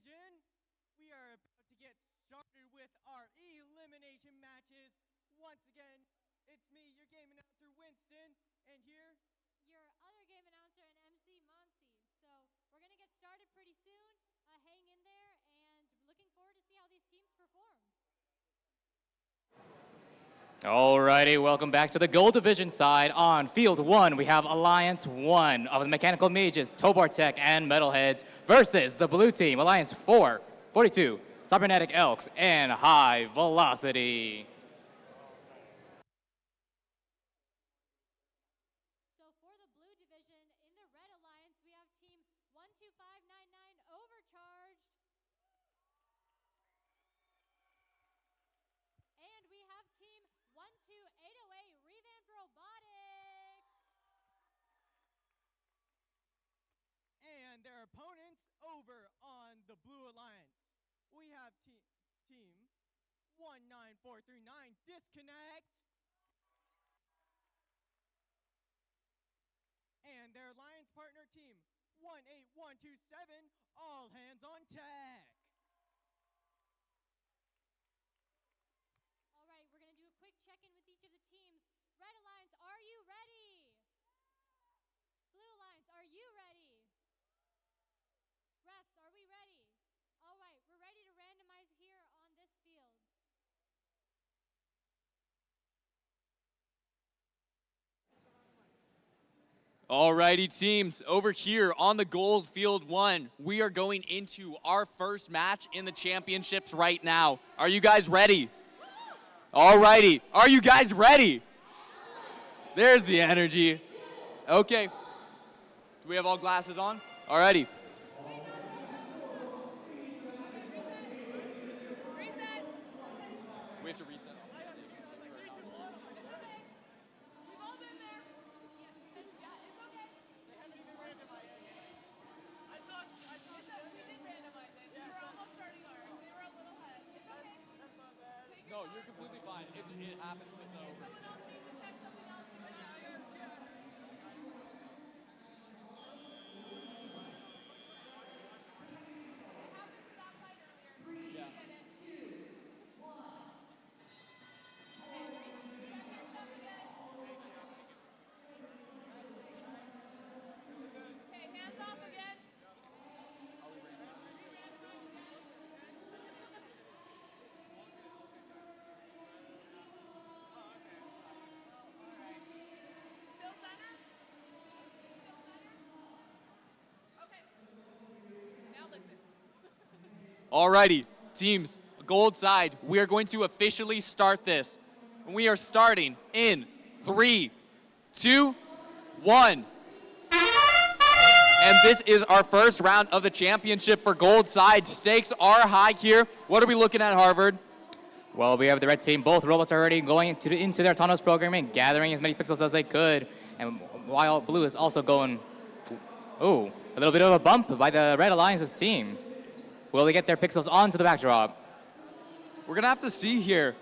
division, we are about to get started with our elimination matches. Once again, it's me, your game announcer, Winston, and here, Your other game announcer and MC, Monsi. So we're going to get started pretty soon. Hang in there, and looking forward to see how these teams perform. Alrighty, welcome back to the Gold Division side. On Field 1, we have Alliance 1 of the Mechanical Mages, Tobartech, and Metalheads versus the blue team, Alliance 4, 42, Cybernetic Elks, and High Velocity. So for the blue division, in the red alliance, we have team 12599 Overcharged. And we have team 12808 Revamped Robotics. and their opponents over on the blue alliance. We have team 19439 Disconnect. And their alliance partner team 18127 All Hands on Tech. All right, we're going to do a quick check-in with each of the teams. Red Alliance, are you ready? Blue Alliance, are you ready? Refs, are we ready? All right, we're ready to randomize here on this field. Alrighty, teams, over here on the gold field 1, we are going into our first match in the championships right now. Are you guys ready? Alrighty, are you guys ready? There's the energy. Okay, do we have all glasses on? Alrighty. We have to reset. No, you're completely fine. It happens with the Alrighty, teams, gold side, we are going to officially start this. We are starting in 3, 2, 1. And this is our first round of the championship for gold side. Stakes are high here. What are we looking at, Harvard? Well, we have the red team. Both robots are already going into their autonomous programming, gathering as many pixels as they could. And while blue is also going, ooh, a little bit of a bump by the Red Alliance's team. Will they get their pixels onto the backdrop? We're going to have to see here.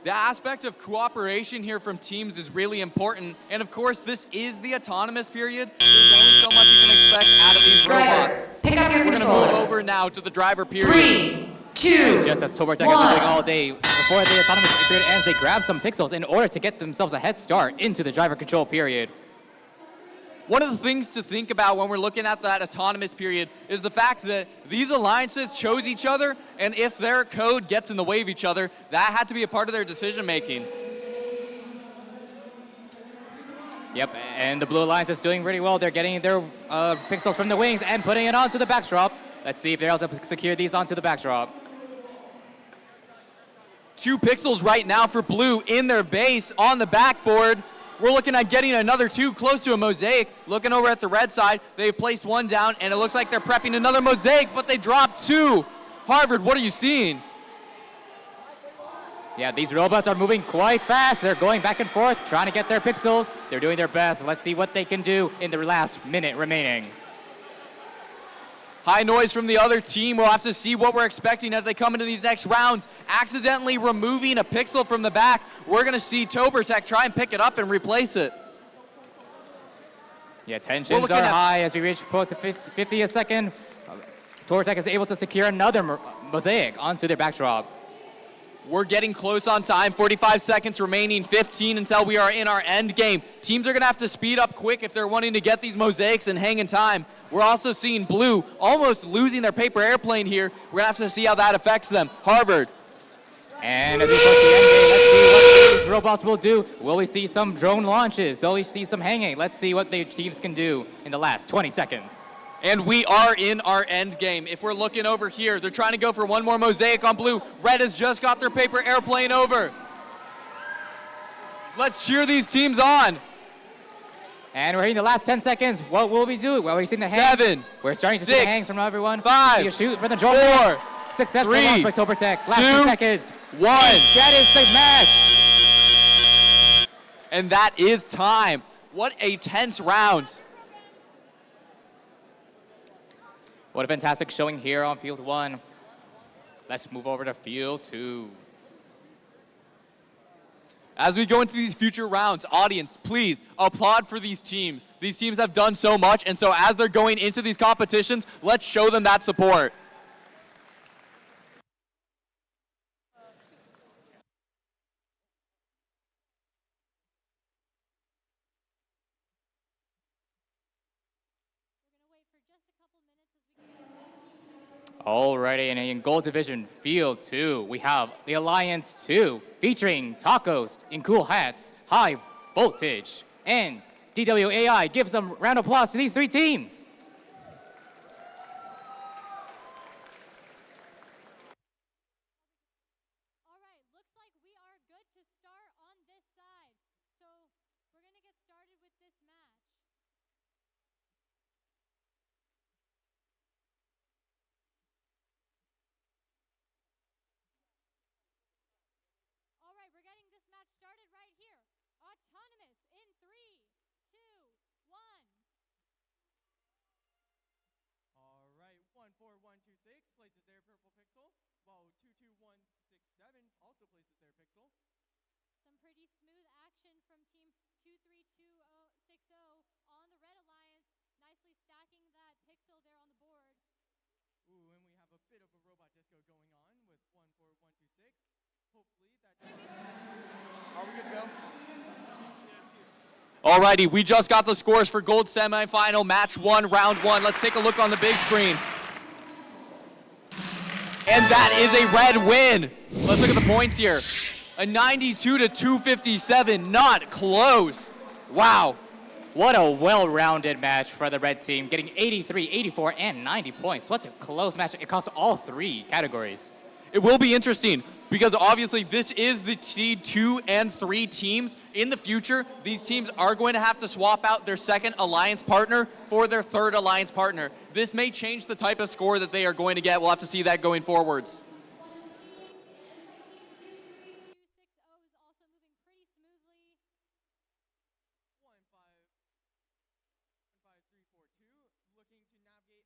The aspect of cooperation here from teams is really important. And of course, this is the autonomous period. There's only so much you can expect out of these robots. Pick up your We're going to move over now to the driver period. 3, 2, Just as Tobartech has been doing all day, before the autonomous period ends, they grab some pixels in order to get themselves a head start into the driver control period. One of the things to think about when we're looking at that autonomous period is the fact that these alliances chose each other, and if their code gets in the way of each other, that had to be a part of their decision making. Yep, and the Blue Alliance is doing pretty well. They're getting their pixels from the wings and putting it onto the backdrop. Let's see if they're able to secure these onto the backdrop. 2 pixels right now for blue in their base on the backboard. We're looking at getting another 2 close to a mosaic. Looking over at the red side, they placed 1 down, and it looks like they're prepping another mosaic, but they dropped 2. Harvard, what are you seeing? Yeah, these robots are moving quite fast. They're going back and forth, trying to get their pixels. They're doing their best. Let's see what they can do in the last minute remaining. High noise from the other team. We'll have to see what we're expecting as they come into these next rounds. Accidentally removing a pixel from the back. We're going to see Tobartech try and pick it up and replace it. Yeah, tensions are high as we reach the 50th second. ToborTech is able to secure another mosaic onto their backdrop. We're getting close on time, 45 seconds remaining, 15 until we are in our end game. Teams are gonna have to speed up quick if they're wanting to get these mosaics and hang in time. We're also seeing Blue almost losing their paper airplane here. We're gonna have to see how that affects them. Harvard. And as we approach the end game, let's see what these robots will do. Will we see some drone launches? Will we see some hanging? Let's see what the teams can do in the last 20 seconds. And we are in our end game. If we're looking over here, they're trying to go for one more mosaic on Blue. Red has just got their paper airplane over. Let's cheer these teams on. And we're hitting the last 10 seconds. What will we do? Well, we're seeing the hang. 7. We're starting to see 6, the hangs from everyone. 5. You shoot for the drone. 4. Successful 3, launch by ToborTech. Last 2, 2 seconds. 1. That is the match. And that is time. What a tense round. What a fantastic showing here on Field 1. Let's move over to Field 2. As we go into these future rounds, audience, please applaud for these teams. These teams have done so much, and so as they're going into these competitions, let's show them that support. Alrighty, and in Gold Division Field 2, we have the Alliance 2, featuring Tacos in cool hats, High Voltage, and DWAI. Give some round of applause to these 3 teams. All right, 14126 places their purple pixel, while 22167 also places their pixel. Some pretty smooth action from Team 23260 on the Red Alliance, nicely stacking that pixel there on the board. Ooh, and we have a bit of a robot disco going on with 14126. Hopefully that. Are we good to go? Alrighty, we just got the scores for Gold Semifinal Match 1, Round 1. Let's take a look on the big screen. And that is a red win. Let's look at the points here. A 92 to 257, not close. Wow. What a well-rounded match for the red team, getting 83, 84, and 90 points. Such a close match across all 3 categories. It will be interesting because obviously this is the seed 2 and 3 teams. In the future, these teams are going to have to swap out their second alliance partner for their third alliance partner. This may change the type of score that they are going to get. We'll have to see that going forwards. Looking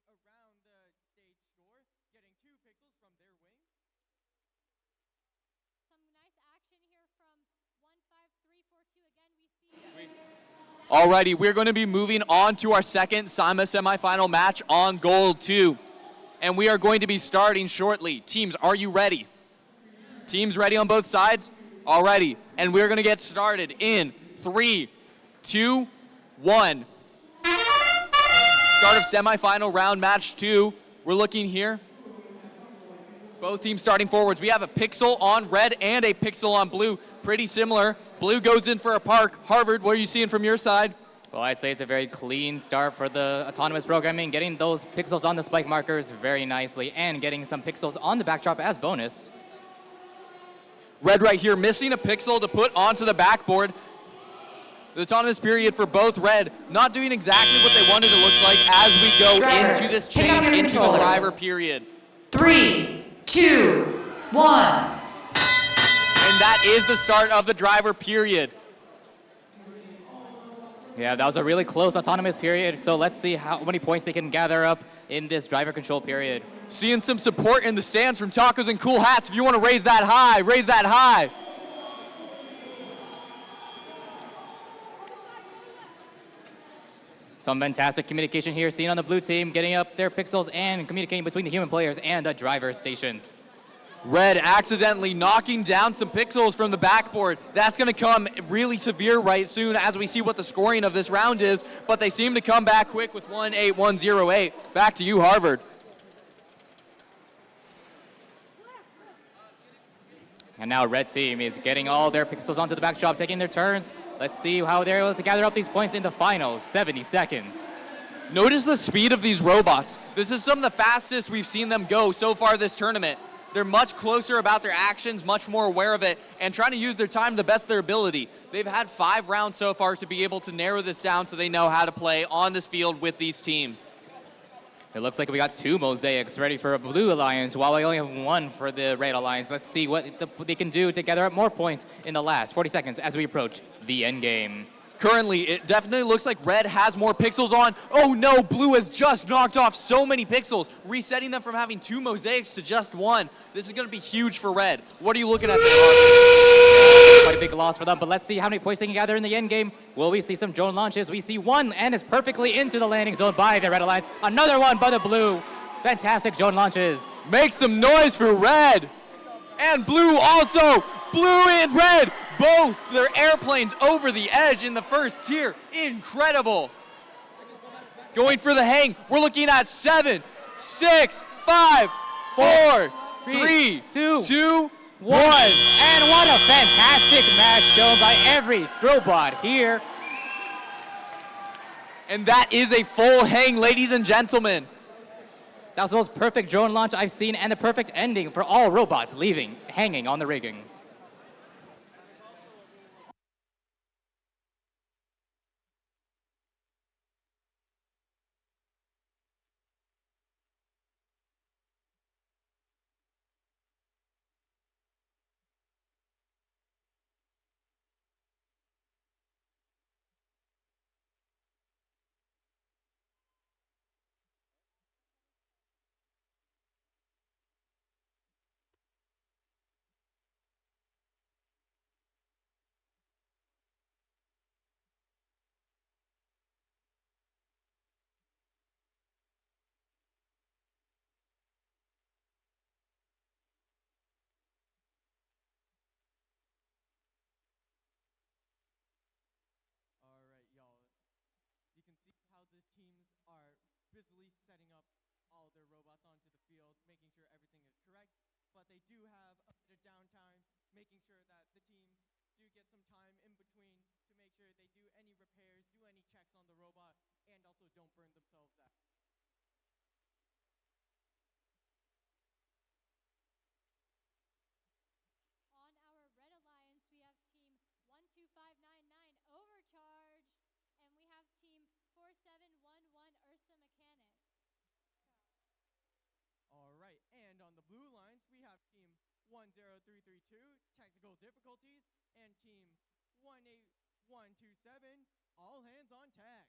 to navigate around the stage score, getting 2 pixels from their wing. Some nice action here from 15342. Again, we see. Alrighty, we're going to be moving on to our second semifinal match on Gold 2. And we are going to be starting shortly. Teams, are you ready? Teams ready on both sides? Alrighty, and we're going to get started in 3, 2, 1. Start of semifinal round match 2. We're looking here. Both teams starting forwards. We have a pixel on red and a pixel on blue. Pretty similar. Blue goes in for a park. Harvard, what are you seeing from your side? Well, I'd say it's a very clean start for the autonomous programming, getting those pixels on the spike markers very nicely and getting some pixels on the backdrop as bonus. Red right here missing a pixel to put onto the backboard. The autonomous period for both red, not doing exactly what they wanted to look like as we go into this change into the driver period. 3, 2, 1. And that is the start of the driver period. Yeah, that was a really close autonomous period, so let's see how many points they can gather up in this driver control period. Seeing some support in the stands from Tacos and Cool Hats. If you want to raise that high, raise that high. Some fantastic communication here seen on the blue team, getting up their pixels and communicating between the human players and the driver stations. Red accidentally knocking down some pixels from the backboard. That's going to come really severe right soon as we see what the scoring of this round is, but they seem to come back quick with 18108. Back to you, Harvard. And now red team is getting all their pixels onto the backdrop, taking their turns. Let's see how they're able to gather up these points in the final 70 seconds. Notice the speed of these robots. This is some of the fastest we've seen them go so far this tournament. They're much closer about their actions, much more aware of it, and trying to use their time to the best of their ability. They've had 5 rounds so far to be able to narrow this down so they know how to play on this field with these teams. It looks like we got 2 mosaics ready for a blue alliance, while we only have 1 for the red alliance. Let's see what they can do to gather up more points in the last 40 seconds as we approach the end game. Currently, it definitely looks like red has more pixels on. Oh no, blue has just knocked off so many pixels, resetting them from having 2 mosaics to just 1. This is going to be huge for red. What are you looking at there, Harvey? Quite a big loss for them, but let's see how many points they can gather in the end game. Will we see some drone launches? We see 1, and it's perfectly into the landing zone by the red alliance. Another one by the blue. Fantastic drone launches. Make some noise for red. And blue also. Blue and red. Both their airplanes over the edge in the first tier. Incredible. Going for the hang. We're looking at 7, 6, 5, 4, 3, 2, 1. And what a fantastic match shown by every robot here. And that is a full hang, ladies and gentlemen. That was the most perfect drone launch I've seen, and a perfect ending for all robots hanging on the rigging. busily setting up all their robots onto the field, making sure everything is correct, but they do have a bit of downtime, making sure that the teams do get some time in between to make sure they do any repairs, do any checks on the robot, and also don't burn themselves out. On our red alliance, we have team 12599 Overcharge, and we have team 4711 Ursa Mechanic. All right, and on the blue lines, we have team 10332 Technical Difficulties and team 18127 All Hands on Tech.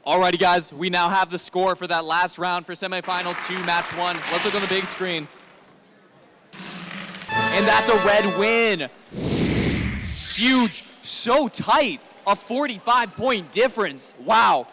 Alrighty, guys, we now have the score for that last round for semifinal 2, match 1. Let's look on the big screen. And that's a red win. Huge, so tight, a 45-point difference. Wow,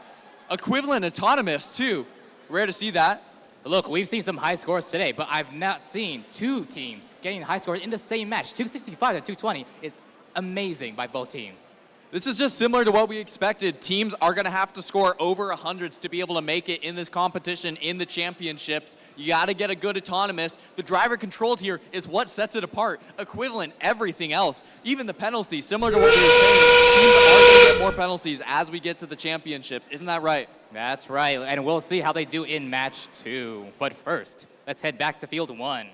equivalent autonomous too. Rare to see that. Look, we've seen some high scores today, but I've not seen two teams getting high scores in the same match. 265 to 220 is amazing by both teams. This is just similar to what we expected. Teams are going to have to score over 100s to be able to make it in this competition, in the championships. You got to get a good autonomous. The driver controlled here is what sets it apart. Equivalent, everything else. Even the penalties, similar to what we were saying. Teams are going to get more penalties as we get to the championships. Isn't that right? That's right, and we'll see how they do in match 2. But first, let's head back to field 1.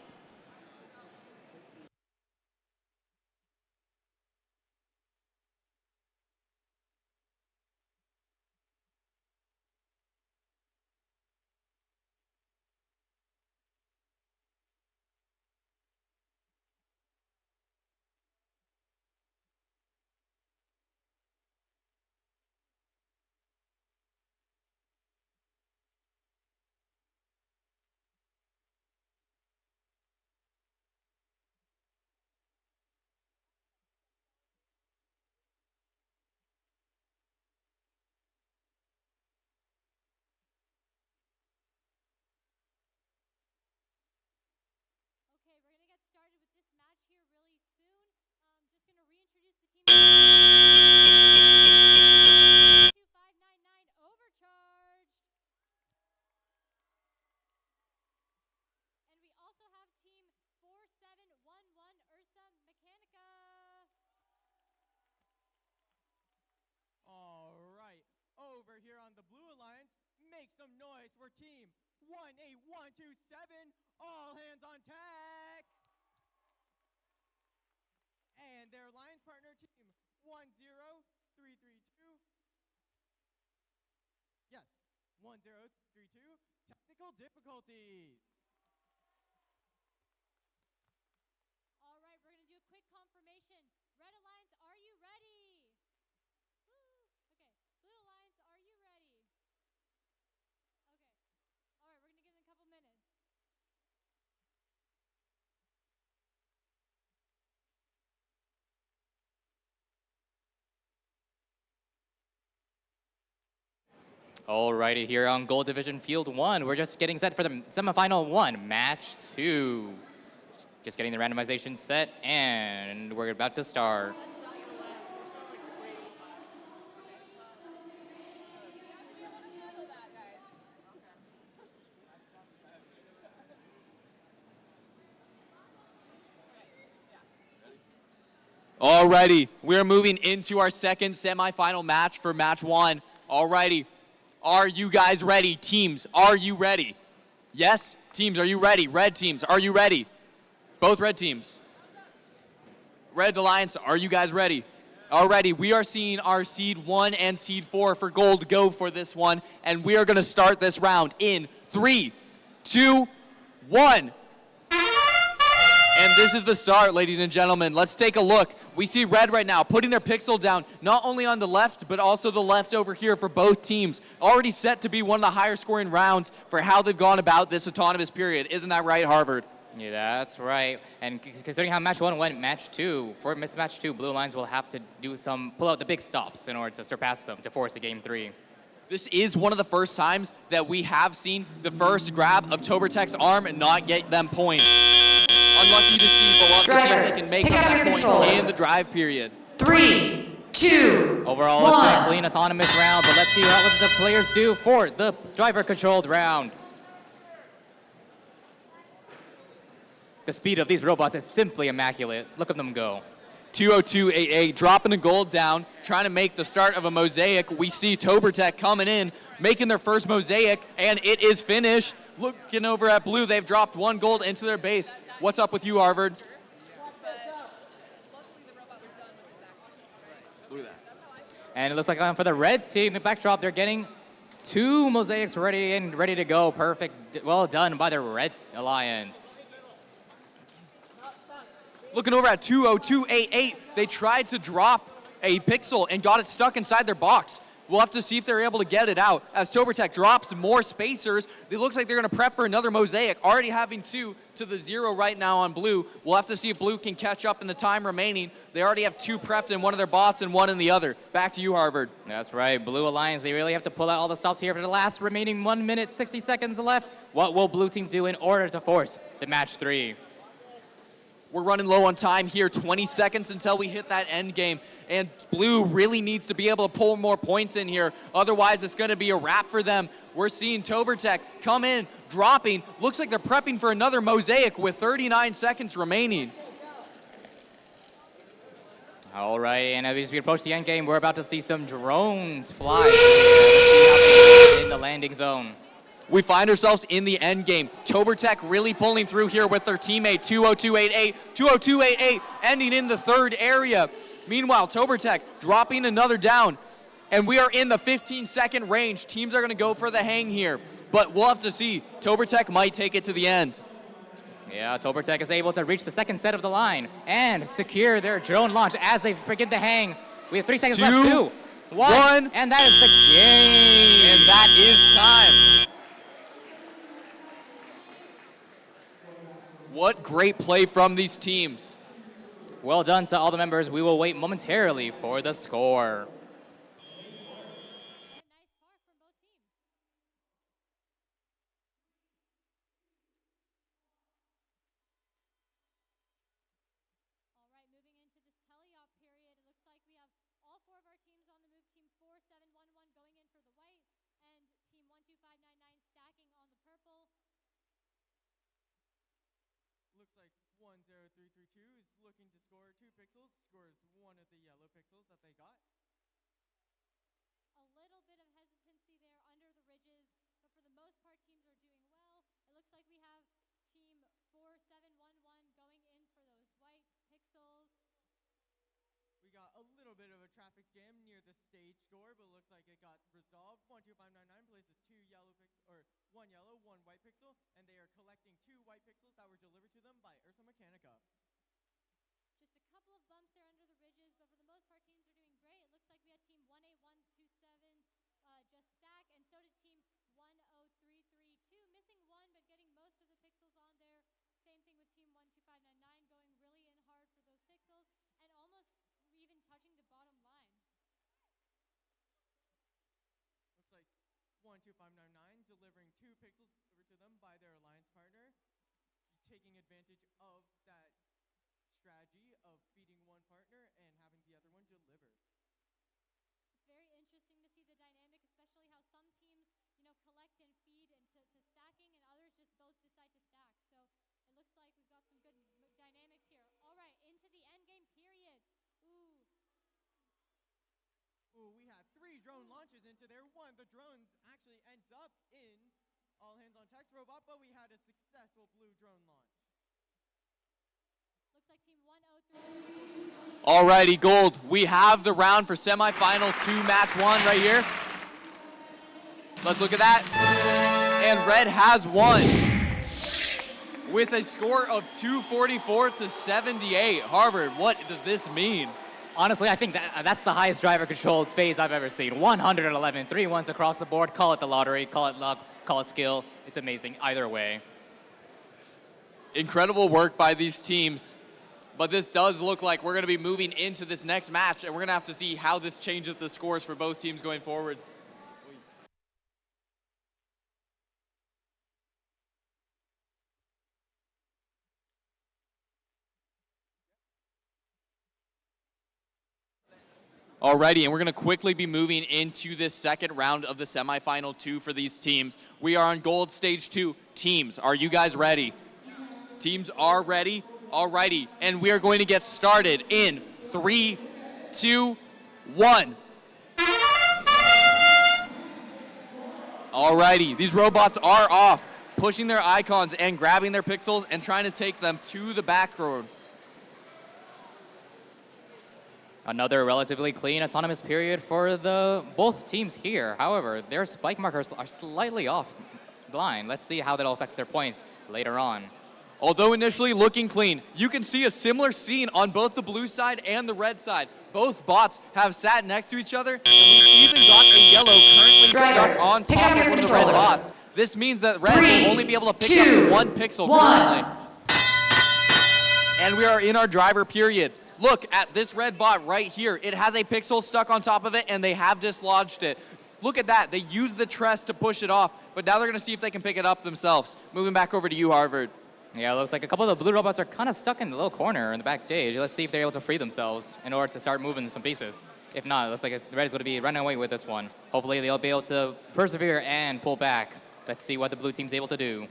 All right, over here on the Blue Alliance, make some noise for team 18127, all hands on tack. And their alliance partner team 10332. Yes, 1032, technical difficulties. All right, we're going to do a quick confirmation. Red Alliance, are you ready? Woo. Okay, Blue Alliance, are you ready? Okay. All right, we're going to give it a couple minutes. Alrighty, here on Gold Division Field 1, we're just getting set for the semifinal 1, match 2. Just getting the randomization set, and we're about to start. Alrighty, we're moving into our second semifinal match for match 1. Alrighty, are you guys ready? Teams, are you ready? Yes? Teams, are you ready? Red teams, are you ready? Both red teams. Red Alliance, are you guys ready? Alrighty, we are seeing our seed 1 and seed 4 for gold go for this one, and we are going to start this round in 3, 2, 1. And this is the start, ladies and gentlemen. Let's take a look. We see red right now putting their pixel down, not only on the left, but also the left over here for both teams. Already set to be one of the higher scoring rounds for how they've gone about this autonomous period. Isn't that right, Harvard? Yeah, that's right. And considering how match 1 went, match 2, for match 2, Blue Alliance will have to pull out the big stops in order to surpass them to force a game 3. This is one of the first times that we have seen the first grab of Tobertech's arm and not get them points. Unlucky to see, but we'll have to see if they can make up that point in the drive period. 3, 2, Overall, it's been a clean autonomous round, but let's see what the players do for the driver-controlled round. The speed of these robots is simply immaculate. Look at them go. 20288 dropping the gold down, trying to make the start of a mosaic. We see Tobertech coming in, making their first mosaic, and it is finished. Looking over at blue, they've dropped 1 gold into their base. What's up with you, Harvard? Look at that. And it looks like for the red team, the backdrop, they're getting 2 mosaics ready to go. Perfect. Well done by the Red Alliance. Looking over at 20288, they tried to drop a pixel and got it stuck inside their box. We'll have to see if they're able to get it out. As Tobertech drops more spacers, it looks like they're going to prep for another mosaic, already having 2 to the 0 right now on blue. We'll have to see if blue can catch up in the time remaining. They already have 2 prepped in one of their bots and 1 in the other. Back to you, Harvard. That's right. Blue Alliance, they really have to pull out all the stops here for the last remaining 1 minute, 60 seconds left. What will blue team do in order to force the match 3? We're running low on time here, 20 seconds until we hit that end game. And blue really needs to be able to pull more points in here. Otherwise, it's going to be a wrap for them. We're seeing Tobertech come in, dropping. Looks like they're prepping for another mosaic with 39 seconds remaining. All right, and as we approach the end game, we're about to see some drones fly. Let's see how they the landing zone. We find ourselves in the end game. ToberTech really pulling through here with their teammate 20288. 20288 ending in the third area. Meanwhile, ToberTech dropping another down. And we are in the 15-second range. Teams are going to go for the hang here. But we'll have to see. ToberTech might take it to the end. Yeah, ToberTech is able to reach the second set of the line and secure their drone launch as they begin to hang. We have 3 seconds left. 2, 1, and that is the game. And that is time. What great play from these teams. Well done to all the members. We will wait momentarily for the score. Looks like 10332 is looking to score 2 pixels, scores 1 of the yellow pixels that they got. A little bit of hesitancy there under the ridges, but for the most part, teams are doing well. It looks like we have team 4711 going in for those white pixels. We got a little bit of a traffic jam near the stage score, but it looks like it got resolved. 12599 places 2 yellow or 1 yellow, 1 white pixel, and they are collecting 2 white pixels that were delivered to them by Ursa Mechanica. Just a couple of bumps there under the ridges, but for the most part, teams are doing great. It looks like we had team 18127 just stack, and so did team 10332, missing 1, but getting most of the pixels on there. Same thing with team 12599, going really in hard for those pixels, and almost even touching the bottom line. Looks like 12599 delivering 2 pixels over to them by their alliance partner, taking advantage of that strategy of feeding one partner and having the other one deliver. It's very interesting to see the dynamic, especially how some teams, collect and feed into stacking, and others just both decide to stack. So it looks like we've got some good dynamics here. All right, into the end game period. Ooh, we had 3 drone launches into there. One, the drones actually ends up in all hands on text robot, but we had a successful blue drone launch. Looks like team 103. Alrighty, Gold. We have the round for semifinal 2, match 1 right here. Let's look at that. And Red has won with a score of 244 to 78. Harvard, what does this mean? Honestly, I think that's the highest driver-controlled phase I've ever seen. 111, 3 ones across the board. Call it the lottery, call it luck, call it skill. It's amazing either way. Incredible work by these teams. But this does look like we're going to be moving into this next match, and we're going to have to see how this changes the scores for both teams going forwards. Alrighty, and we're going to quickly be moving into this second round of the semifinal 2 for these teams. We are on Gold Stage 2. Teams, are you guys ready? Teams are ready. Alrighty, and we are going to get started in 3, 2, 1. Alrighty, these robots are off, pushing their icons and grabbing their pixels and trying to take them to the back road. Another relatively clean autonomous period for both teams here. However, their spike markers are slightly offline. Let's see how that affects their points later on. Although initially looking clean, you can see a similar scene on both the blue side and the red side. Both bots have sat next to each other, and we even got a yellow currently stuck on top of one of the red bots. This means that red will only be able to pick up 1 pixel currently. And we are in our driver period. Look at this red bot right here. It has a pixel stuck on top of it, and they have dislodged it. Look at that. They used the tress to push it off, but now they're going to see if they can pick it up themselves. Moving back over to you, Harvard. Yeah, it looks like a couple of the blue robots are kind of stuck in the little corner in the backstage. Let's see if they're able to free themselves in order to start moving some pieces. If not, it looks like the red is going to be running away with this one. Hopefully, they'll be able to persevere and pull back. Let's see what the blue team's able to do.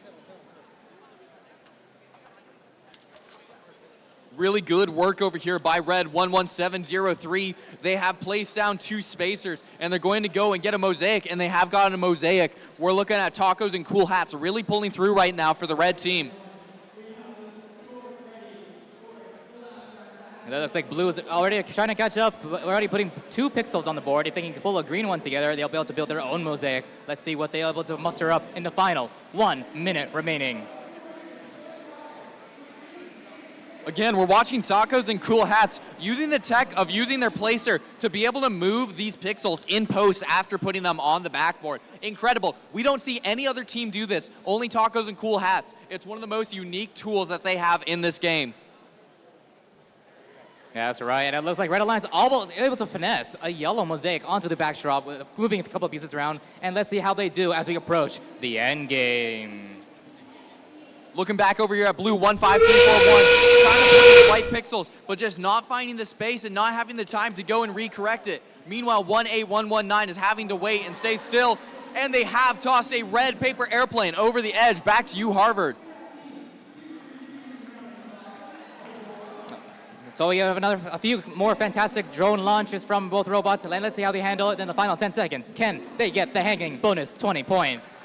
Really good work over here by Red 11703. They have placed down 2 spacers, and they're going to go and get a mosaic, and they have gotten a mosaic. We're looking at Tacos and Cool Hats really pulling through right now for the red team. And that looks like Blue is already trying to catch up. We're already putting 2 pixels on the board. If they can pull a green one together, they'll be able to build their own mosaic. Let's see what they're able to muster up in the final. 1 minute remaining. Again, we're watching Tacos and Cool Hats using the tech of using their placer to be able to move these pixels in post after putting them on the backboard. Incredible. We don't see any other team do this, only Tacos and Cool Hats. It's one of the most unique tools that they have in this game. Yeah, that's right. And it looks like Red Alliance able to finesse a yellow mosaic onto the backdrop, moving a couple of pieces around. And let's see how they do as we approach the end game. Looking back over here at Blue 15341, trying to play the white pixels, but just not finding the space and not having the time to go and recorrect it. Meanwhile, 18119 is having to wait and stay still, and they have tossed a red paper airplane over the edge. Back to you, Harvard. So we have a few more fantastic drone launches from both robots. And let's see how they handle it in the final 10 seconds. Can they get the hanging bonus 20 points?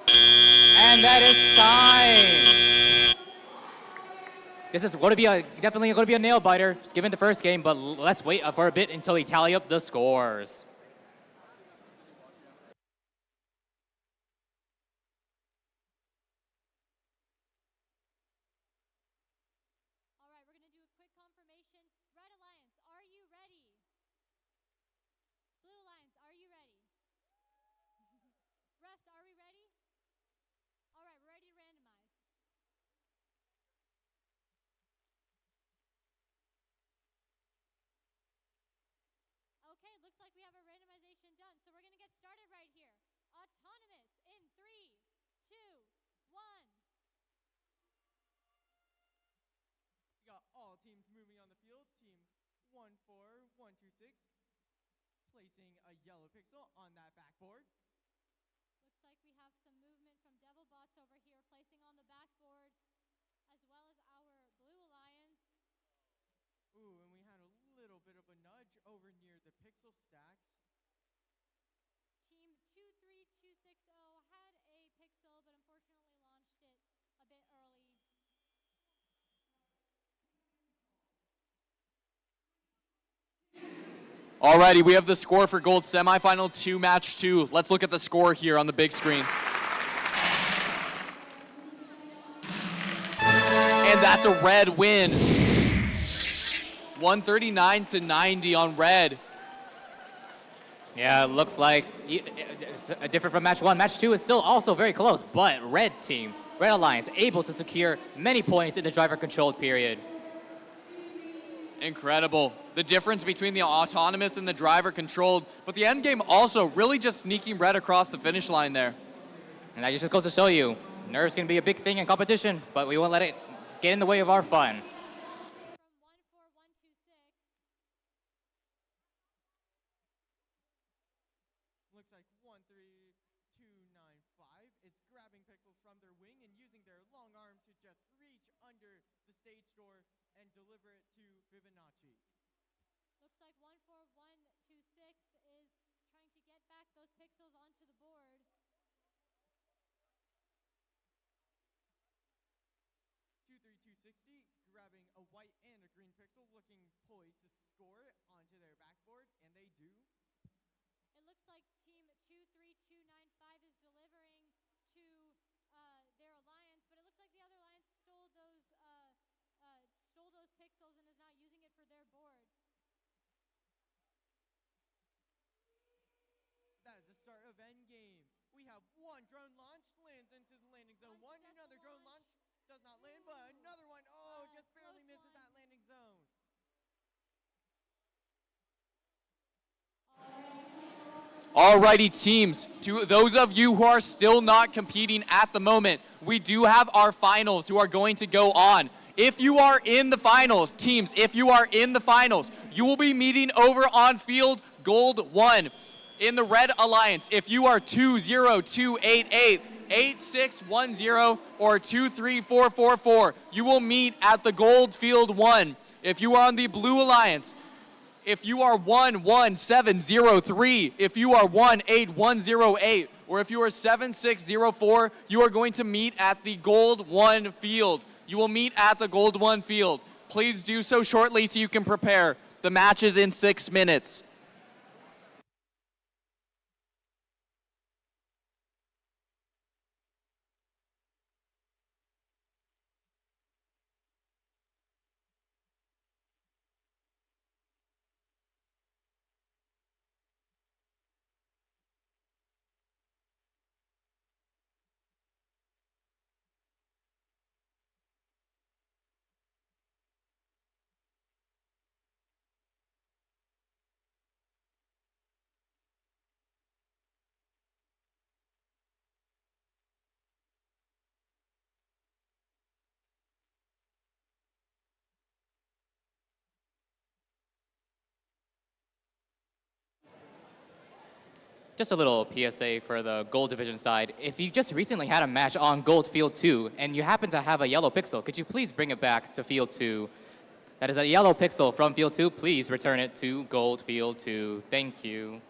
And that is time. This is going to be definitely going to be a nail biter, given the first game. But let's wait for a bit until we tally up the scores. Okay, looks like we have a randomization done, so we're going to get started right here. Autonomous in 3, 2, 1. We got all teams moving on the field. Team 14126 placing a yellow pixel on that backboard. Looks like we have some movement from Devilbots over here, placing on the backboard, as well as our Blue Alliance. Ooh, and we had a little bit of a nudge over near the pixel stacks. Team 23260 had a pixel, but unfortunately launched it a bit early. Alrighty, we have the score for Gold Semifinal 2, Match 2. Let's look at the score here on the big screen. And that's a red win. 139-90 on red. Yeah, it looks like it's different from match 1. Match 2 is still also very close, but Red Alliance, able to secure many points in the driver-controlled period. Incredible. The difference between the autonomous and the driver-controlled, but the end game also really just sneaking Red across the finish line there. And that just goes to show you, nerves can be a big thing in competition, but we won't let it get in the way of our fun. Looks like 13295 is grabbing pixels from their wing and using their long arm to just reach under the stage door and deliver it to Fibonacci. Looks like 14126 is trying to get back those pixels onto the board. 23260 grabbing a white and a green pixel, looking poised to score onto their backboard, and they do. It looks like team 23295 is delivering to their alliance, but it looks like the other alliance stole those pixels and is not using it for their board. That is the start of endgame. We have one drone launch, lands into the landing zone. Another drone launch does not land, but another one, just barely misses that landing zone. Alrighty, teams, to those of you who are still not competing at the moment, we do have our finals who are going to go on. If you are in the finals, teams, if you are in the finals, you will be meeting over on field Gold 1 in the Red Alliance. If you are 20288 8610 or 23444. You will meet at the gold field 1. If you are on the Blue Alliance, if you are 11703, if you are 18108, or if you are 7604, you are going to meet at the Gold 1 field. You will meet at the Gold 1 field. Please do so shortly so you can prepare. The match is in 6 minutes. Just a little PSA for the gold division side. If you just recently had a match on gold field 2 and you happen to have a yellow pixel, could you please bring it back to field 2? That is a yellow pixel from field 2. Please return it to gold field 2. Thank you.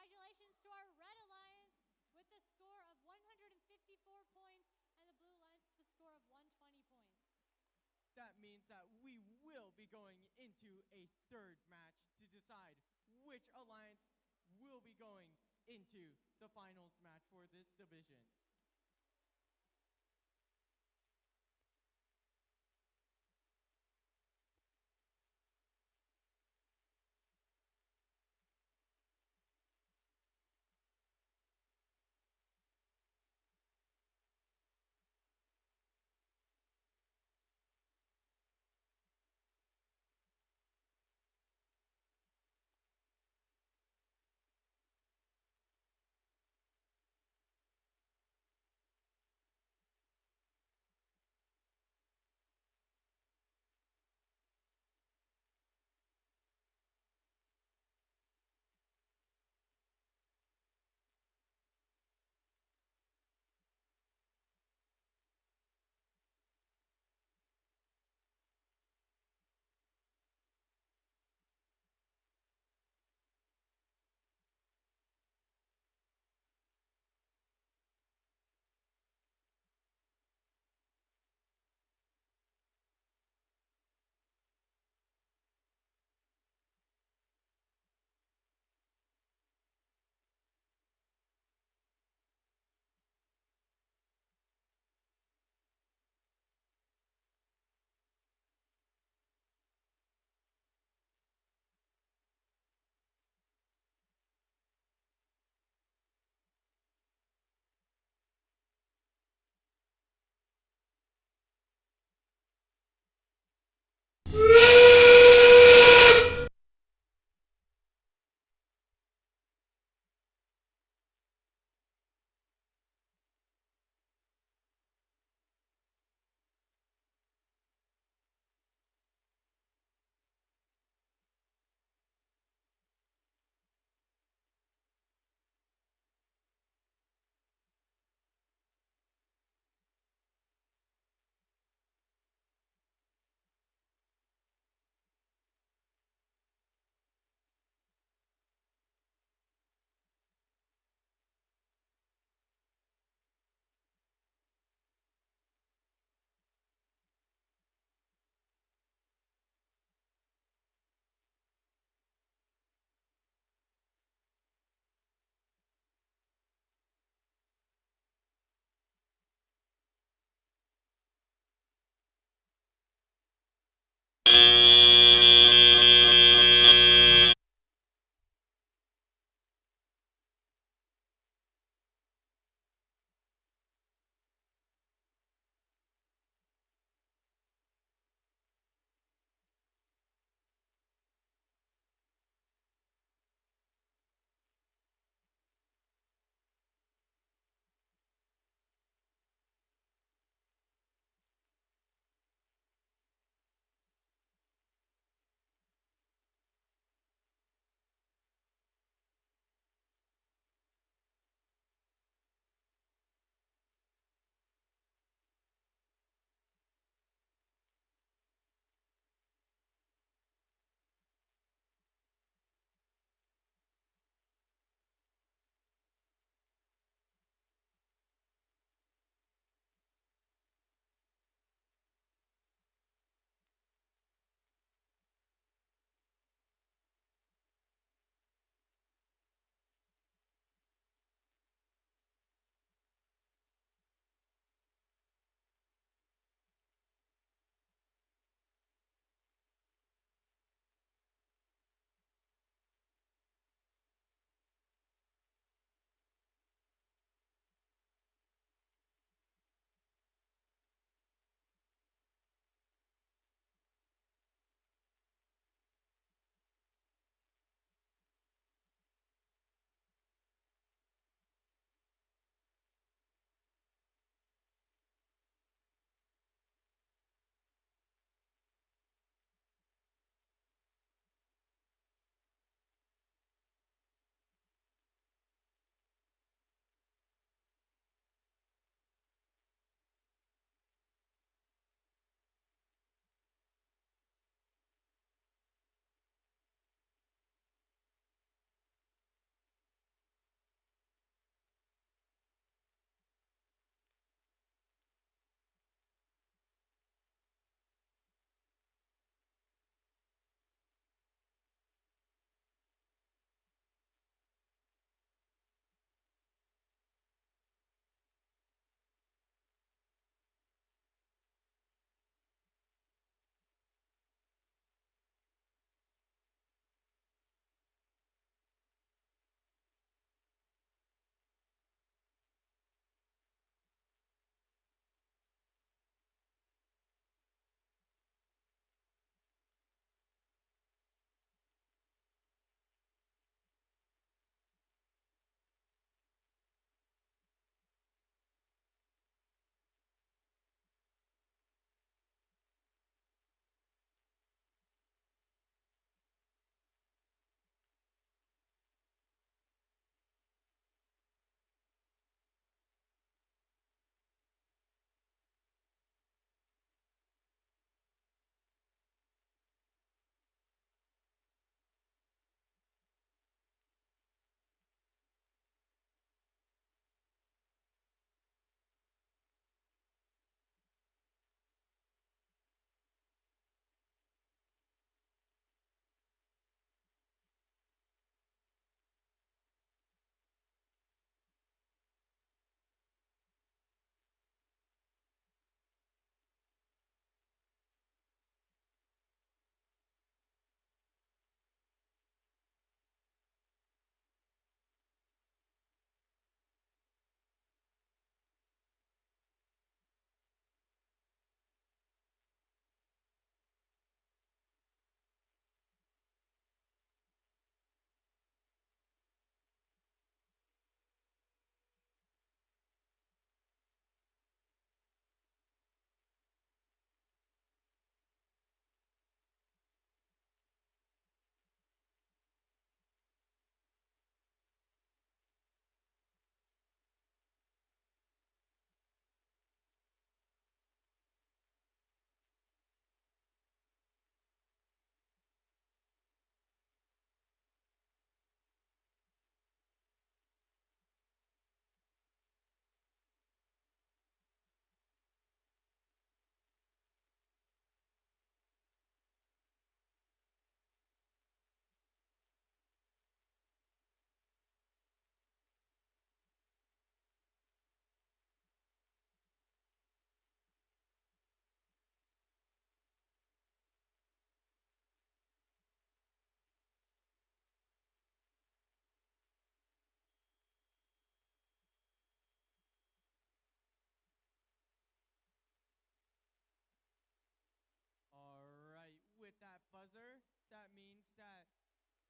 Congratulations to our Red Alliance with the score of 154 points and the Blue Alliance with the score of 120 points. That means that we will be going into a third match to decide which alliance will be going into the finals match for this division.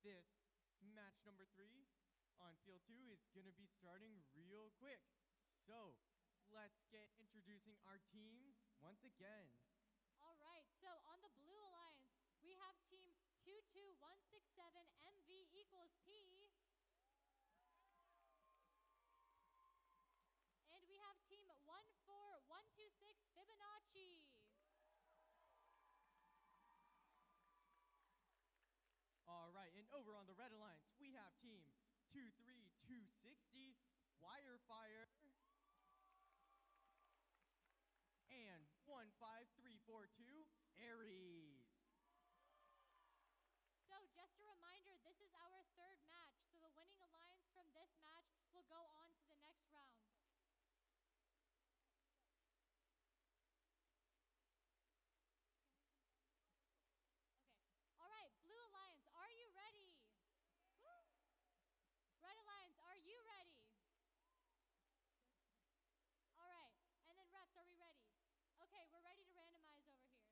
this match number 3 on field 2 is gonna be starting real quick. So let's get introducing our teams once again. All right, so on the Blue Alliance, we have team 22167 MV equals P. And we have team 14126 Fibonacci. All right, and over on the Red Alliance, we have team 23260 Wirefire and 15342 Aries. So just a reminder, this is our 3rd match, so the winning alliance from this match will go on to the next round. Okay, all right, Blue Alliance, are you ready? Red Alliance, are you ready? All right, and then refs, are we ready? Okay, we're ready to randomize over here.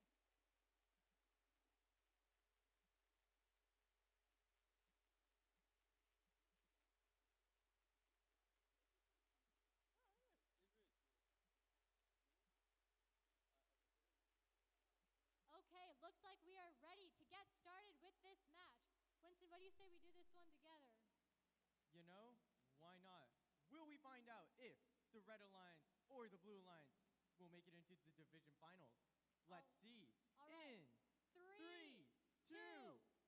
Okay, it looks like we are ready to get started with this match. Winston, what do you say we do this one together? You know, why not? Will we find out if the Red Alliance or the Blue Alliance will make it into the division finals? Let's see. All right. In 3, 2,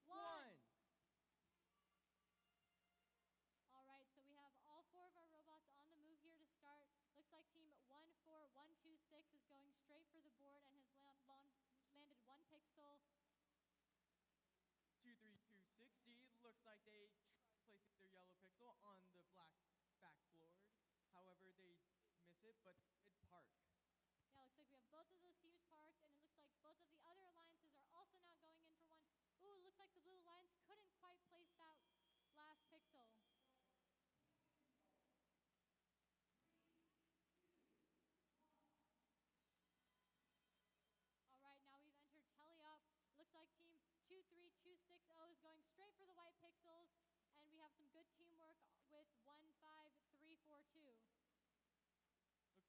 1. All right, so we have all 4 of our robots on the move here to start. Looks like team 14126 is going straight for the board and has landed 1 pixel. 23260 looks like they tried placing their yellow pixel on the black backboard. However, they miss it, but it park. Yeah, looks like we have both of those teams parked, and it looks like both of the other alliances are also not going in for one. Ooh, it looks like the Blue Alliance couldn't quite place that last pixel. All right, now we've entered Telly-Up. Looks like team 23260 is going straight for the white pixels, and we have some good teamwork with 15342.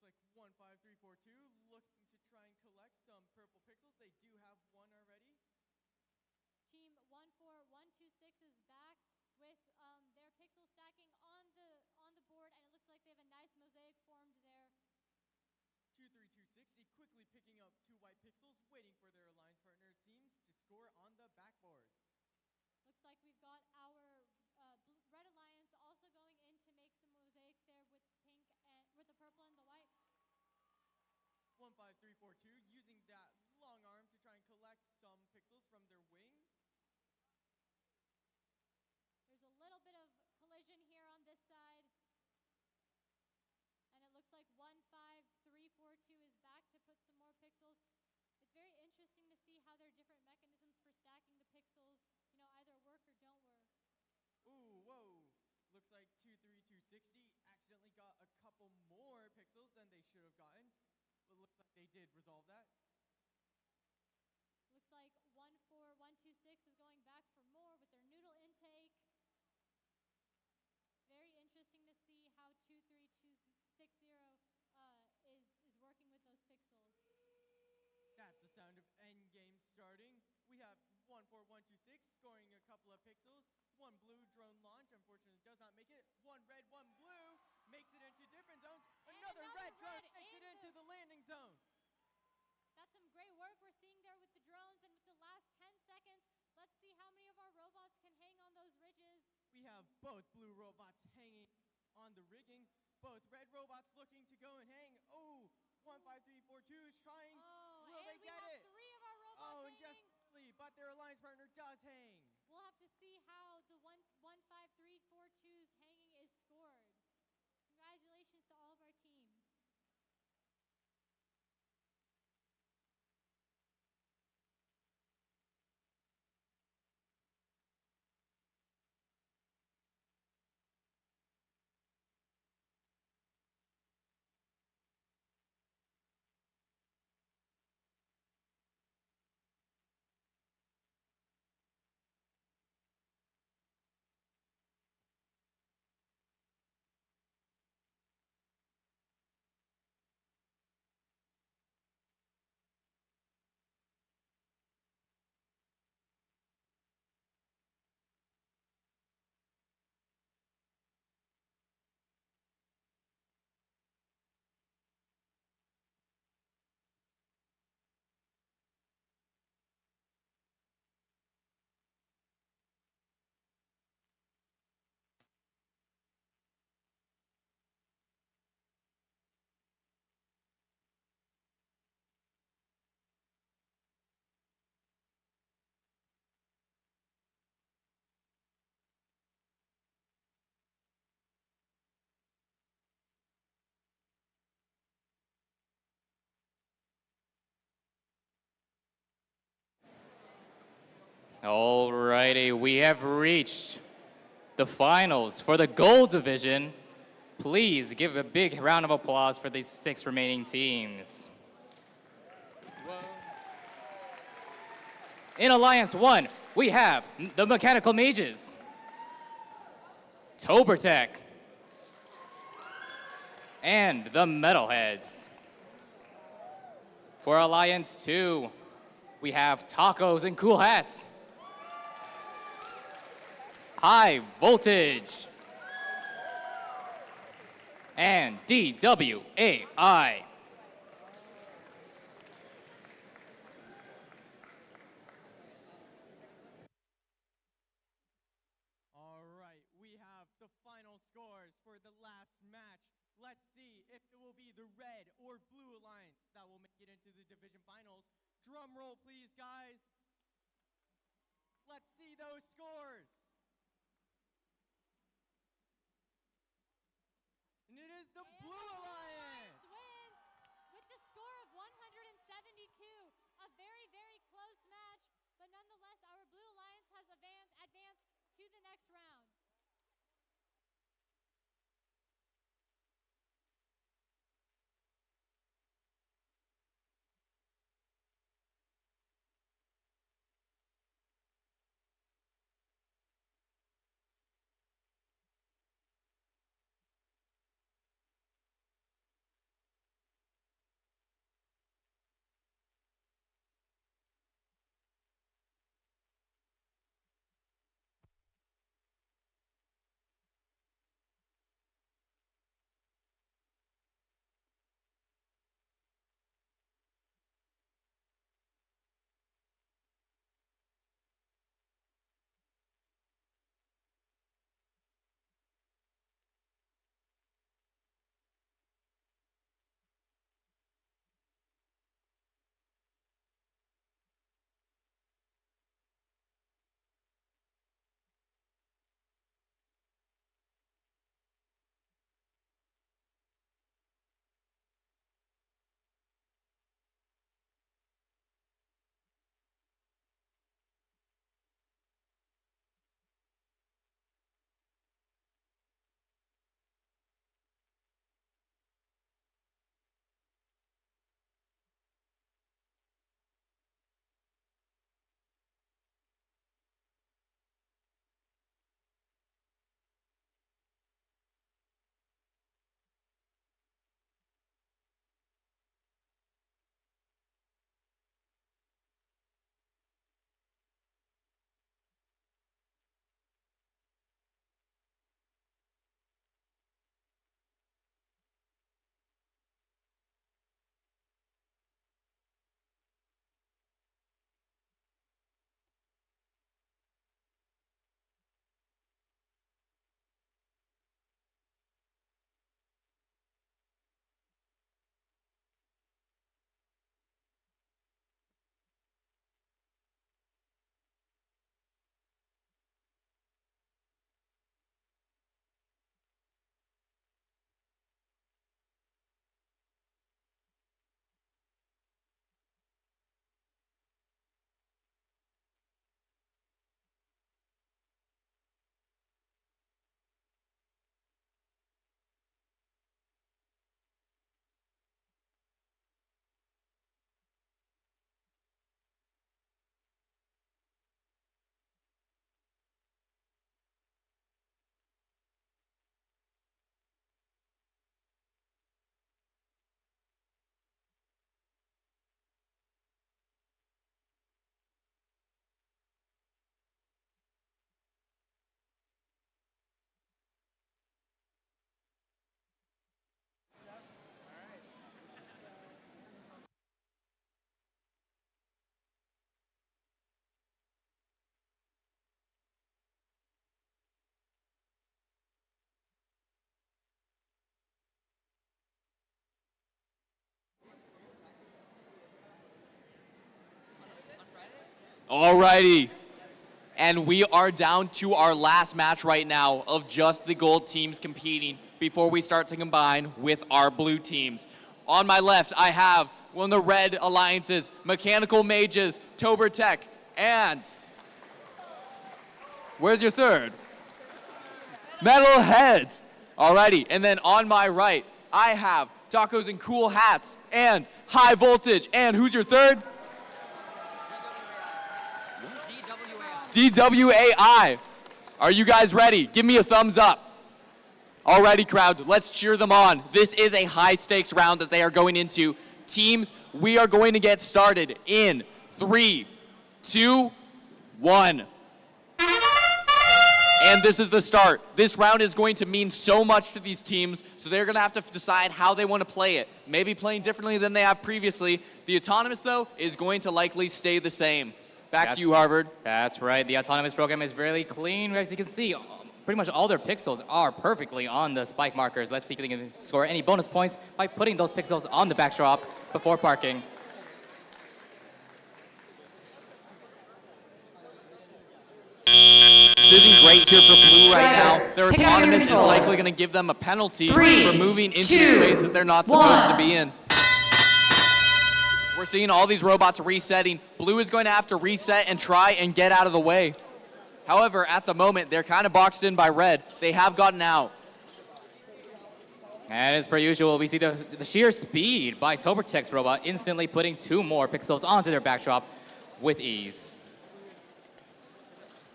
Looks like 15342 looking to try and collect some purple pixels. They do have 1 already. Team 14126 is back with their pixel stacking on the board, and it looks like they have a nice mosaic formed there. 23260 quickly picking up 2 white pixels, waiting for their alliance partner teams to score on the backboard. Looks like we've got our Red Alliance also going in to make some mosaics there with pink and with the purple and the white. 15342 using that long arm to try and collect some pixels from their wing. There's a little bit of collision here on this side. And it looks like 15342 is back to put some more pixels. It's very interesting to see how their different mechanisms for stacking the pixels, either work or don't work. Ooh, whoa. Looks like 23260 accidentally got a couple more pixels than they should have gotten. But it looks like they did resolve that. Looks like 14126 is going back for more with their noodle intake. Very interesting to see how 23260 is working with those pixels. That's the sound of endgame starting. We have 14126 scoring a couple of pixels. 1 blue drone launch, unfortunately does not make it. 1 red, 1 blue makes it into different zones. Another red drone makes it into the landing zone. That's some great work we're seeing there with the drones, and with the last 10 seconds, let's see how many of our robots can hang on those ridges. We have both blue robots hanging on the rigging. Both red robots looking to go and hang. Oh, 15342 is trying. Will they get it? 3 of our robots Oh, and hanging. just barely, but their alliance partner does hang. We'll have to see how the 15342's hanging is scored. Congratulations to all of our teams. Alrighty, we have reached the finals for the gold division. Please give a big round of applause for these 6 remaining teams. In Alliance 1, we have the Mechanical Mages, Tobertech, and the Metalheads. For Alliance 2, we have Tacos and Cool Hats, High Voltage, and DWAI. All right, we have the final scores for the last match. Let's see if it will be the red or blue alliance that will make it into the division finals. Drum roll, please, guys. Let's see those scores. And it is the Blue Alliance! Wins with the score of 172. A very, very close match, but nonetheless, our Blue Alliance has advanced to the next round. Alrighty. And we are down to our last match right now of just the gold teams competing before we start to combine with our blue teams. On my left, I have one of the red alliances, Mechanical Mages, Tobertech, and Where's your third? Metalheads. Alrighty, and then on my right, I have Tacos and Cool Hats and High Voltage. And who's your third? DWAI. Are you guys ready? Give me a thumbs up. Alrighty, crowd, let's cheer them on. This is a high stakes round that they are going into. Teams, we are going to get started in 3, 2, 1. And this is the start. This round is going to mean so much to these teams, so they're going to have to decide how they want to play it. Maybe playing differently than they have previously. The autonomous, though, is going to likely stay the same. Back to you, Harvard. That's right. The autonomous program is very clean. As you can see, pretty much all their pixels are perfectly on the spike markers. Let's see if they can score any bonus points by putting those pixels on the backdrop before parking. This isn't great here for Blue right now. Their autonomous is likely going to give them a penalty for moving into space that they're not supposed to be in. We're seeing all these robots resetting. Blue is going to have to reset and try and get out of the way. However, at the moment, they're kind of boxed in by red. They have gotten out. And as per usual, we see the sheer speed by Tobertech's robot instantly putting 2 more pixels onto their backdrop with ease.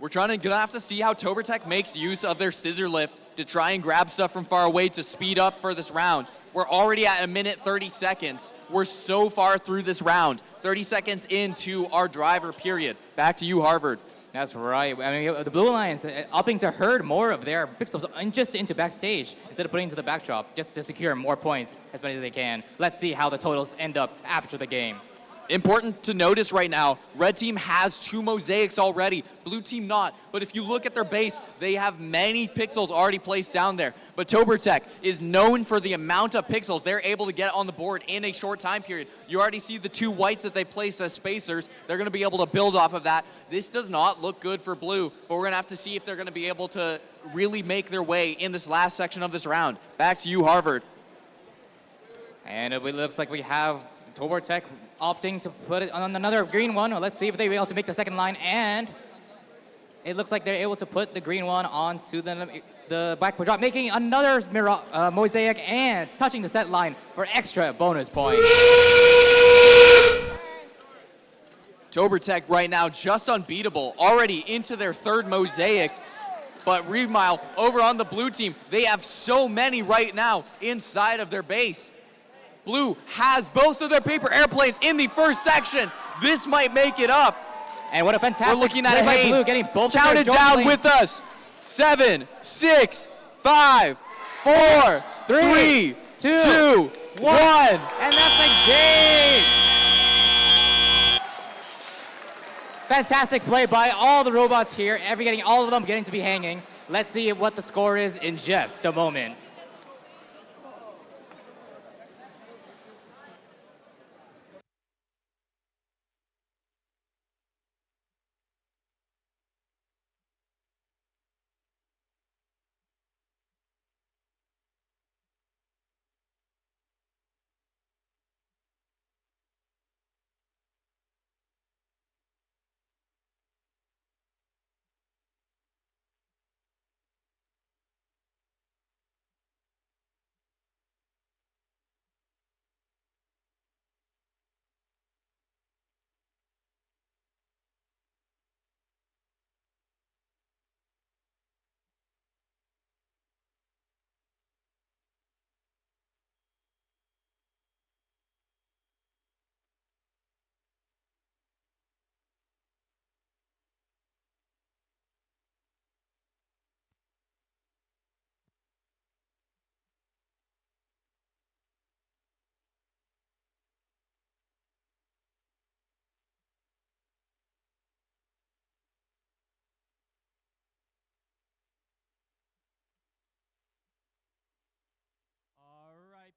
We're gonna have to see how Tobertech makes use of their scissor lift to try and grab stuff from far away to speed up for this round. We're already at 1:30 seconds. We're so far through this round. 30 seconds into our driver period. Back to you, Harvard. That's right. I mean, the Blue Alliance upping to herd more of their pixels just into backstage instead of putting into the backdrop just to secure more points as many as they can. Let's see how the totals end up after the game. Important to notice right now, red team has 2 mosaics already, blue team not. But if you look at their base, they have many pixels already placed down there. But Tobertech is known for the amount of pixels they're able to get on the board in a short time period. You already see the 2 whites that they placed as spacers. They're going to be able to build off of that. This does not look good for blue, but we're going to have to see if they're going to be able to really make their way in this last section of this round. Back to you, Harvard. And it looks like we have Tobertech opting to put it on another green one. Well, let's see if they're able to make the second line, and it looks like they're able to put the green one onto the back drop, making another mosaic and touching the set line for extra bonus points. Tobertech right now just unbeatable, already into their 3rd mosaic. But meanwhile, over on the blue team, they have so many right now inside of their base. Blue has both of their paper airplanes in the first section. This might make it up. And what a fantastic We're looking at play by Hayne. Blue getting both Count of it their down planes. with us. 7, 6, 5, 4, 3, 2, 1. And that's the game. Fantastic play by all the robots here. All of them getting to be hanging. Let's see what the score is in just a moment.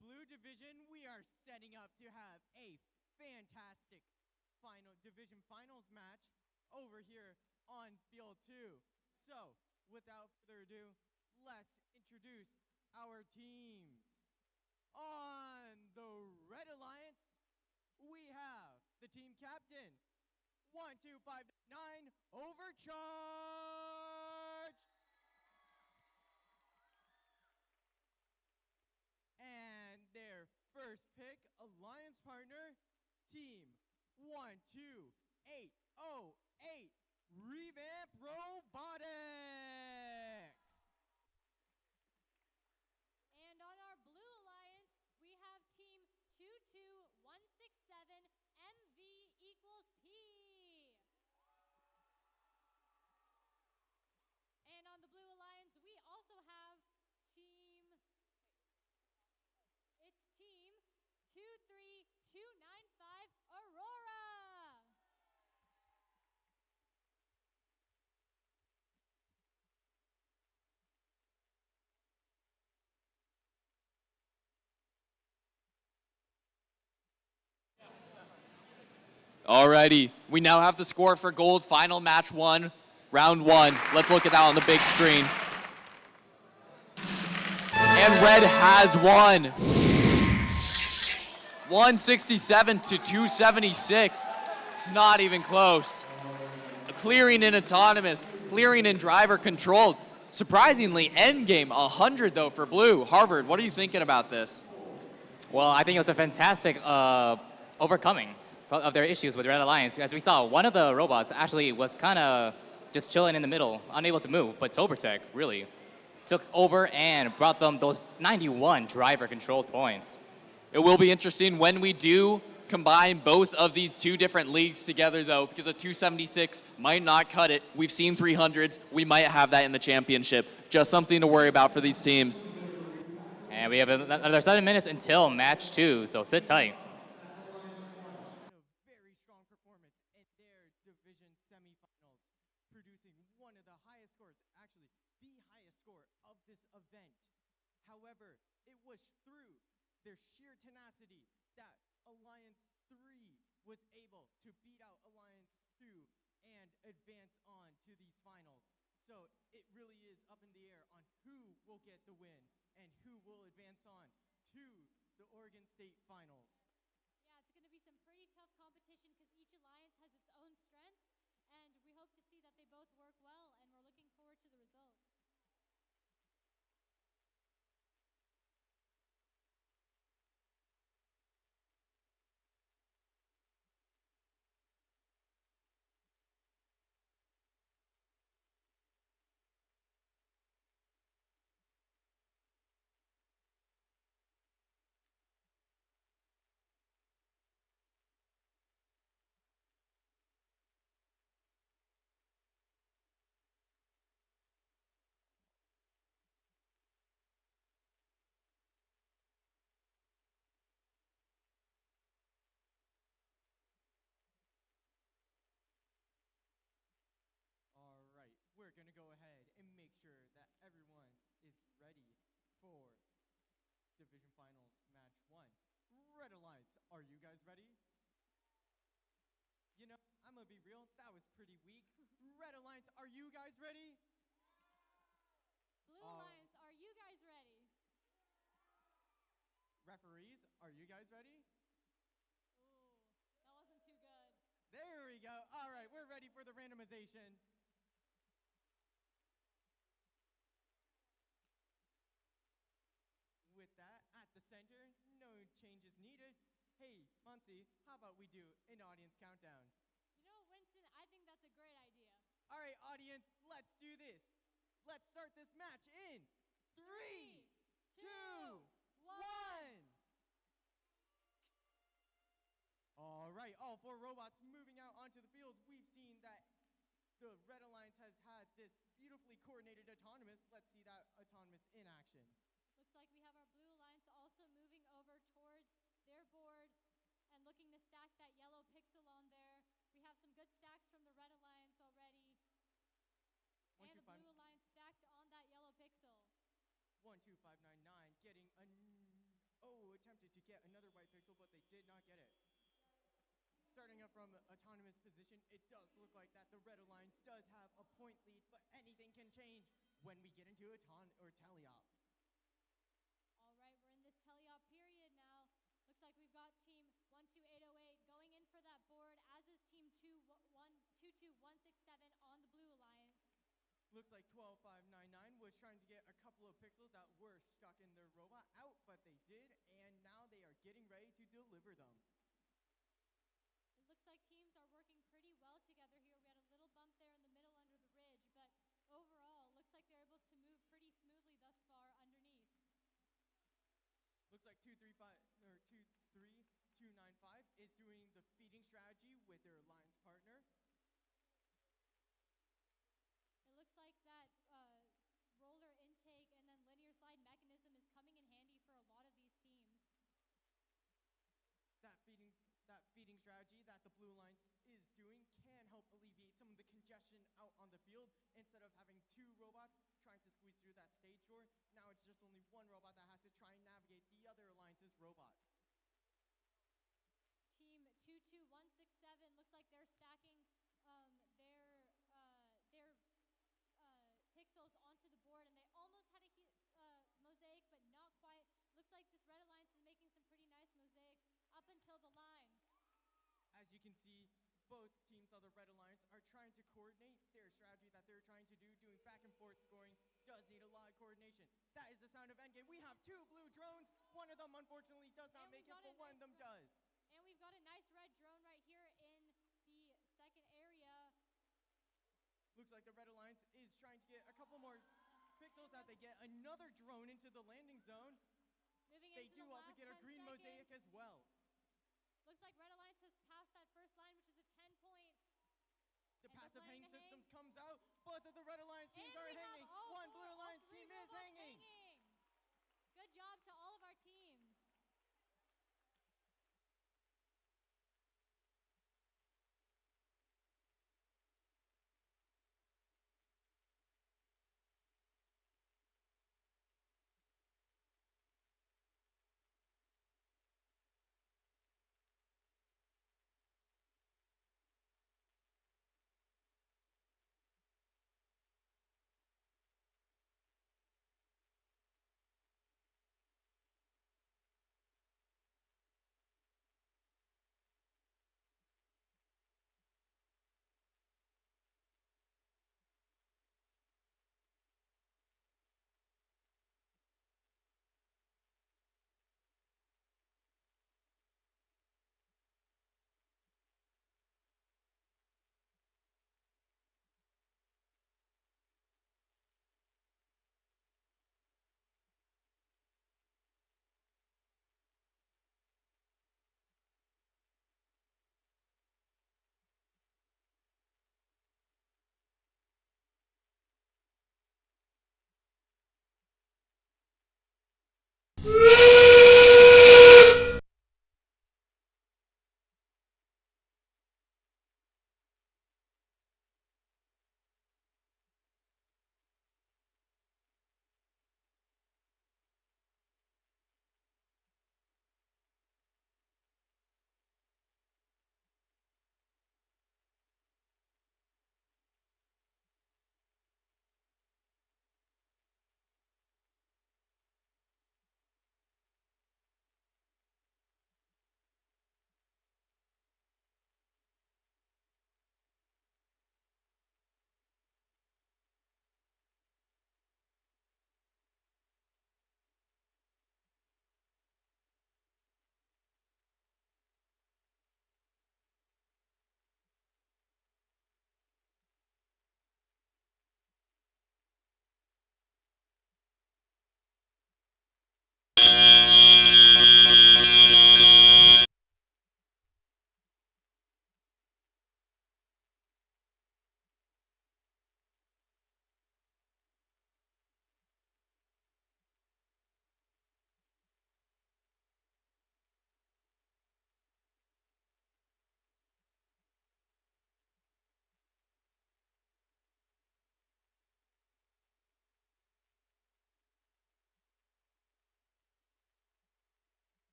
Blue division, we are setting up to have a fantastic division finals match over here on field 2. So, without further ado, let's introduce our teams. On the Red Alliance, we have the team captain, 1259 Overcharge. Team 12808 Revamp Robotics. And on our Blue Alliance, we have Team 22167 MV equals P. And on the Blue Alliance, we also have it's Team 23295 Aurora. Alrighty, we now have the score for gold, final match 1, round 1. Let's look at that on the big screen. And red has won. 167 to 276. It's not even close. Clearing in autonomous, clearing in driver controlled. Surprisingly, endgame 100 though for blue. Harvard, what are you thinking about this? Well, I think it was a fantastic overcoming of their issues with Red Alliance. As we saw, one of the robots actually was kind of just chilling in the middle, unable to move, but Tobertech really took over and brought them those 91 driver-controlled points. It will be interesting when we do combine both of these two different leagues together, though, because a 276 might not cut it. We've seen 300s. We might have that in the championship. Just something to worry about for these teams. And we have another 7 minutes until match 2, so sit tight. Very strong performance in their division semifinals, producing one of the highest scores, actually the highest score of this event. However, it was through their sheer tenacity that Alliance 3 was able to beat out Alliance 2 and advance on to these finals. So it really is up in the air on who will get the win and who will advance on to the Oregon State Finals. Yeah, it's going to be some pretty tough competition because each alliance has its own strengths, and we hope to see that they both work well, and we're looking forward to the results. All right, we're going to go ahead and make sure that everyone is ready for Division Finals Match 1. Red Alliance, are you guys ready? You know, I'm going to be real, that was pretty weak. Red Alliance, are you guys ready? Blue Alliance, are you guys ready? Referees, are you guys ready? Ooh, that wasn't too good. There we go. All right, we're ready for the randomization. With that, at the center, no changes needed. Hey, Muncie, how about we do an audience countdown? You know, Winston, I think that's a great idea. All right, audience, let's do this. Let's start this match in 3, 2, 1. All right, all 4 robots moving out onto the field. We've seen that the Red Alliance has had this beautifully coordinated autonomous. Let's see that autonomous in action. Looks like we have our Blue Alliance also moving over towards their board and looking to stack that yellow pixel on there. We have some good stacks from the Red Alliance already. And the Blue Alliance stacked on that yellow pixel. 12599 getting attempted to get another white pixel, but they did not get it. Starting up from autonomous position, it does look like that the Red Alliance does have a point lead, but anything can change when we get into tally-op. All right, we're in this tally-op period now. Looks like we've got team 12808 going in for that board, as is team 22167 on the Blue Alliance. Looks like 12599 was trying to get a couple of pixels that were stuck in their robot out, but they did, and now they are getting ready to deliver them. 23295 is doing the feeding strategy with their alliance partner. It looks like that roller intake and then linear slide mechanism is coming in handy for a lot of these teams. That feeding strategy that the Blue Alliance is doing can help alleviate some of the congestion out on the field. Instead of having two robots trying to squeeze through that stage door, now it's just only one robot that has to try and navigate the other alliance's robots. Team 22167 looks like they're stacking their pixels onto the board, and they almost had a mosaic, but not quite. Looks like this Red Alliance is making some pretty nice mosaics up until the line. As you can see, both teams of the Red Alliance are trying to coordinate their strategy that they're trying to do. Doing back and forth scoring does need a lot of coordination. That is the sound of endgame. We have two blue drones. One of them unfortunately does not make it, but one of them does. And we've got a nice red drone right here in the second area. Looks like the Red Alliance is trying to get a couple more pixels as they get another drone into the landing zone. They do also get a green mosaic as well. Looks like Red Alliance has passed that first line, which is a 10-point. The passive hang systems comes out. Both of the Red Alliance teams are hanging. One Blue Alliance team is hanging. Good job to all of our teams.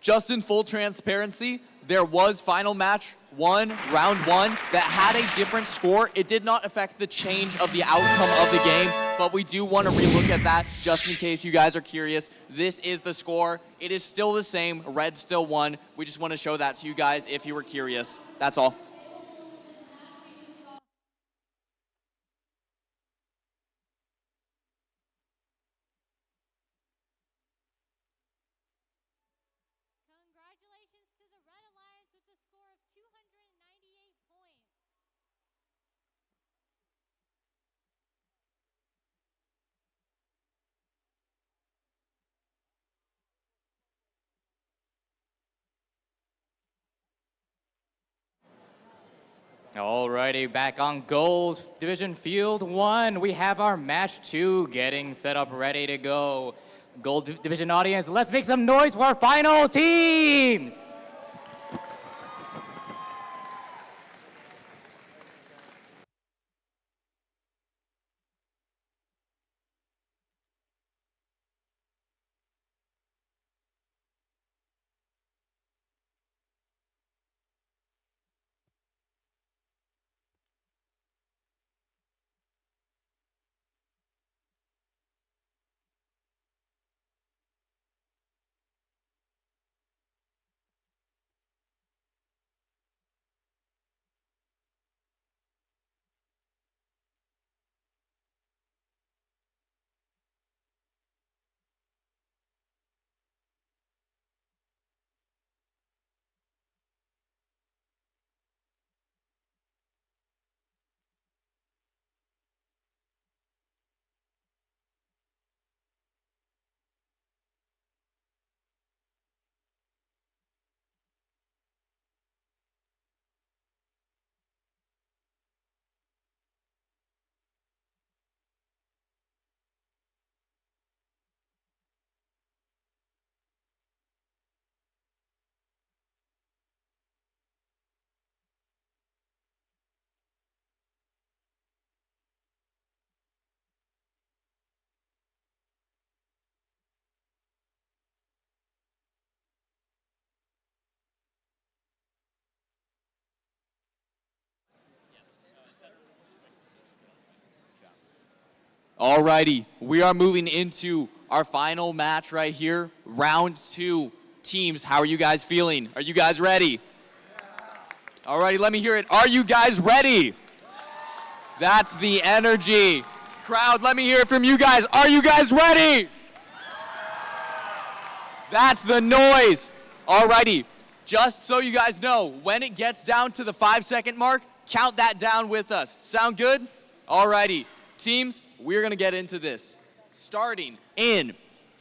Just in full transparency, there was final match one, round one, that had a different score. It did not affect the change of the outcome of the game, but we do want to relook at that just in case you guys are curious. This is the score. It is still the same. Red still won. We just want to show that to you guys if you were curious. That's all. Congratulations to the Red Alliance with a score of 298 points. Alrighty, back on Gold Division Field 1. We have our match 2 getting set up, ready to go. Gold Division audience, let's make some noise for our final teams! Alrighty, we are moving into our final match right here, round 2. Teams, how are you guys feeling? Are you guys ready? Alrighty, let me hear it. Are you guys ready? That's the energy. Crowd, let me hear it from you guys. Are you guys ready? That's the noise. Alrighty, just so you guys know, when it gets down to the 5-second mark, count that down with us. Sound good? Alrighty, teams, we're gonna get into this. Starting in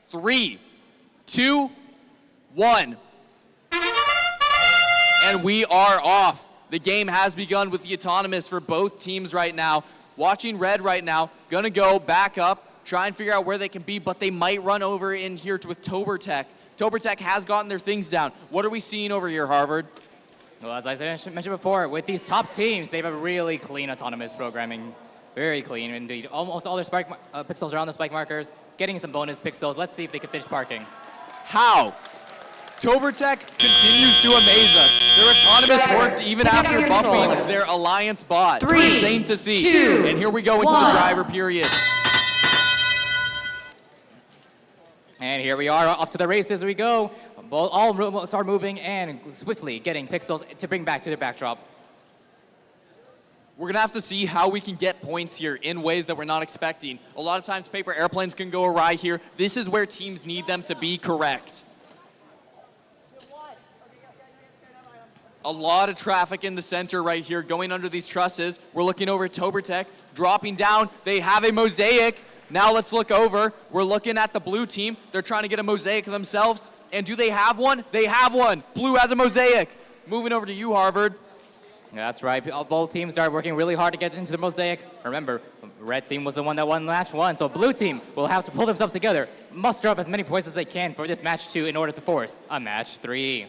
3, 2, 1. And we are off. The game has begun with the autonomous for both teams right now. Watching red right now, gonna go back up, try and figure out where they can be, but they might run over in here with Tobertech. Tobertech has gotten their things down. What are we seeing over here, Harvard? Well, as I mentioned before, with these top teams, they have a really clean autonomous programming. Very clean indeed. Almost all their spike pixels are on the spike markers, getting some bonus pixels. Let's see if they can finish parking. How? Tobertech continues to amaze us. Their autonomous works even after buffing their alliance bot. 3, Insane to see. 2, and here we go into the driver period. And here we are, off to the races we go. All robots are moving and swiftly getting pixels to bring back to their backdrop. We're gonna have to see how we can get points here in ways that we're not expecting. A lot of times paper airplanes can go awry here. This is where teams need them to be correct. A lot of traffic in the center right here going under these trusses. We're looking over at Tobertech, dropping down. They have a mosaic. Now let's look over. We're looking at the blue team. They're trying to get a mosaic themselves. And do they have one? They have one. Blue has a mosaic. Moving over to you, Harvard. That's right. Both teams are working really hard to get into the mosaic. Remember, red team was the one that won match 1, so blue team will have to pull themselves together, muster up as many points as they can for this match 2 in order to force a match 3.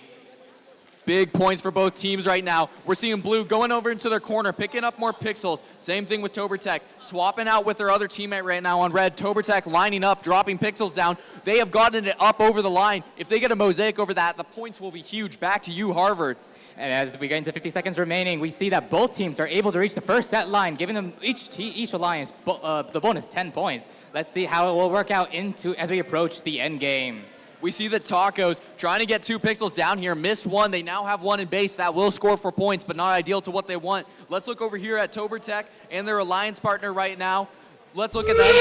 Big points for both teams right now. We're seeing blue going over into their corner, picking up more pixels. Same thing with Tobertech, swapping out with their other teammate right now on red. Tobertech lining up, dropping pixels down. They have gotten it up over the line. If they get a mosaic over that, the points will be huge. Back to you, Harvard. And as we get into 50 seconds remaining, we see that both teams are able to reach the first set line, giving them each alliance the bonus 10 points. Let's see how it will work out as we approach the end game. We see the Tacos trying to get 2 pixels down here, missed 1. They now have 1 in base. That will score for points, but not ideal to what they want. Let's look over here at Tobertech and their alliance partner right now. Let's look at them.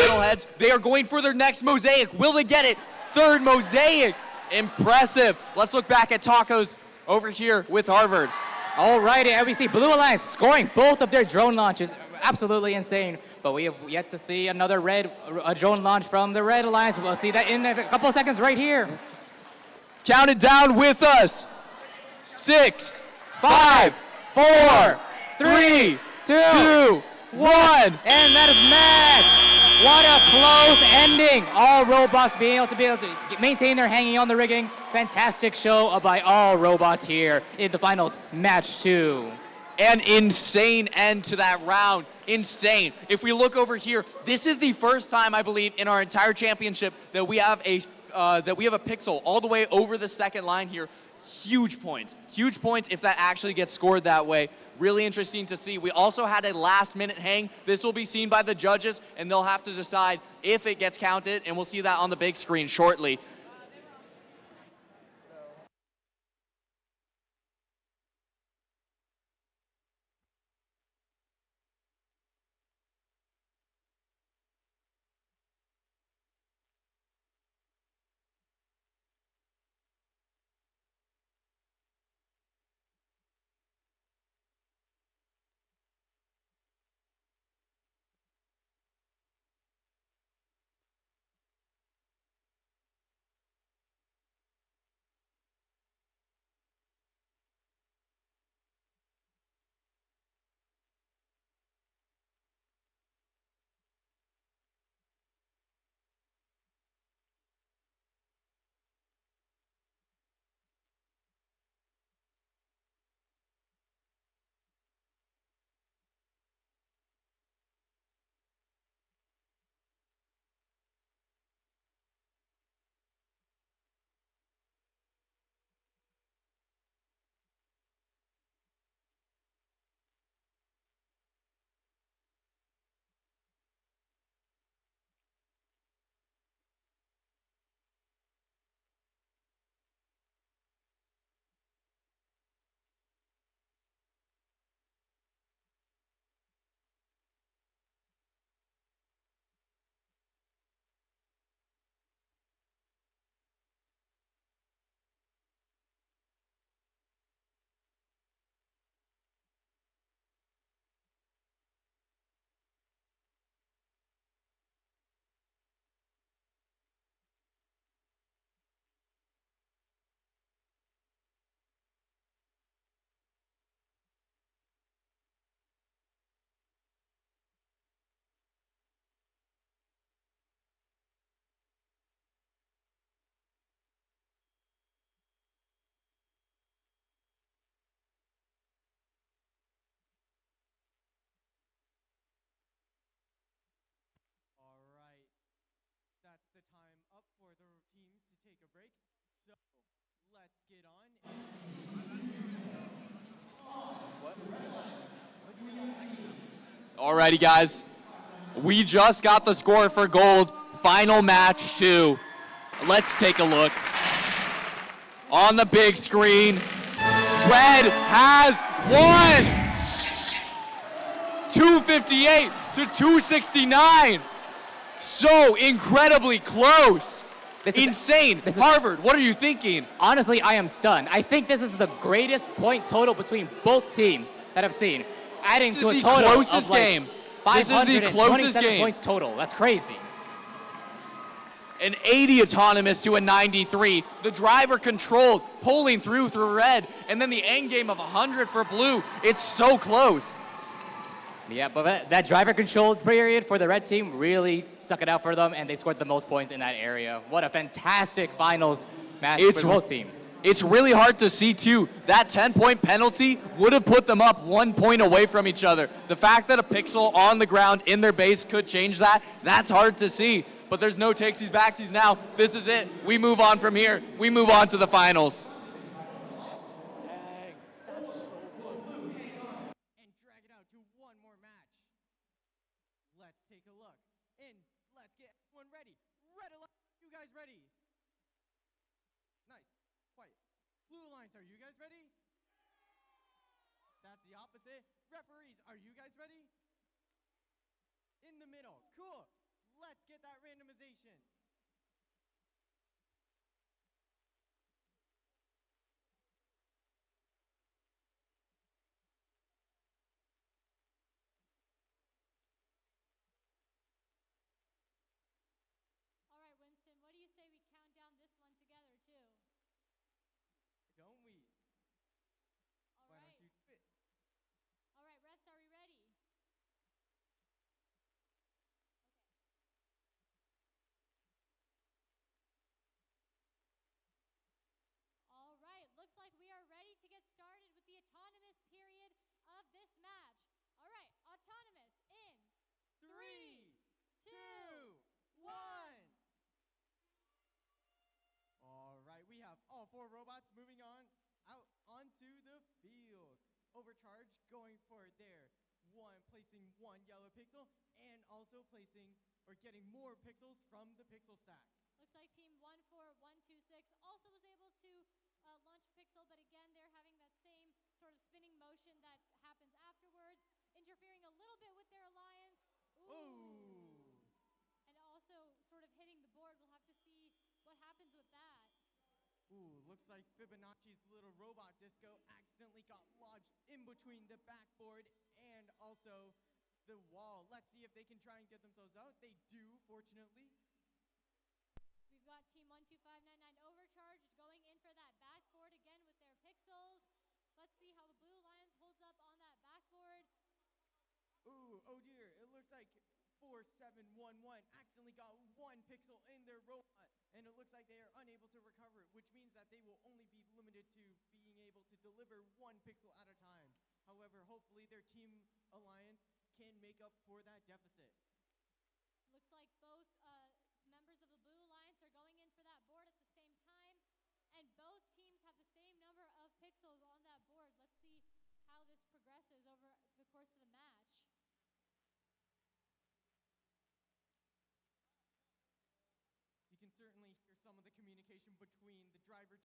Metalheads, they are going for their next mosaic. Will they get it? 3rd mosaic. Impressive. Let's look back at Tacos over here with Harvard. Alrighty, and we see Blue Alliance scoring both of their drone launches. Absolutely insane. But we have yet to see another drone launch from the Red Alliance. We'll see that in a couple of seconds right here. Count it down with us. 6, 5, 4, 3, 2, 1. And that is match. What a close ending. All robots being able to maintain their hanging on the rigging. Fantastic show by all robots here in the finals, match 2. An insane end to that round. Insane. If we look over here, this is the first time, I believe, in our entire championship that we have a pixel all the way over the second line here. Huge points if that actually gets scored that way. Really interesting to see. We also had a last-minute hang. This will be seen by the judges, and they'll have to decide if it gets counted, and we'll see that on the big screen shortly. That's the time up for the teams to take a break. So let's get on. Alrighty, guys. We just got the score for gold. Final match 2. Let's take a look. On the big screen, red has won! 258 to 269. So incredibly close. Insane. Harvard, what are you thinking? Honestly, I am stunned. I think this is the greatest point total between both teams that I've seen, adding to a total of like 527 points total. That's crazy. An 80 autonomous to a 93. The driver controlled, pulling through red, and then the end game of 100 for blue. It's so close. Yeah, but that driver controlled period for the red team really stuck it out for them, and they scored the most points in that area. What a fantastic finals match for both teams. It's really hard to see, too. That 10-point penalty would have put them up 1 point away from each other. The fact that a pixel on the ground in their base could change that, that's hard to see. But there's no takesies backsies now. This is it. We move on from here. We move on to the finals. Let's take a look. And let's get one ready. Red Alliance, you guys ready? Nice. Quiet. Blue Alliance, are you guys ready? That's the opposite. Referees, are you guys ready? In the middle. Cool. Let's get that randomization. All right, Winston, what do you say we count down this one together, too? Don't we? All Why right. don't you do it? 4 robots moving on out onto the field. Overcharge going for their placing 1 yellow pixel and also placing or getting more pixels from the pixel stack. Looks like team 14126 also was able to launch pixel, but again, they're having that same sort of spinning motion that happens afterwards, interfering a little bit with their alliance. Ooh. And also sort of hitting the board. We'll have to see what happens with that. Ooh, looks like Fibonacci's little robot disco accidentally got lodged in between the backboard and also the wall. Let's see if they can try and get themselves out. They do, fortunately. We've got team 12599 overcharged going in for that backboard again with their pixels. Let's see how the Blue Alliance holds up on that backboard. Ooh, oh dear, it looks like 4711 accidentally got 1 pixel in their robot, and it looks like they are unable to recover it, which means that they will only be limited to being able to deliver 1 pixel at a time. However, hopefully their team alliance can make up for that deficit. Looks like both members of the Blue Alliance are going in for that board at the same time, and both teams have the same number of pixels on that board. Let's see how this progresses over the course of the match. You can certainly hear some of the communication between the driver